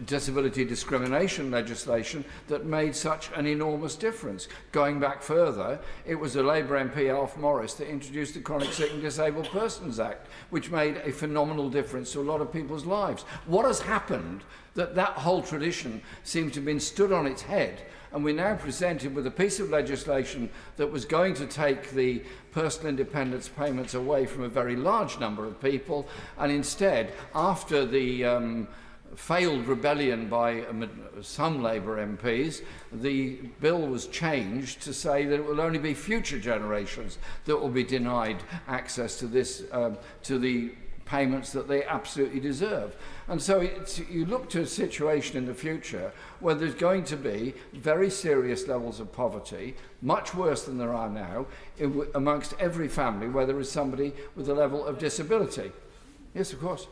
disability discrimination legislation that made such an enormous difference. Going back further, it was a Labour MP, Alf Morris, that introduced the Chronic Sick and Disabled Persons Act, which made a phenomenal difference to a lot of people's lives. What has happened that whole tradition seems to have been stood on its head, and we're now presented with a piece of legislation that was going to take the personal independence payments away from a very large number of people, and instead, after the failed rebellion by some Labour MPs, the bill was changed to say that it will only be future generations that will be denied access to this, to the payments that they absolutely deserve. And so you look to a situation in the future where there's going to be very serious levels of poverty, much worse than there are now, amongst every family where there is somebody with a level of disability. Yes, of course.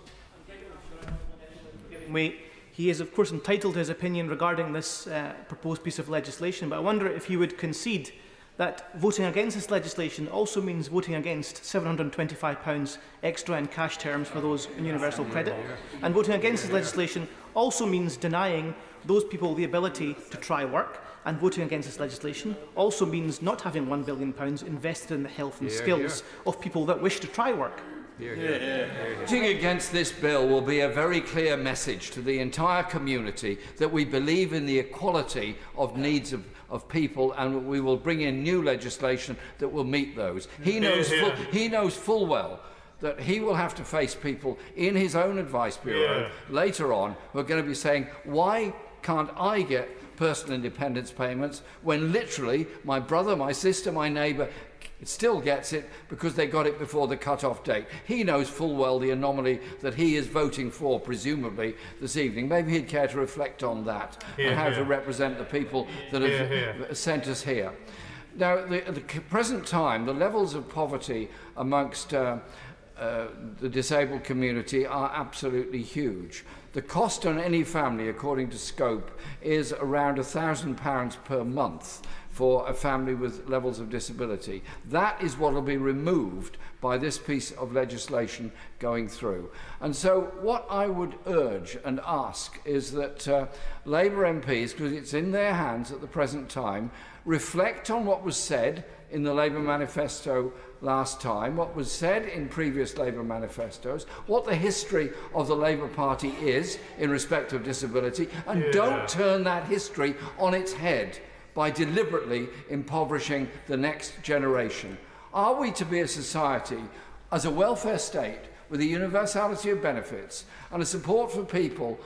He is, of course, entitled to his opinion regarding this proposed piece of legislation, but I wonder if he would concede that voting against this legislation also means voting against £725 extra in cash terms for those in universal credit. And voting against this legislation also means denying those people the ability to try work. And voting against this legislation also means not having £1 billion invested in the health and skills of people that wish to try work. Voting against this bill will be a very clear message to the entire community that we believe in the equality of needs of people, and we will bring in new legislation that will meet those. He knows full well that he will have to face people in his own advice bureau later on who are going to be saying, why can't I get personal independence payments when literally my brother, my sister, my neighbour still gets it because they got it before the cut-off date. He knows full well the anomaly that he is voting for, presumably, this evening. Maybe he'd care to reflect on that and how to represent the people that have sent us here. Now, at the present time, the levels of poverty amongst the disabled community are absolutely huge. The cost on any family, according to Scope, is around £1,000 per month for a family with levels of disability. That is what will be removed by this piece of legislation going through. And so what I would urge and ask is that Labour MPs, because it's in their hands at the present time, reflect on what was said in the Labour manifesto last time, what was said in previous Labour manifestos, what the history of the Labour Party is in respect of disability, and don't turn that history on its head by deliberately impoverishing the next generation. Are we to be a society, as a welfare state, with a universality of benefits and a support for people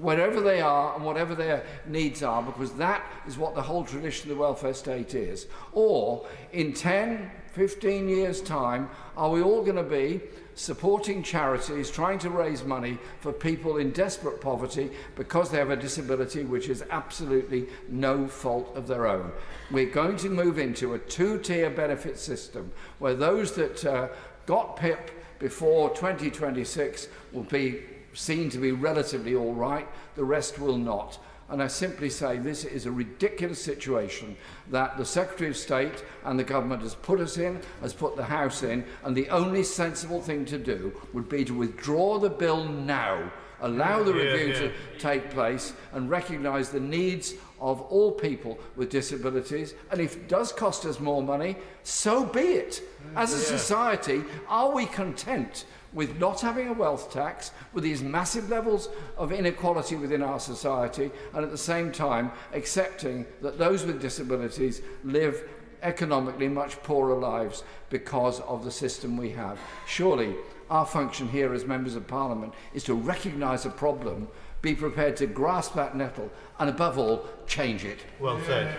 wherever they are and whatever their needs are, because that is what the whole tradition of the welfare state is? Or in 10, 15 years' time, are we all going to be supporting charities, trying to raise money for people in desperate poverty because they have a disability which is absolutely no fault of their own? We're going to move into a two-tier benefit system where those that got PIP before 2026 will be seen to be relatively all right, the rest will not. And I simply say this is a ridiculous situation that the Secretary of State and the government has put us in, has put the House in, and the only sensible thing to do would be to withdraw the bill now, allow the review to take place, and recognise the needs of all people with disabilities. And if it does cost us more money, so be it. As a society, are we content with not having a wealth tax, with these massive levels of inequality within our society, and at the same time accepting that those with disabilities live economically much poorer lives because of the system we have? Surely our function here as members of Parliament is to recognise a problem, be prepared to grasp that nettle, and above all, change it. Well said.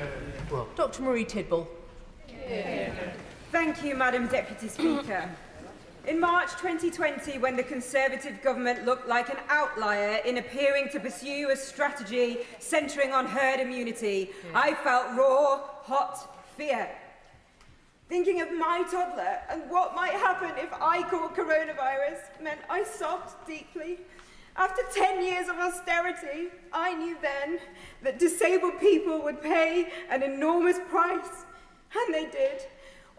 Well. Dr. Marie Tidball. Thank you, Madam Deputy Speaker. In March 2020, when the Conservative government looked like an outlier in appearing to pursue a strategy centring on herd immunity, I felt raw, hot fear. Thinking of my toddler and what might happen if I caught coronavirus meant I sobbed deeply. After 10 years of austerity, I knew then that disabled people would pay an enormous price, and they did.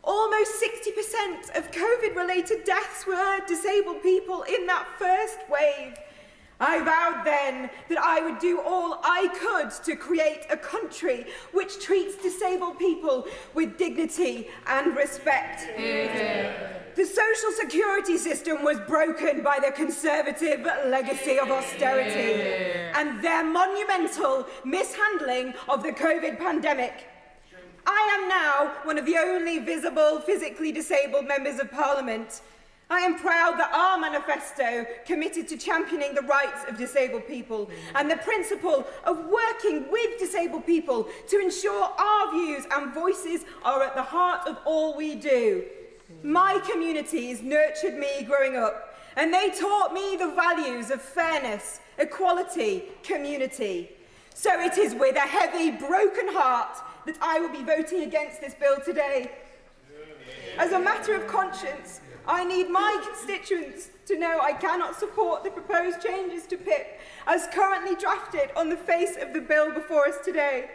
Almost 60% of COVID-related deaths were disabled people in that first wave. I vowed then that I would do all I could to create a country which treats disabled people with dignity and respect. The social security system was broken by the Conservative legacy of austerity and their monumental mishandling of the COVID pandemic. I am now one of the only visible physically disabled members of Parliament. I am proud that our manifesto committed to championing the rights of disabled people and the principle of working with disabled people to ensure our views and voices are at the heart of all we do. My communities nurtured me growing up, and they taught me the values of fairness, equality, community. So it is with a heavy, broken heart that I will be voting against this bill today. As a matter of conscience, I need my constituents to know I cannot support the proposed changes to PIP as currently drafted on the face of the bill before us today.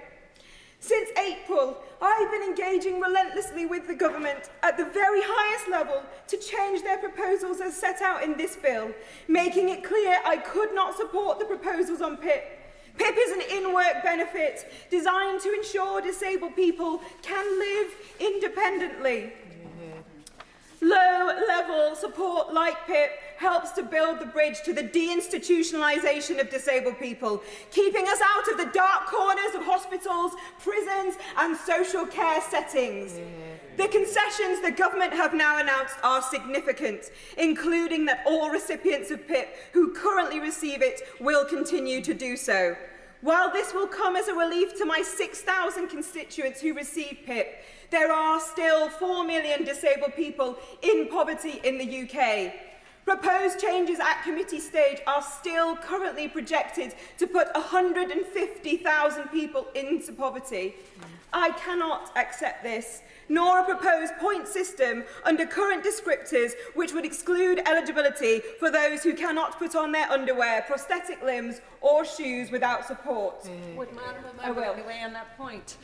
Since April, I've been engaging relentlessly with the government at the very highest level to change their proposals as set out in this bill, making it clear I could not support the proposals on PIP. PIP is an in-work benefit designed to ensure disabled people can live independently. Low-level support like PIP helps to build the bridge to the deinstitutionalisation of disabled people, keeping us out of the dark corners of hospitals, prisons and social care settings. The concessions the government have now announced are significant, including that all recipients of PIP who currently receive it will continue to do so. While this will come as a relief to my 6,000 constituents who receive PIP, there are still 4 million disabled people in poverty in the UK. Proposed changes at committee stage are still currently projected to put 150,000 people into poverty. I cannot accept this, nor a proposed point system under current descriptors which would exclude eligibility for those who cannot put on their underwear, prosthetic limbs or shoes without support. Would Madam Member weigh on that point?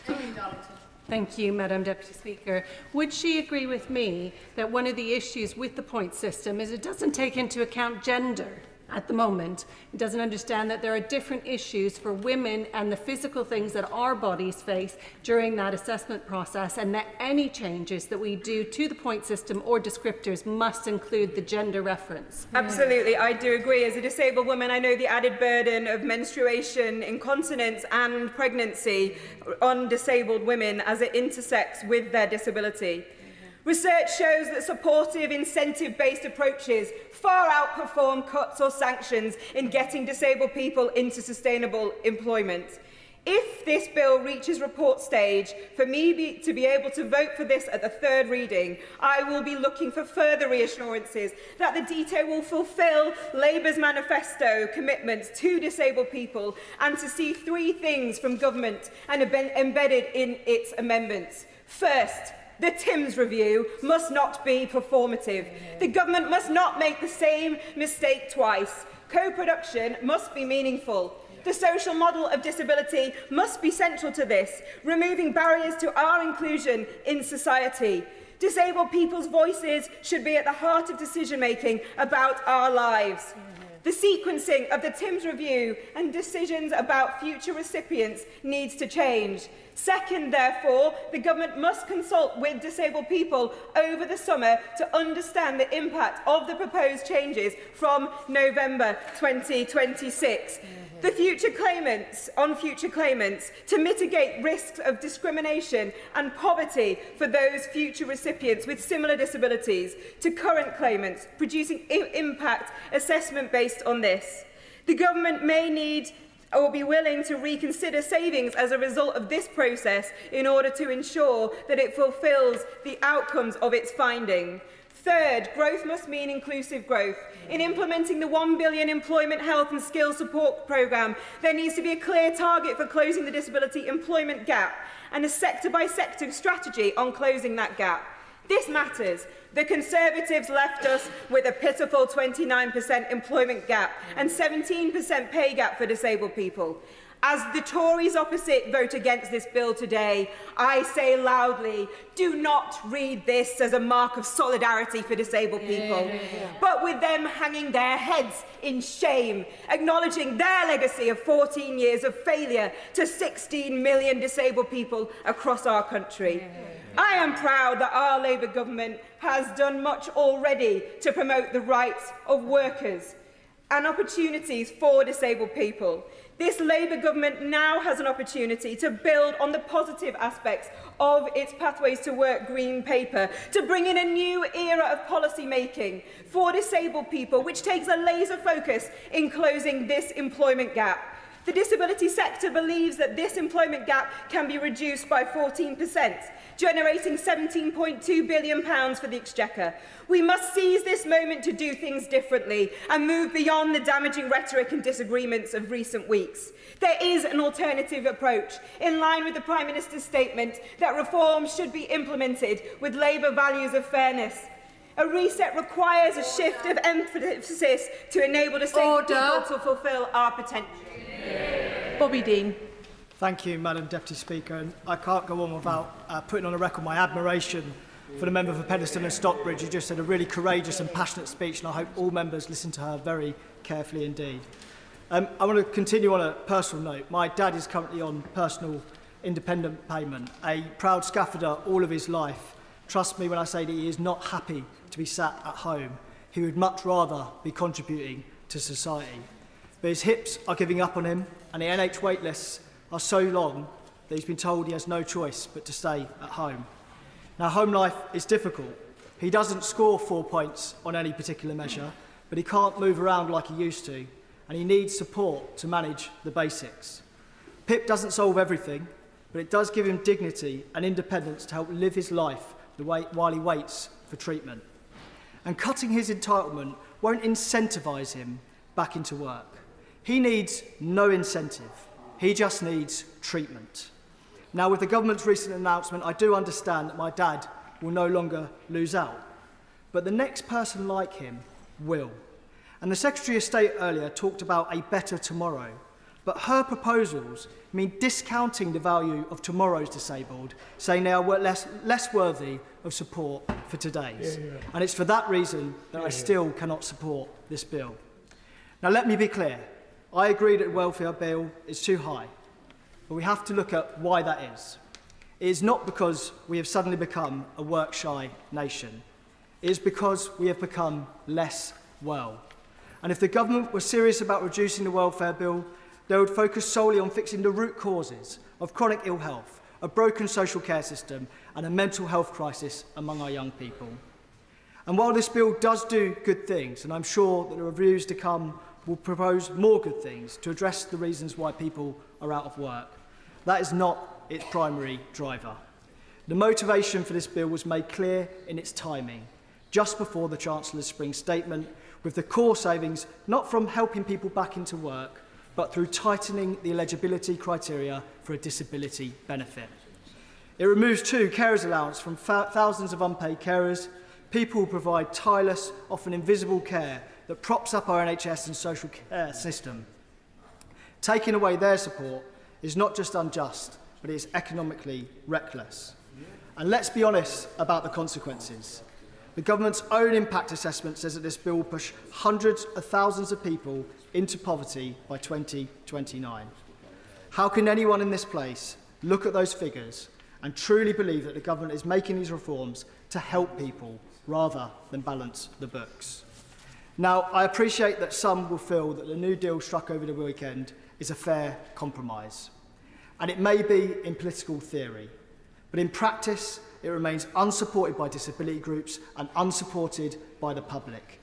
Thank you, Madam Deputy Speaker. Would she agree with me that one of the issues with the point system is it doesn't take into account gender at the moment? It doesn't understand that there are different issues for women and the physical things that our bodies face during that assessment process, and that any changes that we do to the point system or descriptors must include the gender reference. Absolutely, I do agree. As a disabled woman, I know the added burden of menstruation, incontinence and pregnancy on disabled women as it intersects with their disability. Research shows that supportive, incentive-based approaches far outperform cuts or sanctions in getting disabled people into sustainable employment. If this bill reaches report stage, for me to be able to vote for this at the third reading, I will be looking for further reassurances that the DT will fulfil Labour's manifesto commitments to disabled people, and to see 3 things from government and embedded in its amendments. First, the TIMS review must not be performative. The government must not make the same mistake twice. Co-production must be meaningful. The social model of disability must be central to this, removing barriers to our inclusion in society. Disabled people's voices should be at the heart of decision-making about our lives. The sequencing of the TIMS review and decisions about future recipients needs to change. Second, therefore, the government must consult with disabled people over the summer to understand the impact of the proposed changes from November 2026. The future claimants to mitigate risks of discrimination and poverty for those future recipients with similar disabilities to current claimants, producing impact assessment based on this. The government may need or be willing to reconsider savings as a result of this process in order to ensure that it fulfills the outcomes of its finding. Third, growth must mean inclusive growth. In implementing the £1 billion Employment, Health and Skills Support programme, there needs to be a clear target for closing the disability employment gap and a sector-by-sector strategy on closing that gap. This matters. The Conservatives left us with a pitiful 29% employment gap and 17% pay gap for disabled people. As the Tories opposite vote against this bill today, I say loudly, do not read this as a mark of solidarity for disabled people, but with them hanging their heads in shame, acknowledging their legacy of 14 years of failure to 16 million disabled people across our country. I am proud that our Labour government has done much already to promote the rights of workers and opportunities for disabled people. This Labour government now has an opportunity to build on the positive aspects of its Pathways to Work Green Paper, to bring in a new era of policy making for disabled people, which takes a laser focus in closing this employment gap. The disability sector believes that this employment gap can be reduced by 14%, generating £17.2 billion for the Exchequer. We must seize this moment to do things differently and move beyond the damaging rhetoric and disagreements of recent weeks. There is an alternative approach, in line with the Prime Minister's statement that reforms should be implemented with Labour values of fairness. A reset requires a shift of emphasis to enable disabled people to fulfil our potential. Bobby Dean. Thank you, Madam Deputy Speaker. And I can't go on without putting on a record my admiration for the member for Penistone and Stockbridge, who just said a really courageous and passionate speech, and I hope all members listen to her very carefully indeed. I want to continue on a personal note. My dad is currently on personal independent payment, a proud scaffolder all of his life. Trust me when I say that he is not happy to be sat at home. He would much rather be contributing to society. But his hips are giving up on him, and the NH wait lists are so long that he's been told he has no choice but to stay at home. Now, home life is difficult. He doesn't score 4 points on any particular measure, but he can't move around like he used to, and he needs support to manage the basics. PIP doesn't solve everything, but it does give him dignity and independence to help live his life while he waits for treatment. And cutting his entitlement won't incentivise him back into work. He needs no incentive. He just needs treatment. Now, with the government's recent announcement, I do understand that my dad will no longer lose out. But the next person like him will. And the Secretary of State earlier talked about a better tomorrow. But her proposals mean discounting the value of tomorrow's disabled, saying they are less worthy of support for today's. And it's for that reason that I still cannot support this bill. Now, let me be clear. I agree that the welfare bill is too high, but we have to look at why that is. It is not because we have suddenly become a work-shy nation. It is because we have become less well. And if the government were serious about reducing the welfare bill, they would focus solely on fixing the root causes of chronic ill health, a broken social care system, and a mental health crisis among our young people. And while this bill does do good things, and I'm sure that the reviews to come will propose more good things to address the reasons why people are out of work, that is not its primary driver. The motivation for this bill was made clear in its timing, just before the Chancellor's spring statement, with the core savings not from helping people back into work, but through tightening the eligibility criteria for a disability benefit. It removes too carers allowance from thousands of unpaid carers, people who provide tireless, often invisible care that props up our NHS and social care system. Taking away their support is not just unjust, but it is economically reckless. And let's be honest about the consequences. The government's own impact assessment says that this bill will push hundreds of thousands of people into poverty by 2029. How can anyone in this place look at those figures and truly believe that the government is making these reforms to help people rather than balance the books? Now, I appreciate that some will feel that the New Deal struck over the weekend is a fair compromise. And it may be in political theory, but in practice, it remains unsupported by disability groups and unsupported by the public.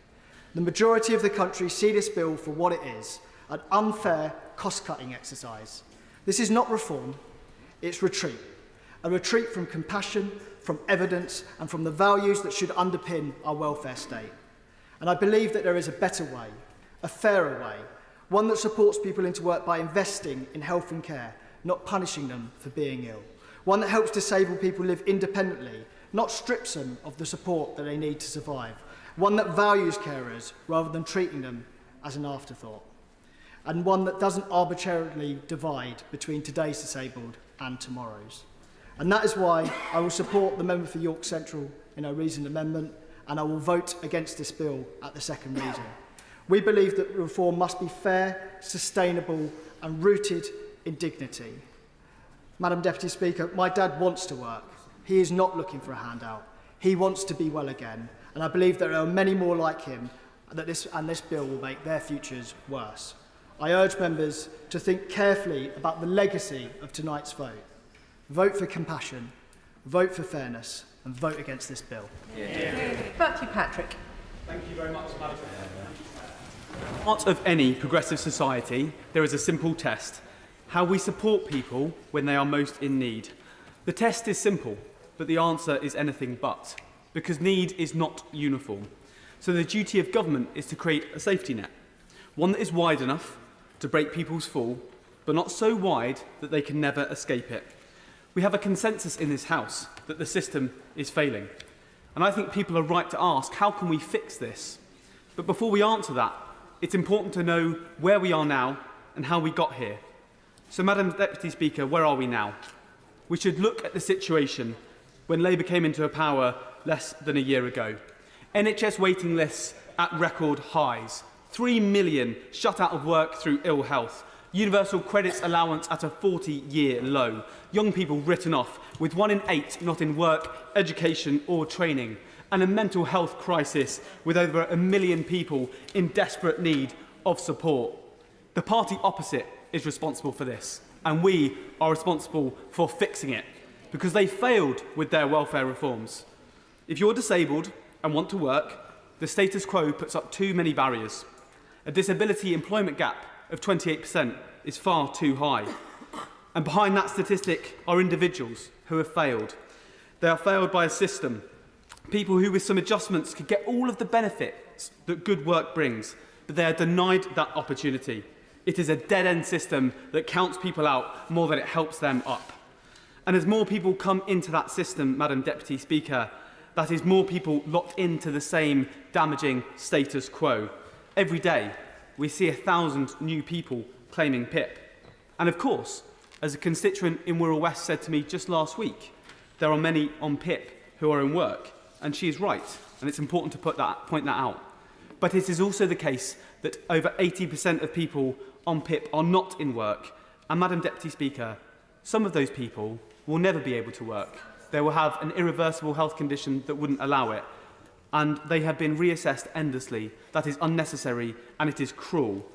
The majority of the country see this bill for what it is, an unfair cost-cutting exercise. This is not reform, it's retreat. A retreat from compassion, from evidence, and from the values that should underpin our welfare state. And I believe that there is a better way, a fairer way, one that supports people into work by investing in health and care, not punishing them for being ill. One that helps disabled people live independently, not strips them of the support that they need to survive. One that values carers rather than treating them as an afterthought. And one that doesn't arbitrarily divide between today's disabled and tomorrow's. And that is why I will support the member for York Central in our reasoned amendment, and I will vote against this bill at the second reading. We believe that reform must be fair, sustainable, and rooted in dignity. Madam Deputy Speaker, my dad wants to work. He is not looking for a handout. He wants to be well again, and I believe there are many more like him that this bill will make their futures worse. I urge members to think carefully about the legacy of tonight's vote. Vote for compassion, vote for fairness, and vote against this bill. Matthew Patrick. Thank you very much, Madam President. Part of any progressive society, there is a simple test: how we support people when they are most in need. The test is simple, but the answer is anything but, because need is not uniform. So the duty of government is to create a safety net, one that is wide enough to break people's fall, but not so wide that they can never escape it. We have a consensus in this House that the system is failing. And I think people are right to ask, how can we fix this? But before we answer that, it's important to know where we are now and how we got here. So, Madam Deputy Speaker, where are we now? We should look at the situation when Labour came into power less than a year ago. NHS waiting lists at record highs, 3 million shut out of work through ill health, universal credits allowance at a 40-year low, young people written off, with 1 in 8 not in work, education or training, and a mental health crisis with over 1 million people in desperate need of support. The party opposite is responsible for this, and we are responsible for fixing it, because they failed with their welfare reforms. If you're disabled and want to work, the status quo puts up too many barriers. A disability employment gap of 28% is far too high. And behind that statistic are individuals who have failed. They are failed by a system. People who with some adjustments could get all of the benefits that good work brings, but they are denied that opportunity. It is a dead-end system that counts people out more than it helps them up. And as more people come into that system, Madam Deputy Speaker, that is more people locked into the same damaging status quo. Every day, we see 1,000 new people claiming PIP. And of course, as a constituent in Wirral West said to me just last week, there are many on PIP who are in work, and she is right, and it's important to point that out. But it is also the case that over 80% of people on PIP are not in work, and Madam Deputy Speaker, some of those people will never be able to work. They will have an irreversible health condition that wouldn't allow it, and they have been reassessed endlessly. That is unnecessary and it is cruel.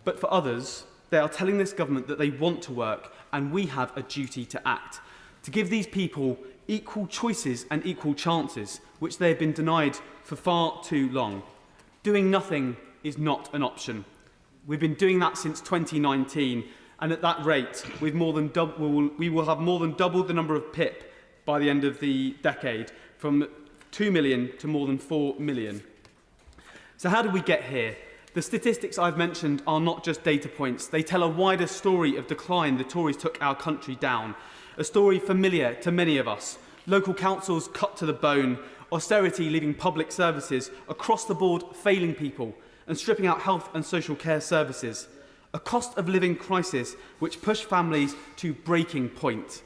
But for others, they are telling this government that they want to work, and we have a duty to act, to give these people equal choices and equal chances, which they have been denied for far too long. Doing nothing is not an option. We've been doing that since 2019, and at that rate, we will have more than doubled the number of PIP by the end of the decade, from 2 million to more than 4 million. So how did we get here? The statistics I've mentioned are not just data points. They tell a wider story of decline the Tories took our country down, a story familiar to many of us. Local councils cut to the bone, austerity leaving public services across the board failing people and stripping out health and social care services, a cost of living crisis which pushed families to breaking point.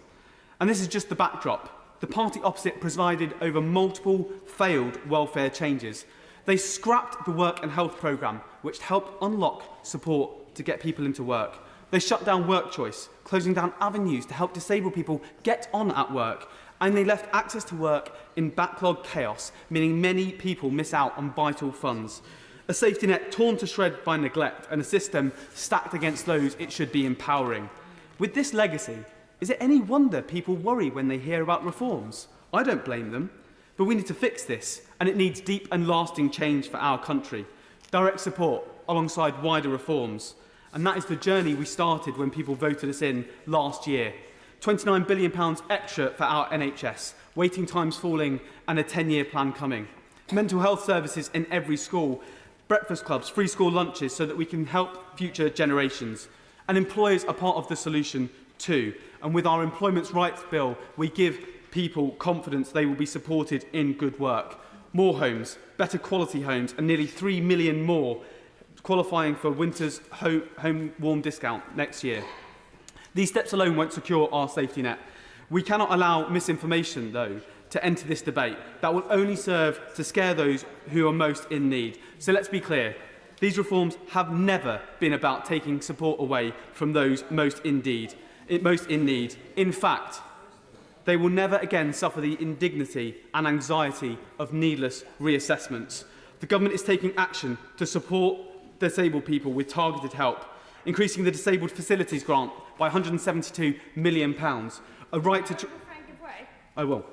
And this is just the backdrop. The party opposite presided over multiple failed welfare changes. They scrapped the work and health programme, which helped unlock support to get people into work. They shut down work choice, closing down avenues to help disabled people get on at work. And they left access to work in backlog chaos, meaning many people miss out on vital funds. A safety net torn to shreds by neglect, and a system stacked against those it should be empowering. With this legacy, is it any wonder people worry when they hear about reforms? I don't blame them. But we need to fix this, and it needs deep and lasting change for our country. Direct support alongside wider reforms. And that is the journey we started when people voted us in last year. £29 billion extra for our NHS, waiting times falling, and a 10-year plan coming. Mental health services in every school, breakfast clubs, free school lunches so that we can help future generations. And employers are part of the solution too. And with our Employment Rights Bill, we give people confidence they will be supported in good work. More homes, better quality homes, and nearly 3 million more qualifying for winter's home warm discount next year. These steps alone won't secure our safety net. We cannot allow misinformation, though, to enter this debate. That will only serve to scare those who are most in need. So let's be clear. These reforms have never been about taking support away from those most in need. In fact, they will never again suffer the indignity and anxiety of needless reassessments. The government is taking action to support disabled people with targeted help, increasing the Disabled Facilities Grant by £172 million, a right to... I will.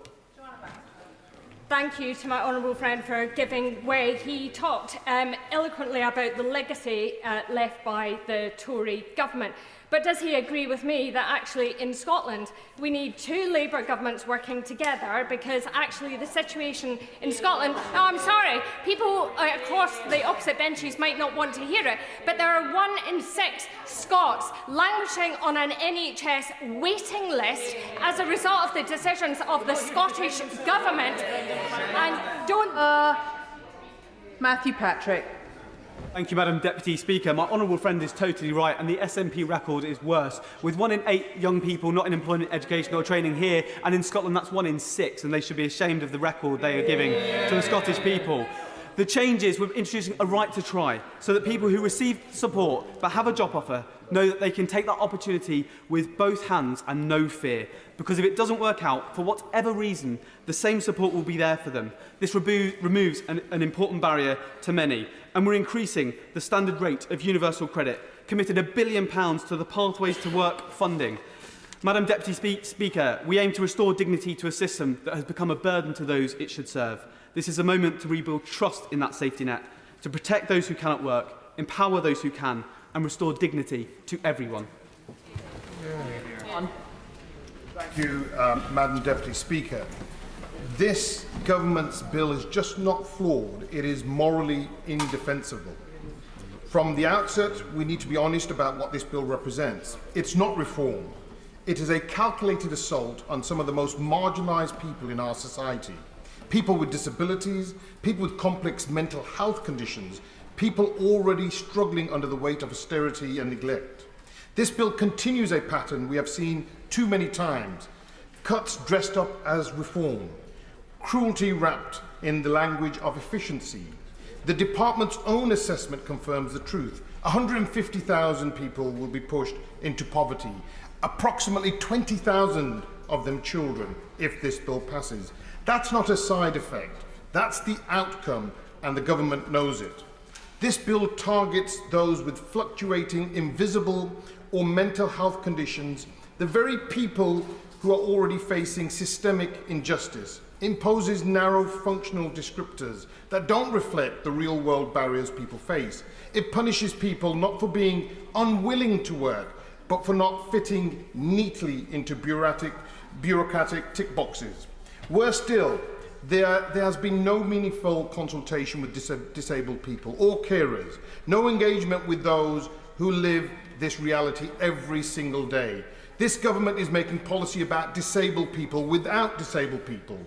thank you to my honourable friend for giving way. He talked eloquently about the legacy left by the Tory government. But does he agree with me that actually in Scotland we need two Labour governments working together, because actually the situation in Scotland, oh, I'm sorry, people across the opposite benches might not want to hear it, but there are 1 in 6 Scots languishing on an NHS waiting list as a result of the decisions of the Scottish Government. And don't... Matthew Patrick. Thank you, Madam Deputy Speaker. My honourable friend is totally right, and the SNP record is worse. With 1 in 8 young people not in employment, education or training here, and in Scotland that's 1 in 6, and they should be ashamed of the record they are giving to the Scottish people. The changes with introducing a right to try, so that people who receive support but have a job offer know that they can take that opportunity with both hands and no fear. Because if it doesn't work out, for whatever reason, the same support will be there for them. This removes an important barrier to many. And we're increasing the standard rate of universal credit, committed £1 billion to the Pathways to Work funding. Madam Deputy Speaker, we aim to restore dignity to a system that has become a burden to those it should serve. This is a moment to rebuild trust in that safety net, to protect those who cannot work, empower those who can, and restore dignity to everyone. Thank you, Madam Deputy Speaker. This government's bill is just not flawed, it is morally indefensible. From the outset, we need to be honest about what this bill represents. It's not reform. It is a calculated assault on some of the most marginalised people in our society. People with disabilities, people with complex mental health conditions, people already struggling under the weight of austerity and neglect. This bill continues a pattern we have seen too many times. Cuts dressed up as reform. Cruelty wrapped in the language of efficiency. The department's own assessment confirms the truth. 150,000 people will be pushed into poverty. Approximately 20,000 of them children, if this bill passes. That's not a side effect. That's the outcome, and the government knows it. This bill targets those with fluctuating, invisible, or mental health conditions, the very people who are already facing systemic injustice. Imposes narrow functional descriptors that don't reflect the real-world barriers people face. It punishes people not for being unwilling to work, but for not fitting neatly into bureaucratic tick boxes. Worse still, there has been no meaningful consultation with disabled people or carers, no engagement with those who live this reality every single day. This government is making policy about disabled people without disabled people.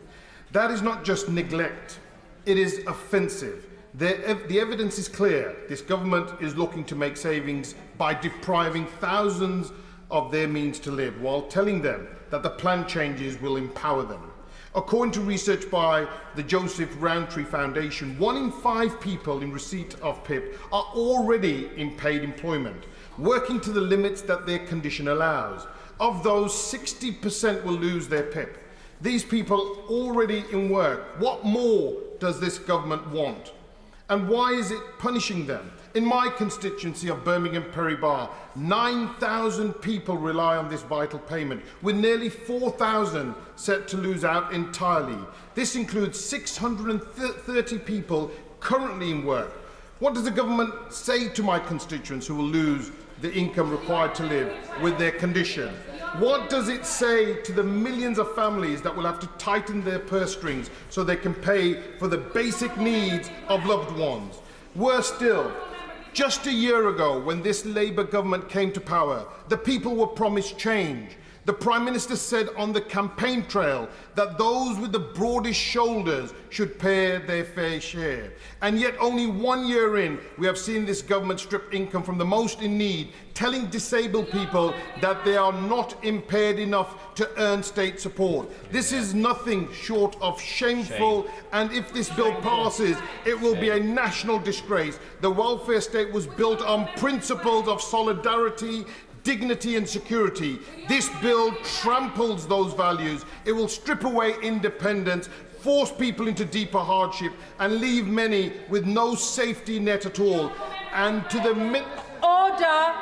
That is not just neglect, it is offensive. The evidence is clear. This government is looking to make savings by depriving thousands of their means to live, while telling them that the plan changes will empower them. According to research by the Joseph Rowntree Foundation, 1 in 5 people in receipt of PIP are already in paid employment, working to the limits that their condition allows. Of those, 60% will lose their PIP. These people already in work. What more does this government want? And why is it punishing them? In my constituency of Birmingham Perry Bar, 9,000 people rely on this vital payment, with nearly 4,000 set to lose out entirely. This includes 630 people currently in work. What does the government say to my constituents who will lose the income required to live with their condition? What does it say to the millions of families that will have to tighten their purse strings so they can pay for the basic needs of loved ones? Worse still, just a year ago, when this Labour government came to power, the people were promised change. The Prime Minister said on the campaign trail that those with the broadest shoulders should pay their fair share. And yet only 1 year in, we have seen this government strip income from the most in need, telling disabled people that they are not impaired enough to earn state support. This is nothing short of shameful, and if this bill passes, it will be a national disgrace. The welfare state was built on principles of solidarity, dignity and security. This bill tramples those values. It will strip away independence, force people into deeper hardship, and leave many with no safety net at all. And to the Order!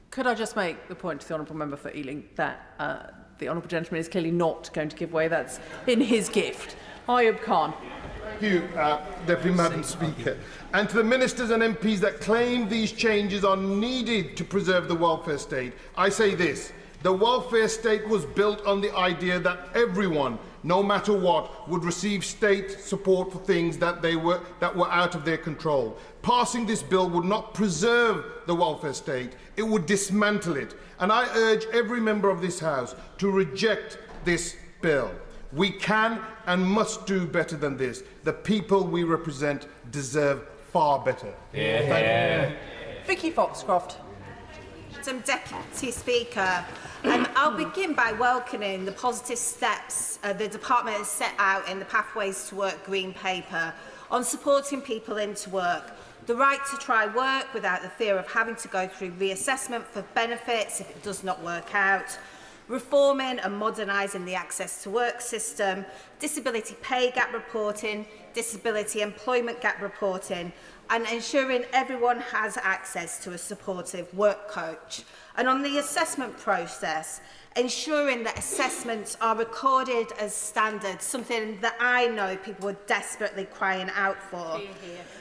Could I just make the point to the Honourable Member for Ealing that the Honourable Gentleman is clearly not going to give way. That's in his gift. Ayub Khan. Thank you, Deputy Madam Speaker. And to the ministers and MPs that claim these changes are needed to preserve the welfare state, I say this. The welfare state was built on the idea that everyone, no matter what, would receive state support for things that were out of their control. Passing this bill would not preserve the welfare state, it would dismantle it. And I urge every member of this House to reject this bill. We can and must do better than this. The people we represent deserve far better. Vicky Foxcroft. Madam Deputy Speaker, I'll begin by welcoming the positive steps the Department has set out in the Pathways to Work Green Paper on supporting people into work. The right to try work without the fear of having to go through reassessment for benefits if it does not work out, reforming and modernising the access to work system, disability pay gap reporting, disability employment gap reporting, and ensuring everyone has access to a supportive work coach. And on the assessment process, ensuring that assessments are recorded as standard, something that I know people are desperately crying out for.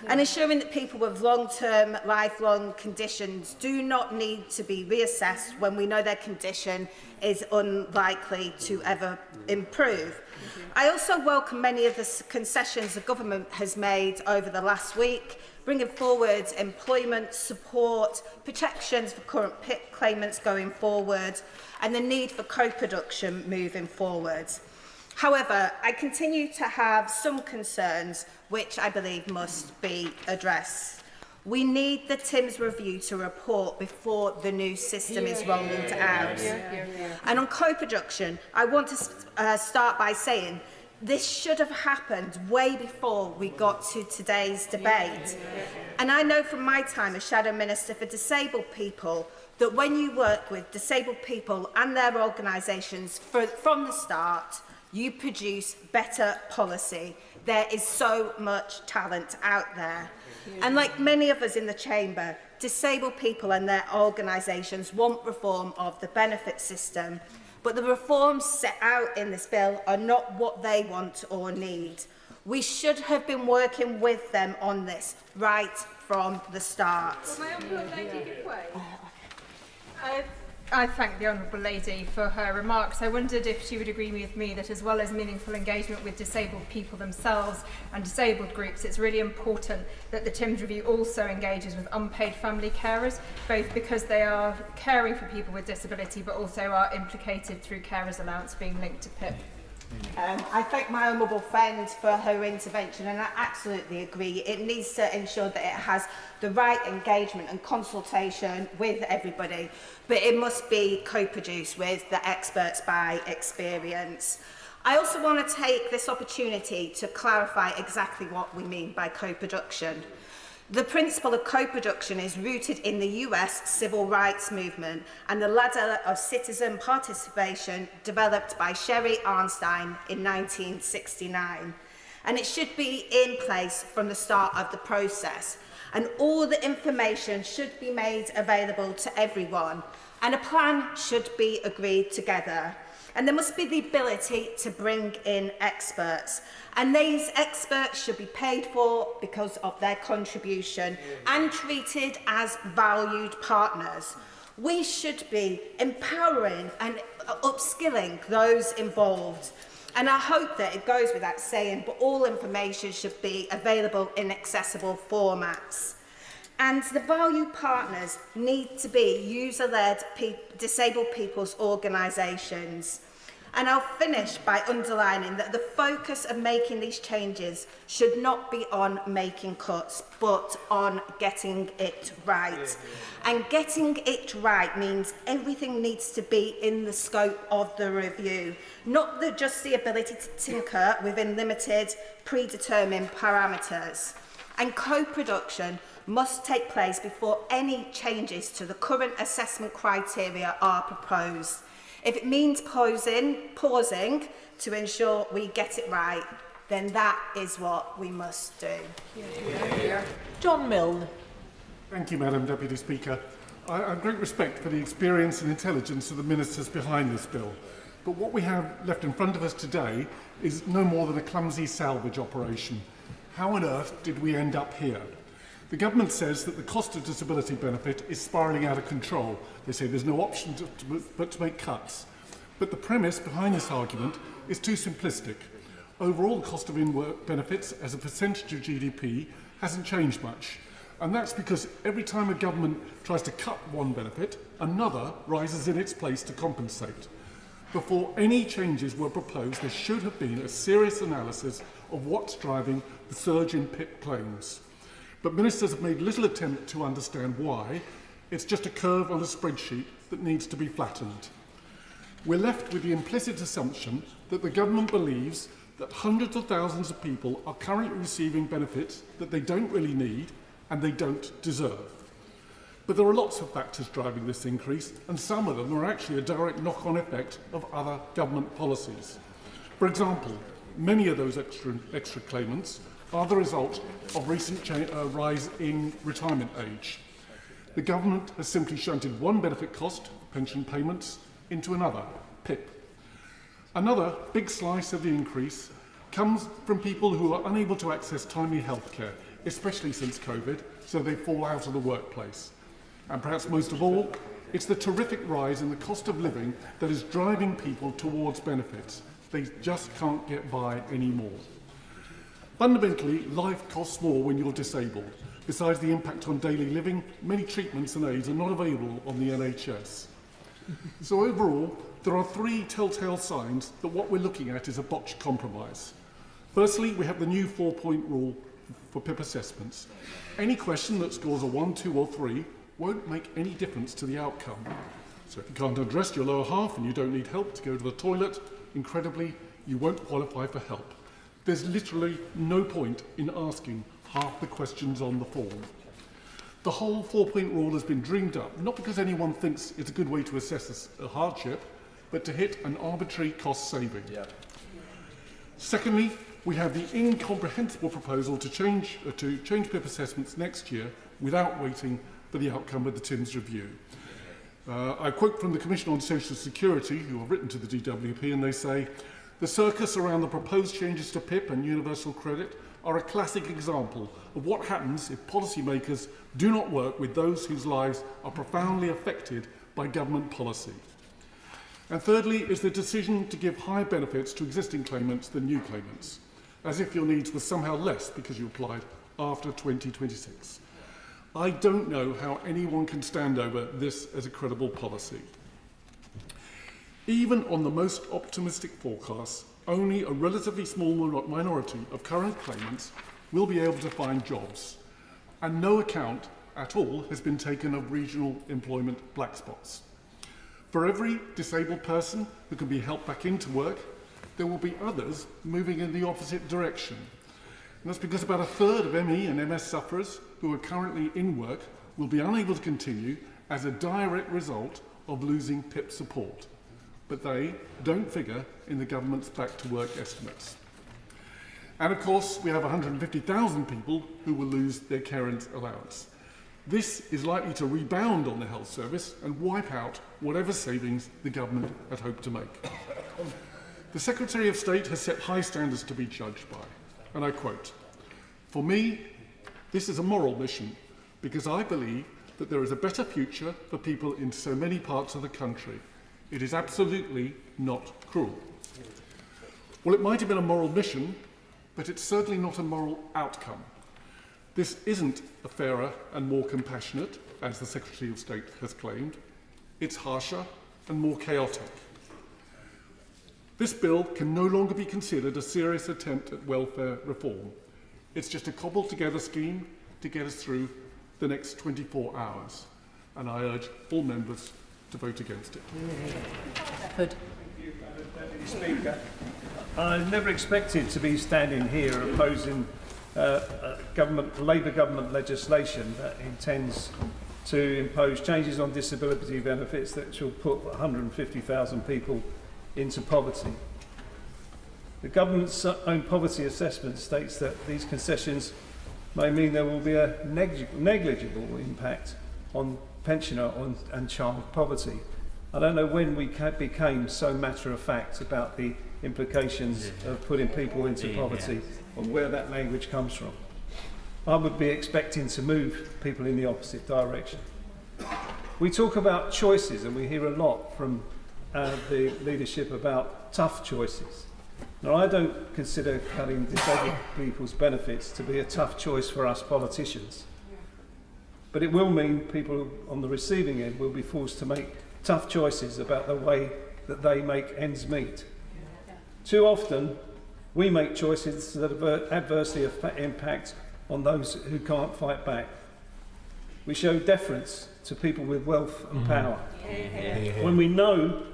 And ensuring that people with long-term, lifelong conditions do not need to be reassessed when we know their condition is unlikely to ever improve. I also welcome many of the concessions the government has made over the last week, bringing forward employment support, protections for current PIP claimants going forward, and the need for co-production moving forward. However, I continue to have some concerns which I believe must be addressed. We need the TIMS review to report before the new system is rolled out. And on co-production, I want to start by saying this should have happened way before we got to today's debate. And I know from my time as Shadow Minister for Disabled People that when you work with disabled people and their organisations from the start, you produce better policy. There is so much talent out there. And like many of us in the Chamber, disabled people and their organisations want reform of the benefit system. But the reforms set out in this bill are not what they want or need. We should have been working with them on this right from the start. I thank the Honourable Lady for her remarks. I wondered if she would agree with me that as well as meaningful engagement with disabled people themselves and disabled groups, it's really important that the TIMS review also engages with unpaid family carers, both because they are caring for people with disability but also are implicated through carers allowance being linked to PIP. I thank my honourable friend for her intervention, and I absolutely agree. It needs to ensure that it has the right engagement and consultation with everybody, but it must be co-produced with the experts by experience. I also want to take this opportunity to clarify exactly what we mean by co-production. The principle of co-production is rooted in the US civil rights movement and the ladder of citizen participation developed by Sherry Arnstein in 1969. And it should be in place from the start of the process. And all the information should be made available to everyone. And a plan should be agreed together. And there must be the ability to bring in experts. And these experts should be paid for because of their contribution and treated as valued partners. We should be empowering and upskilling those involved. And I hope that it goes without saying, but all information should be available in accessible formats. And the valued partners need to be user-led disabled people's organisations. And I'll finish by underlining that the focus of making these changes should not be on making cuts, but on getting it right. And getting it right means everything needs to be in the scope of the review, not just the ability to tinker within limited, predetermined parameters. And co-production must take place before any changes to the current assessment criteria are proposed. If it means pausing to ensure we get it right, then that is what we must do. John Milne. Thank you, Madam Deputy Speaker. I have great respect for the experience and intelligence of the ministers behind this bill. But what we have left in front of us today is no more than a clumsy salvage operation. How on earth did we end up here? The government says that the cost of disability benefit is spiralling out of control. They say there's no option but to make cuts. But the premise behind this argument is too simplistic. Overall, the cost of in-work benefits as a percentage of GDP hasn't changed much. And that's because every time a government tries to cut one benefit, another rises in its place to compensate. Before any changes were proposed, there should have been a serious analysis of what's driving the surge in PIP claims. But ministers have made little attempt to understand why. It's just a curve on a spreadsheet that needs to be flattened. We're left with the implicit assumption that the government believes that hundreds of thousands of people are currently receiving benefits that they don't really need and they don't deserve. But there are lots of factors driving this increase, and some of them are actually a direct knock-on effect of other government policies. For example, many of those extra claimants are the result of recent rise in retirement age. The government has simply shunted one benefit cost, pension payments, into another, PIP. Another big slice of the increase comes from people who are unable to access timely health care, especially since COVID, so they fall out of the workplace. And perhaps most of all, it's the terrific rise in the cost of living that is driving people towards benefits. They just can't get by anymore. Fundamentally, life costs more when you're disabled. Besides the impact on daily living, many treatments and aids are not available on the NHS. So overall, there are three telltale signs that what we're looking at is a botched compromise. Firstly, we have the new 4-point rule for PIP assessments. Any question that scores a 1, 2 or 3 won't make any difference to the outcome. So if you can't undress your lower half and you don't need help to go to the toilet, incredibly, you won't qualify for help. There's literally no point in asking half the questions on the form. The whole 4-point rule has been dreamed up, not because anyone thinks it's a good way to assess a hardship, but to hit an arbitrary cost saving. Yeah. Secondly, we have the incomprehensible proposal to change PIP assessments next year without waiting for the outcome of the TIMS review. I quote from the Commission on Social Security, who have written to the DWP, and they say, "The circus around the proposed changes to PIP and universal credit are a classic example of what happens if policymakers do not work with those whose lives are profoundly affected by government policy." And thirdly is the decision to give higher benefits to existing claimants than new claimants, as if your needs were somehow less because you applied after 2026. I don't know how anyone can stand over this as a credible policy. Even on the most optimistic forecasts, only a relatively small minority of current claimants will be able to find jobs, and no account at all has been taken of regional employment black spots. For every disabled person who can be helped back into work, there will be others moving in the opposite direction. And that's because about a third of ME and MS sufferers who are currently in work will be unable to continue as a direct result of losing PIP support. But they don't figure in the government's back-to-work estimates. And of course, we have 150,000 people who will lose their carers allowance. This is likely to rebound on the health service and wipe out whatever savings the government had hoped to make. The Secretary of State has set high standards to be judged by, and I quote, "For me, this is a moral mission because I believe that there is a better future for people in so many parts of the country. It is absolutely not cruel." Well, it might have been a moral mission, but it's certainly not a moral outcome. This isn't a fairer and more compassionate, as the Secretary of State has claimed. It's harsher and more chaotic. This bill can no longer be considered a serious attempt at welfare reform. It's just a cobbled-together scheme to get us through the next 24 hours. And I urge all members to vote against it. Hood. Deputy Speaker, I never expected to be standing here opposing Labour government legislation that intends to impose changes on disability benefits that shall put 150,000 people into poverty. The government's own poverty assessment states that these concessions may mean there will be a negligible impact on pensioner and child poverty. I don't know when we became so matter-of-fact about the implications of putting people into poverty and where that language comes from. I would be expecting to move people in the opposite direction. We talk about choices, and we hear a lot from the leadership about tough choices. Now, I don't consider cutting disabled people's benefits to be a tough choice for us politicians. But it will mean people on the receiving end will be forced to make tough choices about the way that they make ends meet. Too often, we make choices that adversely impact on those who can't fight back. We show deference to people with wealth and power when we know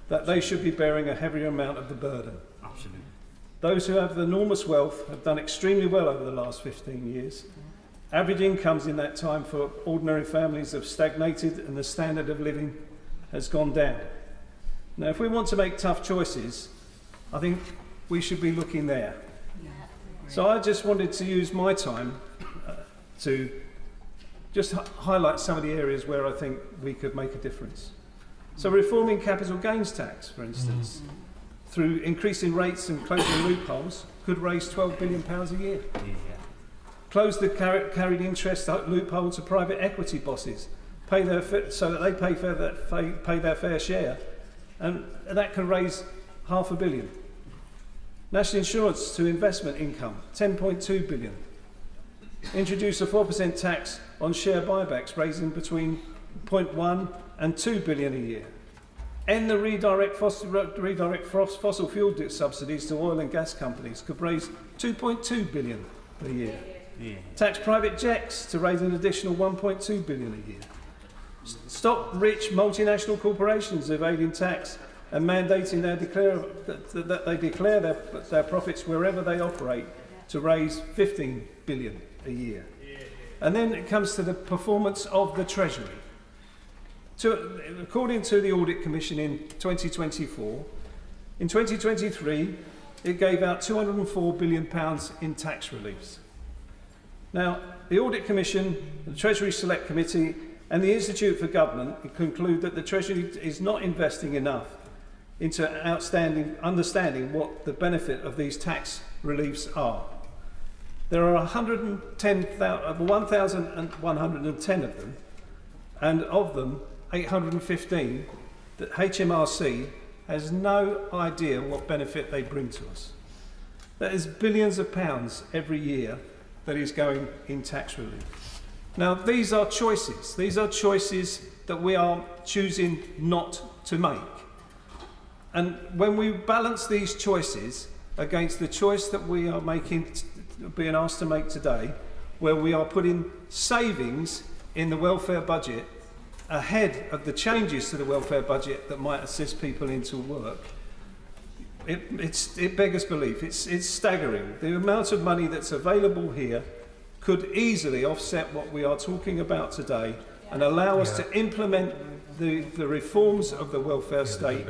that they should be bearing a heavier amount of the burden. Absolutely. Those who have enormous wealth have done extremely well over the last 15 years. Average incomes in that time for ordinary families have stagnated and the standard of living has gone down. Now, if we want to make tough choices, I think we should be looking there. So I just wanted to use my time to just highlight some of the areas where I think we could make a difference. So reforming capital gains tax, for instance, through increasing rates and closing loopholes, could raise £12 billion a year. Close the carried interest loophole to private equity bosses, so that they pay their fair share, and that can raise £500 million. National insurance to investment income, £10.2 billion. Introduce a 4% tax on share buybacks, raising between 0.1 and £2 billion a year. End the redirect fossil fuel subsidies to oil and gas companies, could raise £2.2 billion a year. Tax private jets to raise an additional £1.2 billion a year. Stop rich multinational corporations evading tax and mandating that they declare their profits wherever they operate to raise £15 billion a year. And then it comes to the performance of the Treasury. According to the Audit Commission in 2024, in 2023 it gave out £204 billion in tax reliefs. Now, the Audit Commission, the Treasury Select Committee and the Institute for Government conclude that the Treasury is not investing enough into understanding what the benefit of these tax reliefs are. There are 1,110 of them, and of them, 815 that HMRC has no idea what benefit they bring to us. That is billions of pounds every year that is going in tax relief. Now, these are choices. These are choices that we are choosing not to make. And when we balance these choices against the choice that we are being asked to make today, where we are putting savings in the welfare budget ahead of the changes to the welfare budget that might assist people into work, it beggars belief. It's staggering. The amount of money that's available here could easily offset what we are talking about today and allow us to implement the reforms of the welfare state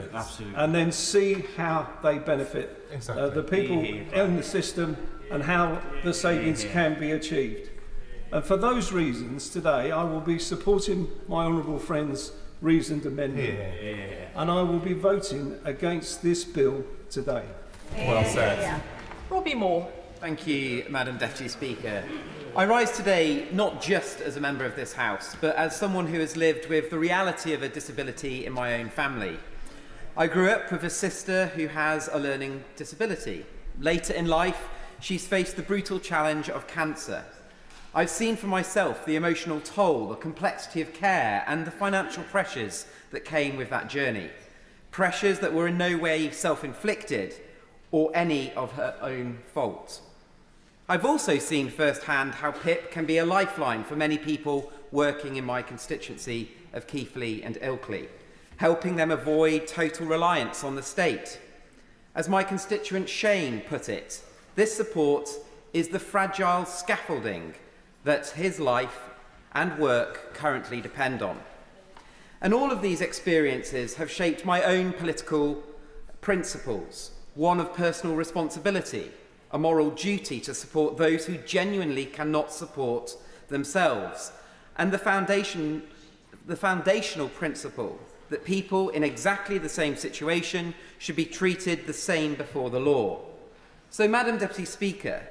and then see how they benefit the people in the system and how the savings can be achieved. And for those reasons, today I will be supporting my honourable friend's reasoned amendment, and I will be voting against this bill today. Well said. Robbie Moore. Thank you, Madam Deputy Speaker. I rise today not just as a member of this House, but as someone who has lived with the reality of a disability in my own family. I grew up with a sister who has a learning disability. Later in life, she's faced the brutal challenge of cancer. I've seen for myself the emotional toll, the complexity of care, and the financial pressures that came with that journey. Pressures that were in no way self-inflicted or any of her own fault. I've also seen firsthand how PIP can be a lifeline for many people working in my constituency of Keighley and Ilkley, helping them avoid total reliance on the state. As my constituent Shane put it, this support is the fragile scaffolding that his life and work currently depend on. And all of these experiences have shaped my own political principles, one of personal responsibility, a moral duty to support those who genuinely cannot support themselves, and the foundational principle that people in exactly the same situation should be treated the same before the law. So, Madam Deputy Speaker,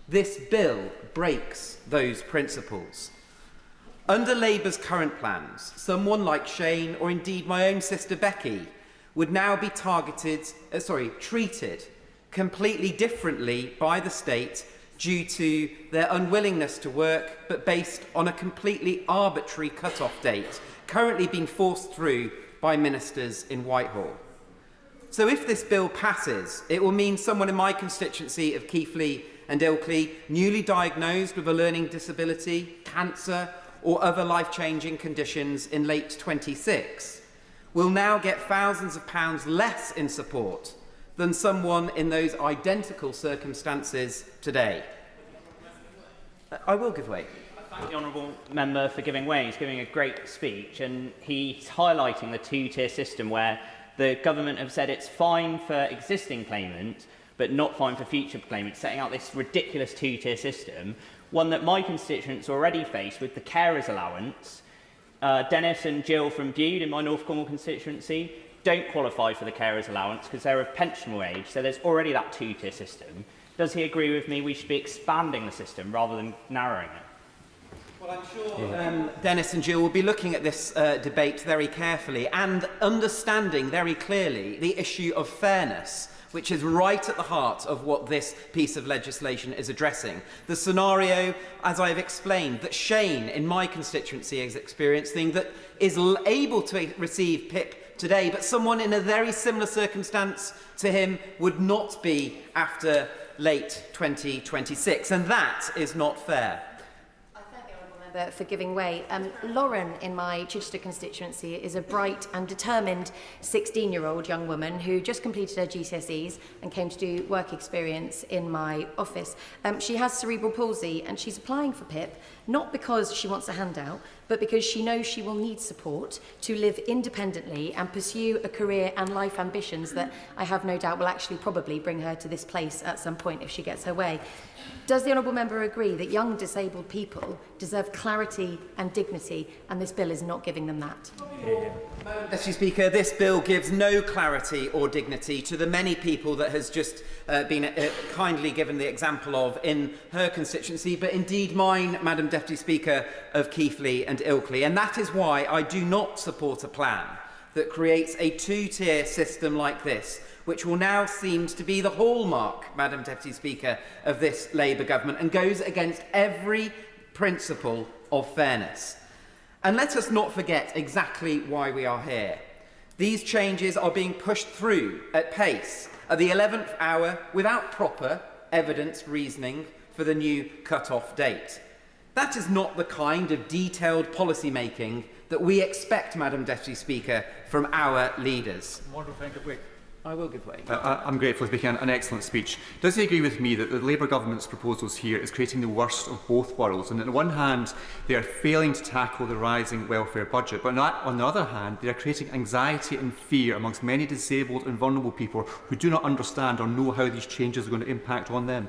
this bill breaks those principles. Under Labour's current plans, someone like Shane, or indeed my own sister Becky, would now be treated completely differently by the state due to their unwillingness to work, but based on a completely arbitrary cut-off date, currently being forced through by ministers in Whitehall. So if this bill passes, it will mean someone in my constituency of Keighley and Ilkley, newly diagnosed with a learning disability, cancer, or other life-changing conditions in late 26, will now get thousands of pounds less in support than someone in those identical circumstances today. I will give way. I thank the honourable member for giving way. He's giving a great speech, and he's highlighting the two-tier system where the government have said it's fine for existing claimants, but not fine for future claimants, setting out this ridiculous two-tier system, one that my constituents already face with the carers allowance. Dennis and Jill from Bude in my North Cornwall constituency don't qualify for the carers allowance because they're of pensionable age, so there's already that two-tier system. Does he agree with me we should be expanding the system rather than narrowing it? Well, I'm sure Dennis and Jill will be looking at this debate very carefully and understanding very clearly the issue of fairness, which is right at the heart of what this piece of legislation is addressing. The scenario, as I've explained, that Shane in my constituency is experiencing, that is able to receive PIP today, but someone in a very similar circumstance to him would not be after late 2026, and that is not fair. For giving way. Lauren in my Chichester constituency is a bright and determined 16-year-old young woman who just completed her GCSEs and came to do work experience in my office. She has cerebral palsy and she's applying for PIP not because she wants a handout, but because she knows she will need support to live independently and pursue a career and life ambitions that I have no doubt will actually probably bring her to this place at some point if she gets her way. Does the honourable member agree that young disabled people deserve clarity and dignity, and this bill is not giving them that? Mr. Speaker, this bill gives no clarity or dignity to the many people that has just been kindly given the example of in her constituency, but indeed mine, Madam Deputy Speaker, of Keighley and Ilkley. And that is why I do not support a plan that creates a two-tier system like this, which will now seem to be the hallmark, Madam Deputy Speaker, of this Labour government and goes against every principle of fairness. And let us not forget exactly why we are here. These changes are being pushed through at pace at the 11th hour without proper evidence reasoning for the new cut-off date. That is not the kind of detailed policy making that we expect, Madam Deputy Speaker, from our leaders. I will give way. I'm grateful for making an excellent speech. Does he agree with me that the Labour government's proposals here is creating the worst of both worlds? And on the one hand, they are failing to tackle the rising welfare budget, but on the other hand, they are creating anxiety and fear amongst many disabled and vulnerable people who do not understand or know how these changes are going to impact on them.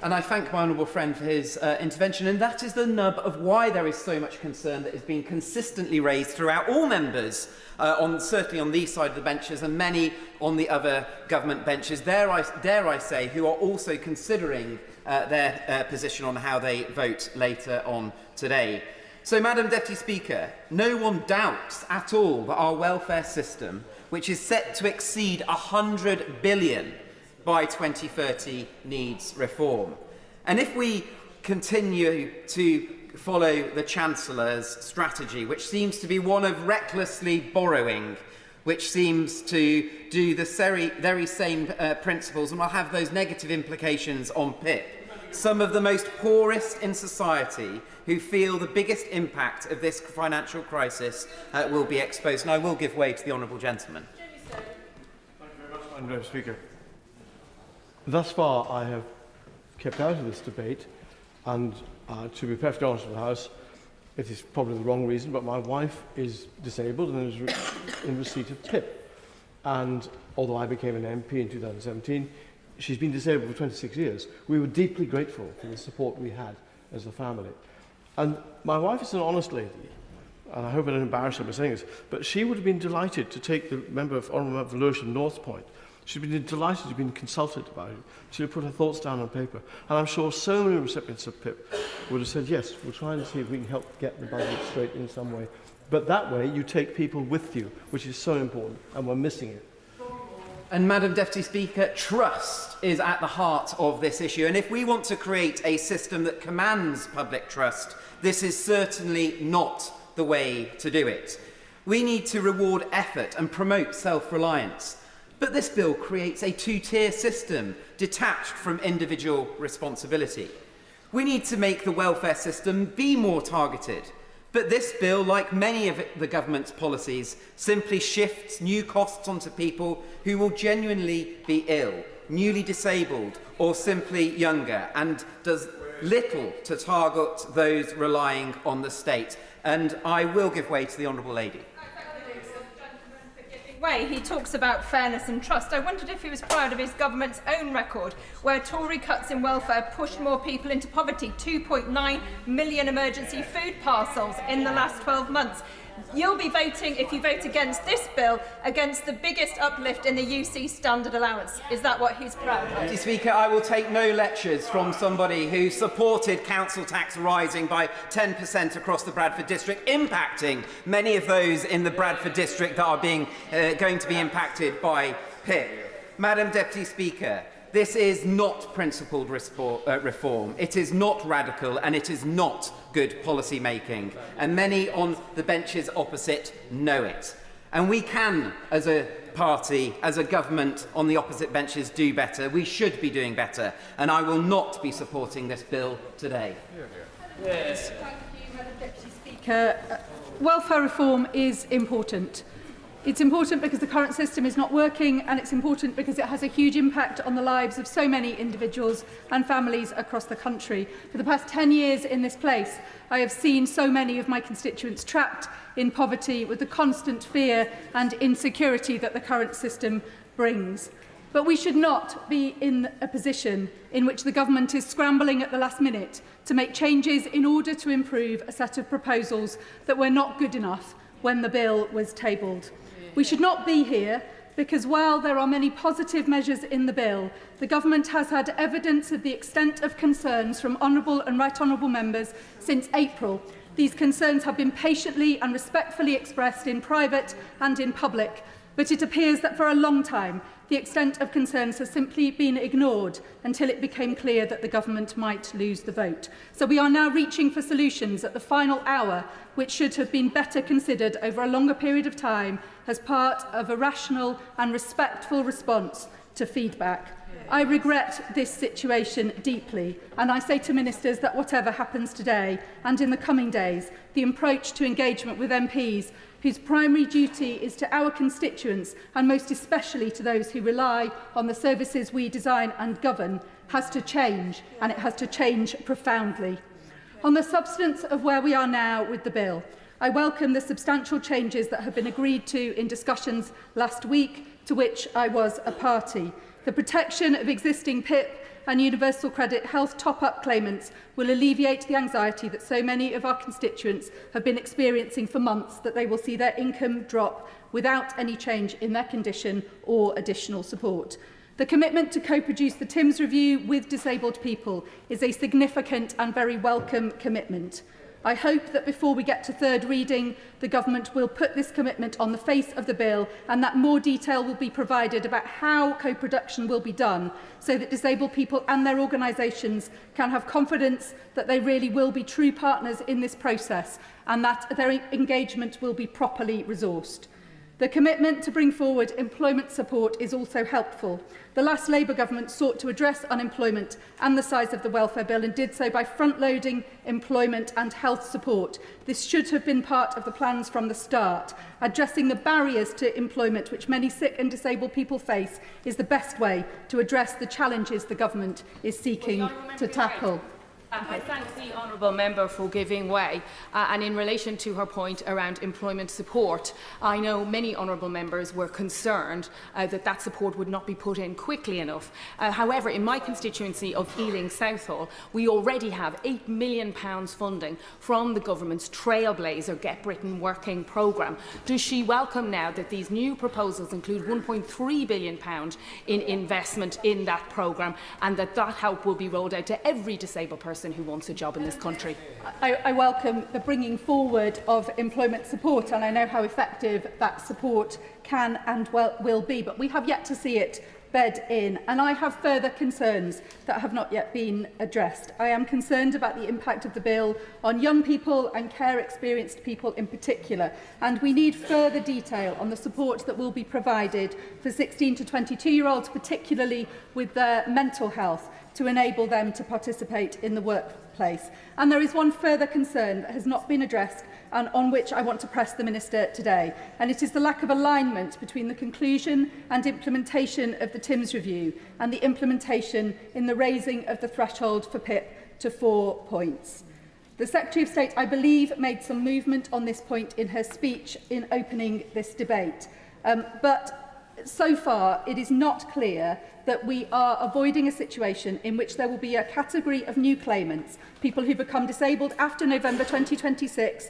And I thank my honourable friend for his intervention, and that is the nub of why there is so much concern that is being consistently raised throughout all members, certainly on these side of the benches and many on the other government benches, dare I say, who are also considering their position on how they vote later on today. So, Madam Deputy Speaker, no one doubts at all that our welfare system, which is set to exceed £100 billion by 2030, needs reform. And if we continue to follow the Chancellor's strategy, which seems to be one of recklessly borrowing, which seems to do the very same principles and will have those negative implications on PIP, some of the most poorest in society who feel the biggest impact of this financial crisis will be exposed. And I will give way to the honourable gentleman. Thank you very much, Madam Speaker. Thus far, I have kept out of this debate, and to be perfectly honest with the House, it is probably the wrong reason, but my wife is disabled and is in receipt of PIP. And although I became an MP in 2017, she's been disabled for 26 years. We were deeply grateful for the support we had as a family. And my wife is an honest lady, and I hope I don't embarrass her by saying this, but she would have been delighted to take the Honourable Member Willow from North Point. She'd been delighted to have been consulted about it. She'd have put her thoughts down on paper. And I'm sure so many recipients of PIP would have said, yes, we'll try and see if we can help get the budget straight in some way. But that way, you take people with you, which is so important, and we're missing it. And Madam Deputy Speaker, trust is at the heart of this issue. And if we want to create a system that commands public trust, this is certainly not the way to do it. We need to reward effort and promote self-reliance. But this bill creates a two-tier system detached from individual responsibility. We need to make the welfare system be more targeted. But this bill, like many of the government's policies, simply shifts new costs onto people who will genuinely be ill, newly disabled, or simply younger, and does little to target those relying on the state. And I will give way to the Honourable Lady. He talks about fairness and trust. I wondered if he was proud of his government's own record, where Tory cuts in welfare pushed more people into poverty, 2.9 million emergency food parcels in the last 12 months. You'll be voting, if you vote against this bill, against the biggest uplift in the UC standard allowance. Is that what he's proud of? Deputy Speaker, I will take no lectures from somebody who supported council tax rising by 10% across the Bradford district, impacting many of those in the Bradford district that are going to be impacted by PIP. Madam Deputy Speaker, this is not principled reform, it is not radical, and it is not good policy making. And many on the benches opposite know it. And we can, as a party, as a government on the opposite benches, do better. We should be doing better. And I will not be supporting this bill today. Yes. Thank you, Madam Deputy Speaker. Welfare reform is important. It's important because the current system is not working, and it's important because it has a huge impact on the lives of so many individuals and families across the country. For the past 10 years in this place, I have seen so many of my constituents trapped in poverty with the constant fear and insecurity that the current system brings. But we should not be in a position in which the government is scrambling at the last minute to make changes in order to improve a set of proposals that were not good enough when the bill was tabled. We should not be here because while there are many positive measures in the bill, the government has had evidence of the extent of concerns from honourable and right honourable members since April. These concerns have been patiently and respectfully expressed in private and in public, but it appears that for a long time the extent of concerns has simply been ignored until it became clear that the government might lose the vote. So we are now reaching for solutions at the final hour, which should have been better considered over a longer period of time as part of a rational and respectful response to feedback. I regret this situation deeply, and I say to ministers that whatever happens today and in the coming days, the approach to engagement with MPs whose primary duty is to our constituents, and most especially to those who rely on the services we design and govern, has to change, and it has to change profoundly. On the substance of where we are now with the bill, I welcome the substantial changes that have been agreed to in discussions last week, to which I was a party. The protection of existing PIP and universal credit health top-up claimants will alleviate the anxiety that so many of our constituents have been experiencing for months, that they will see their income drop without any change in their condition or additional support. The commitment to co-produce the TIMS review with disabled people is a significant and very welcome commitment. I hope that before we get to third reading, the government will put this commitment on the face of the bill, and that more detail will be provided about how co-production will be done, so that disabled people and their organisations can have confidence that they really will be true partners in this process, and that their engagement will be properly resourced. The commitment to bring forward employment support is also helpful. The last Labour government sought to address unemployment and the size of the welfare bill, and did so by front-loading employment and health support. This should have been part of the plans from the start. Addressing the barriers to employment which many sick and disabled people face is the best way to address the challenges the government is seeking to tackle. I thank the honourable member for giving way, and in relation to her point around employment support, I know many honourable members were concerned that that support would not be put in quickly enough. However, in my constituency of Ealing Southall, we already have £8 million funding from the government's Trailblazer Get Britain Working programme. Does she welcome now that these new proposals include £1.3 billion in investment in that programme, and that help will be rolled out to every disabled person who wants a job in this country? I welcome the bringing forward of employment support, and I know how effective that support can and will be, but we have yet to see it bed in, and I have further concerns that have not yet been addressed. I am concerned about the impact of the bill on young people and care-experienced people in particular, and we need further detail on the support that will be provided for 16 to 22-year-olds, particularly with their mental health, to enable them to participate in the workplace. And there is one further concern that has not been addressed and on which I want to press the Minister today, and it is the lack of alignment between the conclusion and implementation of the TIMS review and the implementation in the raising of the threshold for PIP to 4 points. The Secretary of State, I believe, made some movement on this point in her speech in opening this debate, but so far it is not clear that we are avoiding a situation in which there will be a category of new claimants, people who become disabled after November 2026,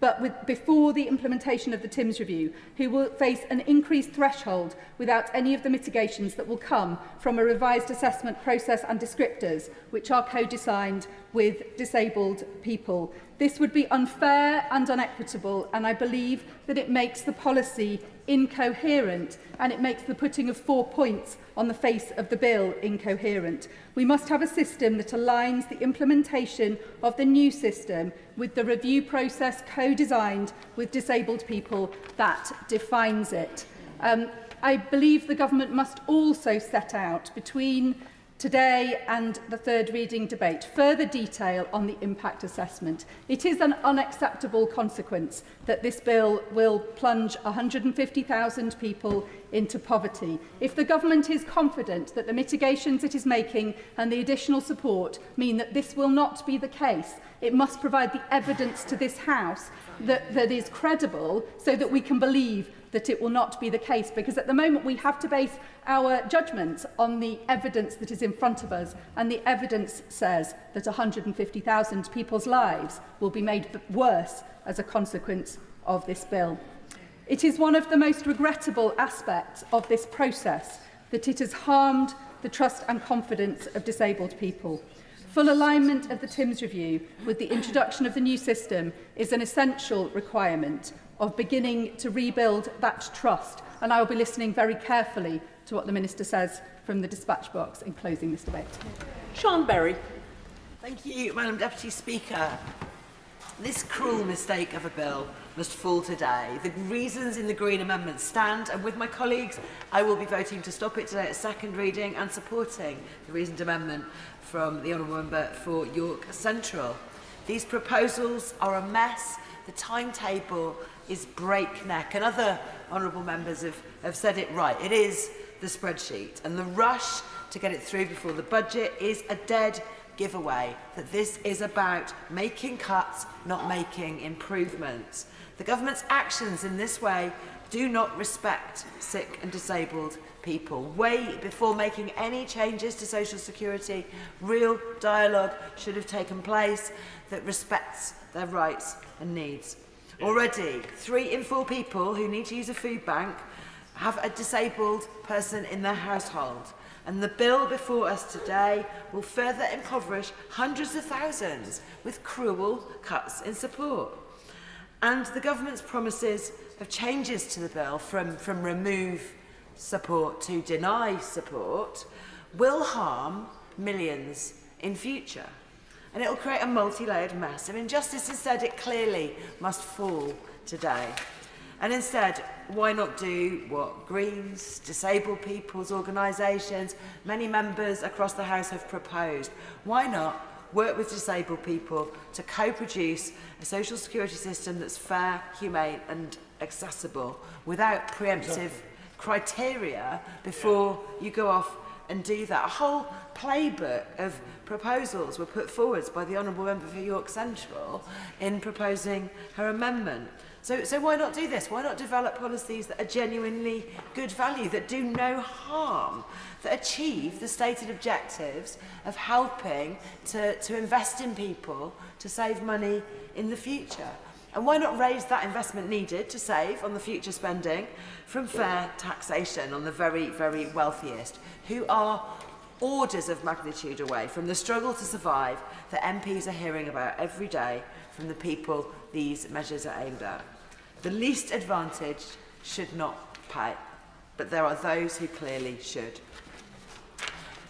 but before the implementation of the TIMS review, who will face an increased threshold without any of the mitigations that will come from a revised assessment process and descriptors, which are co-designed with disabled people. This would be unfair and unequitable, and I believe that it makes the policy incoherent, and it makes the putting of 4 points on the face of the bill incoherent. We must have a system that aligns the implementation of the new system with the review process co-designed with disabled people that defines it. I believe the government must also set out between today and the third reading debate further detail on the impact assessment. It is an unacceptable consequence that this bill will plunge 150,000 people into poverty. If the government is confident that the mitigations it is making and the additional support mean that this will not be the case, it must provide the evidence to this House that is credible, so that we can believe that it will not be the case, because at the moment we have to base our judgments on the evidence that is in front of us, and the evidence says that 150,000 people's lives will be made worse as a consequence of this bill. It is one of the most regrettable aspects of this process that it has harmed the trust and confidence of disabled people. Full alignment of the TIMS review with the introduction of the new system is an essential requirement of beginning to rebuild that trust, and I will be listening very carefully to what the Minister says from the dispatch box in closing this debate. Sean Berry. Thank you, Madam Deputy Speaker. This cruel mistake of a bill must fall today. The reasons in the Green Amendment stand, and with my colleagues I will be voting to stop it today at second reading and supporting the reasoned amendment from the Honourable Member for York Central. These proposals are a mess. The timetable is breakneck, and other honourable members have said it right. It is the spreadsheet, and the rush to get it through before the budget is a dead giveaway that this is about making cuts, not making improvements. The government's actions in this way do not respect sick and disabled people. Way before making any changes to social security, real dialogue should have taken place that respects their rights and needs. Already, 3 in 4 people who need to use a food bank have a disabled person in their household. And the bill before us today will further impoverish hundreds of thousands with cruel cuts in support. And the government's promises of changes to the bill from remove support to deny support will harm millions in future. And it will create a multi-layered mess of injustice. Instead, it clearly must fall today. And instead, why not do what Greens, disabled people's organisations, many members across the House have proposed? Why not work with disabled people to co-produce a social security system that's fair, humane and accessible without preemptive criteria before you go off and do that. A whole playbook of proposals were put forwards by the Honourable Member for York Central in proposing her amendment. So why not do this? Why not develop policies that are genuinely good value, that do no harm, that achieve the stated objectives of helping to invest in people, to save money in the future? And why not raise that investment needed to save on the future spending from fair taxation on the very, very wealthiest, who are orders of magnitude away from the struggle to survive that MPs are hearing about every day from the people these measures are aimed at? The least advantaged should not pay, but there are those who clearly should.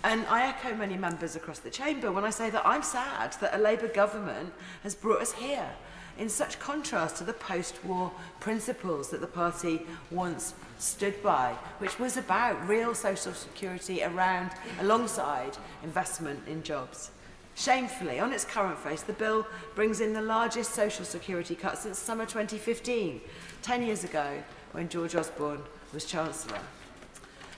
And I echo many members across the chamber when I say that I'm sad that a Labour government has brought us here, in such contrast to the post-war principles that the party once stood by, which was about real social security alongside investment in jobs. Shamefully, on its current face, the bill brings in the largest social security cut since summer 2015, 10 years ago, when George Osborne was Chancellor.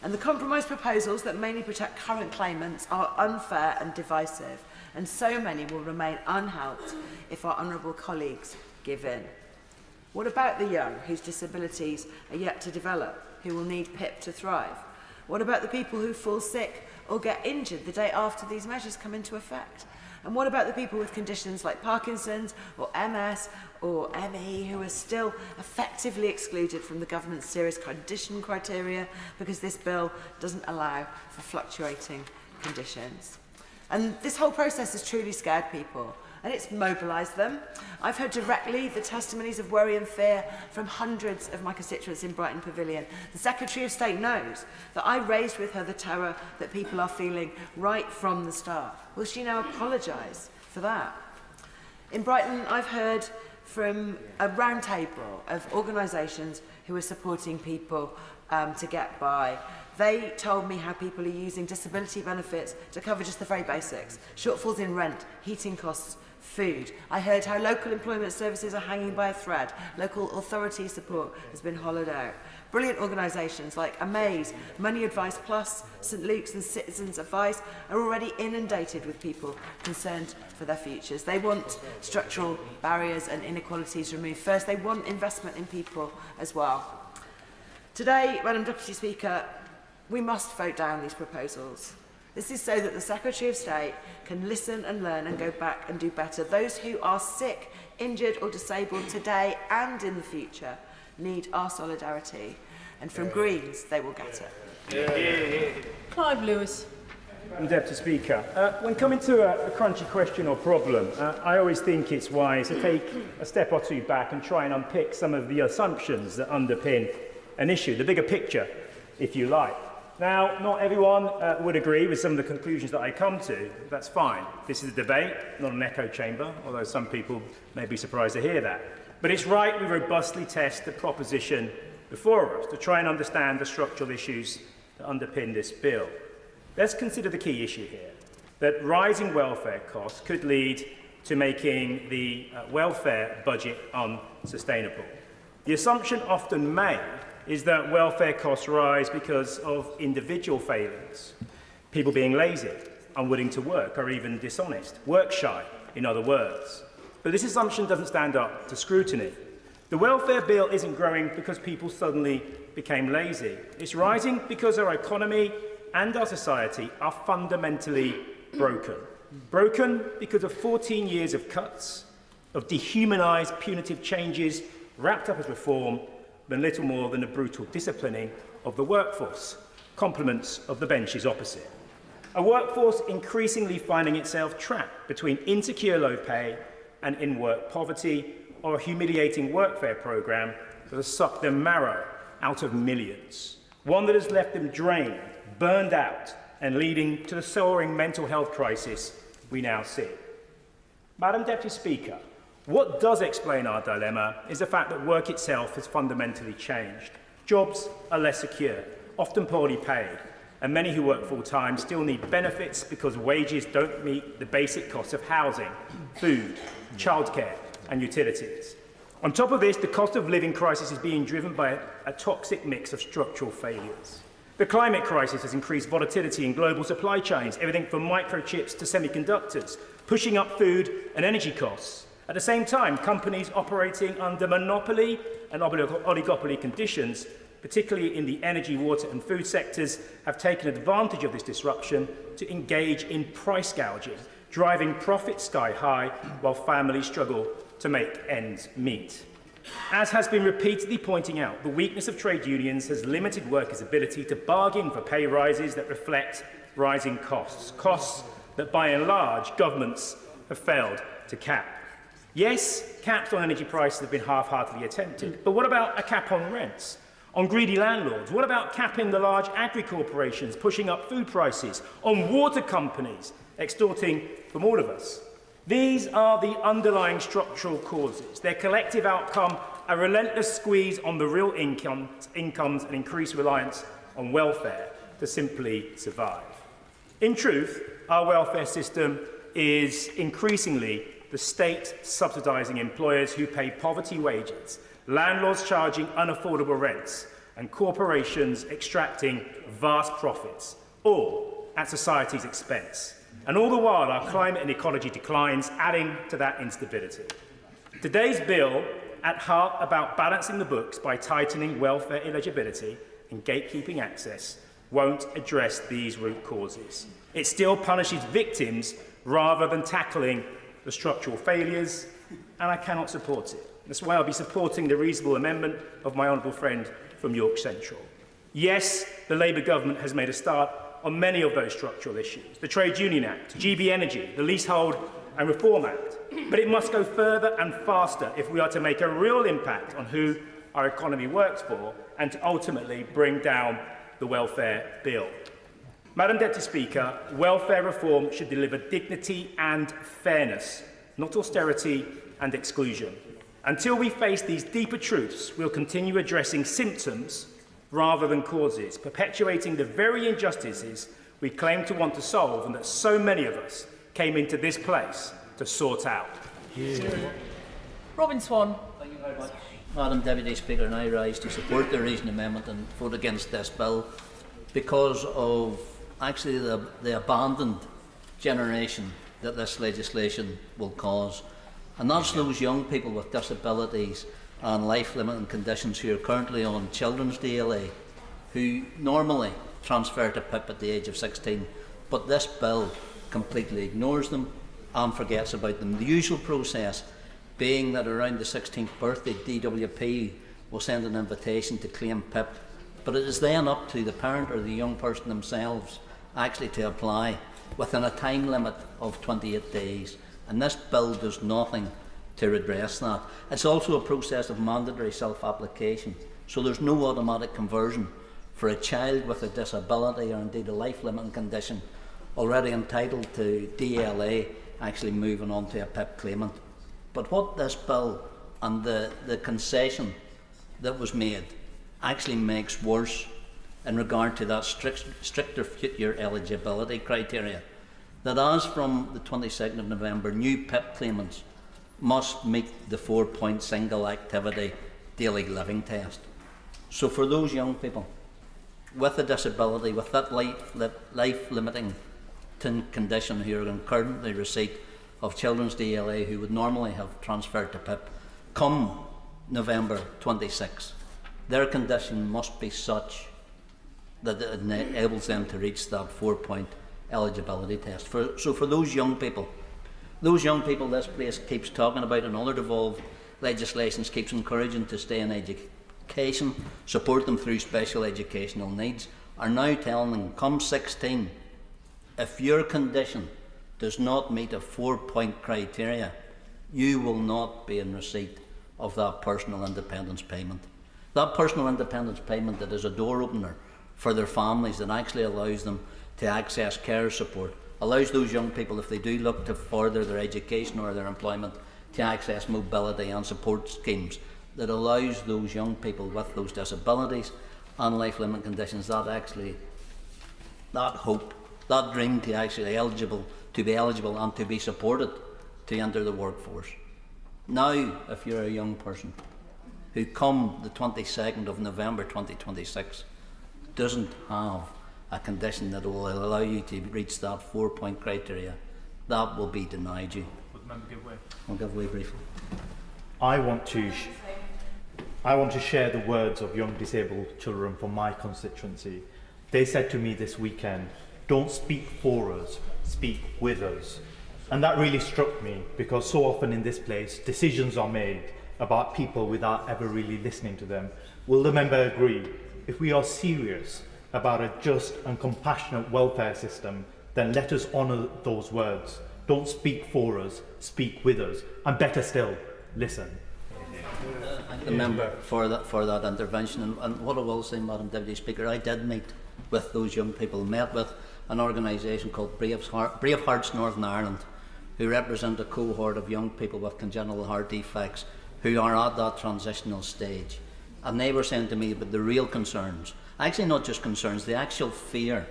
And the compromise proposals that mainly protect current claimants are unfair and divisive, and so many will remain unhelped if our honourable colleagues give in. What about the young, whose disabilities are yet to develop, who will need PIP to thrive? What about the people who fall sick or get injured the day after these measures come into effect? And what about the people with conditions like Parkinson's or MS or ME who are still effectively excluded from the government's serious condition criteria because this bill doesn't allow for fluctuating conditions? And this whole process has truly scared people, and it's mobilised them. I've heard directly the testimonies of worry and fear from hundreds of my constituents in Brighton Pavilion. The Secretary of State knows that I raised with her the terror that people are feeling right from the start. Will she now apologise for that? In Brighton, I've heard from a round table of organisations who are supporting people to get by. They told me how people are using disability benefits to cover just the very basics: shortfalls in rent, heating costs, food. I heard how local employment services are hanging by a thread. Local authority support has been hollowed out. Brilliant organisations like Amaze, Money Advice Plus, St Luke's and Citizens Advice are already inundated with people concerned for their futures. They want structural barriers and inequalities removed first. They want investment in people as well. Today, Madam Deputy Speaker, we must vote down these proposals. This is so that the Secretary of State can listen and learn and go back and do better. Those who are sick, injured or disabled today and in the future need our solidarity. And from Greens, they will get it. Clive Lewis. Madam Deputy Speaker, when coming to a crunchy question or problem, I always think it's wise to take a step or two back and try and unpick some of the assumptions that underpin an issue, the bigger picture, if you like. Now, not everyone would agree with some of the conclusions that I come to. That's fine. This is a debate, not an echo chamber, although some people may be surprised to hear that. But it's right we robustly test the proposition before us to try and understand the structural issues that underpin this bill. Let's consider the key issue here, that rising welfare costs could lead to making the welfare budget unsustainable. The assumption often made is that welfare costs rise because of individual failings, people being lazy, unwilling to work, or even dishonest, work shy, in other words. But this assumption doesn't stand up to scrutiny. The welfare bill isn't growing because people suddenly became lazy. It's rising because our economy and our society are fundamentally broken. Broken because of 14 years of cuts, of dehumanised punitive changes wrapped up as reform, than little more than a brutal disciplining of the workforce, compliments of the benches opposite. A workforce increasingly finding itself trapped between insecure low pay and in-work poverty, or a humiliating workfare programme that has sucked the marrow out of millions, one that has left them drained, burned out, and leading to the soaring mental health crisis we now see. Madam Deputy Speaker, what does explain our dilemma is the fact that work itself has fundamentally changed. Jobs are less secure, often poorly paid, and many who work full-time still need benefits because wages don't meet the basic costs of housing, food, childcare and utilities. On top of this, the cost of living crisis is being driven by a toxic mix of structural failures. The climate crisis has increased volatility in global supply chains, everything from microchips to semiconductors, pushing up food and energy costs. At the same time, companies operating under monopoly and oligopoly conditions, particularly in the energy, water and food sectors, have taken advantage of this disruption to engage in price gouging, driving profits sky high while families struggle to make ends meet. As has been repeatedly pointing out, the weakness of trade unions has limited workers' ability to bargain for pay rises that reflect rising costs, costs that by and large governments have failed to cap. Yes, caps on energy prices have been half-heartedly attempted, but what about a cap on rents? On greedy landlords? What about capping the large agri-corporations pushing up food prices? On water companies extorting from all of us? These are the underlying structural causes. Their collective outcome, a relentless squeeze on the real incomes and increased reliance on welfare to simply survive. In truth, our welfare system is increasingly the state subsidising employers who pay poverty wages, landlords charging unaffordable rents, and corporations extracting vast profits, all at society's expense. And all the while, our climate and ecology declines, adding to that instability. Today's bill, at heart about balancing the books by tightening welfare eligibility and gatekeeping access, won't address these root causes. It still punishes victims rather than tackling the structural failures, and I cannot support it. That's why I'll be supporting the reasonable amendment of my honourable friend from York Central. Yes, the Labour government has made a start on many of those structural issues, the Trade Union Act, GB Energy, the Leasehold and Reform Act. But it must go further and faster if we are to make a real impact on who our economy works for and to ultimately bring down the welfare bill. Madam Deputy Speaker, welfare reform should deliver dignity and fairness, not austerity and exclusion. Until we face these deeper truths, we'll continue addressing symptoms rather than causes, perpetuating the very injustices we claim to want to solve and that so many of us came into this place to sort out. Robin Swan. Thank you very much. Madam Deputy Speaker, and I rise to support the reason amendment and vote against this bill because of actually the abandoned generation that this legislation will cause. And that's those young people with disabilities and life-limiting conditions who are currently on children's DLA, who normally transfer to PIP at the age of 16, but this bill completely ignores them and forgets about them. The usual process being that around the 16th birthday, DWP will send an invitation to claim PIP, but it is then up to the parent or the young person themselves actually to apply within a time limit of 28 days. And this bill does nothing to redress that. It's also a process of mandatory self-application, so there's no automatic conversion for a child with a disability or indeed a life-limiting condition already entitled to DLA actually moving on to a PIP claimant. But what this bill and the concession that was made actually makes worse in regard to that stricter future eligibility criteria, that as from the 22nd of November, new PIP claimants must meet the 4-point single activity daily living test. So for those young people with a disability, with that life-limiting condition who are in currently receipt of children's DLA who would normally have transferred to PIP, come November 26, their condition must be such that it enables them to reach that 4-point eligibility test. So for those young people this place keeps talking about and other devolved legislations keeps encouraging to stay in education, support them through special educational needs, are now telling them, come 16, if your condition does not meet a 4-point criteria, you will not be in receipt of that personal independence payment. That personal independence payment that is a door opener for their families, that actually allows them to access care support, allows those young people, if they do look to further their education or their employment, to access mobility and support schemes, that allows those young people with those disabilities and life-limiting conditions that hope, that dream to actually be eligible and to be supported to enter the workforce. Now, if you're a young person who come the 22nd of November 2026 doesn't have a condition that will allow you to reach that 4-point criteria, that will be denied you. Would the member give way? I'll give way briefly. I want to share the words of young disabled children from my constituency. They said to me this weekend, "Don't speak for us, speak with us." And that really struck me, because so often in this place, decisions are made about people without ever really listening to them. Will the member agree, if we are serious about a just and compassionate welfare system, then let us honour those words. Don't speak for us, speak with us, and better still, listen. Thank the member for that intervention. And what I will say, Madam Deputy Speaker, I did meet with those young people, met with an organisation called Brave Hearts Northern Ireland, who represent a cohort of young people with congenital heart defects who are at that transitional stage. And they were saying to me about the real concerns, actually not just concerns, the actual fear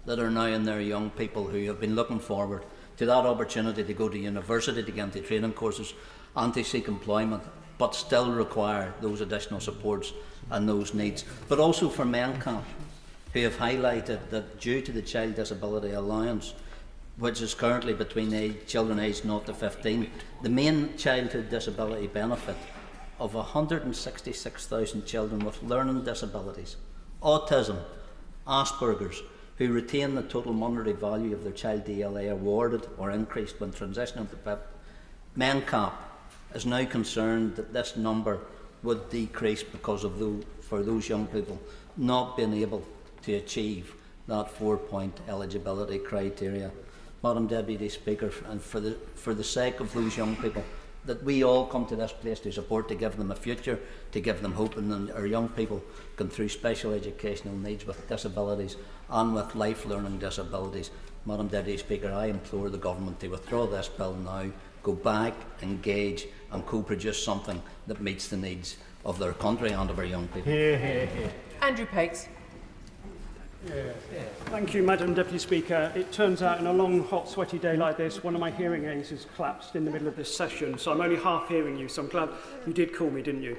that are now in their young people who have been looking forward to that opportunity to go to university, to get into training courses and to seek employment, but still require those additional supports and those needs. But also for MENCAP, who have highlighted that due to the Child Disability Allowance, which is currently between children aged 0 to 15, the main childhood disability benefit of 166,000 children with learning disabilities, autism, Asperger's, who retain the total monetary value of their child DLA awarded or increased when transitioning to PIP. MENCAP is now concerned that this number would decrease because of for those young people not being able to achieve that 4-point eligibility criteria. Madam Deputy Speaker, and for the sake of those young people, that we all come to this place to support, to give them a future, to give them hope, and our young people going through special educational needs with disabilities and with life learning disabilities. Madam Deputy Speaker, I implore the Government to withdraw this bill now, go back, engage and co-produce something that meets the needs of their country and of our young people. Andrew Pakes. Thank you, Madam Deputy Speaker. It turns out in a long, hot, sweaty day like this, one of my hearing aids has collapsed in the middle of this session, so I'm only half hearing you, so I'm glad you did call me, didn't you?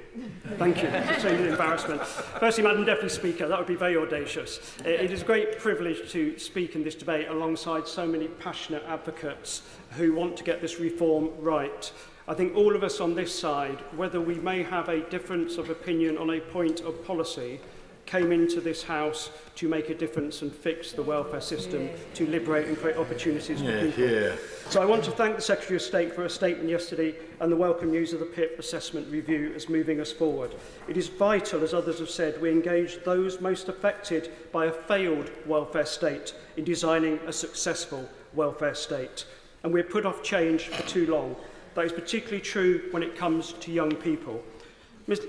Thank you. It's an embarrassment. Firstly, Madam Deputy Speaker, that would be very audacious. It is a great privilege to speak in this debate alongside so many passionate advocates who want to get this reform right. I think all of us on this side, whether we may have a difference of opinion on a point of policy, came into this House to make a difference and fix the welfare system, to liberate and create opportunities for people. So I want to thank the Secretary of State for her statement yesterday and the welcome news of the PIP assessment review as moving us forward. It is vital, as others have said, we engage those most affected by a failed welfare state in designing a successful welfare state. And we've put off change for too long. That is particularly true when it comes to young people.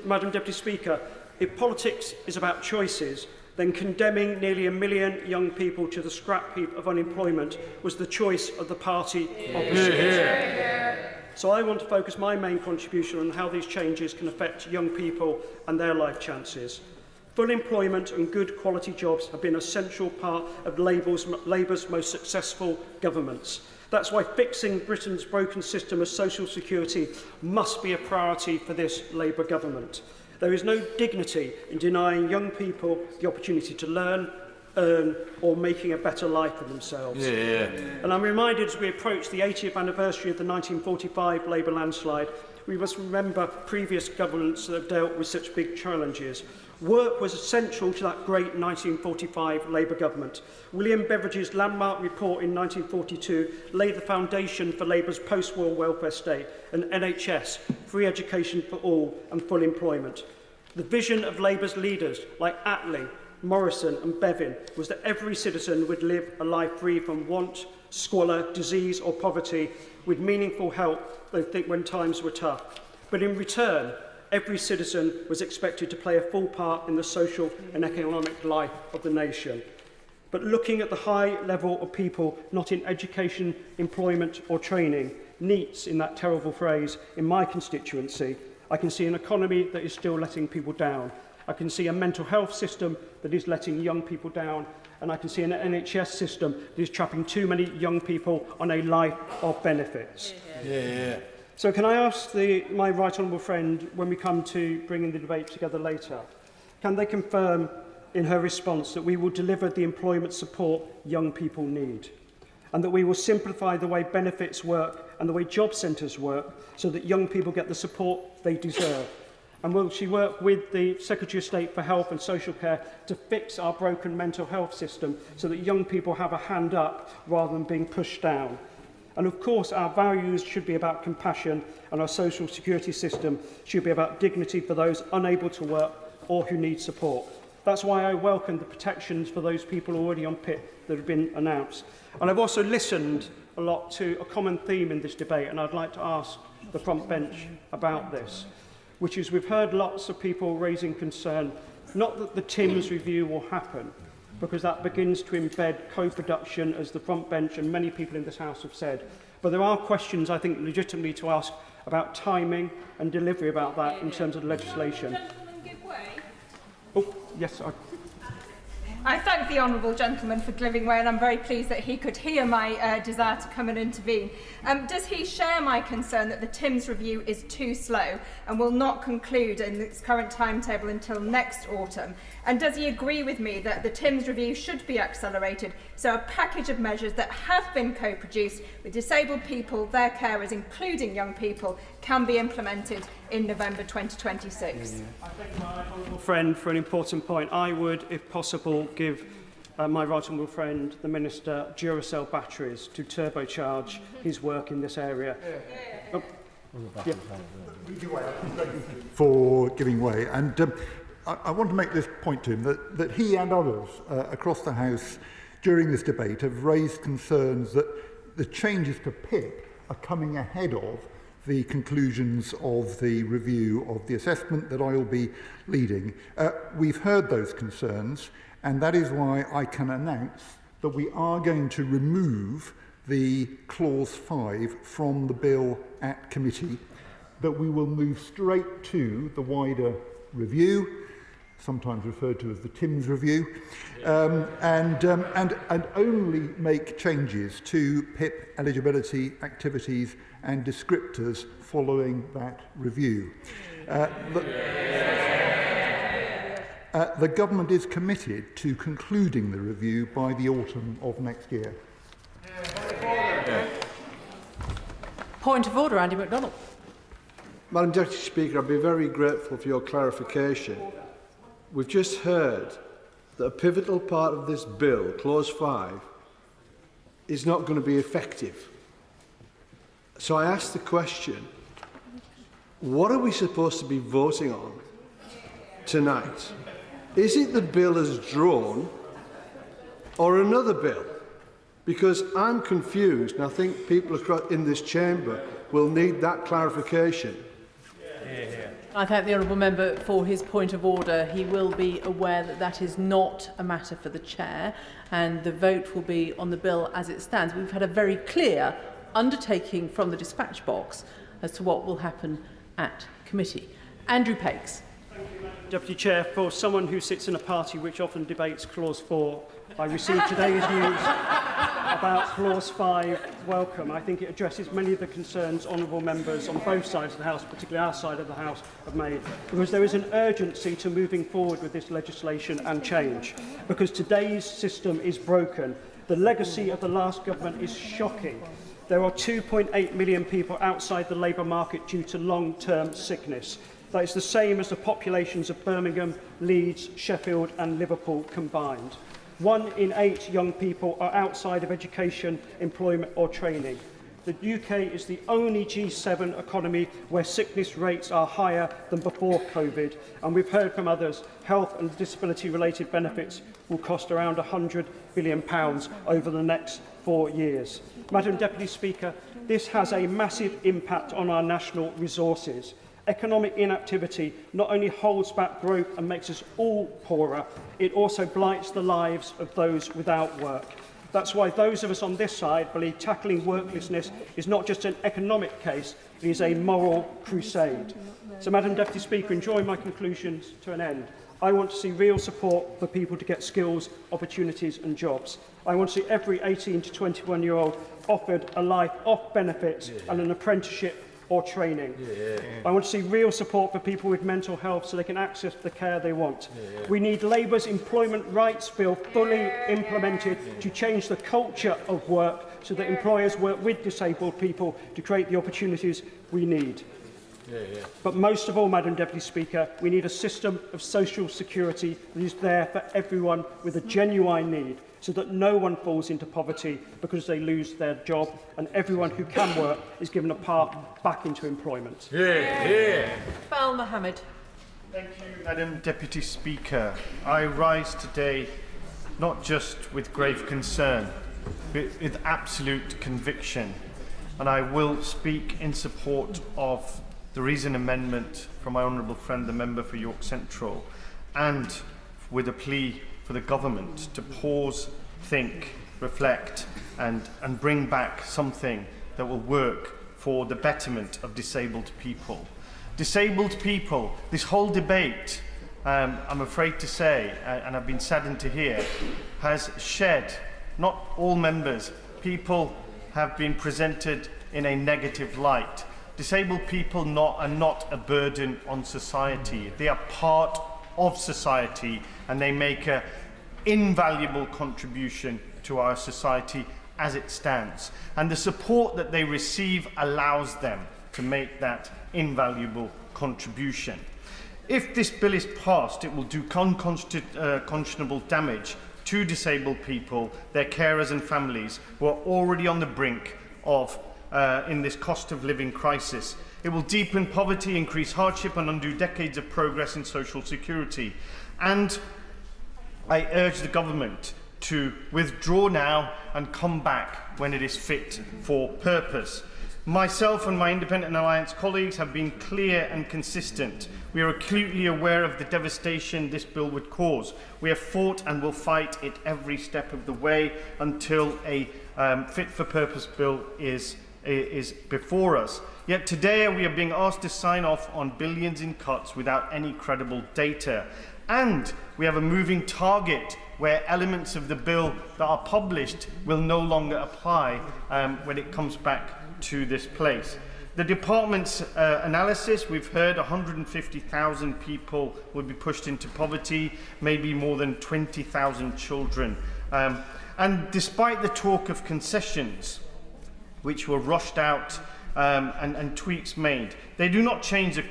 Madam Deputy Speaker, if politics is about choices, then condemning nearly 1 million young people to the scrap heap of unemployment was the choice of the party opposite. So I want to focus my main contribution on how these changes can affect young people and their life chances. Full employment and good quality jobs have been a central part of Labour's most successful governments. That's why fixing Britain's broken system of social security must be a priority for this Labour government. There is no dignity in denying young people the opportunity to learn, earn, or making a better life for themselves. And I'm reminded as we approach the 80th anniversary of the 1945 Labour landslide, we must remember previous governments that have dealt with such big challenges. Work was essential to that great 1945 Labour government. William Beveridge's landmark report in 1942 laid the foundation for Labour's post-war welfare state, an NHS, free education for all and full employment. The vision of Labour's leaders like Attlee, Morrison and Bevin was that every citizen would live a life free from want, squalor, disease or poverty with meaningful help when times were tough. But in return, every citizen was expected to play a full part in the social and economic life of the nation. But looking at the high level of people not in education, employment or training, NEETs in that terrible phrase, in my constituency, I can see an economy that is still letting people down. I can see a mental health system that is letting young people down, and I can see an NHS system that is trapping too many young people on a life of benefits. So can I ask my right honourable friend, when we come to bringing the debate together later, can they confirm in her response that we will deliver the employment support young people need, and that we will simplify the way benefits work and the way job centres work so that young people get the support they deserve. And will she work with the Secretary of State for Health and Social Care to fix our broken mental health system so that young people have a hand up rather than being pushed down? And of course, our values should be about compassion, and our social security system should be about dignity for those unable to work or who need support. That's why I welcome the protections for those people already on PIP that have been announced. And I've also listened a lot to a common theme in this debate, and I'd like to ask the front bench about this, which is we've heard lots of people raising concern, not that the TIMS review will happen, because that begins to embed co-production, as the front bench and many people in this House have said. But there are questions, I think, legitimately to ask about timing and delivery about that in terms of legislation. Oh, yes, I thank the honourable gentleman for giving way, and I'm very pleased that he could hear my desire to come and intervene. Does he share my concern that the TIMS review is too slow and will not conclude in its current timetable until next autumn? And does he agree with me that the TIMS review should be accelerated so a package of measures that have been co-produced with disabled people, their carers, including young people, can be implemented in November 2026? I thank my honourable friend for an important point. I would, if possible, give my right honourable friend, the Minister, Duracell batteries to turbocharge his work in this area. Yeah. For giving way. And I want to make this point to him, that he and others across the House during this debate have raised concerns that the changes to PIP are coming ahead of the conclusions of the review of the assessment that I will be leading. We've heard those concerns, and that is why I can announce that we are going to remove the Clause 5 from the bill at committee, that we will move straight to the wider review, sometimes referred to as the TIMS review, and only make changes to PIP eligibility, activities and descriptors following that review. The government is committed to concluding the review by the autumn of next year. Point of order, Andy MacDonald. Madam Deputy Speaker, I'd be very grateful for your clarification. We've just heard that a pivotal part of this bill, Clause 5, is not going to be effective. So I ask the question, what are we supposed to be voting on tonight? Is it the bill as drawn or another bill? Because I'm confused, and I think people in this chamber will need that clarification. I thank the honourable member for his point of order. He will be aware that that is not a matter for the chair, and the vote will be on the bill as it stands. We've had a very clear undertaking from the dispatch box as to what will happen at committee. Andrew Pakes. Deputy Chair, for someone who sits in a party which often debates Clause 4, I received today's news about Clause 5 welcome. I think it addresses many of the concerns honourable members on both sides of the House, particularly our side of the House, have made, because there is an urgency to moving forward with this legislation and change, because today's system is broken. The legacy of the last government is shocking. There are 2.8 million people outside the labour market due to long-term sickness. That is the same as the populations of Birmingham, Leeds, Sheffield and Liverpool combined. 1 in 8 young people are outside of education, employment or training. The UK is the only G7 economy where sickness rates are higher than before COVID, and we've heard from others, health and disability-related benefits will cost around £100 billion over the next 4 years. Madam Deputy Speaker, this has a massive impact on our national resources. Economic inactivity not only holds back growth and makes us all poorer, it also blights the lives of those without work. That's why those of us on this side believe tackling worklessness is not just an economic case, it is a moral crusade. So, Madam Deputy Speaker, in drawing my conclusions to an end, I want to see real support for people to get skills, opportunities and jobs. I want to see every 18 to 21-year-old offered a life off benefits and an apprenticeship or training. I want to see real support for people with mental health so they can access the care they want. We need Labour's Employment Rights Bill fully implemented to change the culture of work so that employers work with disabled people to create the opportunities we need. But most of all, Madam Deputy Speaker, we need a system of social security that is there for everyone with a genuine need, so that no one falls into poverty because they lose their job, and everyone who can work is given a path back into employment. Bal Mohammed. Thank you, Madam Deputy Speaker. I rise today not just with grave concern, but with absolute conviction, and I will speak in support of the reason amendment from my honourable friend, the member for York Central, and with a plea for the government to pause, think, reflect, and bring back something that will work for the betterment of disabled people. Disabled people, this whole debate, I'm afraid to say, and I've been saddened to hear, has shed, not all members, people have been presented in a negative light. Disabled people are not a burden on society. They are part of society, and they make an invaluable contribution to our society as it stands. And the support that they receive allows them to make that invaluable contribution. If this bill is passed, it will do unconscionable damage to disabled people, their carers and families who are already on the brink of in this cost of living crisis. It will deepen poverty, increase hardship, and undo decades of progress in social security. And I urge the government to withdraw now and come back when it is fit for purpose. Myself and my Independent Alliance colleagues have been clear and consistent. We are acutely aware of the devastation this bill would cause. We have fought and will fight it every step of the way until a fit-for-purpose bill is before us. Yet today we are being asked to sign off on billions in cuts without any credible data. And we have a moving target where elements of the bill that are published will no longer apply when it comes back to this place. The department's analysis, we've heard 150,000 people will be pushed into poverty, maybe more than 20,000 children. And despite the talk of concessions, which were rushed out and tweaks made, they do not change the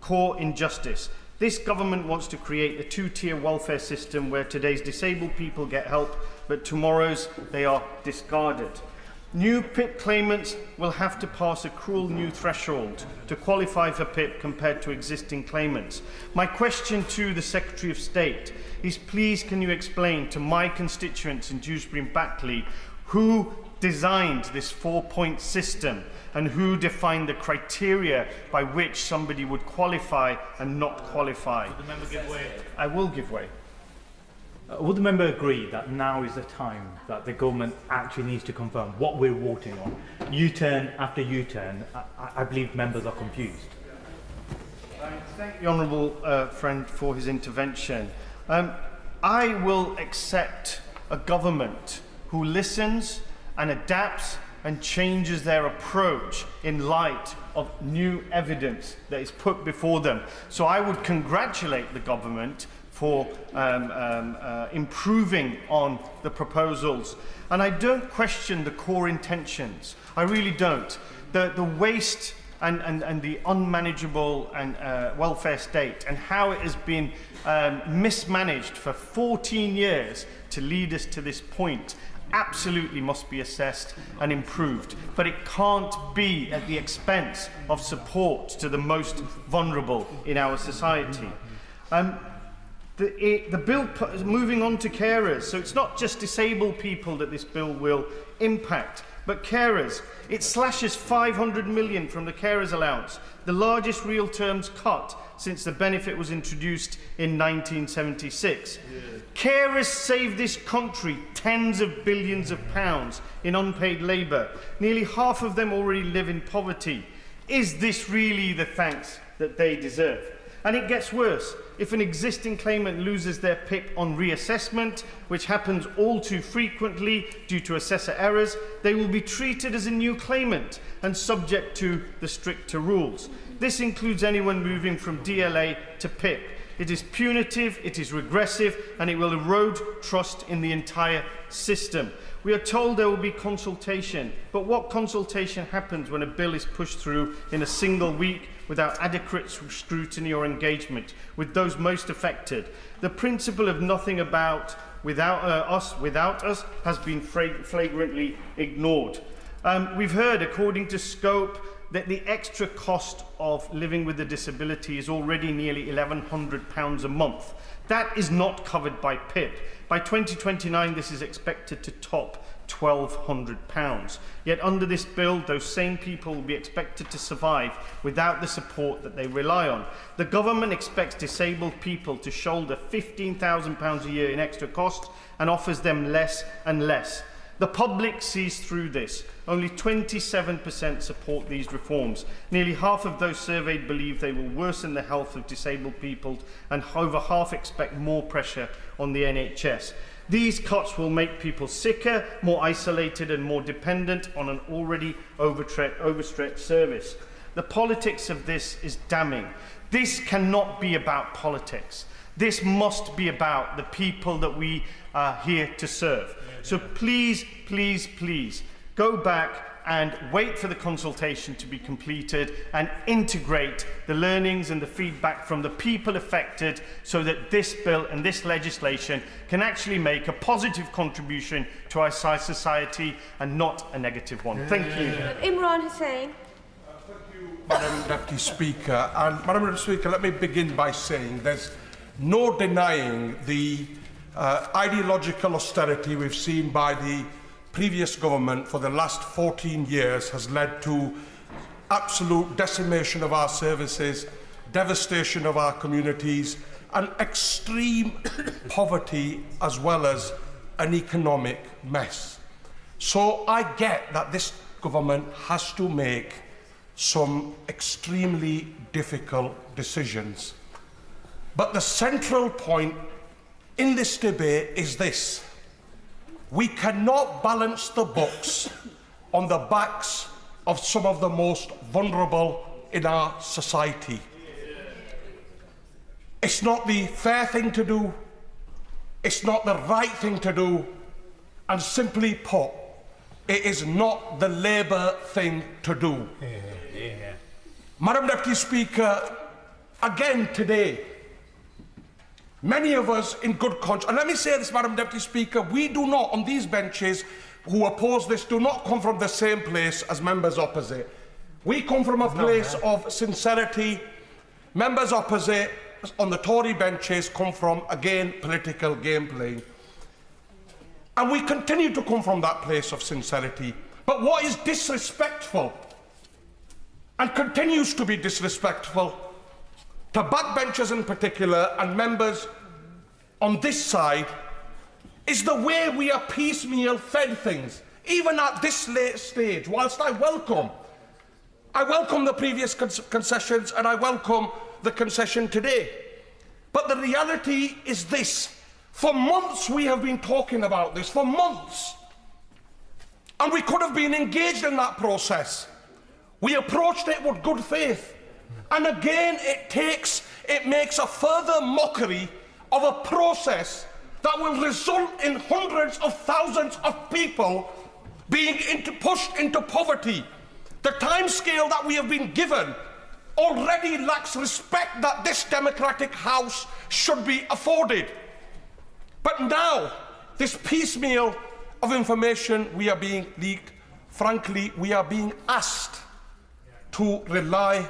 core injustice. This government wants to create a two-tier welfare system where today's disabled people get help, but tomorrow's they are discarded. New PIP claimants will have to pass a cruel new threshold to qualify for PIP compared to existing claimants. My question to the Secretary of State is, please can you explain to my constituents in Dewsbury and Backley who designed this four-point system and who defined the criteria by which somebody would qualify and not qualify? Would the member give way? I will give way. Would the member agree that now is the time that the government actually needs to confirm what we're voting on? U-turn after U-turn, I believe members are confused. I thank the honourable friend for his intervention. I will accept a government who listens and adapts and changes their approach in light of new evidence that is put before them. So I would congratulate the government for improving on the proposals. And I don't question the core intentions. I really don't. The waste and the unmanageable and welfare state and how it has been mismanaged for 14 years to lead us to this point absolutely must be assessed and improved, but it can't be at the expense of support to the most vulnerable in our society. The bill moving on to carers, so it's not just disabled people that this bill will impact, but carers. It slashes 500 million from the carers allowance, the largest real terms cut since the benefit was introduced in 1976. Carers save this country tens of billions of pounds in unpaid labour. Nearly half of them already live in poverty. Is this really the thanks that they deserve? And it gets worse. If an existing claimant loses their PIP on reassessment, which happens all too frequently due to assessor errors, they will be treated as a new claimant and subject to the stricter rules. This includes anyone moving from DLA to PIP. It is punitive, it is regressive, and it will erode trust in the entire system. We are told there will be consultation, but what consultation happens when a bill is pushed through in a single week without adequate scrutiny or engagement with those most affected? The principle of nothing about without us has been flagrantly ignored. We've heard, according to Scope, that the extra cost of living with a disability is already nearly £1,100 a month. That is not covered by PIP. By 2029, this is expected to top £1,200. Yet under this bill, those same people will be expected to survive without the support that they rely on. The government expects disabled people to shoulder £15,000 a year in extra costs and offers them less and less. The public sees through this. Only 27% support these reforms. Nearly half of those surveyed believe they will worsen the health of disabled people, and over half expect more pressure on the NHS. These cuts will make people sicker, more isolated and more dependent on an already overstretched service. The politics of this is damning. This cannot be about politics. This must be about the people that we are here to serve. So please, please, please, go back and wait for the consultation to be completed and integrate the learnings and the feedback from the people affected so that this bill and this legislation can actually make a positive contribution to our society and not a negative one. Thank you. Imran Hussain. Madam Deputy Speaker. And Madam Deputy Speaker, let me begin by saying there's no denying the ideological austerity we've seen by the previous government for the last 14 years has led to absolute decimation of our services, devastation of our communities, and extreme poverty as well as an economic mess. So I get that this government has to make some extremely difficult decisions. But the central point in this debate is this: we cannot balance the books on the backs of some of the most vulnerable in our society. It's not the fair thing to do, it's not the right thing to do, and simply put, it is not the Labour thing to do. Madam Deputy Speaker, again today, many of us in good conscience, and let me say this, Madam Deputy Speaker, we do not, on these benches, who oppose this, do not come from the same place as members opposite. We come from a place of sincerity. Members opposite on the Tory benches come from, again, political game playing. And we continue to come from that place of sincerity. But what is disrespectful, and continues to be disrespectful, to backbenchers in particular and members on this side, is the way we are piecemeal fed things. Even at this late stage, whilst I welcome the previous concessions and I welcome the concession today. But the reality is this: for months we have been talking about this, for months. And we could have been engaged in that process. We approached it with good faith. And again, it makes a further mockery of a process that will result in hundreds of thousands of people being pushed into poverty. The timescale that we have been given already lacks respect that this democratic House should be afforded. But now, this piecemeal of information we are being leaked, frankly, we are being asked to rely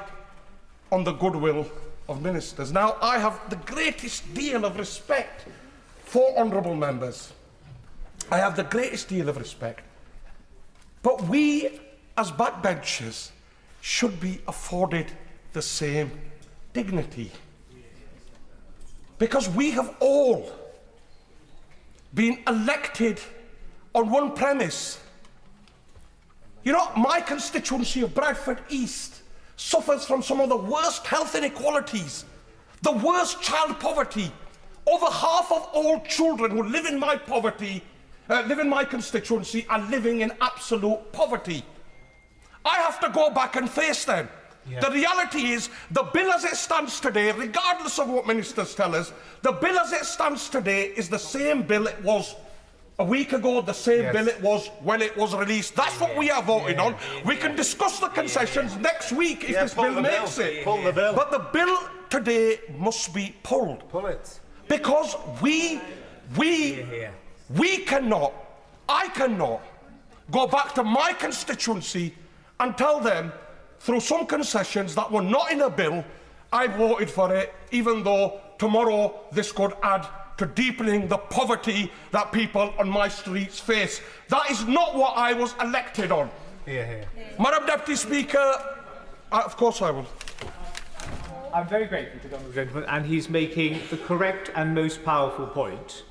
on the goodwill of ministers. Now, I have the greatest deal of respect for honourable members. I have the greatest deal of respect. But we, as backbenchers, should be afforded the same dignity. Because we have all been elected on one premise. You know, my constituency of Bradford East suffers from some of the worst health inequalities The worst child poverty. Over half of all children who live in my constituency are living in absolute poverty. I have to go back and face them. Yeah. The reality is, the bill as it stands today, regardless of what ministers tell us, the bill as it stands today is the same bill it was a week ago, the same bill it was when it was released. That's what we are voting on. We can discuss the concessions next week if this bill makes it. Pull the bill. But the bill today must be pulled. Pull it. Because I cannot go back to my constituency and tell them, through some concessions that were not in a bill, I voted for it, even though tomorrow this could add to deepening the poverty that people on my streets face. That is not what I was elected on. Madam Deputy Speaker, of course I will. I'm very grateful to the Honourable Gentleman, and he's making the correct and most powerful point,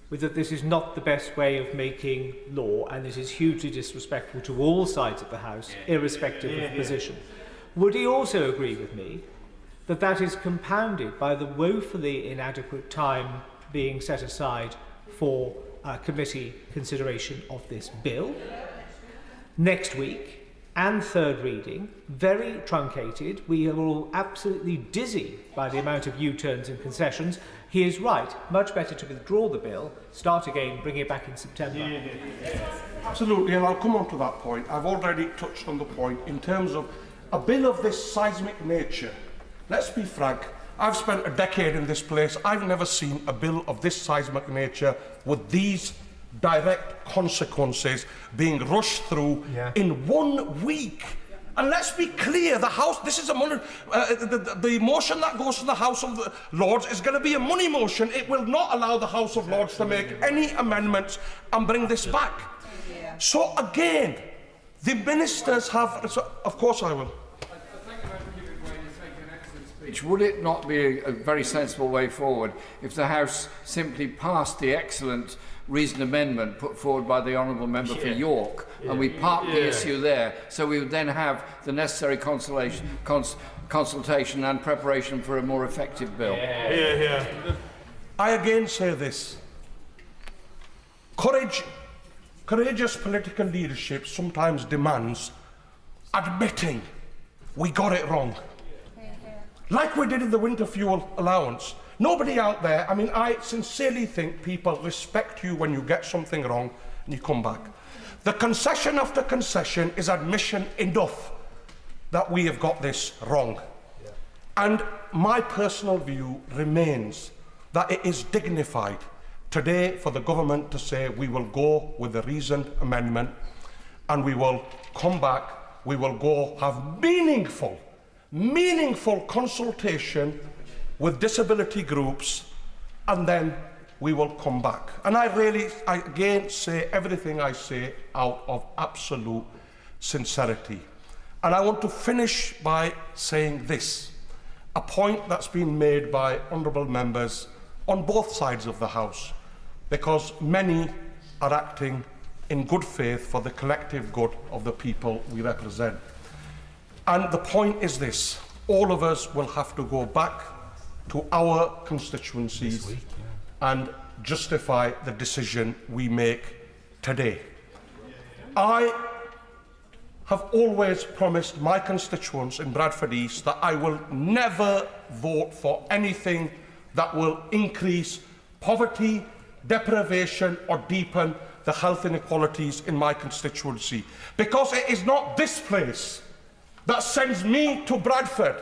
with that this is not the best way of making law, and this is hugely disrespectful to all sides of the House, irrespective of position. Would he also agree with me that that is compounded by the woefully inadequate time being set aside for committee consideration of this bill? Next week, and third reading, very truncated. We are all absolutely dizzy by the amount of U-turns and concessions. He is right. Much better to withdraw the bill, start again, bring it back in September. Absolutely, and I'll come on to that point. I've already touched on the point in terms of a bill of this seismic nature. Let's be frank. I've spent a decade in this place. I've never seen a bill of this seismic nature with these direct consequences being rushed through in 1 week. And let's be clear, the House, this is a money, the motion that goes to the House of the Lords is going to be a money motion. It will not allow the House of Lords to make any amendments and bring this back. So again, the ministers have, of course I will. Would it not be a very sensible way forward if the House simply passed the excellent reasoned amendment put forward by the Honourable Member for York, and we park the issue there, so we would then have the necessary consultation and preparation for a more effective bill? I again say this. Courageous political leadership sometimes demands admitting we got it wrong. Like we did in the winter fuel allowance. Nobody out there, I mean, I sincerely think people respect you when you get something wrong and you come back. The concession after concession is admission enough that we have got this wrong. And my personal view remains that it is dignified today for the government to say we will go with the reasoned amendment and we will come back, we will go have meaningful consultation with disability groups, and then we will come back. And I again say everything I say out of absolute sincerity. And I want to finish by saying this, a point that's been made by honourable members on both sides of the House, because many are acting in good faith for the collective good of the people we represent. And the point is this: all of us will have to go back to our constituencies and justify the decision we make today. I have always promised my constituents in Bradford East that I will never vote for anything that will increase poverty, deprivation or deepen the health inequalities in my constituency, because it is not this place that sends me to Bradford.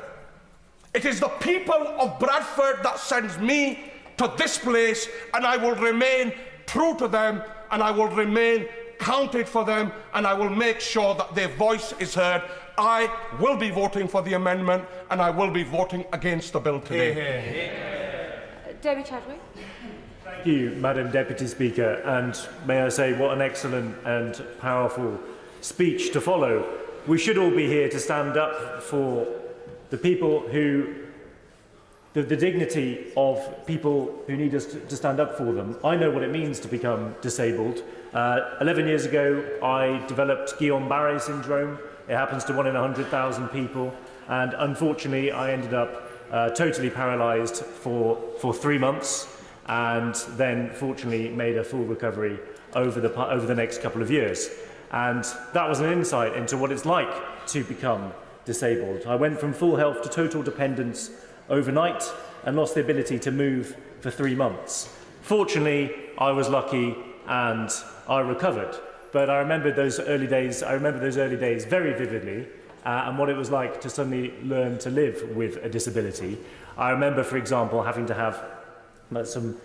It is the people of Bradford that sends me to this place, and I will remain true to them, and I will remain counted for them, and I will make sure that their voice is heard. I will be voting for the amendment, and I will be voting against the bill today. Debbie Chadwick. Thank you, Madam Deputy Speaker, and may I say what an excellent and powerful speech to follow. We should all be here to stand up for the people who, the dignity of people who need us to stand up for them. I know what it means to become disabled. 11 years ago, I developed Guillain-Barré syndrome. It happens to 1 in 100,000 people, and unfortunately, I ended up totally paralysed for 3 months, and then fortunately made a full recovery over the next couple of years. And that was an insight into what it's like to become disabled. I went from full health to total dependence overnight and lost the ability to move for 3 months. Fortunately, I was lucky and I recovered. But I remember those early days very vividly, and what it was like to suddenly learn to live with a disability. I remember, for example, having to have some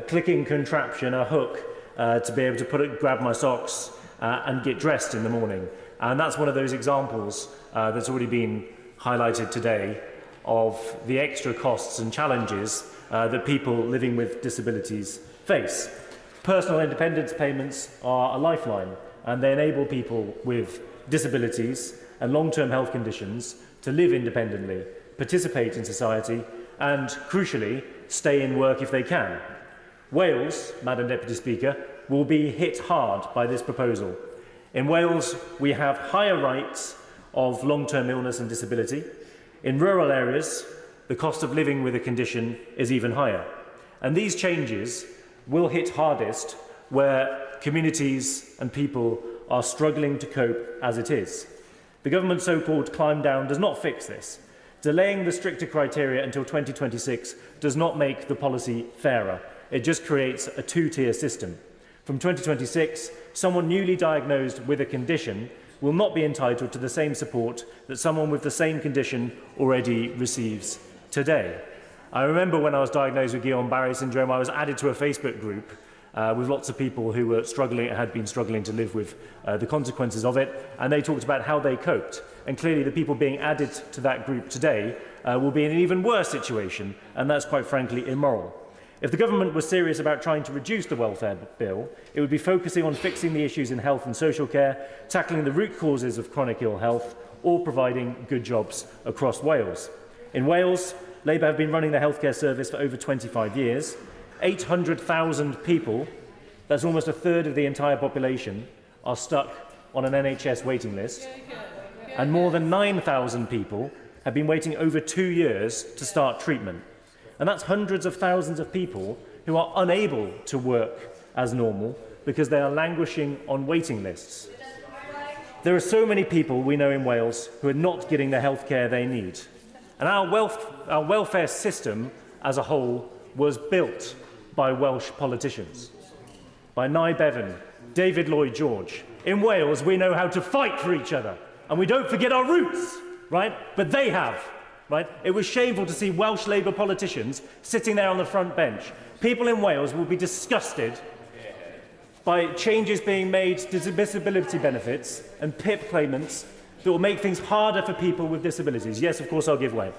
clicking contraption, a hook, to be able to grab my socks and get dressed in the morning. And that's one of those examples that's already been highlighted today of the extra costs and challenges that people living with disabilities face. Personal independence payments are a lifeline, and they enable people with disabilities and long-term health conditions to live independently, participate in society, and, crucially, stay in work if they can. Wales, Madam Deputy Speaker, will be hit hard by this proposal. In Wales, we have higher rates of long-term illness and disability. In rural areas, the cost of living with a condition is even higher. And these changes will hit hardest where communities and people are struggling to cope as it is. The government's so-called climb down does not fix this. Delaying the stricter criteria until 2026 does not make the policy fairer. It just creates a two-tier system. From 2026, someone newly diagnosed with a condition will not be entitled to the same support that someone with the same condition already receives today. I remember when I was diagnosed with Guillain-Barré syndrome, I was added to a Facebook group with lots of people who were had been struggling to live with the consequences of it, and they talked about how they coped. And clearly the people being added to that group today will be in an even worse situation, and that's quite frankly immoral. If the government was serious about trying to reduce the welfare bill, it would be focusing on fixing the issues in health and social care, tackling the root causes of chronic ill health, or providing good jobs across Wales. In Wales, Labour have been running the healthcare service for over 25 years. 800,000 people, that's almost a third of the entire population, are stuck on an NHS waiting list. And more than 9,000 people have been waiting over 2 years to start treatment. And that's hundreds of thousands of people who are unable to work as normal because they are languishing on waiting lists. There are so many people we know in Wales who are not getting the health care they need. And our welfare system as a whole was built by Welsh politicians, by Nye Bevan, David Lloyd George. In Wales, we know how to fight for each other, and we don't forget our roots, right? But they have, right? It was shameful to see Welsh Labour politicians sitting there on the front bench. People in Wales will be disgusted by changes being made to disability benefits and PIP claimants that will make things harder for people with disabilities. Yes, of course, I'll give way.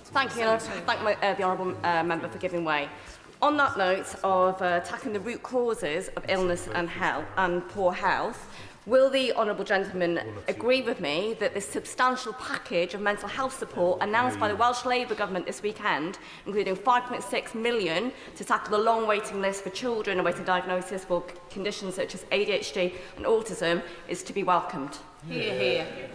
Thank you, and I thank the honourable member for giving way. On that note of tackling the root causes of illness and poor health, will the honourable gentleman agree with me that this substantial package of mental health support announced by the Welsh Labour government this weekend, including £5.6 million to tackle the long waiting list for children awaiting diagnosis for conditions such as ADHD and autism, is to be welcomed? Hear, hear.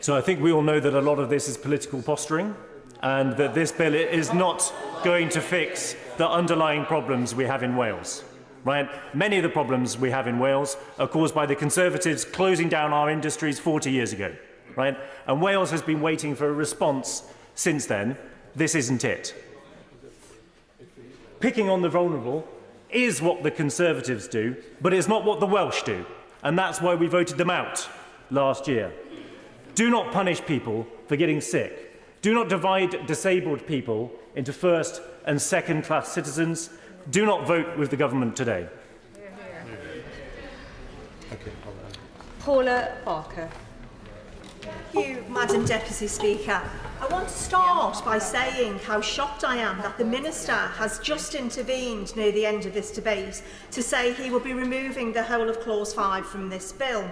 So I think we all know that a lot of this is political posturing, and that this bill is not going to fix the underlying problems we have in Wales. Right? Many of the problems we have in Wales are caused by the Conservatives closing down our industries 40 years ago. Right? And Wales has been waiting for a response since then. This isn't it. Picking on the vulnerable is what the Conservatives do, but it's not what the Welsh do. And that's why we voted them out last year. Do not punish people for getting sick. Do not divide disabled people into first and second-class citizens. Do not vote with the government today. Paula Barker. Thank you, Madam Deputy Speaker. I want to start by saying how shocked I am that the Minister has just intervened near the end of this debate to say he will be removing the whole of Clause 5 from this bill.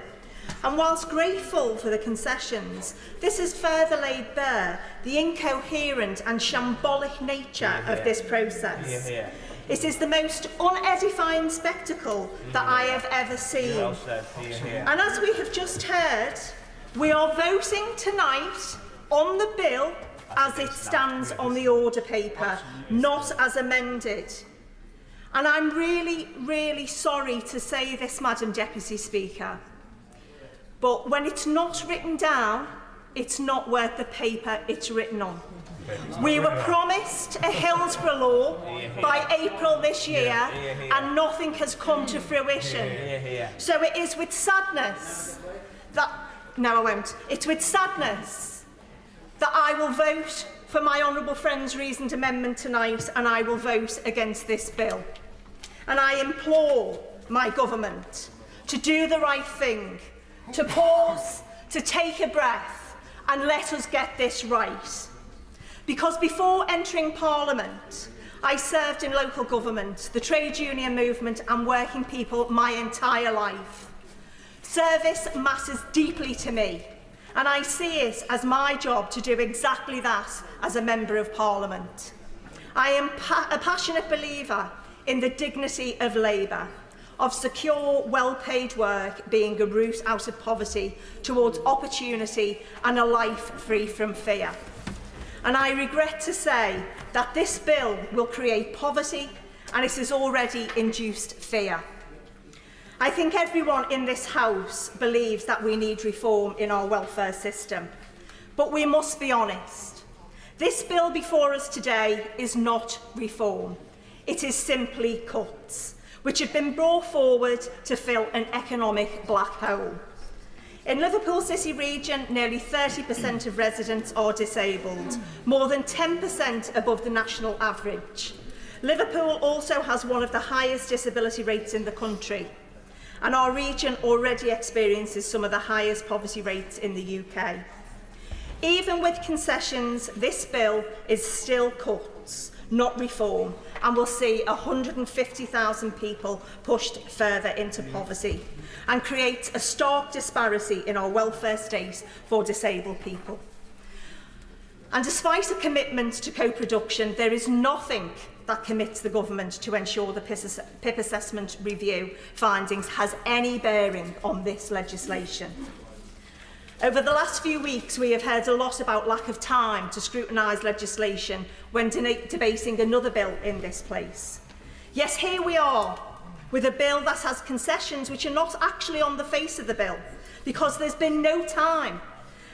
And whilst grateful for the concessions, this has further laid bare the incoherent and shambolic nature of this process. It is the most unedifying spectacle that I have ever seen. And as we have just heard, we are voting tonight on the bill as it stands on the order paper, not as amended. And I'm really, really sorry to say this, Madam Deputy Speaker, but when it's not written down, it's not worth the paper it's written on. We were promised a Hillsborough law by April this year, and nothing has come to fruition. So it is with sadness that... No, I won't. It's with sadness that I will vote for my honourable friend's reasoned amendment tonight, and I will vote against this bill. And I implore my government to do the right thing, to pause, to take a breath, and let us get this right. Because before entering Parliament, I served in local government, the trade union movement and working people my entire life. Service matters deeply to me, and I see it as my job to do exactly that as a Member of Parliament. I am a passionate believer in the dignity of labour, of secure, well-paid work being a route out of poverty towards opportunity and a life free from fear. And I regret to say that this bill will create poverty, and it has already induced fear. I think everyone in this House believes that we need reform in our welfare system. But we must be honest. This bill before us today is not reform. It is simply cuts, which have been brought forward to fill an economic black hole. In Liverpool City region, nearly 30% of residents are disabled, more than 10% above the national average. Liverpool also has one of the highest disability rates in the country, and our region already experiences some of the highest poverty rates in the UK. Even with concessions, this bill is still cuts, not reform, and will see 150,000 people pushed further into poverty and create a stark disparity in our welfare state for disabled people. And despite a commitment to co-production, there is nothing that commits the government to ensure the PIP assessment review findings has any bearing on this legislation. Over the last few weeks, we have heard a lot about lack of time to scrutinise legislation when debating another bill in this place. Yes, here we are, with a bill that has concessions which are not actually on the face of the bill, because there's been no time,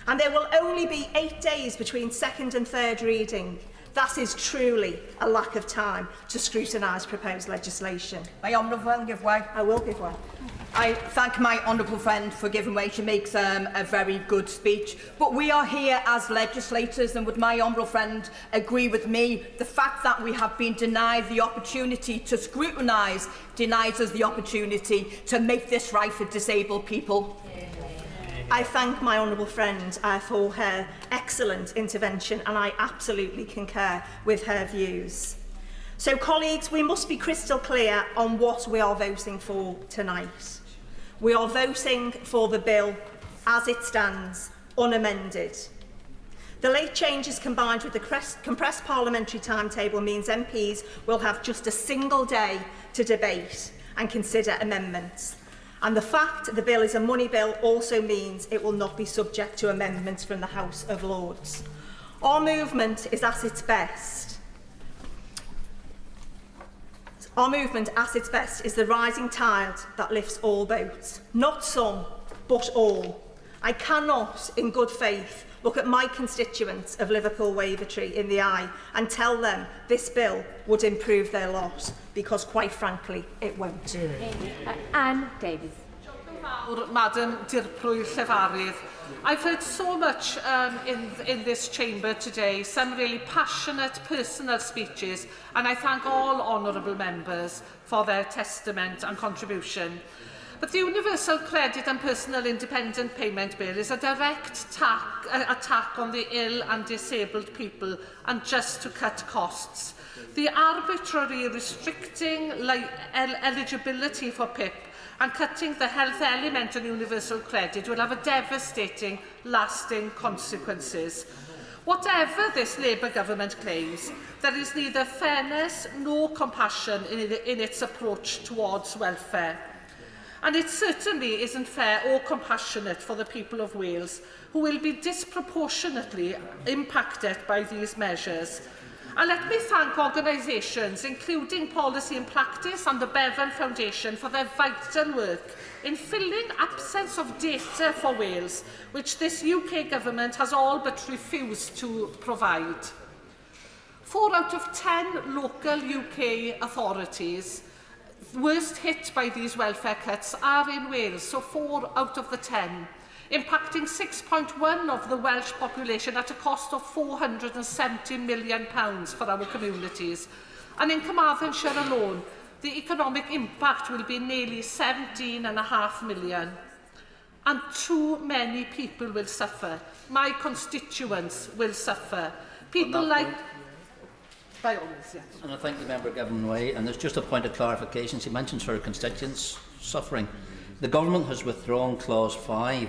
and there will only be 8 days between second and third reading. That is truly a lack of time to scrutinise proposed legislation. My honourable friend give way. I will give way. I thank my honourable friend for giving way. She makes a very good speech. But we are here as legislators, and would my honourable friend agree with me, the fact that we have been denied the opportunity to scrutinise denies us the opportunity to make this right for disabled people. I thank my honourable friend for her excellent intervention, and I absolutely concur with her views. So, colleagues, we must be crystal clear on what we are voting for tonight. We are voting for the bill as it stands, unamended. The late changes combined with the compressed parliamentary timetable means MPs will have just a single day to debate and consider amendments. And the fact the bill is a money bill also means it will not be subject to amendments from the House of Lords. Our movement is at its best. Our movement at its best is the rising tide that lifts all boats. Not some, but all. I cannot, in good faith, look at my constituents of Liverpool Wavertree in the eye and tell them this bill would improve their lot, because quite frankly, it won't. Anne Davies. Madam Deprivation. I've heard so much in this chamber today, some really passionate personal speeches, and I thank all honourable members for their testament and contribution. But the Universal Credit and Personal Independent Payment Bill is a direct attack on the ill and disabled people, and just to cut costs. The arbitrary restricting eligibility for PIP and cutting the health element in universal credit will have a devastating, lasting consequences. Whatever this Labour government claims, there is neither fairness nor compassion in its approach towards welfare. And it certainly isn't fair or compassionate for the people of Wales, who will be disproportionately impacted by these measures. And let me thank organisations, including Policy and Practice and the Bevan Foundation, for their vital work in filling absence of data for Wales, which this UK government has all but refused to provide. 4 out of 10 local UK authorities worst hit by these welfare cuts are in Wales, so 4 out of the 10, impacting 6.1% of the Welsh population at a cost of £470 million for our communities. And in Carmarthenshire alone, the economic impact will be nearly £17.5 million. And too many people will suffer. My constituents will suffer. People like... By all means, yes. And I thank the member given way. And there's just a point of clarification. She mentions her constituents suffering. The government has withdrawn Clause 5,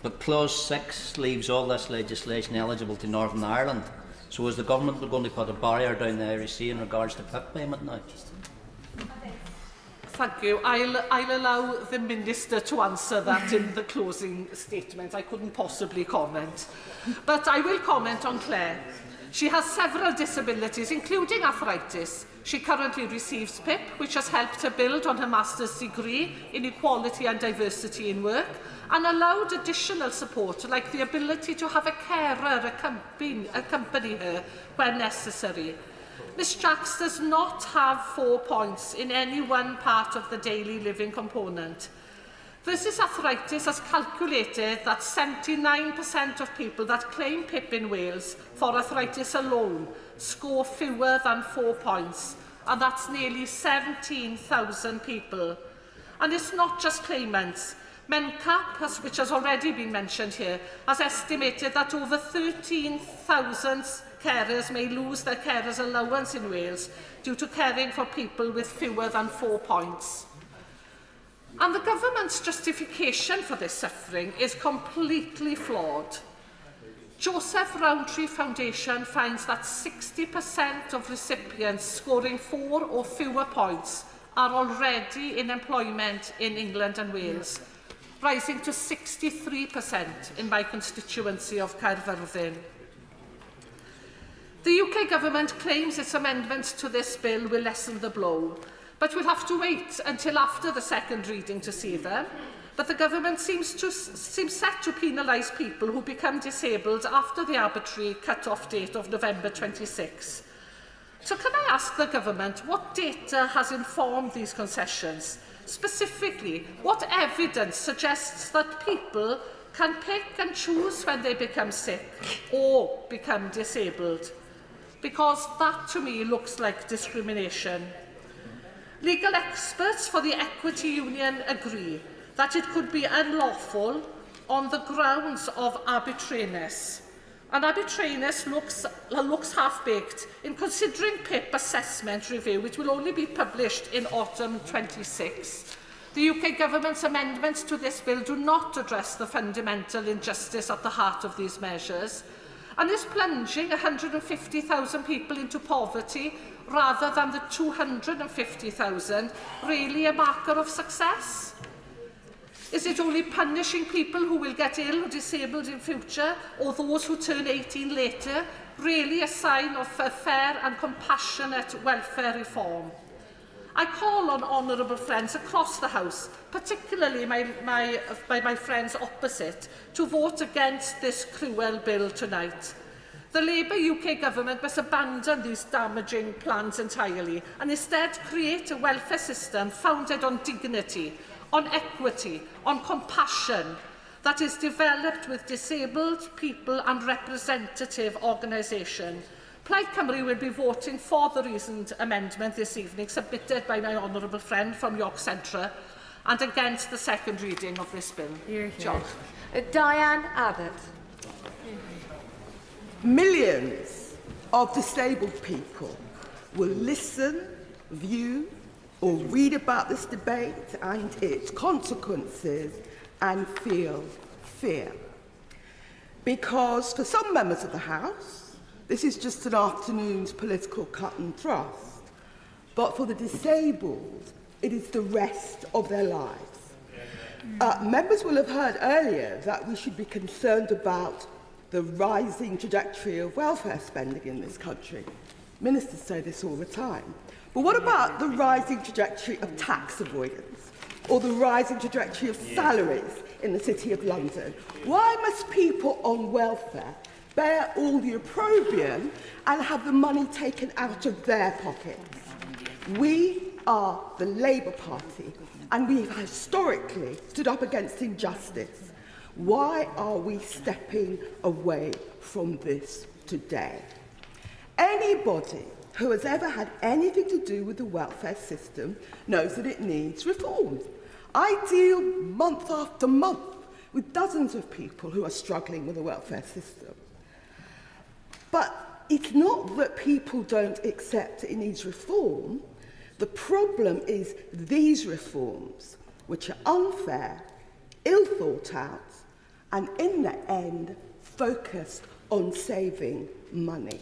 but Clause 6 leaves all this legislation eligible to Northern Ireland. So is the government going to put a barrier down the Irish Sea in regards to PIP payment now? Thank you. I'll allow the Minister to answer that in the closing statement. I couldn't possibly comment. But I will comment on Claire. She has several disabilities, including arthritis. She currently receives PIP, which has helped her build on her master's degree in equality and diversity in work, and allowed additional support, like the ability to have a carer accompany her when necessary. Ms Jacks does not have 4 points in any one part of the daily living component. Versus Arthritis has calculated that 79% of people that claim PIP in Wales for arthritis alone score fewer than 4 points, and that's nearly 17,000 people. And it's not just claimants. MENCAP, which has already been mentioned here, has estimated that over 13,000 carers may lose their carers allowance in Wales due to caring for people with fewer than 4 points. And the government's justification for this suffering is completely flawed. Joseph Rowntree Foundation finds that 60% of recipients scoring 4 or fewer points are already in employment in England and Wales, rising to 63% in my constituency of Caerfyrddin. The UK government claims its amendments to this bill will lessen the blow, but we'll have to wait until after the second reading to see them. But the government seems set to penalise people who become disabled after the arbitrary cut-off date of November 26. So can I ask the government what data has informed these concessions? Specifically, what evidence suggests that people can pick and choose when they become sick or become disabled? Because that, to me, looks like discrimination. Legal experts for the Equity Union agree that it could be unlawful on the grounds of arbitrariness. And arbitrariness looks half-baked in considering PIP assessment review, which will only be published in autumn 26. The UK government's amendments to this bill do not address the fundamental injustice at the heart of these measures, and is plunging 150,000 people into poverty rather than the 250,000 really a marker of success? Is it only punishing people who will get ill or disabled in future, or those who turn 18 later, really a sign of a fair and compassionate welfare reform? I call on honourable friends across the House, particularly my friends opposite, to vote against this cruel bill tonight. The Labour UK government must abandon these damaging plans entirely and instead create a welfare system founded on dignity, on equity, on compassion, that is developed with disabled people and representative organisation. Plaid Cymru will be voting for the reasoned amendment this evening submitted by my honourable friend from York Centre and against the second reading of this bill. John. Diane Abbott. Millions of disabled people will listen, view or read about this debate and its consequences and feel fear. Because for some members of the House, this is just an afternoon's political cut and thrust. But for the disabled, it is the rest of their lives. Members will have heard earlier that we should be concerned about the rising trajectory of welfare spending in this country. Ministers say this all the time. But what about the rising trajectory of tax avoidance or the rising trajectory of salaries in the City of London? Why must people on welfare bear all the opprobrium and have the money taken out of their pockets? We are the Labour Party, and we have historically stood up against injustice. Why are we stepping away from this today? Anybody who has ever had anything to do with the welfare system knows that it needs reform. I deal month after month with dozens of people who are struggling with the welfare system. But it's not that people don't accept it needs reform. The problem is these reforms, which are unfair, ill thought out, and in the end, focused on saving money.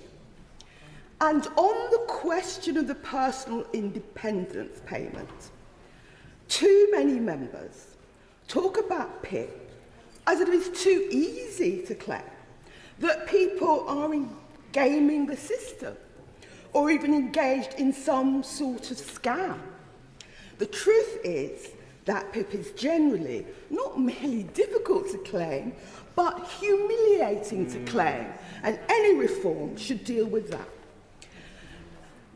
And on the question of the personal independence payment, too many members talk about PIP as if it is too easy to claim that people are gaming the system or even engaged in some sort of scam. The truth is that PIP is generally not merely difficult to claim, but humiliating to claim, and any reform should deal with that.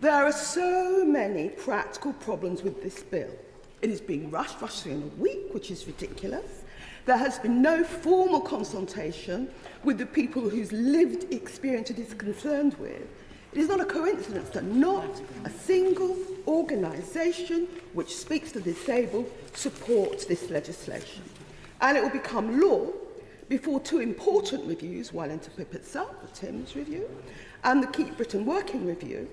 There are so many practical problems with this bill. It is being rushed through in a week, which is ridiculous. There has been no formal consultation with the people whose lived experience it is concerned with. It is not a coincidence that not a single organisation which speaks to the disabled supports this legislation. And it will become law before two important reviews, one into PIP itself, the Timms review, and the Keep Britain Working review,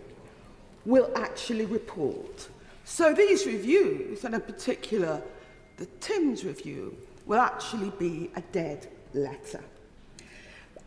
will actually report. So these reviews, and in particular the Timms review, will actually be a dead letter.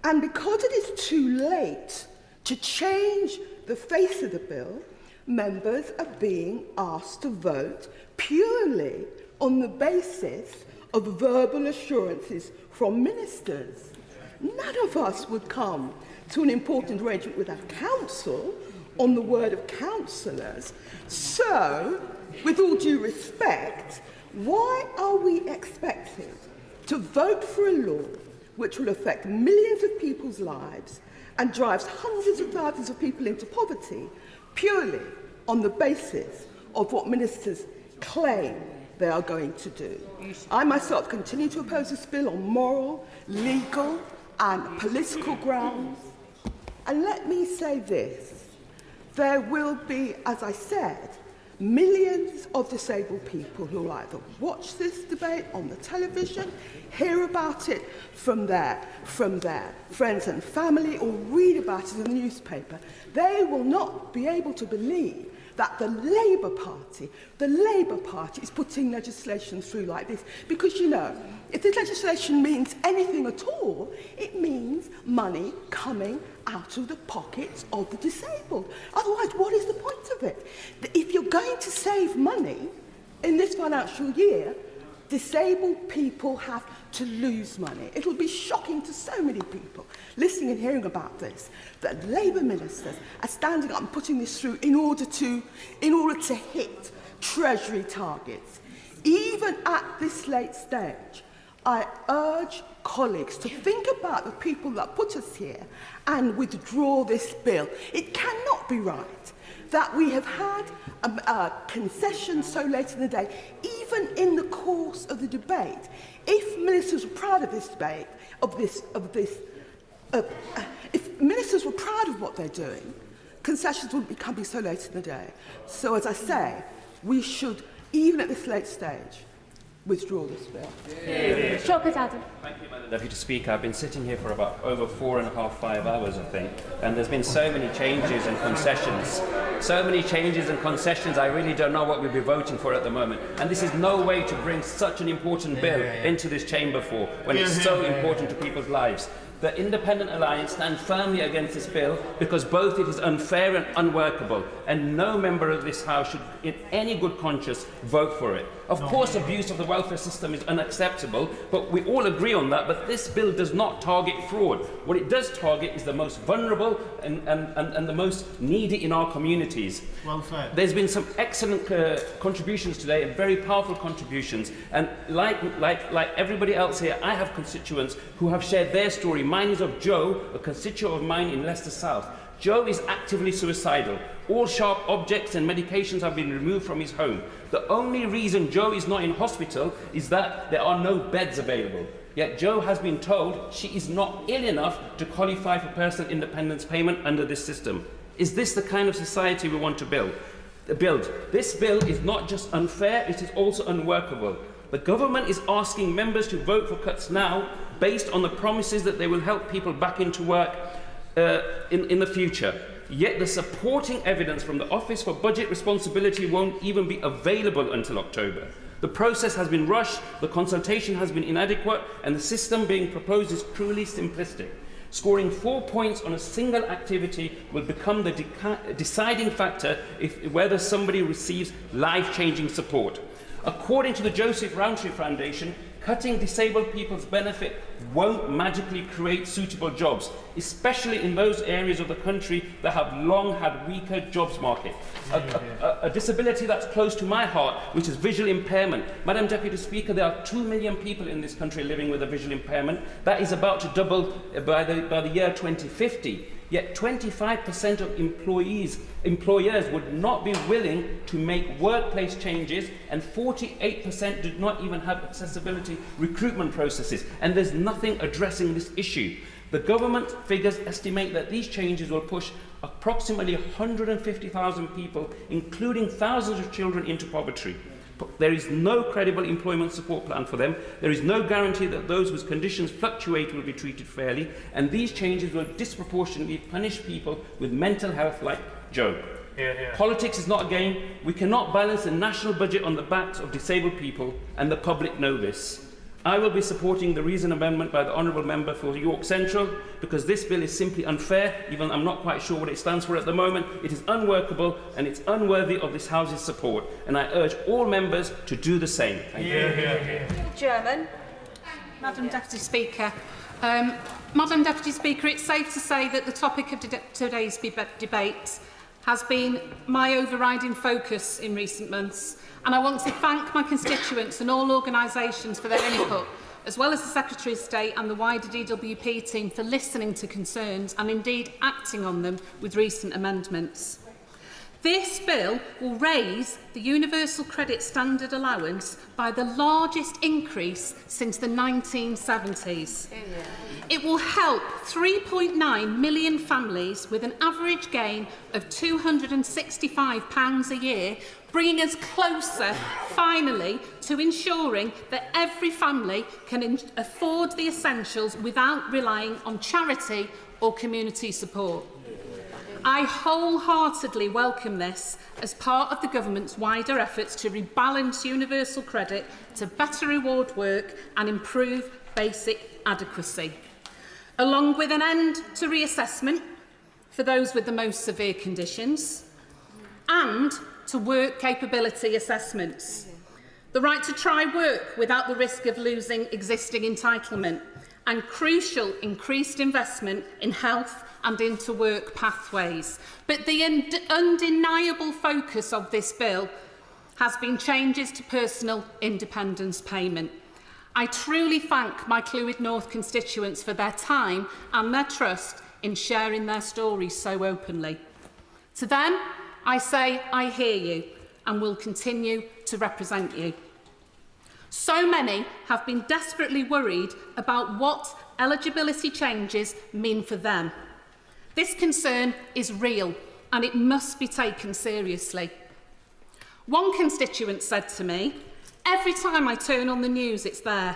And because it is too late to change the face of the bill, members are being asked to vote purely on the basis of verbal assurances from ministers. None of us would come to an important arrangement with our council on the word of councillors. So, with all due respect, why are we expected to vote for a law which will affect millions of people's lives and drives hundreds of thousands of people into poverty purely on the basis of what ministers claim they are going to do? I myself continue to oppose this bill on moral, legal and political grounds. And let me say this, there will be, as I said, millions of disabled people who will either watch this debate on the television, hear about it from their friends and family, or read about it in the newspaper. They will not be able to believe that the Labour Party is putting legislation through like this. Because, you know, if this legislation means anything at all, it means money coming out of the pockets of the disabled. Otherwise, what is the point of it? If you're going to save money in this financial year, disabled people have to lose money. It will be shocking to so many people listening and hearing about this, that Labour ministers are standing up and putting this through in order to hit Treasury targets. Even at this late stage, I urge colleagues to think about the people that put us here and withdraw this bill. It cannot be right that we have had concessions so late in the day, even in the course of the debate. If ministers were proud of this debate, if ministers were proud of what they're doing, concessions wouldn't be coming so late in the day. So, as I say, we should, even at this late stage, withdraw this bill. Thank you, Madam Deputy Speaker. I've been sitting here for about over 5 hours, I think, and there's been so many changes and concessions. So many changes and concessions, I really don't know what we'll be voting for at the moment. And this is no way to bring such an important bill into this chamber for, when it's so important to people's lives. The Independent Alliance stand firmly against this bill because both it is unfair and unworkable, and no member of this House should, in any good conscience, vote for it. Of course, abuse of the welfare system is unacceptable, but we all agree on that. But this bill does not target fraud. What it does target is the most vulnerable and the most needy in our communities. Well said. There's been some excellent contributions today, and very powerful contributions. And like everybody else here, I have constituents who have shared their story. Mine is of Joe, a constituent of mine in Leicester South. Joe is actively suicidal. All sharp objects and medications have been removed from his home. The only reason Joe is not in hospital is that there are no beds available. Yet Joe has been told she is not ill enough to qualify for personal independence payment under this system. Is this the kind of society we want to build? This bill is not just unfair, it is also unworkable. The government is asking members to vote for cuts now based on the promises that they will help people back into work in the future. Yet the supporting evidence from the Office for Budget Responsibility won't even be available until October. The process has been rushed, the consultation has been inadequate, and the system being proposed is truly simplistic. Scoring 4 points on a single activity will become the deciding factor whether somebody receives life-changing support. According to the Joseph Rowntree Foundation, cutting disabled people's benefit won't magically create suitable jobs, especially in those areas of the country that have long had weaker jobs market. A disability that's close to my heart, which is visual impairment. Madam Deputy Speaker, there are 2 million people in this country living with a visual impairment. That is about to double by the year 2050. Yet 25% of employers would not be willing to make workplace changes, and 48% did not even have accessibility recruitment processes. And there's nothing addressing this issue. The government figures estimate that these changes will push approximately 150,000 people, including thousands of children, into poverty. There is no credible employment support plan for them. There is no guarantee that those whose conditions fluctuate will be treated fairly, and these changes will disproportionately punish people with mental health like Joe. Politics is not a game. We cannot balance the national budget on the backs of disabled people, and the public know this. I will be supporting the reason amendment by the Honourable Member for York Central, because this bill is simply unfair, even I'm not quite sure what it stands for at the moment. It is unworkable and it's unworthy of this House's support, and I urge all members to do the same. Thank you. German. Madam Deputy Speaker, it's safe to say that the topic of today's debate has been my overriding focus in recent months, and I want to thank my constituents and all organisations for their input, as well as the Secretary of State and the wider DWP team for listening to concerns and indeed acting on them with recent amendments. This bill will raise the Universal Credit Standard Allowance by the largest increase since the 1970s. It will help 3.9 million families with an average gain of £265 a year, bringing us closer, finally, to ensuring that every family can afford the essentials without relying on charity or community support. I wholeheartedly welcome this as part of the government's wider efforts to rebalance universal credit to better reward work and improve basic adequacy, along with an end to reassessment for those with the most severe conditions and to work capability assessments, the right to try work without the risk of losing existing entitlement, and crucial increased investment in health and into work pathways. But the undeniable focus of this bill has been changes to personal independence payment. I truly thank my Clwyd North constituents for their time and their trust in sharing their stories so openly. To them, I say I hear you and will continue to represent you. So many have been desperately worried about what eligibility changes mean for them. This concern is real and it must be taken seriously. One constituent said to me, "Every time I turn on the news, it's there.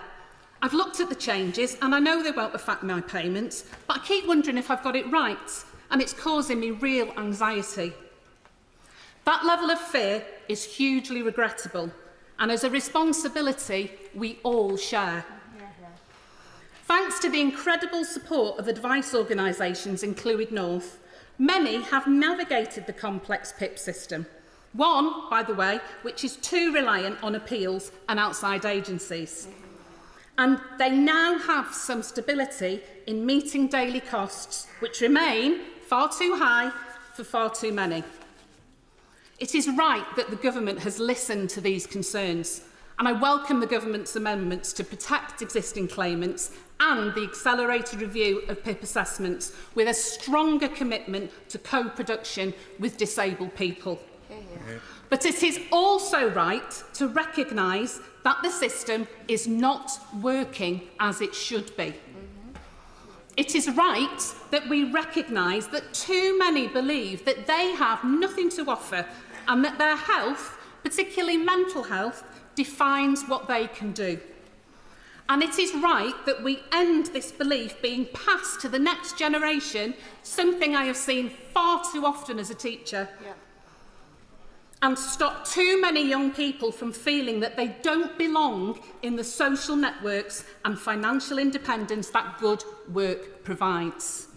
I've looked at the changes and I know they won't affect my payments, but I keep wondering if I've got it right, and it's causing me real anxiety." That level of fear is hugely regrettable, and as a responsibility we all share. Thanks to the incredible support of advice organisations in Clwyd North, many have navigated the complex PIP system. One, by the way, which is too reliant on appeals and outside agencies. And they now have some stability in meeting daily costs, which remain far too high for far too many. It is right that the government has listened to these concerns, and I welcome the government's amendments to protect existing claimants and the accelerated review of PIP assessments with a stronger commitment to co-production with disabled people. But it is also right to recognise that the system is not working as it should be. It is right that we recognise that too many believe that they have nothing to offer and that their health, particularly mental health, defines what they can do. And it is right that we end this belief being passed to the next generation, something I have seen far too often as a teacher, and stop too many young people from feeling that they don't belong in the social networks and financial independence that good work provides.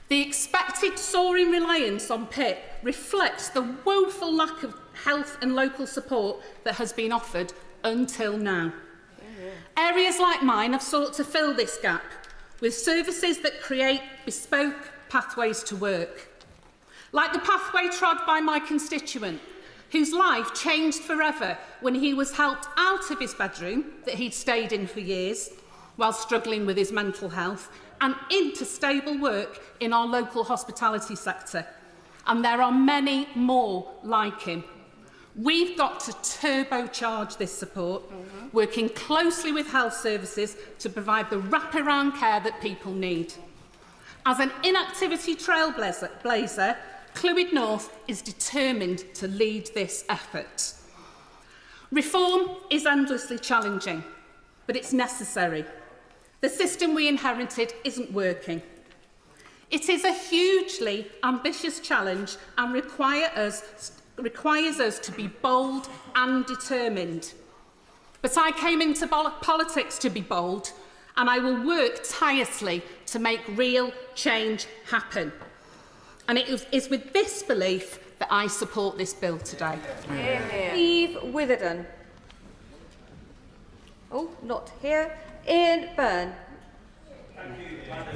The expected soaring reliance on PIP reflects the woeful lack of health and local support that has been offered until now. Areas like mine have sought to fill this gap with services that create bespoke pathways to work. Like the pathway trod by my constituent, whose life changed forever when he was helped out of his bedroom that he'd stayed in for years while struggling with his mental health and into stable work in our local hospitality sector. And there are many more like him. We've got to turbocharge this support, working closely with health services to provide the wraparound care that people need. As an inactivity trailblazer, Clwyd North is determined to lead this effort. Reform is endlessly challenging, but it's necessary. The system we inherited isn't working. It is a hugely ambitious challenge and requires us to be bold and determined. But I came into politics to be bold, and I will work tirelessly to make real change happen. And it is with this belief that I support this bill today. Eve Witherden. Oh, not here. Ian Byrne.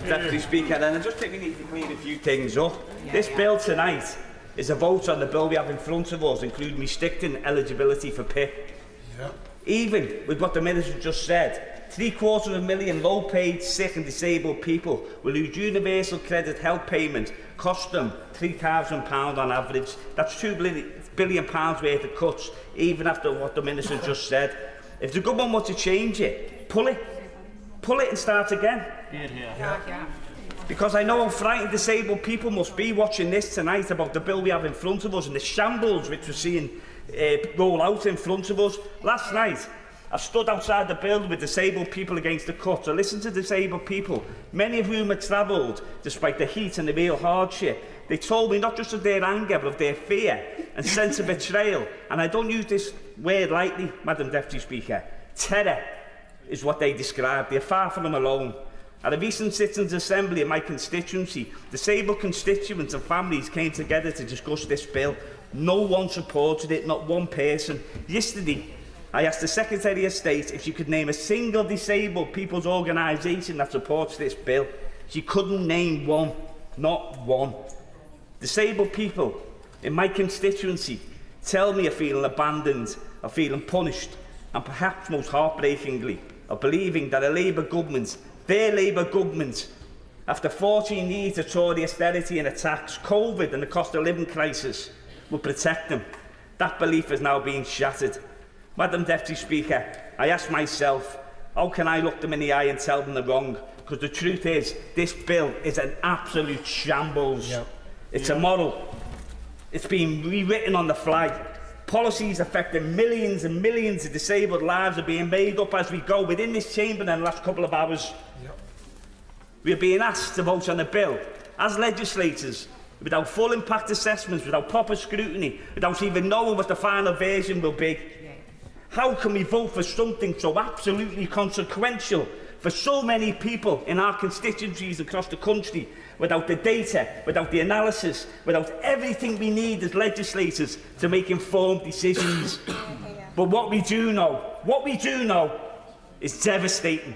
Deputy Speaker, and I just think we need to clean a few things up. This bill tonight is a vote on the bill we have in front of us, including restricting eligibility for PIP. Even with what the Minister just said, 750,000 low-paid, sick and disabled people will lose universal credit health payment, cost them £3,000 on average. That's £2 billion worth of cuts, even after what the Minister just said. If the government wants to change it, pull it and start again. Because I know how frightened disabled people must be watching this tonight about the bill we have in front of us and the shambles which we're seeing roll out in front of us. Last night, I stood outside the building with disabled people against the cuts. I listened to disabled people, many of whom had travelled despite the heat and the real hardship. They told me not just of their anger, but of their fear and sense of betrayal. And I don't use this word lightly, Madam Deputy Speaker. Terror is what they described. They're far from alone. At a recent Citizens' Assembly in my constituency, disabled constituents and families came together to discuss this bill. No one supported it, not one person. Yesterday, I asked the Secretary of State if she could name a single disabled people's organisation that supports this bill. She couldn't name one, not one. Disabled people in my constituency tell me are feeling abandoned, are feeling punished, and perhaps most heartbreakingly, are believing that a Labour government, their Labour government, after 14 years of Tory austerity and attacks, COVID and the cost of living crisis, will protect them. That belief is now being shattered. Madam Deputy Speaker, I ask myself, how can I look them in the eye and tell them they're wrong? Because the truth is, this bill is an absolute shambles. It's immoral. It's been rewritten on the fly. Policies affecting millions and millions of disabled lives are being made up as we go within this chamber in the last couple of hours. We are being asked to vote on a bill as legislators without full impact assessments, without proper scrutiny, without even knowing what the final version will be. How can we vote for something so absolutely consequential for so many people in our constituencies across the country without the data, without the analysis, without everything we need as legislators to make informed decisions. But what we do know is devastating.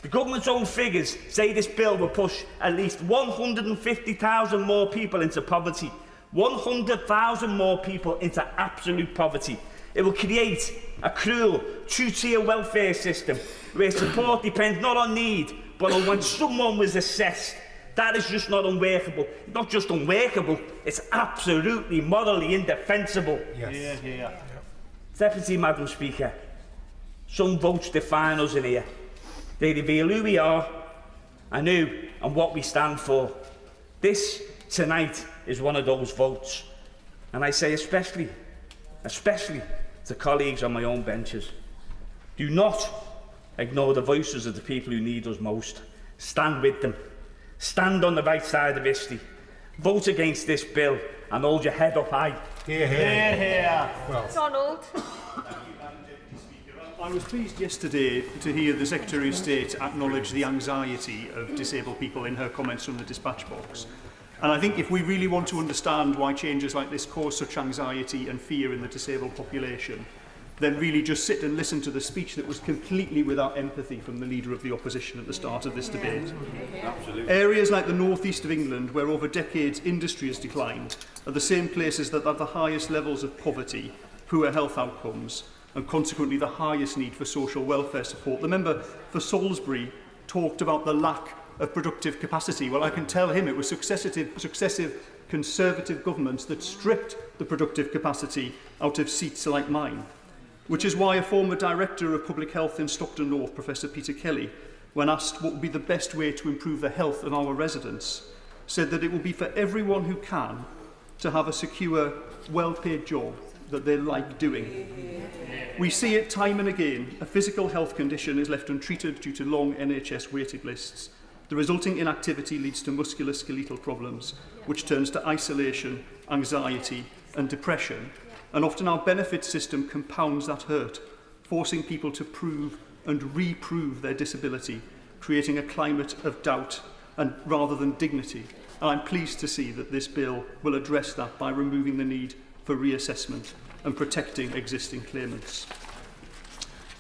The government's own figures say this bill will push at least 150,000 more people into poverty, 100,000 more people into absolute poverty. It will create a cruel, two-tier welfare system where support depends not on need, but on when someone was assessed. That is just not unworkable. Not just unworkable, it's absolutely morally indefensible. Yes. Deputy Madam Speaker, some votes define us in here. They reveal who we are and what we stand for. This, tonight, is one of those votes. And I say especially to colleagues on my own benches, do not ignore the voices of the people who need us most. Stand with them. Stand on the right side of history. Vote against this bill and hold your head up high. Hear, hear. Hear, hear. Well. Donald. I was pleased yesterday to hear the Secretary of State acknowledge the anxiety of disabled people in her comments from the dispatch box. And I think if we really want to understand why changes like this cause such anxiety and fear in the disabled population, then really just sit and listen to the speech that was completely without empathy from the Leader of the Opposition at the start of this debate. Absolutely. Areas like the northeast of England, where over decades industry has declined, are the same places that have the highest levels of poverty, poor health outcomes, and consequently the highest need for social welfare support. The member for Salisbury talked about the lack of productive capacity. Well, I can tell him it was successive Conservative governments that stripped the productive capacity out of seats like mine. Which is why a former Director of Public Health in Stockton North, Professor Peter Kelly, when asked what would be the best way to improve the health of our residents, said that it will be for everyone who can to have a secure, well-paid job that they like doing. We see it time and again. A physical health condition is left untreated due to long NHS waiting lists. The resulting inactivity leads to musculoskeletal problems, which turns to isolation, anxiety and depression. And often our benefit system compounds that hurt, forcing people to prove and reprove their disability, creating a climate of doubt and rather than dignity. And I'm pleased to see that this bill will address that by removing the need for reassessment and protecting existing claimants.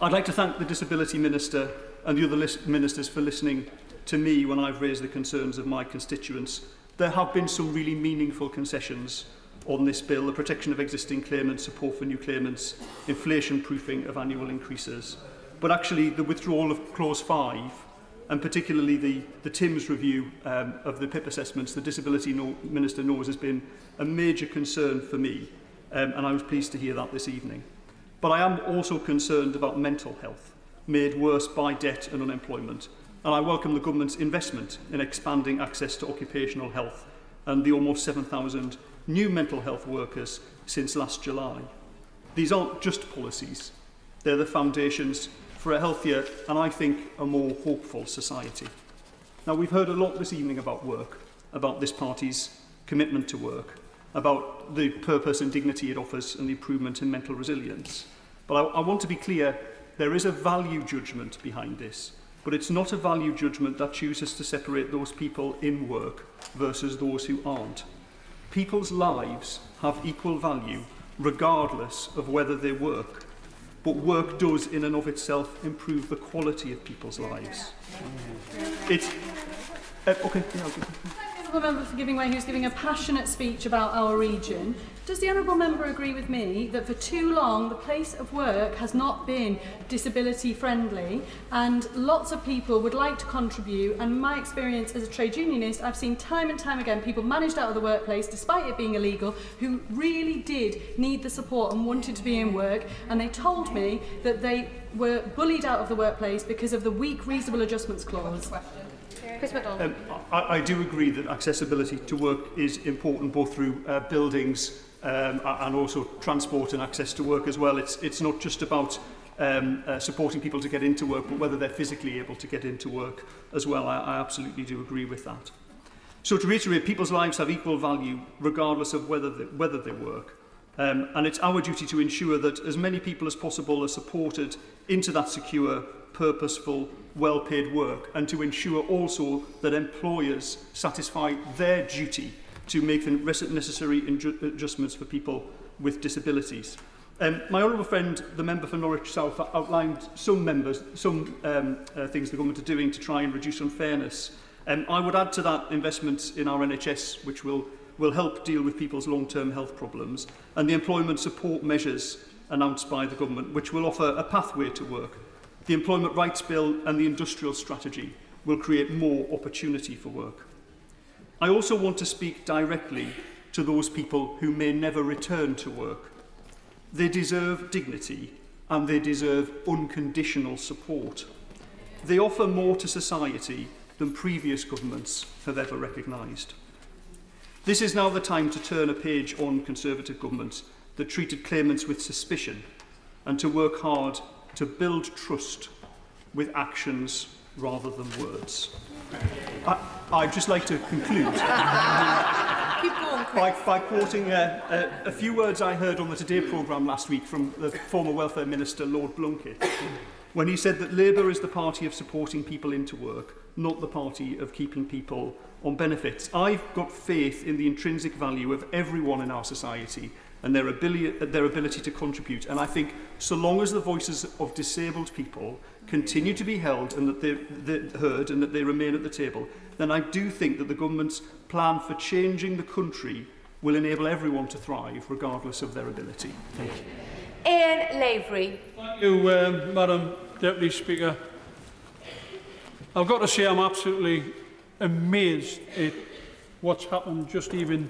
I'd like to thank the Disability Minister and the other ministers for listening to me when I've raised the concerns of my constituents. There have been some really meaningful concessions on this bill: the protection of existing claimants, support for new claimants, inflation proofing of annual increases. But actually the withdrawal of Clause 5, and particularly the TIMS review of the PIP assessments, the Disability Minister knows has been a major concern for me, and I was pleased to hear that this evening. But I am also concerned about mental health, made worse by debt and unemployment, and I welcome the government's investment in expanding access to occupational health and the almost 7,000 new mental health workers since last July. These aren't just policies, they're the foundations for a healthier and, I think, a more hopeful society. Now, we've heard a lot this evening about work, about this party's commitment to work, about the purpose and dignity it offers and the improvement in mental resilience. But I want to be clear, there is a value judgment behind this, but it's not a value judgment that chooses to separate those people in work versus those who aren't. People's lives have equal value regardless of whether they work, but work does in and of itself improve the quality of people's lives. It's okay. Yeah, The Honourable Member for Giving Way, who's giving a passionate speech about our region. Does the Honourable Member agree with me that for too long the place of work has not been disability friendly, and lots of people would like to contribute, and my experience as a trade unionist, I've seen time and time again people managed out of the workplace despite it being illegal who really did need the support and wanted to be in work, and they told me that they were bullied out of the workplace because of the weak reasonable adjustments clause. I do agree that accessibility to work is important, both through buildings and also transport and access to work as well. It's not just about supporting people to get into work, but whether they're physically able to get into work as well. I absolutely do agree with that. So to reiterate, people's lives have equal value regardless of whether they work. And it's our duty to ensure that as many people as possible are supported into that secure, purposeful, well-paid work, and to ensure also that employers satisfy their duty to make the necessary adjustments for people with disabilities. My honourable friend, the member for Norwich South, outlined some things the government are doing to try and reduce unfairness. I would add to that investment in our NHS, which will help deal with people's long-term health problems, and the employment support measures announced by the government, which will offer a pathway to work. The Employment Rights Bill and the Industrial Strategy will create more opportunity for work. I also want to speak directly to those people who may never return to work. They deserve dignity and they deserve unconditional support. They offer more to society than previous governments have ever recognised. This is now the time to turn a page on Conservative governments that treated claimants with suspicion and to work hard to build trust with actions rather than words. I'd just like to conclude by quoting a few words I heard on the Today programme last week from the former Welfare Minister, Lord Blunkett, when he said that Labour is the party of supporting people into work, not the party of keeping people on benefits. I've got faith in the intrinsic value of everyone in our society and their ability to contribute. And I think so long as the voices of disabled people continue to be held and that they're heard and that they remain at the table, then I do think that the government's plan for changing the country will enable everyone to thrive, regardless of their ability. Thank you. Ian Lavery. Thank you, Madam Deputy Speaker. I've got to say I'm absolutely amazed at what's happened just even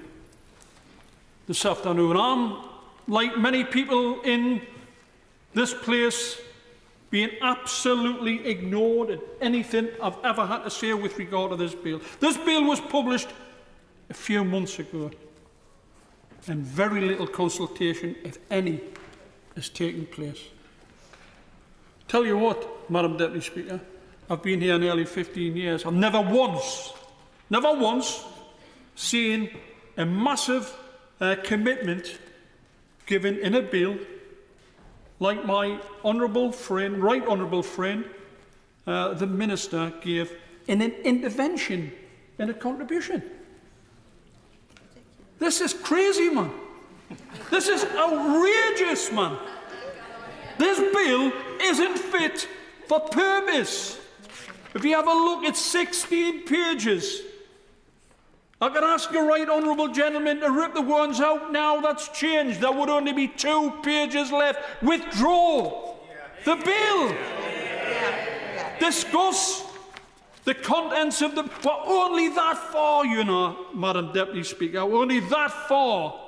this afternoon. I'm, like many people in this place, being absolutely ignored at anything I've ever had to say with regard to this bill. This bill was published a few months ago, and very little consultation, if any, has taken place. Tell you what, Madam Deputy Speaker, I've been here nearly 15 years. I've never once seen a massive commitment given in a bill like my honourable friend, right honourable friend, the Minister gave in an intervention in a contribution. This is crazy, man. This is outrageous, man. This bill isn't fit for purpose. If you have a look at 16 pages, I can ask a right honourable gentleman to rip the ones out now that's changed. There would only be 2 pages left. Withdraw the bill. Discuss the contents of the... We're only that far, you know, Madam Deputy Speaker. We're only that far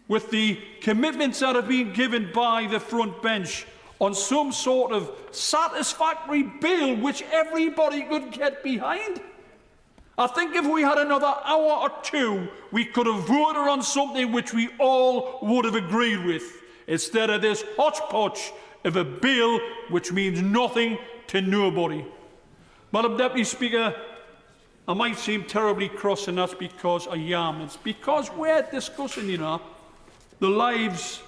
with the commitments that have been given by the front bench on some sort of satisfactory bill which everybody could get behind. I think if we had another hour or two, we could have voted on something which we all would have agreed with, instead of this hodgepodge of a bill which means nothing to nobody. Madam Deputy Speaker, I might seem terribly cross, and that's because I am. It's because we're discussing, you know, the lives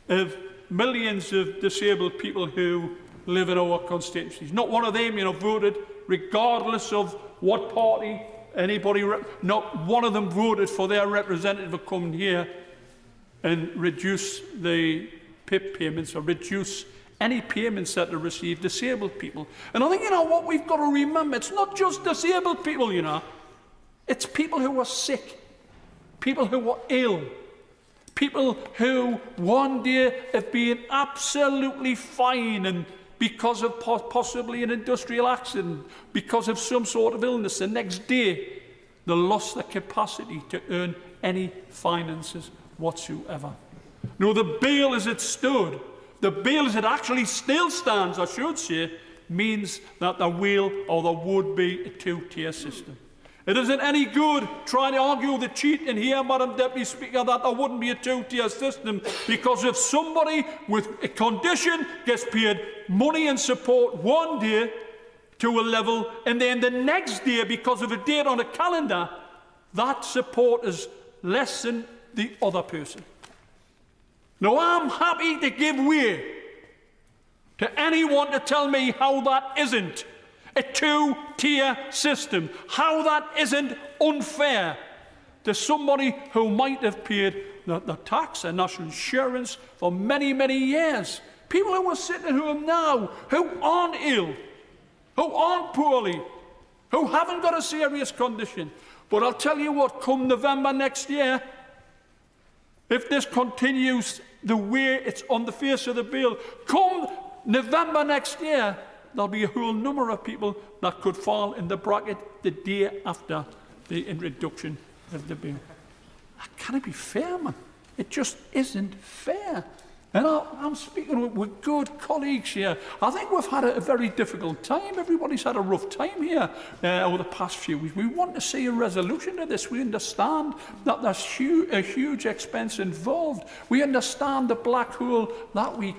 of millions of disabled people who live in our constituencies. Not one of them, you know, voted, regardless of what party anybody, not one of them voted for their representative to come here and reduce the PIP payments or reduce any payments that they receive disabled people. And I think, you know, what we've got to remember, it's not just disabled people, you know. It's people who are sick, people who are ill, people who one day have been absolutely fine and because of possibly an industrial accident, because of some sort of illness, the next day they lost their capacity to earn any finances whatsoever. No, the bill as it stood, the bill as it actually still stands, I should say, means that there will or there would be a two-tier system. It isn't any good trying to argue the cheat in here, Madam Deputy Speaker, that there wouldn't be a two-tier system, because if somebody with a condition gets paid money and support one day to a level, and then the next day, because of a date on a calendar, that support is less than the other person. Now, I'm happy to give way to anyone to tell me how that isn't a two-tier system, how that isn't unfair to somebody who might have paid the tax and national insurance for many, many years. People who are sitting at home now, who aren't ill, who aren't poorly, who haven't got a serious condition. But I'll tell you what, come November next year, if this continues the way it's on the face of the bill, come November next year, there'll be a whole number of people that could fall in the bracket the day after the introduction of the bill. That can't be fair, man. It just isn't fair. And I'm speaking with good colleagues here. I think we've had a very difficult time. Everybody's had a rough time here over the past few weeks. We want to see a resolution to this. We understand that there's a huge expense involved. We understand the black hole that we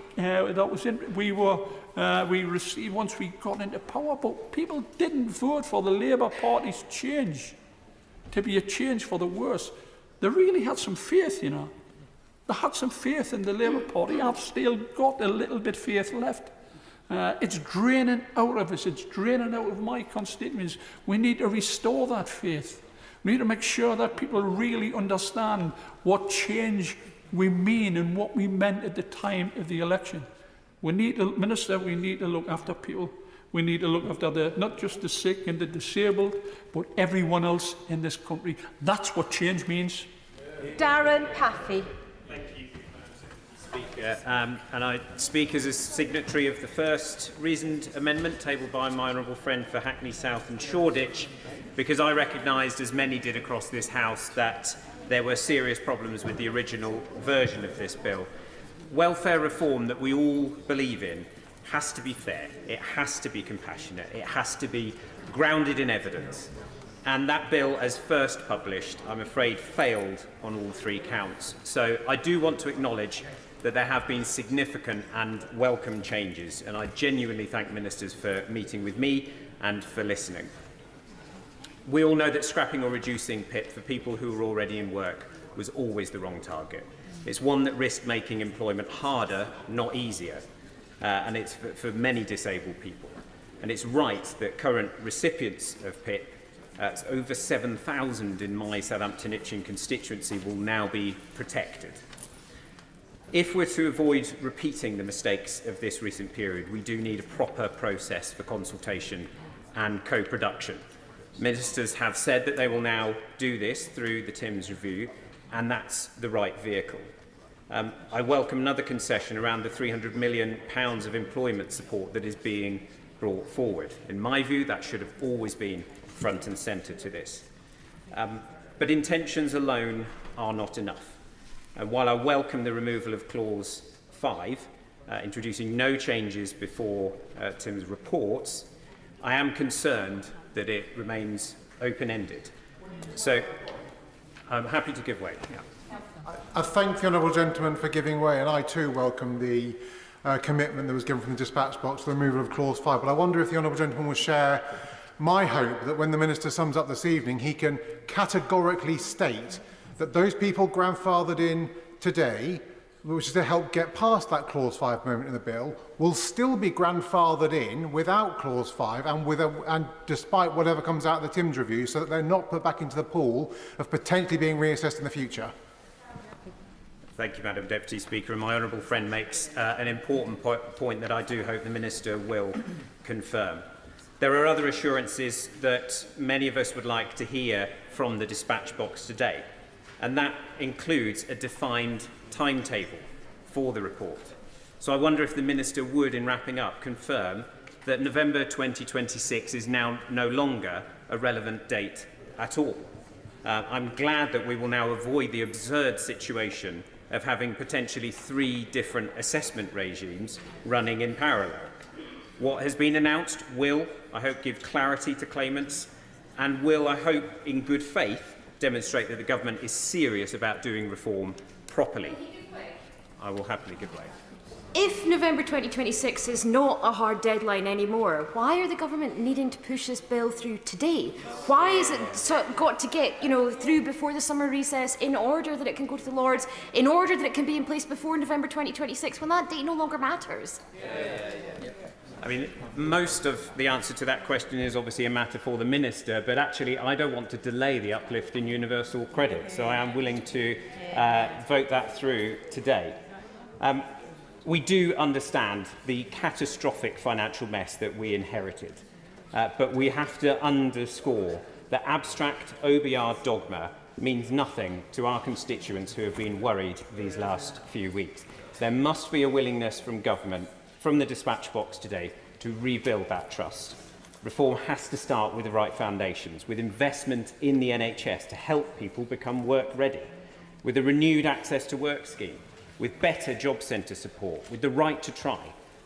received once we got into power. But people didn't vote for the Labour Party's change to be a change for the worse. They really had some faith, you know. They had some faith in the Labour Party. I've still got a little bit of faith left. It's draining out of us. It's draining out of my constituents. We need to restore that faith. We need to make sure that people really understand what change we mean and what we meant at the time of the election. We need to, Minister, we need to look after people. We need to look after not just the sick and the disabled, but everyone else in this country. That's what change means. Darren Paffy. Speaker, and I speak as a signatory of the first reasoned amendment tabled by my honourable friend for Hackney South and Shoreditch, because I recognised, as many did across this House, that there were serious problems with the original version of this bill. Welfare reform that we all believe in has to be fair, it has to be compassionate, it has to be grounded in evidence. And that bill, as first published, I'm afraid failed on all three counts. So I do want to acknowledge that there have been significant and welcome changes, and I genuinely thank ministers for meeting with me and for listening. We all know that scrapping or reducing PIP for people who are already in work was always the wrong target. It's one that risked making employment harder, not easier, and it's for many disabled people. And it's right that current recipients of PIP, it's over 7,000 in my Southampton Itching constituency, will now be protected. If we're to avoid repeating the mistakes of this recent period, we do need a proper process for consultation and co-production. Ministers have said that they will now do this through the Timms review, and that's the right vehicle. I welcome another concession around the £300 million of employment support that is being brought forward. In my view, that should have always been front and centre to this. But intentions alone are not enough. And while I welcome the removal of Clause 5, introducing no changes before Tim's reports, I am concerned that it remains open-ended. So I'm happy to give way. Yeah. I thank the honourable gentleman for giving way, and I too welcome the commitment that was given from the dispatch box, the removal of Clause 5. But I wonder if the honourable gentleman will share my hope that when the Minister sums up this evening, he can categorically state that those people grandfathered in today, which is to help get past that Clause 5 moment in the bill, will still be grandfathered in without Clause 5 and despite whatever comes out of the Timms review, so that they're not put back into the pool of potentially being reassessed in the future. Thank you, Madam Deputy Speaker. And my honourable friend makes an important point that I do hope the Minister will confirm. There are other assurances that many of us would like to hear from the dispatch box today, and that includes a defined timetable for the report. So I wonder if the Minister would, in wrapping up, confirm that November 2026 is now no longer a relevant date at all. I'm glad that we will now avoid the absurd situation of having potentially 3 different assessment regimes running in parallel. What has been announced will, I hope, give clarity to claimants and will, I hope, in good faith, demonstrate that the government is serious about doing reform properly. I will happily give way. If November 2026 is not a hard deadline anymore, why are the government needing to push this bill through today? Why is it got to get through before the summer recess in order that it can go to the Lords, in order that it can be in place before November 2026, when that date no longer matters? I mean, most of the answer to that question is obviously a matter for the Minister, but actually I don't want to delay the uplift in universal credit, so I am willing to vote that through today. We do understand the catastrophic financial mess that we inherited, but we have to underscore that abstract OBR dogma means nothing to our constituents who have been worried these last few weeks. There must be a willingness from government, from the dispatch box today, to rebuild that trust. Reform has to start with the right foundations, with investment in the NHS to help people become work ready, with a renewed access to work scheme, with better job centre support, with the right to try,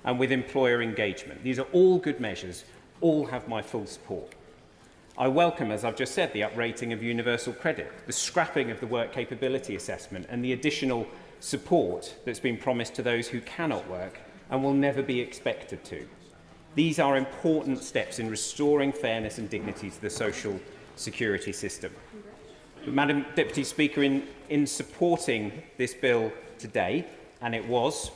and with employer engagement. These are all good measures, all have my full support. I welcome, as I've just said, the uprating of universal credit, the scrapping of the work capability assessment, and the additional support that's been promised to those who cannot work and will never be expected to. These are important steps in restoring fairness and dignity to the social security system. But, Madam Deputy Speaker, in supporting this bill today, and it was,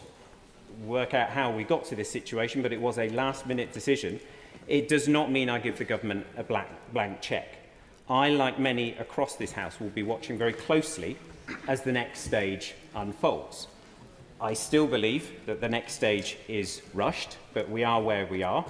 work out how we got to this situation, but it was a last-minute decision, it does not mean I give the government a blank cheque. I, like many across this House, will be watching very closely as the next stage unfolds. I still believe that the next stage is rushed, but we are where we are.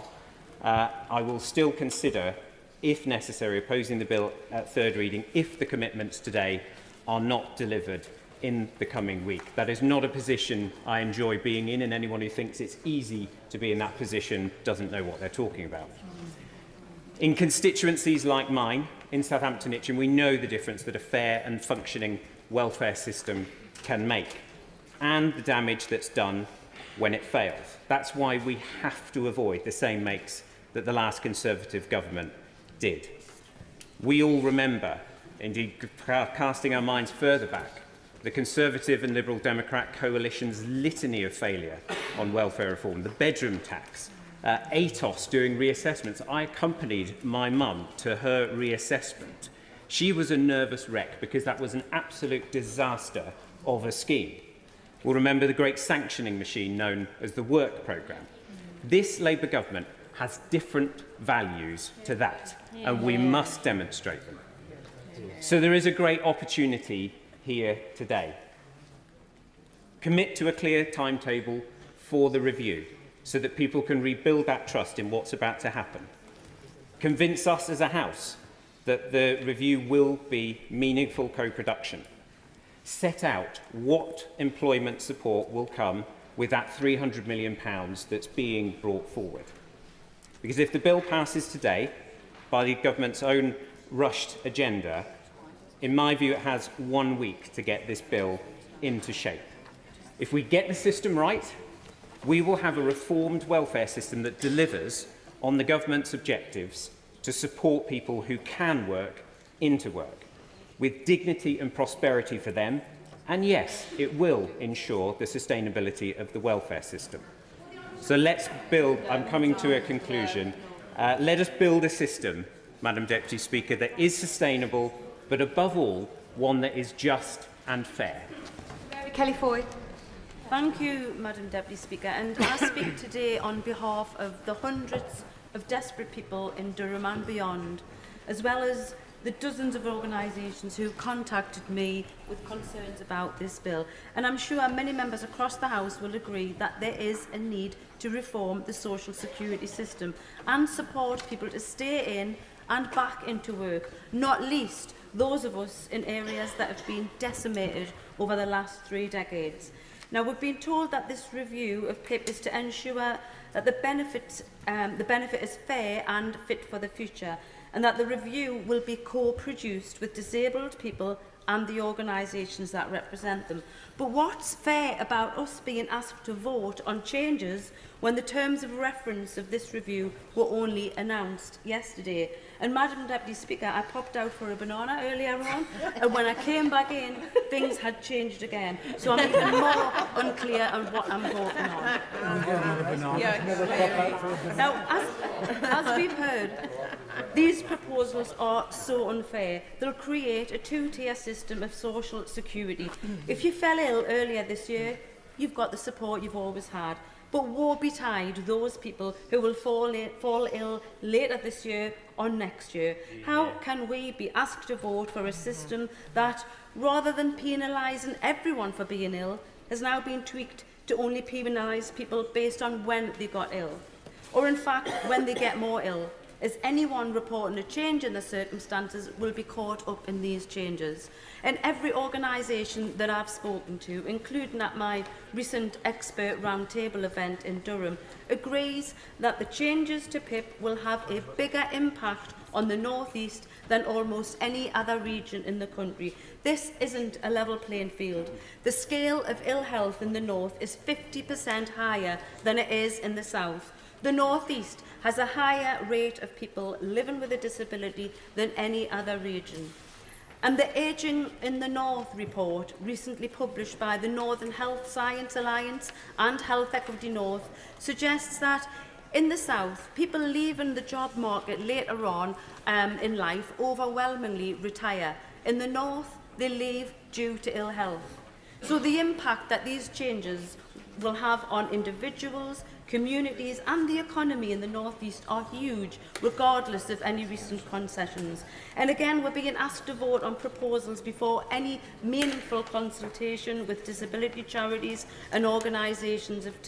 I will still consider, if necessary, opposing the bill at third reading if the commitments today are not delivered in the coming week. That is not a position I enjoy being in, and anyone who thinks it's easy to be in that position doesn't know what they're talking about. In constituencies like mine, in Southampton Itchen, we know the difference that a fair and functioning welfare system can make, and the damage that's done when it fails. That's why we have to avoid the same makes that the last Conservative government did. We all remember, indeed casting our minds further back, the Conservative and Liberal Democrat coalition's litany of failure on welfare reform, the bedroom tax, ATOS doing reassessments. I accompanied my mum to her reassessment. She was a nervous wreck because that was an absolute disaster of a scheme. We'll remember the great sanctioning machine known as the work programme. This Labour government has different values to that, and we must demonstrate them. So there is a great opportunity here today. Commit to a clear timetable for the review so that people can rebuild that trust in what's about to happen. Convince us as a House that the review will be meaningful co-production. Set out what employment support will come with that £300 million that's being brought forward. Because if the bill passes today by the government's own rushed agenda, in my view, it has 1 week to get this bill into shape. If we get the system right, we will have a reformed welfare system that delivers on the government's objectives to support people who can work into work, with dignity and prosperity for them, and yes, it will ensure the sustainability of the welfare system. So let's build, I'm coming to a conclusion, let us build a system, Madam Deputy Speaker, that is sustainable, but above all, one that is just and fair. Kelly Foy. Thank you, Madam Deputy Speaker, and I speak today on behalf of the hundreds of desperate people in Durham and beyond, as well as the dozens of organisations who contacted me with concerns about this bill. And I'm sure many members across the House will agree that there is a need to reform the social security system and support people to stay in and back into work, not least those of us in areas that have been decimated over the last 3 decades. Now, we've been told that this review of PIP is to ensure that the benefit is fair and fit for the future, and that the review will be co-produced with disabled people and the organisations that represent them. But what's fair about us being asked to vote on changes when the terms of reference of this review were only announced yesterday? And Madam Deputy Speaker, I popped out for a banana earlier on, and when I came back in, things had changed again. So I'm even more unclear on what I'm voting on. Now, as we've heard, these proposals are so unfair. They'll create a two-tier system of social security. If you fell ill earlier this year, you've got the support you've always had. But woe betide those people who will fall ill later this year or next year. How can we be asked to vote for a system that, rather than penalising everyone for being ill, has now been tweaked to only penalise people based on when they got ill? Or in fact, when they get more ill, as anyone reporting a change in the circumstances will be caught up in these changes. And every organisation that I've spoken to, including at my recent expert roundtable event in Durham, agrees that the changes to PIP will have a bigger impact on the North East than almost any other region in the country. This isn't a level playing field. The scale of ill health in the North is 50% higher than it is in the South. The North East has a higher rate of people living with a disability than any other region. And the Ageing in the North report, recently published by the Northern Health Science Alliance and Health Equity North, suggests that in the South, people leaving the job market later on in life overwhelmingly retire. In the North, they leave due to ill health. So the impact that these changes will have on individuals, communities and the economy in the North East are huge, regardless of any recent concessions. And again, we're being asked to vote on proposals before any meaningful consultation with disability charities and organisations have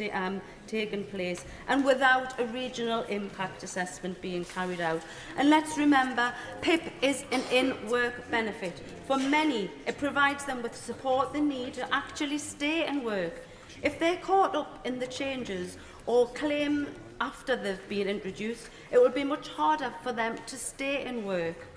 taken place, and without a regional impact assessment being carried out. And let's remember, PIP is an in-work benefit. For many, it provides them with the support they need to actually stay and work. If they're caught up in the changes or claim after they've been introduced, it will be much harder for them to stay in work.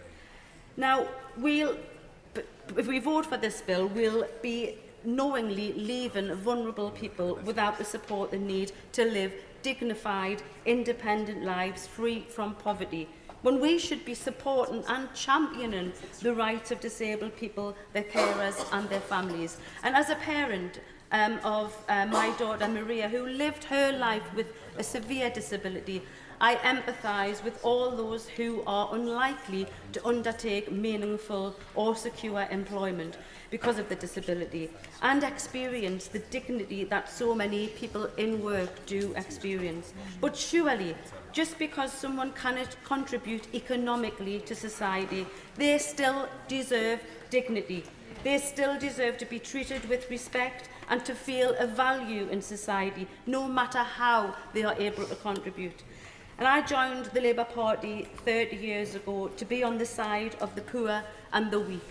Now, if we vote for this bill, we'll be knowingly leaving vulnerable people without the support they need to live dignified, independent lives free from poverty, when we should be supporting and championing the rights of disabled people, their carers and their families. And as a parent, of my daughter Maria, who lived her life with a severe disability, I empathise with all those who are unlikely to undertake meaningful or secure employment because of the disability and experience the dignity that so many people in work do experience. But surely, just because someone cannot contribute economically to society, they still deserve dignity. They still deserve to be treated with respect and to feel a value in society, no matter how they are able to contribute. And I joined the Labour Party 30 years ago to be on the side of the poor and the weak.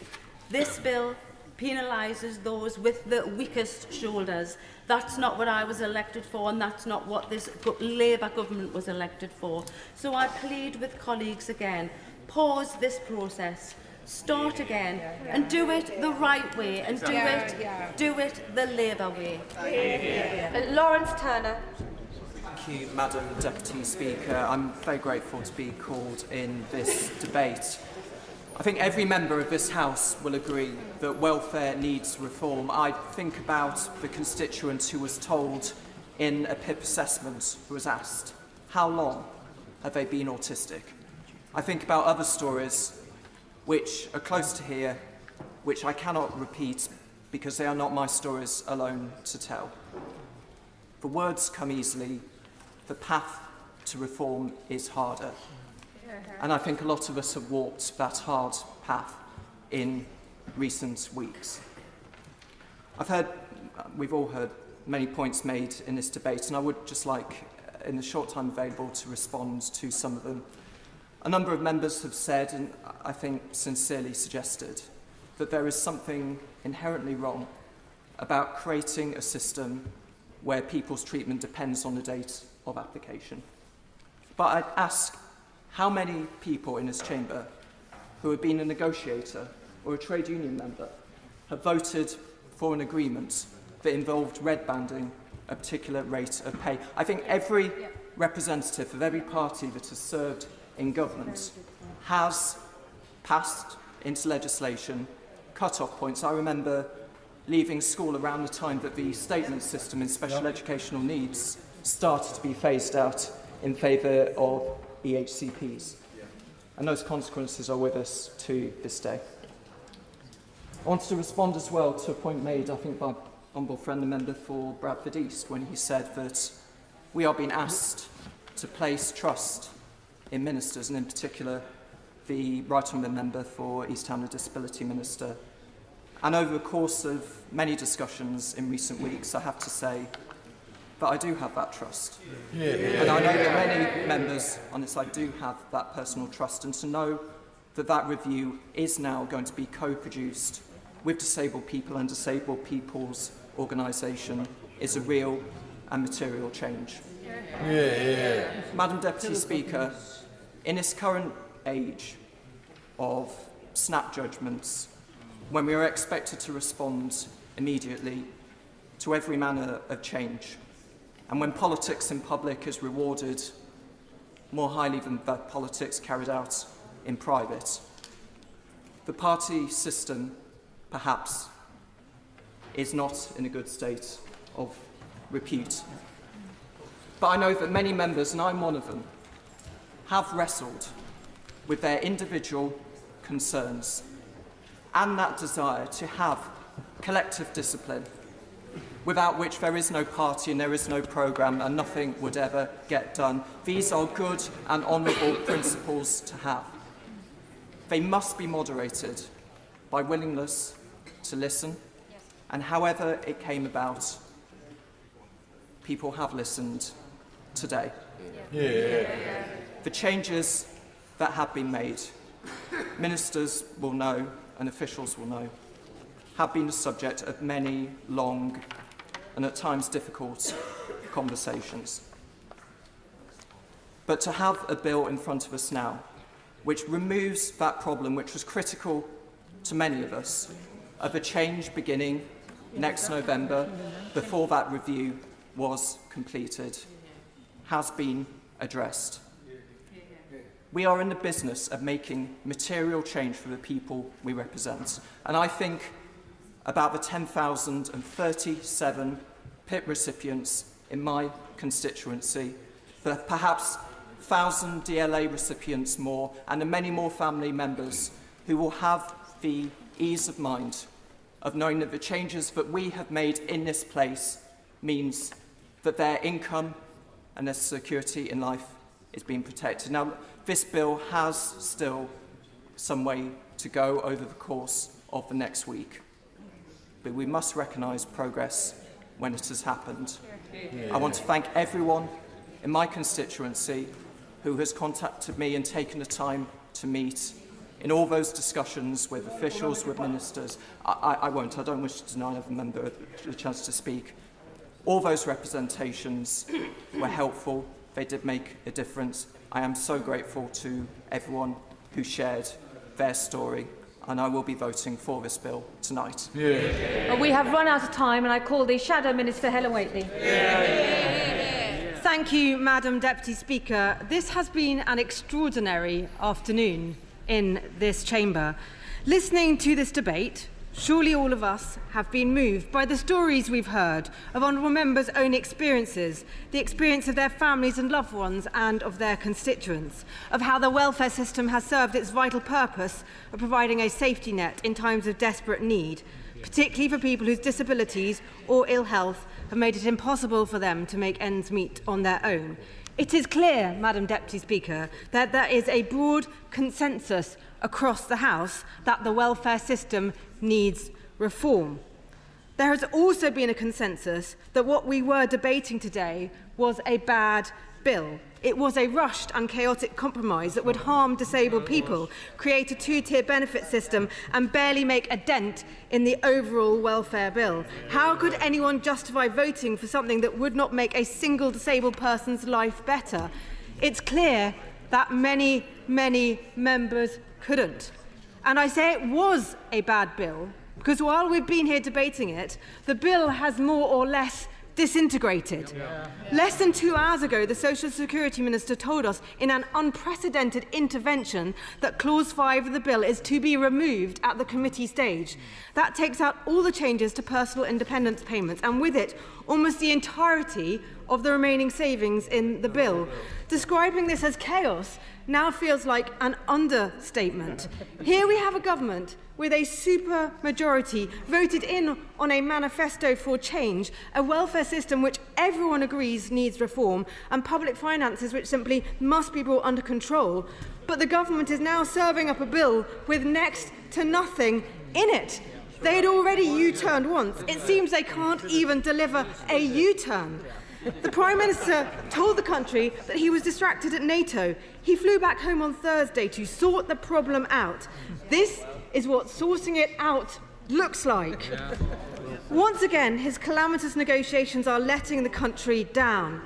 This bill penalises those with the weakest shoulders. That's not what I was elected for, and that's not what this Labour government was elected for. So I plead with colleagues again, pause this process. Start again and do it the right way and do it the Labour way. Lawrence Turner. Thank you, Madam Deputy Speaker. I'm very grateful to be called in this debate. I think every member of this House will agree that welfare needs reform. I think about the constituent who was told in a PIP assessment, who was asked, how long have they been autistic? I think about other stories which are close to here, which I cannot repeat because they are not my stories alone to tell. The words come easily, the path to reform is harder. And I think a lot of us have walked that hard path in recent weeks. We've all heard many points made in this debate, and I would just like, in the short time available, to respond to some of them. A number of members have said, and I think sincerely suggested, that there is something inherently wrong about creating a system where people's treatment depends on the date of application. But I'd ask how many people in this chamber who have been a negotiator or a trade union member have voted for an agreement that involved red banding a particular rate of pay. I think every representative of every party that has served in government has passed into legislation cut-off points. I remember leaving school around the time that the statement system in special educational needs started to be phased out in favour of EHCPs. And those consequences are with us to this day. I wanted to respond as well to a point made, I think, by honourable friend, the member for Bradford East, when he said that we are being asked to place trust in ministers, and in particular the right honourable member for East Ham, the Disability Minister. And over the course of many discussions in recent weeks, I have to say that I do have that trust. And I know that many members on this side do have that personal trust, and to know that that review is now going to be co-produced with disabled people and disabled people's organisation is a real and material change. Madam Deputy Speaker, in this current age of snap judgments, when we are expected to respond immediately to every manner of change, and when politics in public is rewarded more highly than the politics carried out in private, the party system, perhaps, is not in a good state of repute. But I know that many members, and I'm one of them, have wrestled with their individual concerns and that desire to have collective discipline, without which there is no party and there is no programme and nothing would ever get done. These are good and honourable principles to have. They must be moderated by willingness to listen, and however it came about, people have listened today. The changes that have been made, ministers will know and officials will know, have been the subject of many long and at times difficult conversations. But to have a bill in front of us now which removes that problem which was critical to many of us, of a change beginning next November before that review was completed, has been addressed. We are in the business of making material change for the people we represent. And I think about the 10,037 PIP recipients in my constituency, the perhaps 1,000 DLA recipients more, and the many more family members who will have the ease of mind of knowing that the changes that we have made in this place means that their income and their security in life is being protected. Now, this bill has still some way to go over the course of the next week, but we must recognise progress when it has happened. I want to thank everyone in my constituency who has contacted me and taken the time to meet in all those discussions with officials, with ministers. I don't wish to deny another member a chance to speak. All those representations were helpful. They did make a difference. I am so grateful to everyone who shared their story, and I will be voting for this bill tonight. Well, we have run out of time, and I call the Shadow Minister, Helen Whately. Thank you, Madam Deputy Speaker. This has been an extraordinary afternoon in this chamber. Listening to this debate, surely all of us have been moved by the stories we've heard of honourable members' own experiences, the experience of their families and loved ones and of their constituents, of how the welfare system has served its vital purpose of providing a safety net in times of desperate need, particularly for people whose disabilities or ill health have made it impossible for them to make ends meet on their own. It is clear, Madam Deputy Speaker, that there is a broad consensus across the House that the welfare system needs reform. There has also been a consensus that what we were debating today was a bad bill. It was a rushed and chaotic compromise that would harm disabled people, create a two-tier benefit system and barely make a dent in the overall welfare bill. How could anyone justify voting for something that would not make a single disabled person's life better? It's clear that many members couldn't. And I say it was a bad bill because while we've been here debating it, the bill has more or less disintegrated. Less than 2 hours ago, the Social Security Minister told us in an unprecedented intervention that Clause 5 of the bill is to be removed at the committee stage. That takes out all the changes to personal independence payments and with it almost the entirety of the remaining savings in the bill. Describing this as chaos now feels like an understatement. Here we have a government with a super majority voted in on a manifesto for change, a welfare system which everyone agrees needs reform, and public finances which simply must be brought under control. But the government is now serving up a bill with next to nothing in it. They had already U-turned once. It seems they can't even deliver a U-turn. The Prime Minister told the country that he was distracted at NATO. He flew back home on Thursday to sort the problem out. This is what sorting it out looks like. Once again, his calamitous negotiations are letting the country down.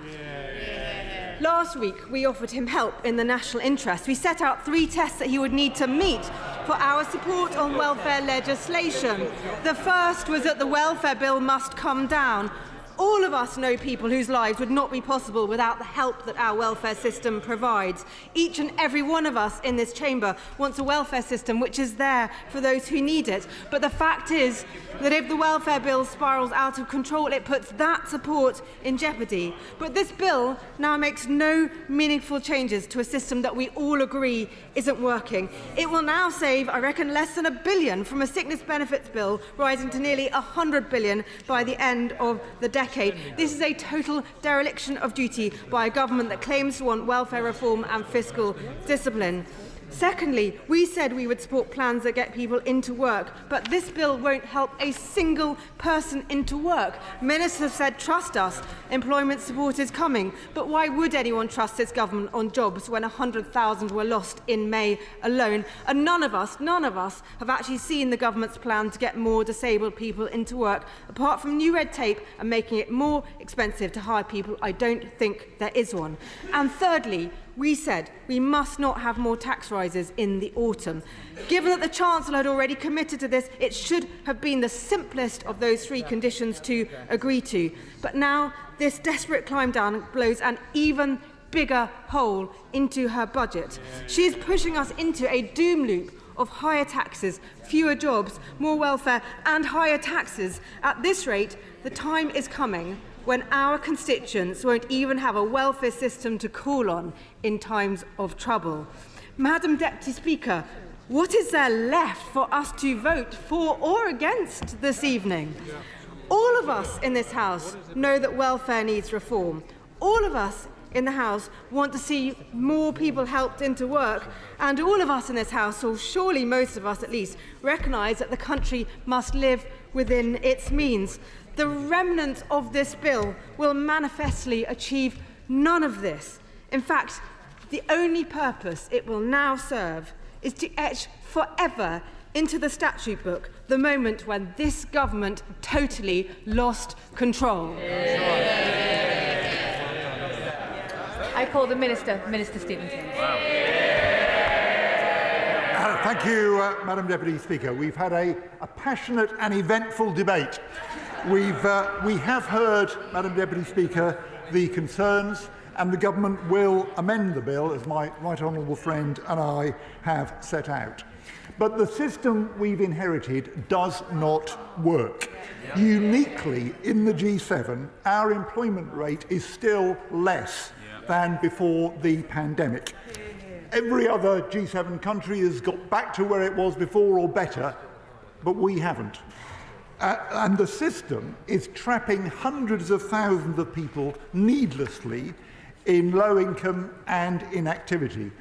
Last week, we offered him help in the national interest. We set out 3 tests that he would need to meet for our support on welfare legislation. The first was that the welfare bill must come down. All of us know people whose lives would not be possible without the help that our welfare system provides. Each and every one of us in this chamber wants a welfare system which is there for those who need it. But the fact is that if the welfare bill spirals out of control, it puts that support in jeopardy. But this bill now makes no meaningful changes to a system that we all agree isn't working. It will now save, I reckon, less than £1 billion from a sickness benefits bill rising to nearly £100 billion by the end of the decade. This is a total dereliction of duty by a government that claims to want welfare reform and fiscal discipline. Secondly, we said we would support plans that get people into work, but this bill won't help a single person into work. Ministers said, trust us, employment support is coming. But why would anyone trust this government on jobs when 100,000 were lost in May alone? And none of us have actually seen the government's plan to get more disabled people into work. Apart from new red tape and making it more expensive to hire people, I don't think there is one. And thirdly, we said we must not have more tax rises in the autumn. Given that the Chancellor had already committed to this, it should have been the simplest of those 3 conditions to agree to. But now this desperate climb down blows an even bigger hole into her budget. She is pushing us into a doom loop of higher taxes, fewer jobs, more welfare and higher taxes. At this rate, the time is coming when our constituents won't even have a welfare system to call on in times of trouble. Madam Deputy Speaker, what is there left for us to vote for or against this evening? All of us in this House know that welfare needs reform. All of us in the House want to see more people helped into work, and all of us in this House, or surely most of us at least, recognise that the country must live within its means. The remnants of this bill will manifestly achieve none of this. In fact, the only purpose it will now serve is to etch forever into the statute book the moment when this government totally lost control. I call the Minister, Minister Stevenson. Thank you, Madam Deputy Speaker. We've had a passionate and eventful debate. We have heard, Madam Deputy Speaker, the concerns, and the government will amend the bill, as my right honourable friend and I have set out. But the system we've inherited does not work. Uniquely in the G7, our employment rate is still less than before the pandemic. Every other G7 country has got back to where it was before or better, but we haven't. And the system is trapping hundreds of thousands of people needlessly in low income and inactivity.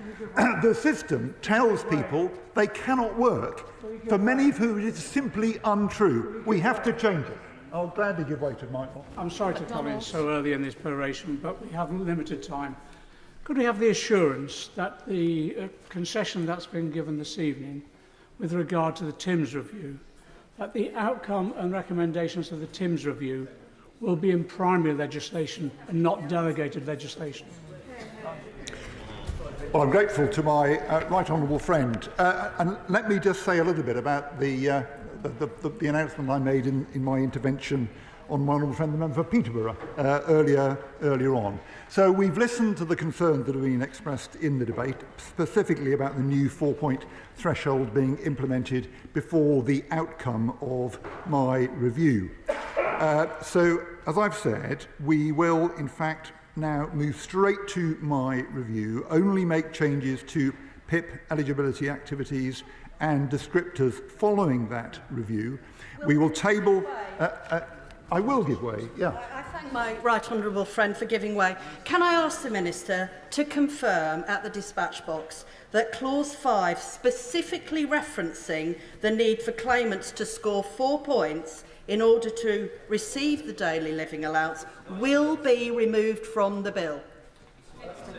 The system tells people they cannot work, for many of whom it is simply untrue. We have to change it. I'll gladly give way to Michael. I'm sorry to come in so early in this peroration, but we have limited time. Could we have the assurance that the concession that's been given this evening with regard to the TIMS review, that the outcome and recommendations of the TIMS review will be in primary legislation and not delegated legislation? Well, I'm grateful to my right honourable friend. And let me just say a little bit about the announcement I made in my intervention on my honourable friend, the member for Peterborough, earlier on. So we've listened to the concerns that have been expressed in the debate, specifically about the new 4-point threshold being implemented before the outcome of my review. So, as I've said, we will, in fact, now move straight to my review, only make changes to PIP eligibility activities and descriptors following that review. We will table... I will give way, yeah. I thank my right honourable friend for giving way. Can I ask the Minister to confirm at the dispatch box that Clause 5, specifically referencing the need for claimants to score 4 points in order to receive the daily living allowance, will be removed from the bill?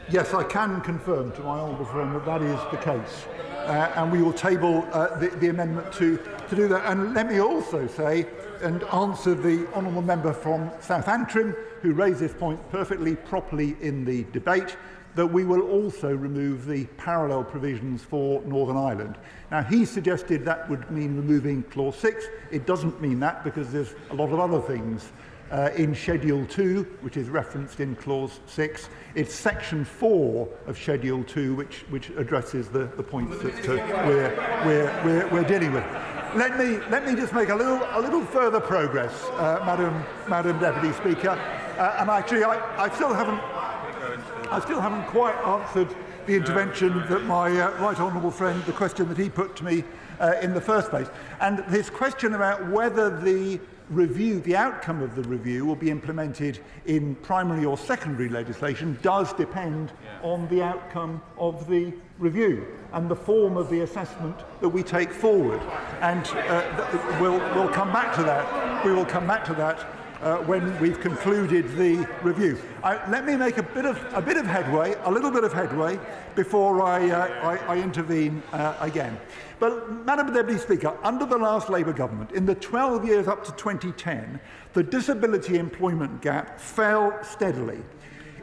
Yes, I can confirm to my honourable friend that that is the case. And we will table the amendment to do that. And let me also say, and answer the honourable member from South Antrim, who raised this point perfectly properly in the debate, that we will also remove the parallel provisions for Northern Ireland. Now, he suggested that would mean removing Clause 6. It doesn't mean that, because there's a lot of other things in Schedule 2, which is referenced in Clause 6. It's Section 4 of Schedule 2, which addresses the points that we're dealing with. Let me just make a little further progress, Madam Deputy Speaker. And actually, I still haven't quite answered the intervention that my right honourable friend, the question that he put to me in the first place. And his question about whether the review, the outcome of the review, will be implemented in primary or secondary legislation does depend on the outcome of the review and the form of the assessment that we take forward. And we'll come back to that. We will come back to that when we've concluded the review. Let me make a bit of headway, a little bit of headway, before I intervene again. But, Madam Deputy Speaker, under the last Labour government, in the 12 years up to 2010, the disability employment gap fell steadily.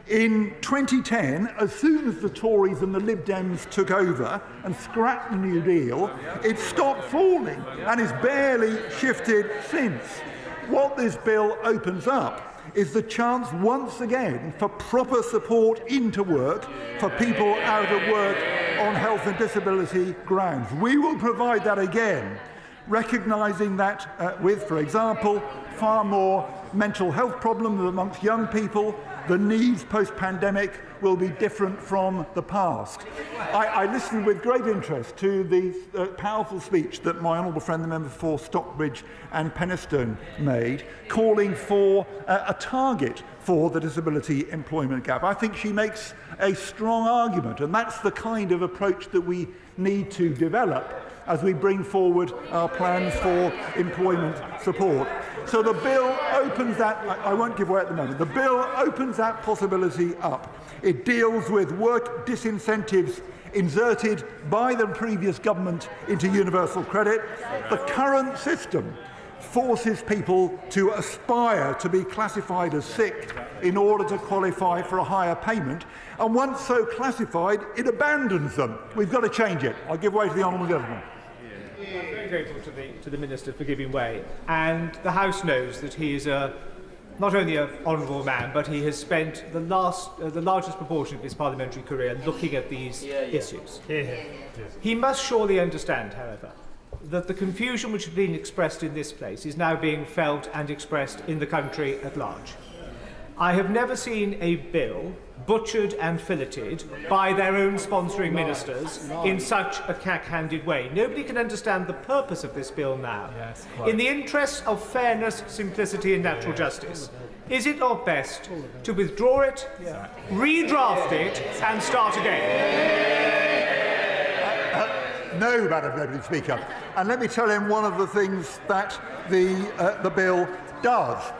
In 2010, as soon as the Tories and the Lib Dems took over and scrapped the New Deal, it stopped falling and has barely shifted since. What this bill opens up is the chance once again for proper support into work for people out of work on health and disability grounds. We will provide that again, recognising that with, for example, far more mental health problems amongst young people, the needs post-pandemic will be different from the past. I listened with great interest to the powerful speech that my honourable friend, the member for Stockbridge and Penistone, made, calling for a target for the disability employment gap. I think she makes a strong argument, and that's the kind of approach that we need to develop as we bring forward our plans for employment support. So the bill opens that, I won't give away at the moment, the bill opens that possibility up. It deals with work disincentives inserted by the previous government into universal credit. The current system forces people to aspire to be classified as sick in order to qualify for a higher payment, and once so classified, it abandons them. We've got to change it. I'll give way to the honourable gentleman. I'm very grateful to the Minister for giving way, and the House knows that he is not only an honourable man, but he has spent the largest proportion of his parliamentary career looking at these issues. He must surely understand, however, that the confusion which has been expressed in this place is now being felt and expressed in the country at large. I have never seen a bill butchered and filleted by their own sponsoring ministers in such a cack-handed way. Nobody can understand the purpose of this bill now. In the interests of fairness, simplicity and natural justice, is it not best to withdraw it, redraft it and start again? No, Madam Deputy Speaker. And let me tell him one of the things that the bill does.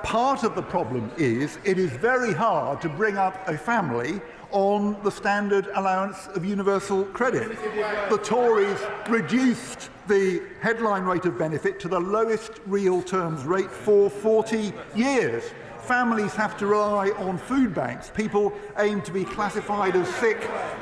Part of the problem is it is very hard to bring up a family on the standard allowance of universal credit. The Tories reduced the headline rate of benefit to the lowest real terms rate for 40 years. families have to rely on food banks. People aim to be classified as sick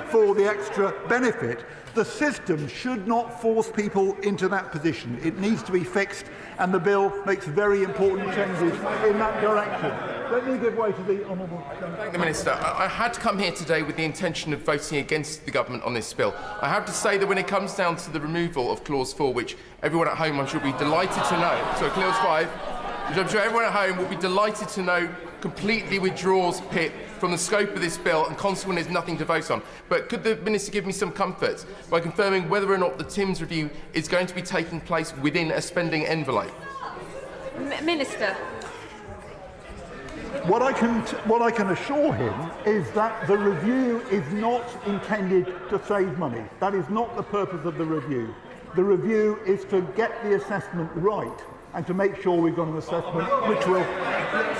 for the extra benefit. The system should not force people into that position. It needs to be fixed, and the bill makes very important changes in that direction. Let me give way to the Honourable... Thank the Minister. I had to come here today with the intention of voting against the Government on this bill. I have to say that when it comes down to the removal of Clause 4, which everyone at home I'm sure will be delighted to know, so Clause 5, which I'm sure everyone at home will be delighted to know completely withdraws PIP from the scope of this bill and consequently there's nothing to vote on. But could the Minister give me some comfort by confirming whether or not the TIMS review is going to be taking place within a spending envelope? Minister. What I can assure him is that the review is not intended to save money. That is not the purpose of the review. The review is to get the assessment right and to make sure we've got an assessment which will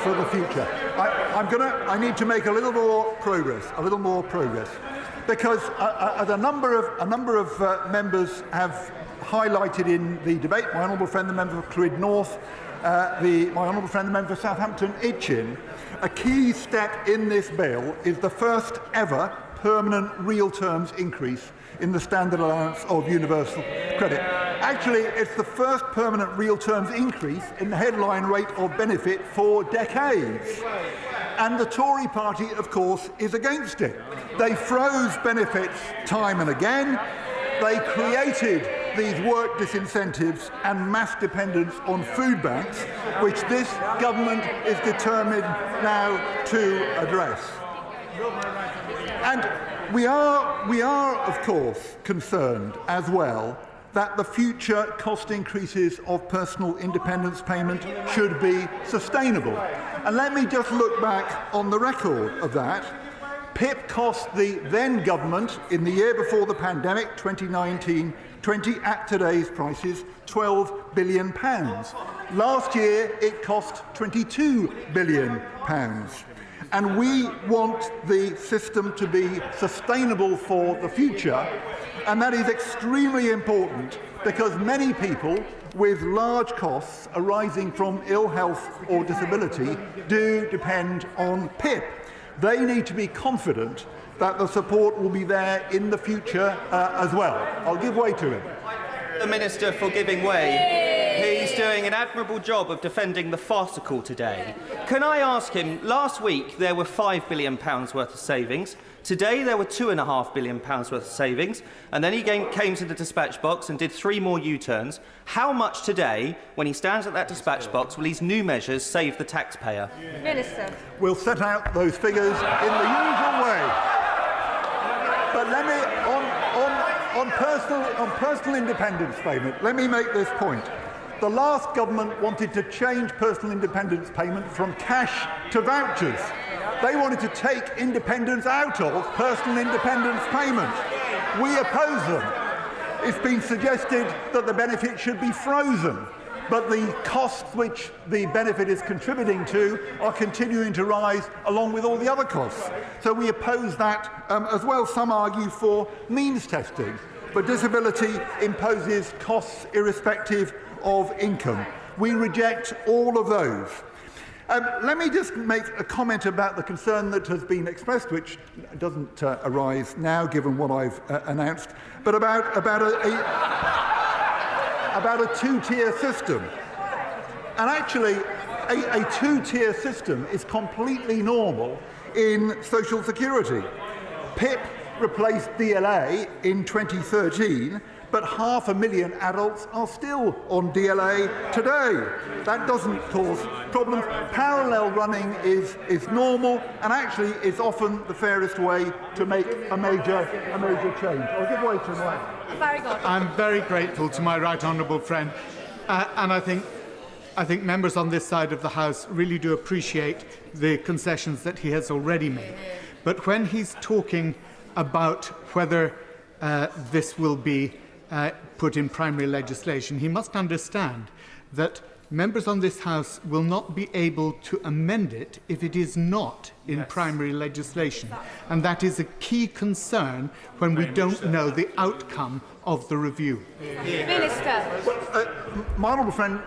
for the future. I need to make a little more progress, because as a number of members have highlighted in the debate, my honourable friend the member for Clwyd North, my honourable friend the member for Southampton Itchin, a key step in this bill is the first ever permanent real terms increase in the standard allowance of universal credit. Actually, it's the first permanent real terms increase in the headline rate of benefit for decades. And the Tory party, of course, is against it. They froze benefits time and again. They created these work disincentives and mass dependence on food banks, which this government is determined now to address. And we are, of course, concerned as well that the future cost increases of personal independence payment should be sustainable. And let me just look back on the record of that. PIP cost the then government in the year before the pandemic, 2019-20, at today's prices, £12 billion. Last year, it cost £22 billion. And we want the system to be sustainable for the future, and that is extremely important because many people with large costs arising from ill health or disability do depend on PIP. They need to be confident that the support will be there in the future as well. I'll give way to him. The Minister for giving way. He's doing an admirable job of defending the farcical today. Can I ask him, last week there were £5 billion worth of savings. Today there were £2.5 billion worth of savings, and then he came to the dispatch box and did 3 more U-turns. How much today, when he stands at that dispatch box, will these new measures save the taxpayer? Minister. We'll set out those figures in the usual way. But let me, on personal independence payment, let me make this point. The last government wanted to change personal independence payment from cash to vouchers. They wanted to take independence out of personal independence payment. We oppose them. It's been suggested that the benefit should be frozen, but the costs which the benefit is contributing to are continuing to rise along with all the other costs. So we oppose that as well. Some argue for means testing, but disability imposes costs irrespective of income. We reject all of those. Let me just make a comment about the concern that has been expressed, which doesn't arise now, given what I've announced, but about a two-tier system. And actually, a two-tier system is completely normal in social security. PIP replaced DLA in 2013, but 500,000 adults are still on DLA today. That doesn't cause problems. Parallel running is normal, and actually it's often the fairest way to make a major change. I'll give way to Mike. Very good. I'm very grateful to my right honourable friend, and I think members on this side of the House really do appreciate the concessions that he has already made. But when he's talking about whether this will be put in primary legislation, he must understand that members on this House will not be able to amend it if it is not in primary legislation. And that is a key concern when we don't know the outcome of the review. Minister. My honourable friend,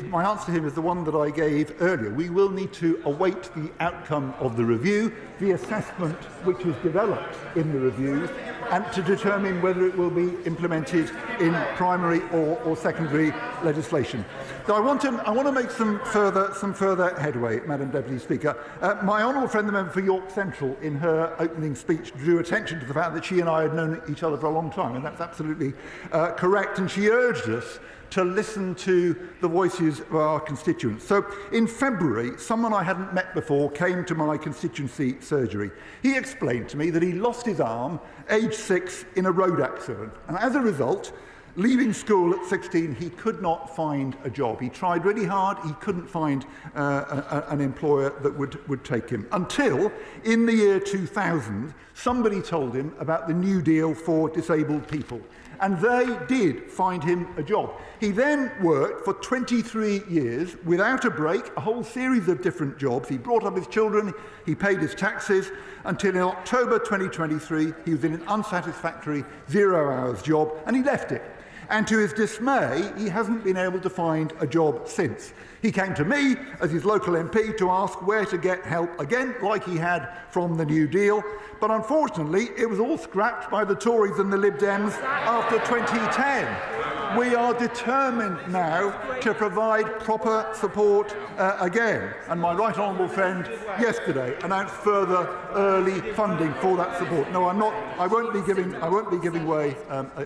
my answer to him is the one that I gave earlier. We will need to await the outcome of the review, the assessment which is developed in the review, and to determine whether it will be implemented in primary or secondary legislation. So I want to make some further headway, Madam Deputy Speaker. My honourable friend, the member for York Central, in her opening speech, drew attention to the fact that she and I had known each other for a long time, and that's absolutely correct. And she urged us to listen to the voices of our constituents. So in February, someone I hadn't met before came to my constituency surgery. He explained to me that he lost his arm, aged 6, in a road accident. And as a result, leaving school at 16, he could not find a job. He tried really hard, he couldn't find an employer that would take him. Until, in the year 2000, somebody told him about the New Deal for disabled people. And they did find him a job. He then worked for 23 years without a break, a whole series of different jobs. He brought up his children, he paid his taxes, until in October 2023, he was in an unsatisfactory 0-hours job, and he left it. And to his dismay, he hasn't been able to find a job since. He came to me as his local MP to ask where to get help again, like he had from the New Deal. But unfortunately, it was all scrapped by the Tories and the Lib Dems after 2010. We are determined now to provide proper support again. And my right honourable friend yesterday announced further early funding for that support. No, I'm not. I won't be giving way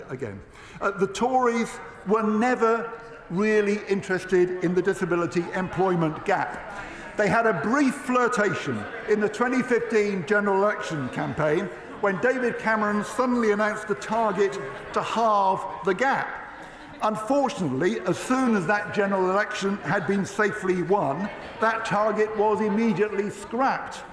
again. The Tories were never really interested in the disability employment gap. They had a brief flirtation in the 2015 general election campaign when David Cameron suddenly announced a target to halve the gap. Unfortunately, as soon as that general election had been safely won, that target was immediately scrapped,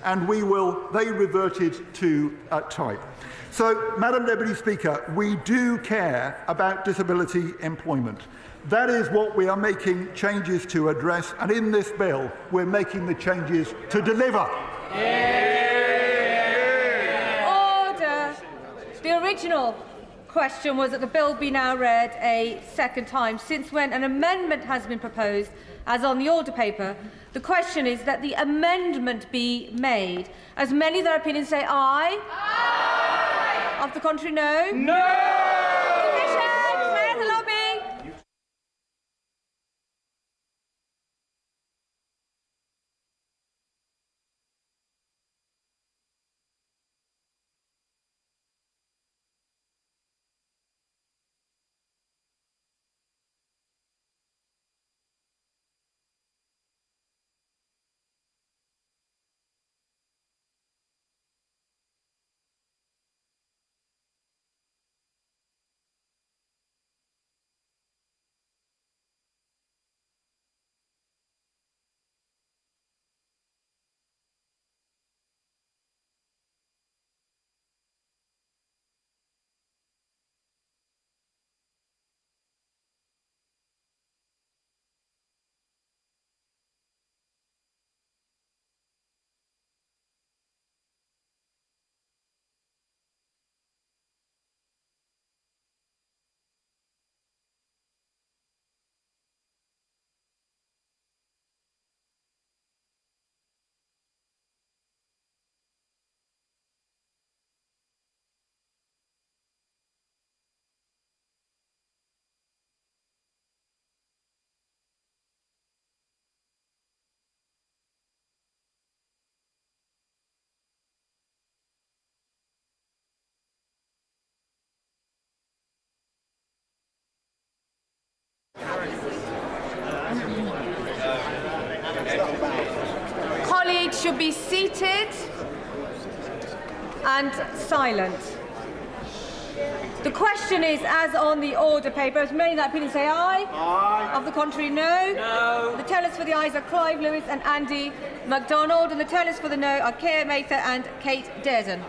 and they reverted to type. So, Madam Deputy Speaker, we do care about disability employment. That is what we are making changes to address, and in this bill, we're making the changes to deliver. Order. The original question was that the bill be now read a second time, since when an amendment has been proposed, as on the order paper. The question is that the amendment be made. As many of their opinions say aye. Aye. Of the contrary, no. No. Petitions, clear the lobby. Colleagues should be seated and silent. The question is, as on the order paper, as many in that opinion say aye. Aye. Of the contrary, no. No. The tellers for the ayes are Clive Lewis and Andy MacDonald, and the tellers for the no are Keir Mather and Kate Dearden.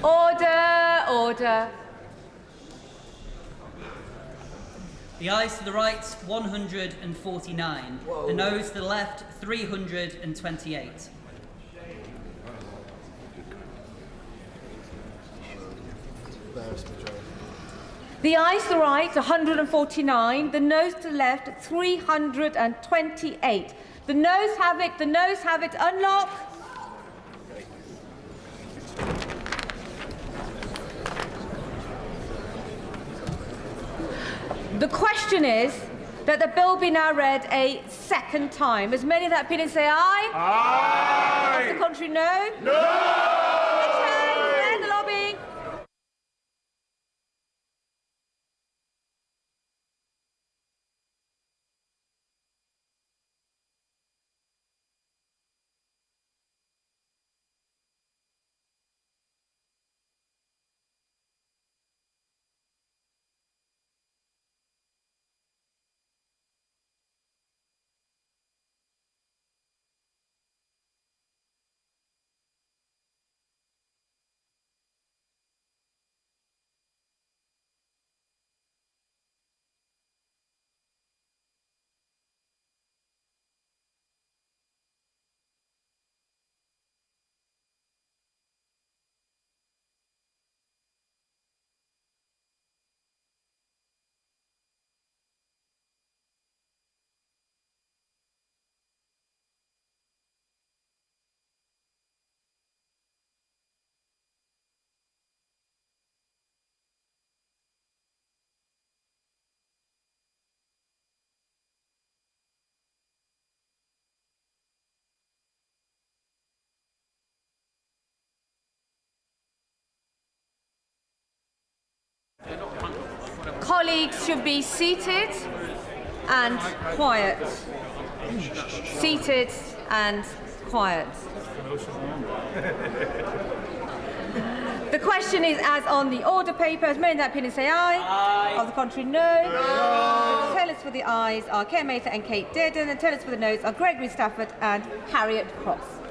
Order, order. The ayes to the right, 149. Whoa. The noes to the left, 328. The ayes to the right, 149. The noes to the left, 328. The noes have it. The noes have it. Unlock. The question is that the bill be now read a second time. As many of that opinion say aye? Aye. Of the contrary, no? No! End the lobbying. Colleagues should be seated and quiet. Seated and quiet. The question is as on the order paper. As many in that opinion say aye. Aye. Of the contrary, no. No. The tellers for the ayes are Ken Mather and Kate Dearden. The tellers for the noes are Gregory Stafford and Harriet Cross.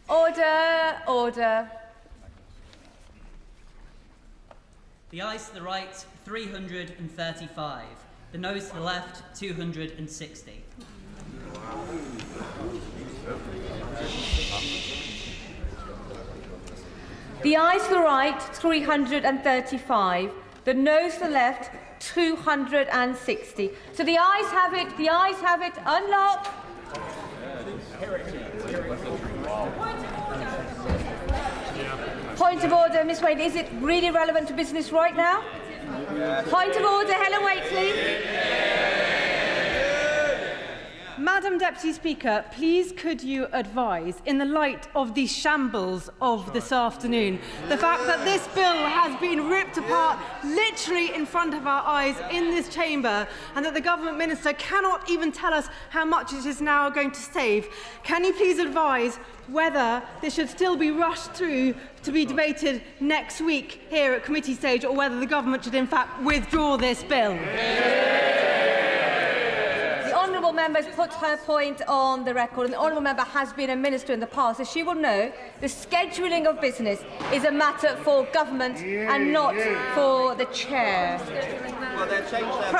Order, order. The ayes to the right, 335. The noes to the left, 260. The ayes to the right, 335. The noes to the left, 260. So the ayes have it, the ayes have it. Unlock. Point of order, Ms Wade. Is it really relevant to business right now? Point of order, Helen Wakeley. Madam Deputy Speaker, please could you advise, in the light of the shambles of this afternoon, the fact that this bill has been ripped apart literally in front of our eyes in this chamber, and that the Government Minister cannot even tell us how much it is now going to save, can you please advise whether this should still be rushed through to be debated next week here at committee stage, or whether the Government should in fact withdraw this bill? The honourable member has put her point on the record, and the honourable member has been a minister in the past, so she will know the scheduling of business is a matter for government and not for the chair. Well, they'll change their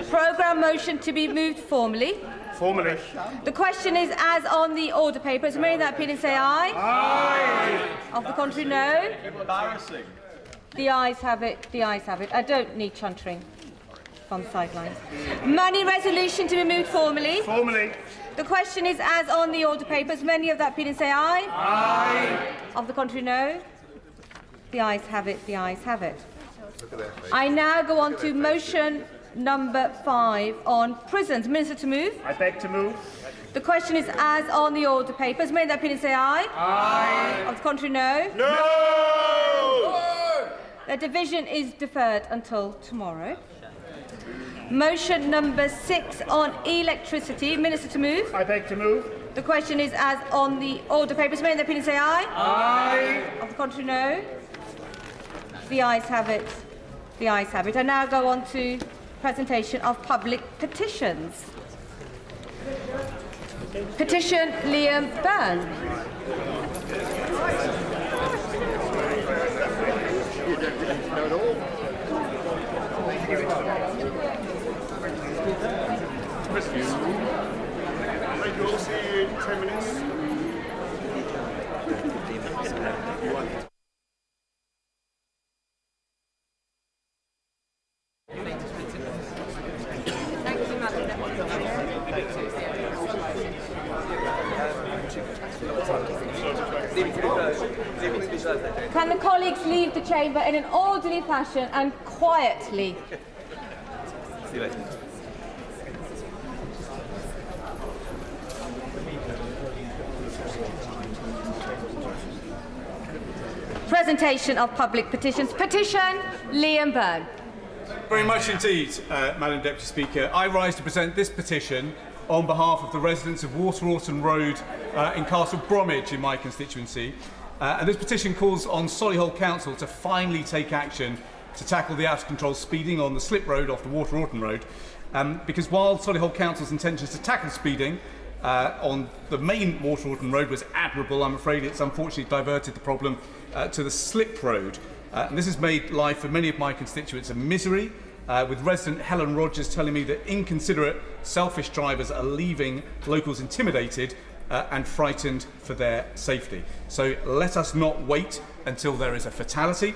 Programme motion to be moved formally. Formally. The question is as on the order paper. Is many in that opinion say aye? Aye. Of the contrary, no. Embarrassing. The ayes have it. The ayes have it. I don't need chuntering from the sidelines. Money resolution to be moved formally. Formally. The question is as on the order papers. Many of that opinion say aye. Aye. Of the contrary, no. The ayes have it. The ayes have it. I now go on to motion number 5 on prisons. Minister to move. I beg to move. The question is as on the order papers. Many of that opinion say aye. Aye. Of the contrary, no. No. The division is deferred until tomorrow. Motion number 6 on electricity. Minister to move. I beg to move. The question is as on the order papers. Many of the opinion say aye. Aye. Of the contrary, no. The ayes have it. The ayes have it. I now go on to presentation of public petitions. Petition Liam Byrne. Thank you all. See you in 10 minutes. Can the colleagues leave the chamber in an orderly fashion and quietly? See you later. Presentation of public petitions. Petition Liam Byrne. Very much indeed, Madam Deputy Speaker. I rise to present this petition on behalf of the residents of Waterorton Road in Castle Bromwich in my constituency. And this petition calls on Solihull Council to finally take action to tackle the out-of-control speeding on the slip road off the Waterorton Road. Because while Solihull Council's intentions to tackle speeding on the main Waterorton Road was admirable, I'm afraid it's unfortunately diverted the problem to the slip road. And this has made life for many of my constituents a misery, with resident Helen Rogers telling me that inconsiderate, selfish drivers are leaving locals intimidated and frightened for their safety. So let us not wait until there is a fatality.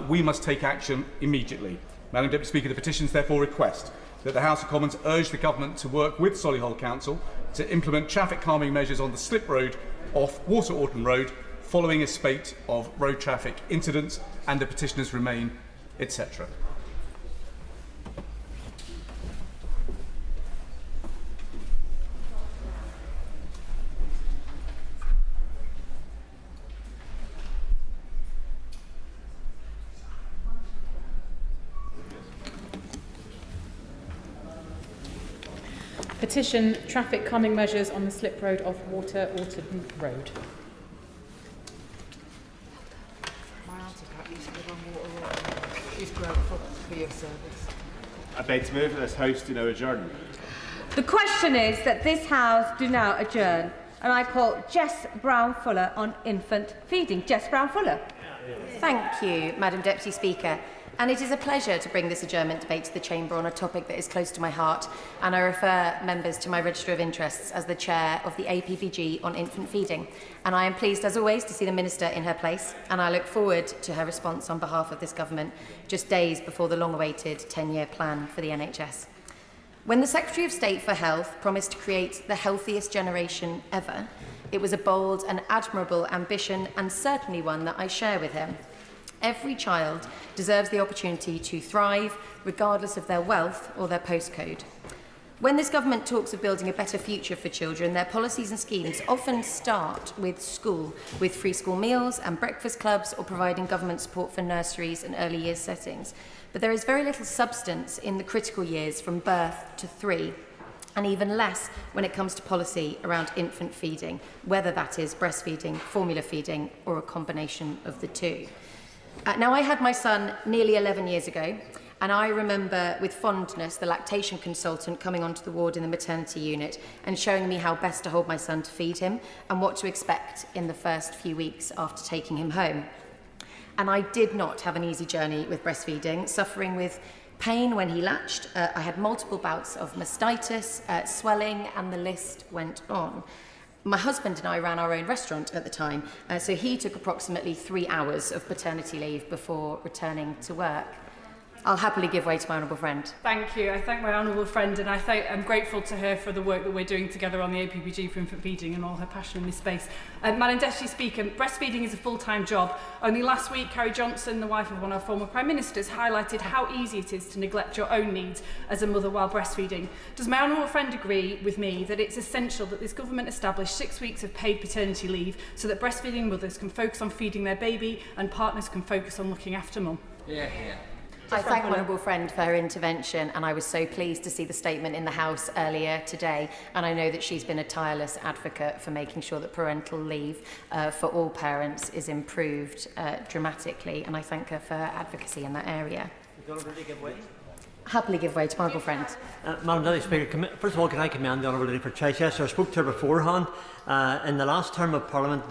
We must take action immediately. Madam Deputy Speaker, the petitions therefore request that the House of Commons urge the Government to work with Solihull Council to implement traffic calming measures on the slip road off Waterorton Road following a spate of road traffic incidents, and the petitioners remain, etc. Petition traffic calming measures on the slip road off Waterorton Road. She's grateful for your service. I beg to move that this House do now adjourn. The question is that this House do now adjourn. And I call Jess Brown-Fuller on infant feeding. Jess Brown-Fuller. Thank you, Madam Deputy Speaker. And it is a pleasure to bring this adjournment debate to the Chamber on a topic that is close to my heart, and I refer members to my register of interests as the chair of the APPG on infant feeding. And I am pleased, as always, to see the Minister in her place, and I look forward to her response on behalf of this government, just days before the long-awaited 10-year plan for the NHS. When the Secretary of State for Health promised to create the healthiest generation ever, it was a bold and admirable ambition, and certainly one that I share with him. Every child deserves the opportunity to thrive, regardless of their wealth or their postcode. When this government talks of building a better future for children, their policies and schemes often start with school, with free school meals and breakfast clubs, or providing government support for nurseries and early years settings. But there is very little substance in the critical years from birth to 3, and even less when it comes to policy around infant feeding, whether that is breastfeeding, formula feeding, or a combination of the two. Now, I had my son nearly 11 years ago, and I remember with fondness the lactation consultant coming onto the ward in the maternity unit and showing me how best to hold my son to feed him and what to expect in the first few weeks after taking him home. And I did not have an easy journey with breastfeeding, suffering with pain when he latched. I had multiple bouts of mastitis, swelling, and the list went on. My husband and I ran our own restaurant at the time, so he took approximately 3 hours of paternity leave before returning to work. I'll happily give way to my honourable friend. Thank you. I thank my honourable friend, and I'm grateful to her for the work that we're doing together on the APPG for infant feeding and all her passion in this space. Madam Deputy Speaker, breastfeeding is a full-time job. Only last week, Carrie Johnson, the wife of one of our former Prime Ministers, highlighted how easy it is to neglect your own needs as a mother while breastfeeding. Does my honourable friend agree with me that it's essential that this government establish 6 weeks of paid paternity leave so that breastfeeding mothers can focus on feeding their baby and partners can focus on looking after mum? Yeah. I thank my honourable friend for her intervention, and I was so pleased to see the statement in the House earlier today, and I know that she's been a tireless advocate for making sure that parental leave for all parents is improved dramatically, and I thank her for her advocacy in that area. Happily give way to my honourable friend. Madam Deputy Speaker, first of all, can I commend the Honourable Lady for Chichester? I spoke to her beforehand. In the last term of Parliament,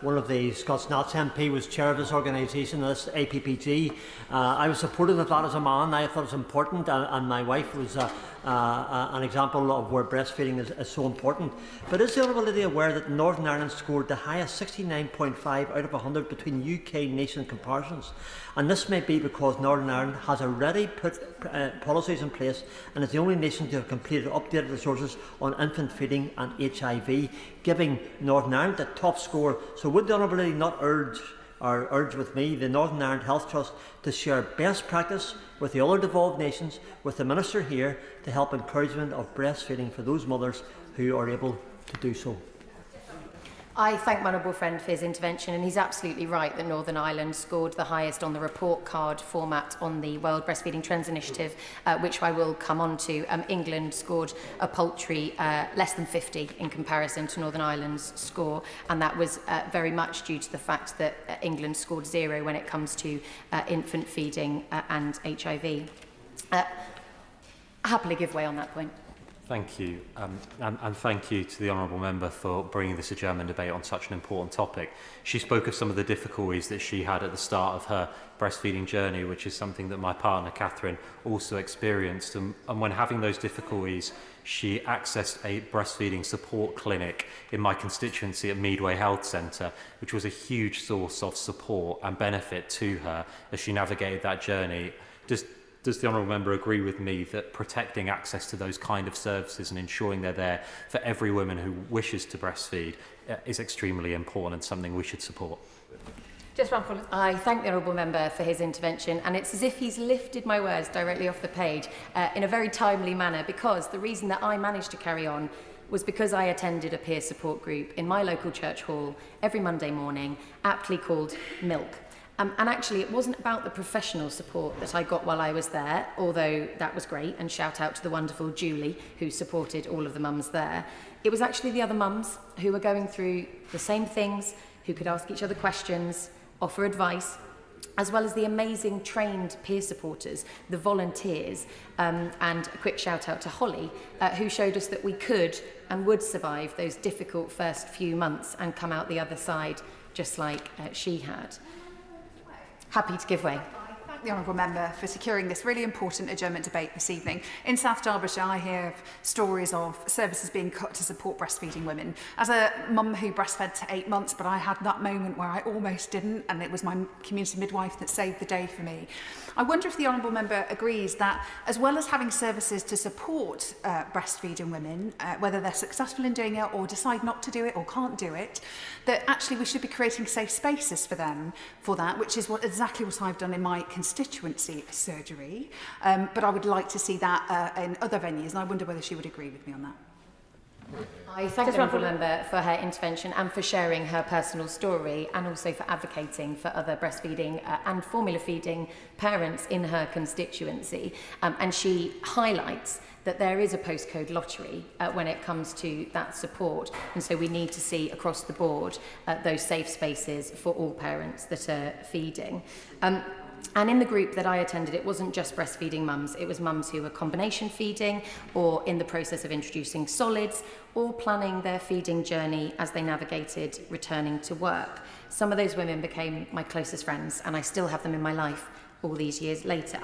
one of the Scots Nats MP was chair of this organisation, this APPG. I was supportive of that as a man. I thought it was important, and my wife was an example of where breastfeeding is so important. But is the Honourable Lady aware that Northern Ireland scored the highest 69.5 out of 100 between UK nation comparisons? And this may be because Northern Ireland has already put policies in place and is the only nation to have completed updated resources on infant feeding and HIV, giving Northern Ireland the top score. So would the Honourable Lady not urge with me the Northern Ireland Health Trust to share best practice with the other devolved nations, with the Minister here, to help encouragement of breastfeeding for those mothers who are able to do so? I thank my honourable friend for his intervention, and he's absolutely right that Northern Ireland scored the highest on the report card format on the World Breastfeeding Trends Initiative, which I will come on to. England scored a paltry less than 50 in comparison to Northern Ireland's score, and that was very much due to the fact that England scored 0 when it comes to infant feeding and HIV. Happily give way on that point. Thank you, and thank you to the Honourable Member for bringing this adjournment debate on such an important topic. She spoke of some of the difficulties that she had at the start of her breastfeeding journey, which is something that my partner Catherine also experienced. And when having those difficulties, she accessed a breastfeeding support clinic in my constituency at Meadway Health Centre, which was a huge source of support and benefit to her as she navigated that journey. Does the Honourable Member agree with me that protecting access to those kind of services and ensuring they're there for every woman who wishes to breastfeed is extremely important and something we should support? Just one follow. I thank the Honourable Member for his intervention, and it's as if he's lifted my words directly off the page in a very timely manner, because the reason that I managed to carry on was because I attended a peer support group in my local church hall every Monday morning, aptly called Milk. And actually, it wasn't about the professional support that I got while I was there, although that was great, and shout out to the wonderful Julie, who supported all of the mums there. It was actually the other mums who were going through the same things, who could ask each other questions, offer advice, as well as the amazing trained peer supporters, the volunteers, and a quick shout out to Holly, who showed us that we could and would survive those difficult first few months and come out the other side just like she had. Happy to give way. The Honourable Member for securing this really important adjournment debate this evening. In South Derbyshire, I hear stories of services being cut to support breastfeeding women. As a mum who breastfed to 8 months, but I had that moment where I almost didn't, and it was my community midwife that saved the day for me. I wonder if the Honourable Member agrees that, as well as having services to support breastfeeding women, whether they're successful in doing it or decide not to do it or can't do it, that actually we should be creating safe spaces for them for that, which is exactly what I've done in my constituency surgery, but I would like to see that in other venues, and I wonder whether she would agree with me on that. I thank the Honourable Member for her intervention and for sharing her personal story, and also for advocating for other breastfeeding and formula feeding parents in her constituency. And she highlights that there is a postcode lottery when it comes to that support, and so we need to see across the board those safe spaces for all parents that are feeding. And in the group that I attended, it wasn't just breastfeeding mums, it was mums who were combination feeding or in the process of introducing solids or planning their feeding journey as they navigated returning to work. Some of those women became my closest friends, and I still have them in my life all these years later.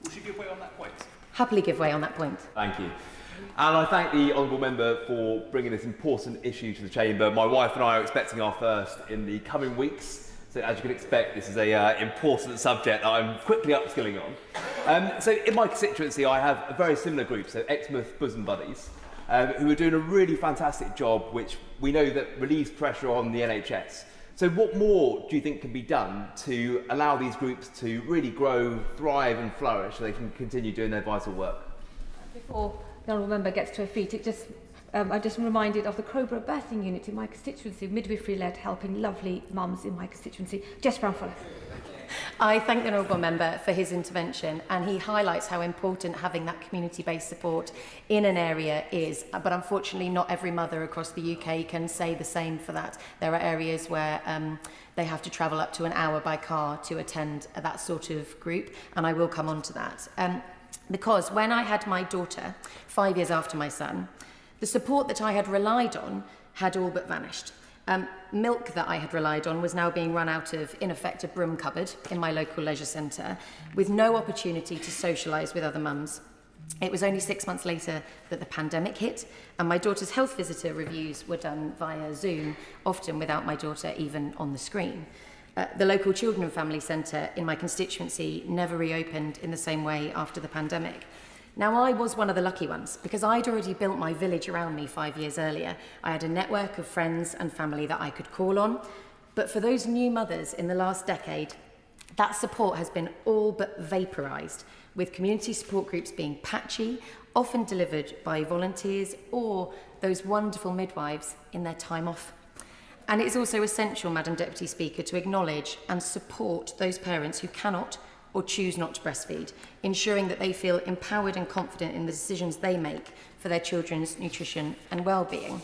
Will she give way on that point? Happily give way on that point. Thank you. And I thank the Honourable Member for bringing this important issue to the Chamber. My wife and I are expecting our first in the coming weeks. So as you can expect, this is an important subject that I'm quickly upskilling on. So in my constituency, I have a very similar group, so Exmouth Bosom Buddies, who are doing a really fantastic job, which we know that relieves pressure on the NHS. So what more do you think can be done to allow these groups to really grow, thrive and flourish so they can continue doing their vital work? Before the Honourable Member gets to her feet, I'm just reminded of the Crowborough Birthing Unit in my constituency, midwifery-led, helping lovely mums in my constituency. Jess Brown-Fuller. I thank the Honourable Member for his intervention, and he highlights how important having that community-based support in an area is, but unfortunately not every mother across the UK can say the same for that. There are areas where they have to travel up to an hour by car to attend that sort of group, and I will come on to that. Because when I had my daughter, 5 years after my son, the support that I had relied on had all but vanished. Milk that I had relied on was now being run out of, in effect, a broom cupboard in my local leisure centre, with no opportunity to socialise with other mums. It was only 6 months later that the pandemic hit, and my daughter's health visitor reviews were done via Zoom, often without my daughter even on the screen. The local children and family centre in my constituency never reopened in the same way after the pandemic. Now, I was one of the lucky ones, because I'd already built my village around me 5 years earlier. I had a network of friends and family that I could call on. But for those new mothers in the last decade, that support has been all but vaporised, with community support groups being patchy, often delivered by volunteers or those wonderful midwives in their time off. And it is also essential, Madam Deputy Speaker, to acknowledge and support those parents who cannot or choose not to breastfeed, ensuring that they feel empowered and confident in the decisions they make for their children's nutrition and well-being.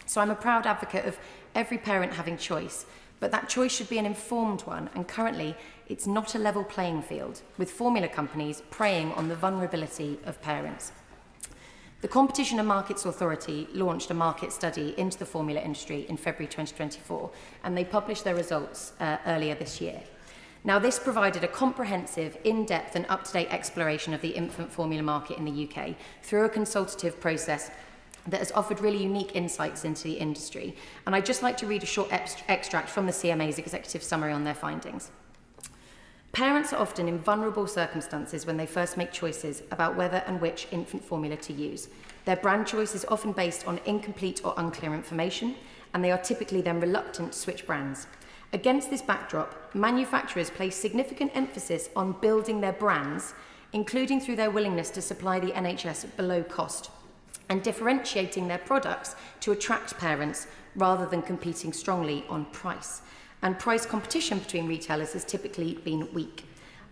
So I'm a proud advocate of every parent having choice, but that choice should be an informed one, and currently it's not a level playing field, with formula companies preying on the vulnerability of parents. The Competition and Markets Authority launched a market study into the formula industry in February 2024, and they published their results earlier this year. Now, this provided a comprehensive, in-depth and up-to-date exploration of the infant formula market in the UK through a consultative process that has offered really unique insights into the industry. And I'd just like to read a short extract from the CMA's executive summary on their findings. Parents are often in vulnerable circumstances when they first make choices about whether and which infant formula to use. Their brand choice is often based on incomplete or unclear information, and they are typically then reluctant to switch brands. Against this backdrop, manufacturers place significant emphasis on building their brands, including through their willingness to supply the NHS below cost, and differentiating their products to attract parents rather than competing strongly on price. And price competition between retailers has typically been weak.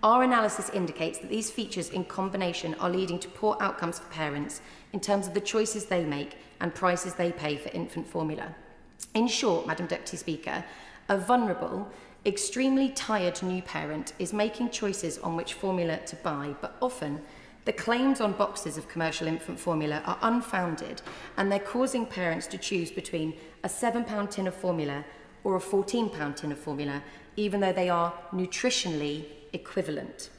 Our analysis indicates that these features in combination are leading to poor outcomes for parents in terms of the choices they make and prices they pay for infant formula. In short, Madam Deputy Speaker, a vulnerable extremely tired new parent is making choices on which formula to buy, but often the claims on boxes of commercial infant formula are unfounded, and they're causing parents to choose between a £7 tin of formula or a £14 tin of formula, even though they are nutritionally equivalent.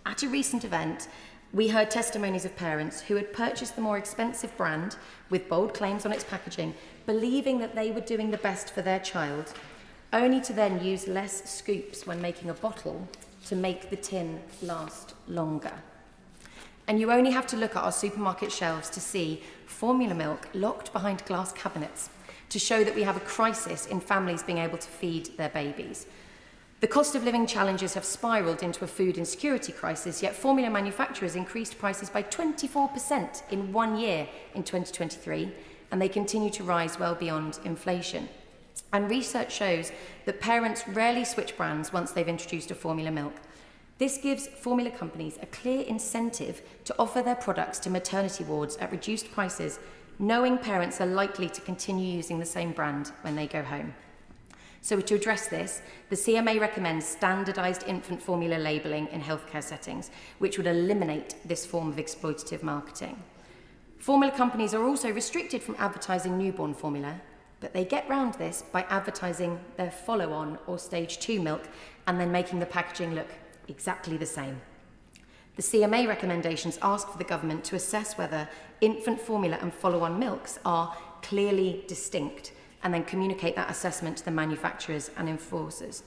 At a recent event, we heard testimonies of parents who had purchased the more expensive brand with bold claims on its packaging, believing that they were doing the best for their child, only to then use less scoops when making a bottle to make the tin last longer. And you only have to look at our supermarket shelves to see formula milk locked behind glass cabinets to show that we have a crisis in families being able to feed their babies. The cost of living challenges have spiralled into a food insecurity crisis, yet formula manufacturers increased prices by 24% in 1 year in 2023, and they continue to rise well beyond inflation. And research shows that parents rarely switch brands once they've introduced a formula milk. This gives formula companies a clear incentive to offer their products to maternity wards at reduced prices, knowing parents are likely to continue using the same brand when they go home. So to address this, the CMA recommends standardised infant formula labelling in healthcare settings, which would eliminate this form of exploitative marketing. Formula companies are also restricted from advertising newborn formula, but they get round this by advertising their follow-on or stage 2 milk and then making the packaging look exactly the same. The CMA recommendations ask for the government to assess whether infant formula and follow-on milks are clearly distinct and then communicate that assessment to the manufacturers and enforcers.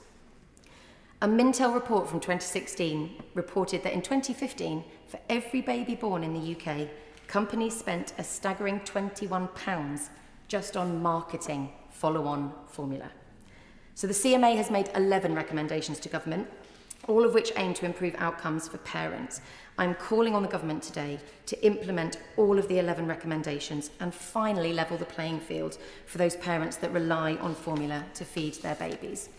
A Mintel report from 2016 reported that in 2015, for every baby born in the UK, companies spent a staggering £21 just on marketing follow-on formula. So the CMA has made 11 recommendations to government, all of which aim to improve outcomes for parents. I'm calling on the government today to implement all of the 11 recommendations and finally level the playing field for those parents that rely on formula to feed their babies.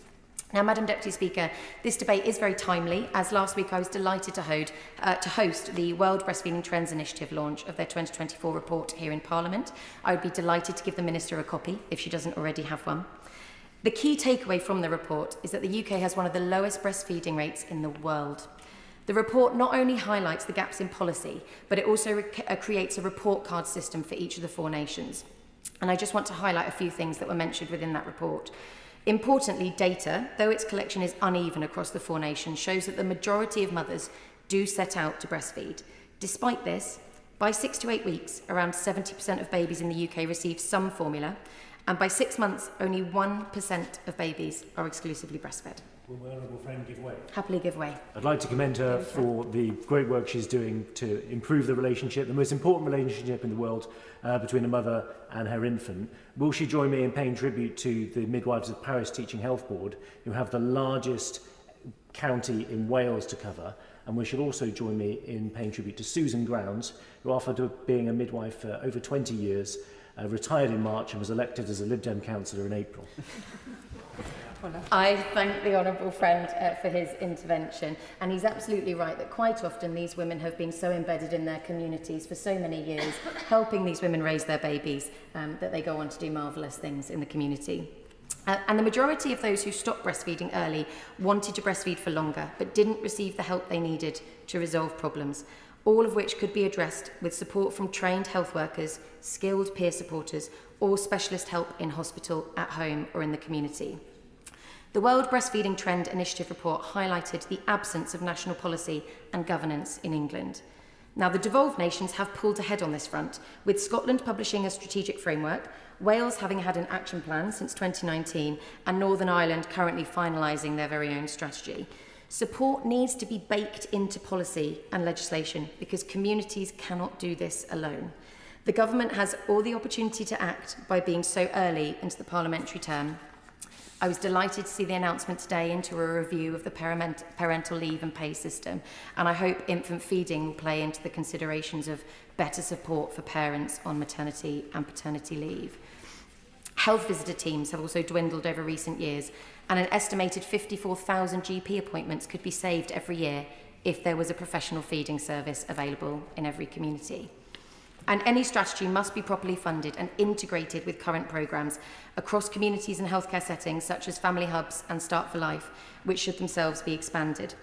Now, Madam Deputy Speaker, this debate is very timely, as last week I was delighted to host the World Breastfeeding Trends Initiative launch of their 2024 report here in Parliament. I would be delighted to give the Minister a copy if she doesn't already have one. The key takeaway from the report is that the UK has one of the lowest breastfeeding rates in the world. The report not only highlights the gaps in policy, but it also creates a report card system for each of the 4 nations. And I just want to highlight a few things that were mentioned within that report. Importantly, data, though its collection is uneven across the 4 nations, shows that the majority of mothers do set out to breastfeed. Despite this, by 6 to 8 weeks, around 70% of babies in the UK receive some formula, and by 6 months, only 1% of babies are exclusively breastfed. Will my honourable friend give way? Happily give way. I'd like to commend her for the great work she's doing to improve the relationship, the most important relationship in the world between a mother and her infant. Will she join me in paying tribute to the Midwives of Paris Teaching Health Board, who have the largest county in Wales to cover? And we should also join me in paying tribute to Susan Grounds, who after being a midwife for over 20 years, retired in March and was elected as a Lib Dem councillor in April. I thank the honourable friend for his intervention, and he's absolutely right that quite often these women have been so embedded in their communities for so many years, helping these women raise their babies, that they go on to do marvellous things in the community. And the majority of those who stopped breastfeeding early wanted to breastfeed for longer, but didn't receive the help they needed to resolve problems, all of which could be addressed with support from trained health workers, skilled peer supporters, or specialist help in hospital, at home, or in the community. The World Breastfeeding Trend Initiative report highlighted the absence of national policy and governance in England. Now, the devolved nations have pulled ahead on this front, with Scotland publishing a strategic framework, Wales having had an action plan since 2019, and Northern Ireland currently finalising their very own strategy. Support needs to be baked into policy and legislation because communities cannot do this alone. The government has all the opportunity to act by being so early into the parliamentary term. I was delighted to see the announcement today into a review of the parental leave and pay system, and I hope infant feeding will play into the considerations of better support for parents on maternity and paternity leave. Health visitor teams have also dwindled over recent years, and an estimated 54,000 GP appointments could be saved every year if there was a professional feeding service available in every community. And any strategy must be properly funded and integrated with current programmes across communities and healthcare settings such as Family Hubs and Start for Life, which should themselves be expanded.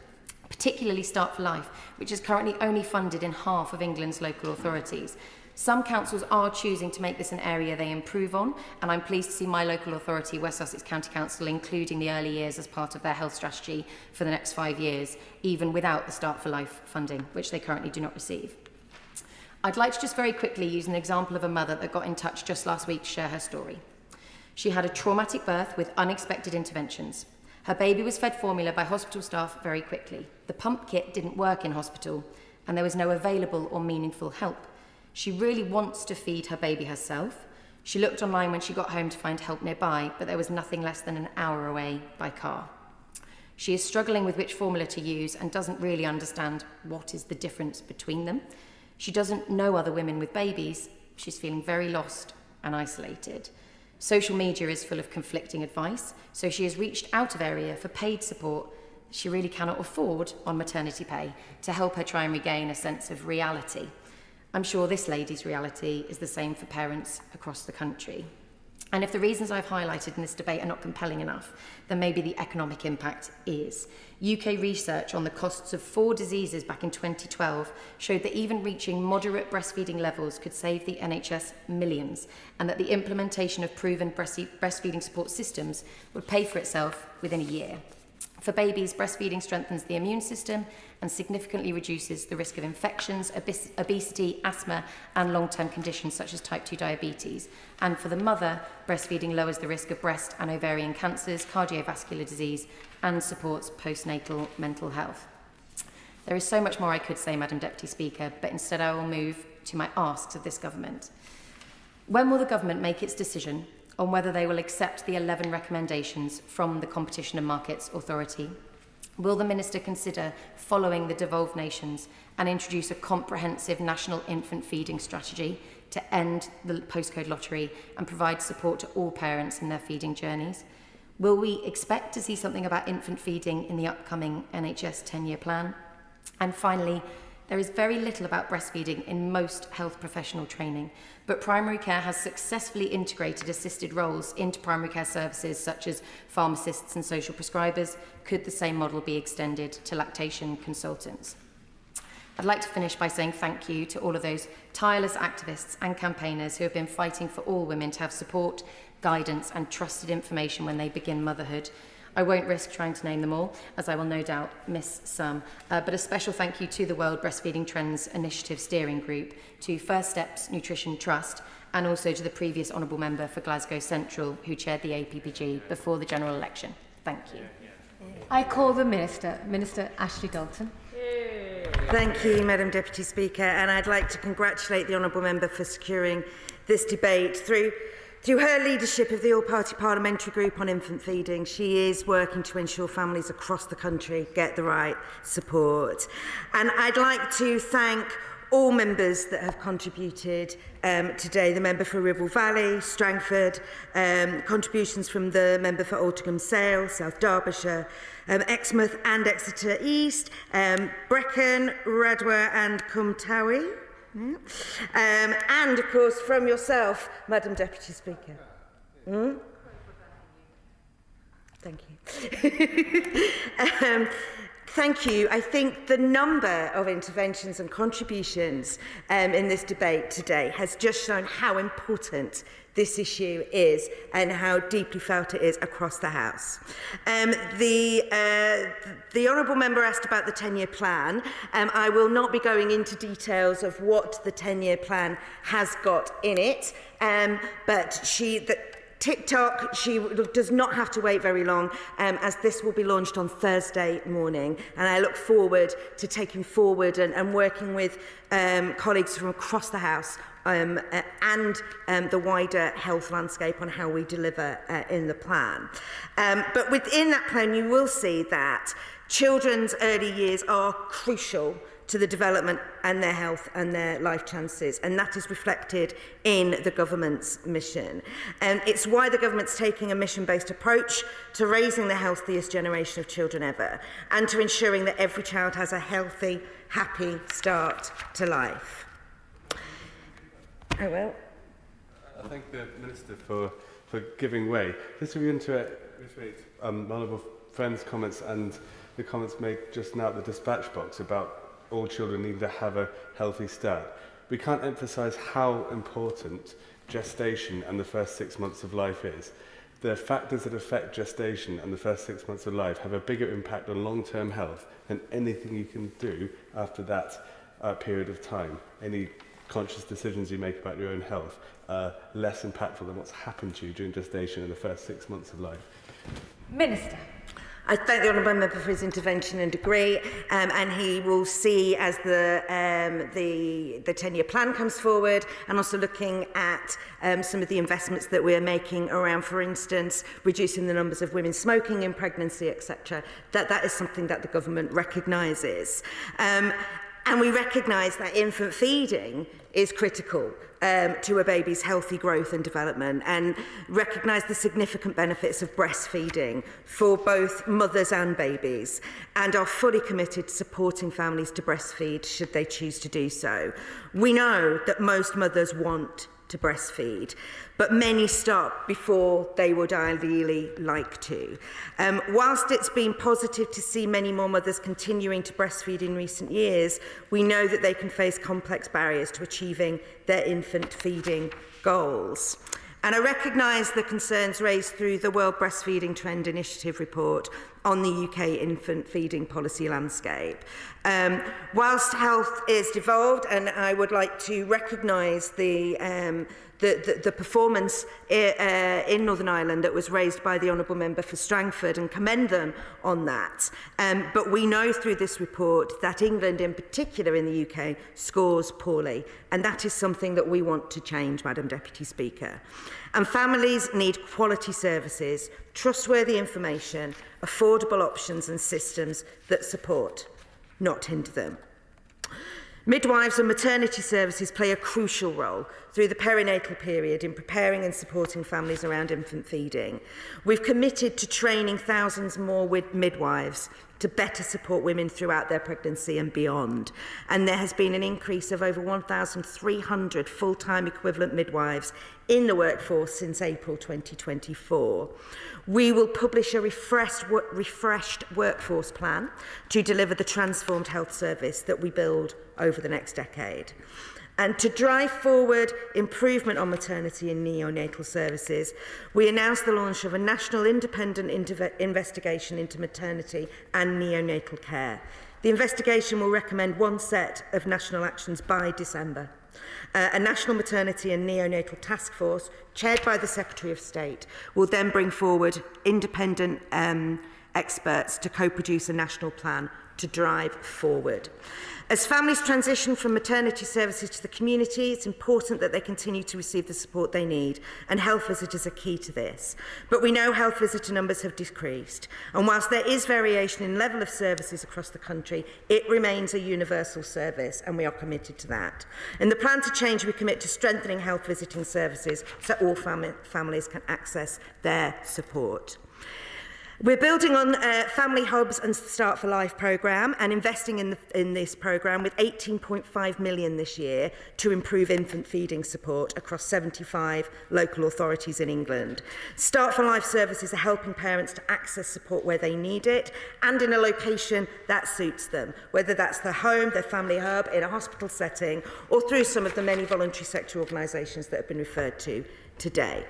Particularly Start for Life, which is currently only funded in half of England's local authorities. Some councils are choosing to make this an area they improve on, and I'm pleased to see my local authority, West Sussex County Council, including the early years as part of their health strategy for the next 5 years, even without the Start for Life funding, which they currently do not receive. I'd like to just very quickly use an example of a mother that got in touch just last week to share her story. She had a traumatic birth with unexpected interventions. Her baby was fed formula by hospital staff very quickly. The pump kit didn't work in hospital, and there was no available or meaningful help. She really wants to feed her baby herself. She looked online when she got home to find help nearby, but there was nothing less than an hour away by car. She is struggling with which formula to use and doesn't really understand what is the difference between them. She doesn't know other women with babies. She's feeling very lost and isolated. Social media is full of conflicting advice, so she has reached out of area for paid support she really cannot afford on maternity pay to help her try and regain a sense of reality. I'm sure this lady's reality is the same for parents across the country. And if the reasons I've highlighted in this debate are not compelling enough, then maybe the economic impact is. UK research on the costs of 4 diseases back in 2012 showed that even reaching moderate breastfeeding levels could save the NHS millions, and that the implementation of proven breastfeeding support systems would pay for itself within a year. For babies, breastfeeding strengthens the immune system and significantly reduces the risk of infections, obesity, asthma, and long-term conditions such as type 2 diabetes. And for the mother, breastfeeding lowers the risk of breast and ovarian cancers, cardiovascular disease, and supports postnatal mental health. There is so much more I could say, Madam Deputy Speaker, but instead I will move to my asks of this government. When will the government make its decision on whether they will accept the 11 recommendations from the Competition and Markets Authority? Will the Minister consider following the devolved nations and introduce a comprehensive national infant feeding strategy to end the postcode lottery and provide support to all parents in their feeding journeys? Will we expect to see something about infant feeding in the upcoming NHS 10-year plan? And finally, there is very little about breastfeeding in most health professional training, but primary care has successfully integrated assisted roles into primary care services such as pharmacists and social prescribers. Could the same model be extended to lactation consultants? I'd like to finish by saying thank you to all of those tireless activists and campaigners who have been fighting for all women to have support, guidance and trusted information when they begin motherhood. I won't risk trying to name them all, as I will no doubt miss some. But a special thank you to the World Breastfeeding Trends Initiative Steering Group, to First Steps Nutrition Trust, and also to the previous Honourable Member for Glasgow Central, who chaired the APPG before the general election. Thank you. I call the Minister, Minister Ashley Dalton. Thank you, Madam Deputy Speaker, and I'd like to congratulate the Honourable Member for securing this debate. Through her leadership of the All-Party Parliamentary Group on Infant Feeding, she is working to ensure families across the country get the right support. And I'd like to thank all members that have contributed today, the member for Ribble Valley, Strangford, contributions from the member for Altrincham Sale, South Derbyshire, Exmouth and Exeter East, Brecon, Radwa and Cumtowie. And, of course, from yourself, Madam Deputy Speaker. Thank you. Thank you. I think the number of interventions and contributions in this debate today has just shown how important this issue is and how deeply felt it is across the House. The Honourable Member asked about the 10-year plan. I will not be going into details of what the 10-year plan has got in it, but TikTok, she does not have to wait very long, as this will be launched on Thursday morning. And I look forward to taking forward and working with colleagues from across the House and the wider health landscape on how we deliver in the plan. But within that plan, you will see that children's early years are crucial to the development and their health and their life chances, and that is reflected in the government's mission. It's why the government's taking a mission-based approach to raising the healthiest generation of children ever, and to ensuring that every child has a healthy, happy start to life. I will. I thank the Minister for giving way. Just to reiterate my honourable friend's comments and the comments made just now at the dispatch box about all children needing to have a healthy start. We can't emphasise how important gestation and the first 6 months of life is. The factors that affect gestation and the first 6 months of life have a bigger impact on long-term health than anything you can do after that period of time. Any conscious decisions you make about your own health are less impactful than what's happened to you during gestation and the first 6 months of life. Minister. I thank the honourable member for his intervention and agree, and he will see as the 10-year plan comes forward, and also looking at some of the investments that we are making around, for instance, reducing the numbers of women smoking in pregnancy, etc. That is something that the government recognises. And we recognise that infant feeding is critical to a baby's healthy growth and development, and recognise the significant benefits of breastfeeding for both mothers and babies, and are fully committed to supporting families to breastfeed should they choose to do so. We know that most mothers want to breastfeed, but many stop before they would ideally like to. Whilst it's been positive to see many more mothers continuing to breastfeed in recent years, we know that they can face complex barriers to achieving their infant feeding goals. And I recognise the concerns raised through the World Breastfeeding Trend Initiative report on the UK infant feeding policy landscape. Whilst health is devolved, and I would like to recognise the performance in Northern Ireland that was raised by the Honourable Member for Strangford and commend them on that. But we know through this report that England in particular in the UK scores poorly, and that is something that we want to change, Madam Deputy Speaker. And families need quality services, trustworthy information, affordable options and systems that support, not hinder them. Midwives and maternity services play a crucial role through the perinatal period in preparing and supporting families around infant feeding. We've committed to training thousands more midwives to better support women throughout their pregnancy and beyond. And there has been an increase of over 1,300 full-time equivalent midwives in the workforce since April 2024. We will publish a refreshed workforce plan to deliver the transformed health service that we build over the next decade. And to drive forward improvement on maternity and neonatal services, we announced the launch of a national independent investigation into maternity and neonatal care. The investigation will recommend one set of national actions by December. A national maternity and neonatal task force, chaired by the Secretary of State, will then bring forward independent experts to co-produce a national plan to drive forward. As families transition from maternity services to the community, it's important that they continue to receive the support they need, and health visitors are key to this. But we know health visitor numbers have decreased, and whilst there is variation in level of services across the country, it remains a universal service, and we are committed to that. In the plan to change, we commit to strengthening health visiting services so all families can access their support. We're building on Family Hubs and Start for Life programme and investing in this programme with 18.5 million this year to improve infant feeding support across 75 local authorities in England. Start for Life services are helping parents to access support where they need it and in a location that suits them, whether that's their home, their family hub, in a hospital setting, or through some of the many voluntary sector organisations that have been referred to today.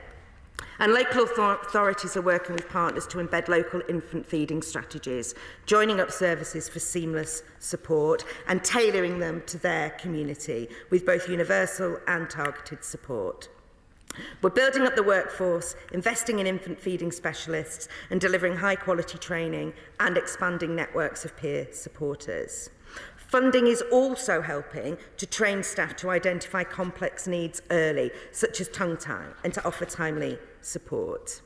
And local authorities are working with partners to embed local infant feeding strategies, joining up services for seamless support and tailoring them to their community with both universal and targeted support. We're building up the workforce, investing in infant feeding specialists and delivering high quality training and expanding networks of peer supporters. Funding is also helping to train staff to identify complex needs early, such as tongue tie, and to offer timely support.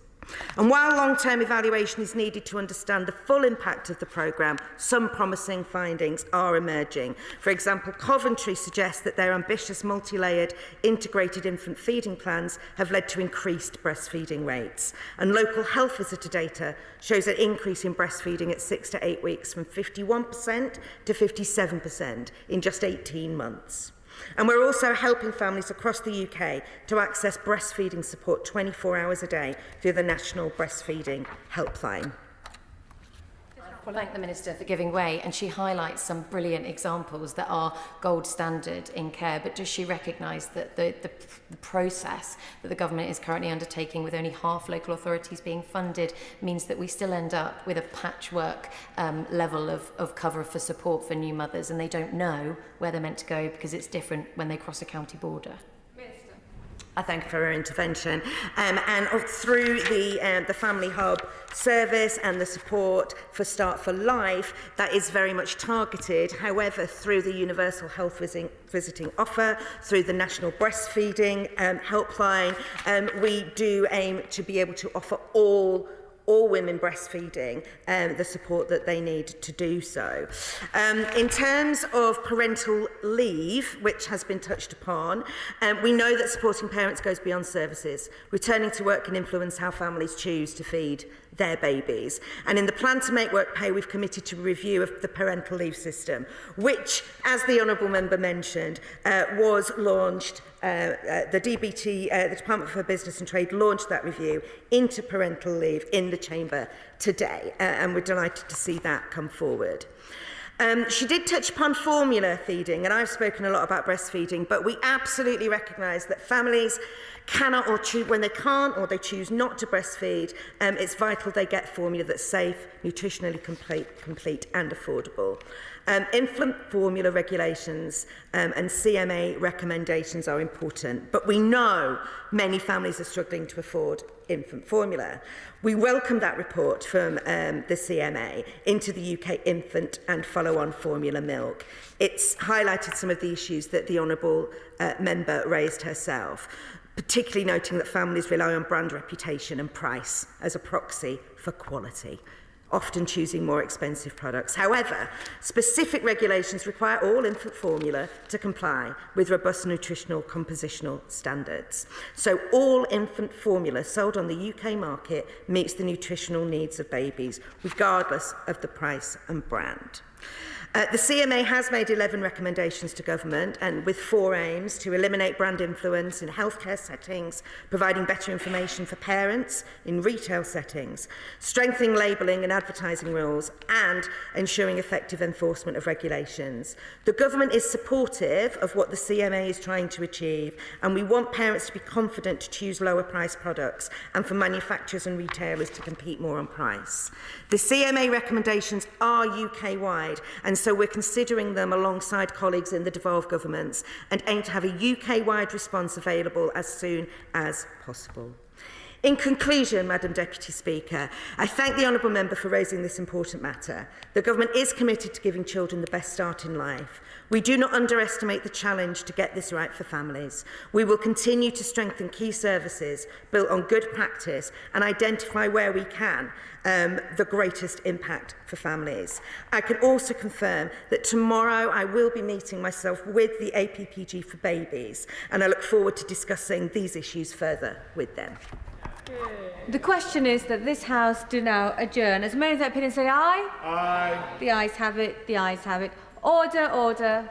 And while long-term evaluation is needed to understand the full impact of the programme, some promising findings are emerging. For example, Coventry suggests that their ambitious multi-layered integrated infant feeding plans have led to increased breastfeeding rates. And local health visitor data shows an increase in breastfeeding at 6 to 8 weeks from 51% to 57% in just 18 months. And we're also helping families across the UK to access breastfeeding support 24 hours a day through the National Breastfeeding Helpline. Well, thank the Minister for giving way, and she highlights some brilliant examples that are gold standard in care, but does she recognise that the process that the government is currently undertaking, with only half local authorities being funded, means that we still end up with a patchwork level of cover for support for new mothers, and they don't know where they're meant to go because it's different when they cross a county border? I thank her for her intervention. And through the Family Hub service and the support for Start for Life, that is very much targeted. However, through the Universal Health Visiting Offer, through the National Breastfeeding Helpline, we do aim to be able to offer all women breastfeeding the support that they need to do so. In terms of parental leave, which has been touched upon, we know that supporting parents goes beyond services. Returning to work can influence how families choose to feed their babies. And in the plan to make work pay, we've committed to a review of the parental leave system, which, as the Honourable Member mentioned, was launched. The DBT, the Department for Business and Trade, launched that review into parental leave in the Chamber today, and we're delighted to see that come forward. She did touch upon formula feeding, and I've spoken a lot about breastfeeding, but we absolutely recognise that families cannot, or choose, when they can't or they choose not to breastfeed, it's vital they get formula that's safe, nutritionally complete and affordable. Infant formula regulations and CMA recommendations are important, but we know many families are struggling to afford infant formula. We welcome that report from the CMA into the UK infant and follow-on formula milk. It's highlighted some of the issues that the Honourable Member raised herself, particularly noting that families rely on brand reputation and price as a proxy for quality, often choosing more expensive products. However, specific regulations require all infant formula to comply with robust nutritional compositional standards. So all infant formula sold on the UK market meets the nutritional needs of babies, regardless of the price and brand. The CMA has made 11 recommendations to government, and with 4 aims: to eliminate brand influence in healthcare settings, providing better information for parents in retail settings, strengthening labelling and advertising rules, and ensuring effective enforcement of regulations. The government is supportive of what the CMA is trying to achieve, and we want parents to be confident to choose lower price products and for manufacturers and retailers to compete more on price. The CMA recommendations are UK-wide, and so we're considering them alongside colleagues in the devolved governments and aim to have a UK-wide response available as soon as possible. In conclusion, Madam Deputy Speaker, I thank the Honourable Member for raising this important matter. The Government is committed to giving children the best start in life. We do not underestimate the challenge to get this right for families. We will continue to strengthen key services built on good practice and identify where we can the greatest impact for families. I can also confirm that tomorrow I will be meeting myself with the APPG for babies, and I look forward to discussing these issues further with them. The question is that this House do now adjourn. As many of their opinions say aye? Aye. The ayes have it. The ayes have it. Order, order.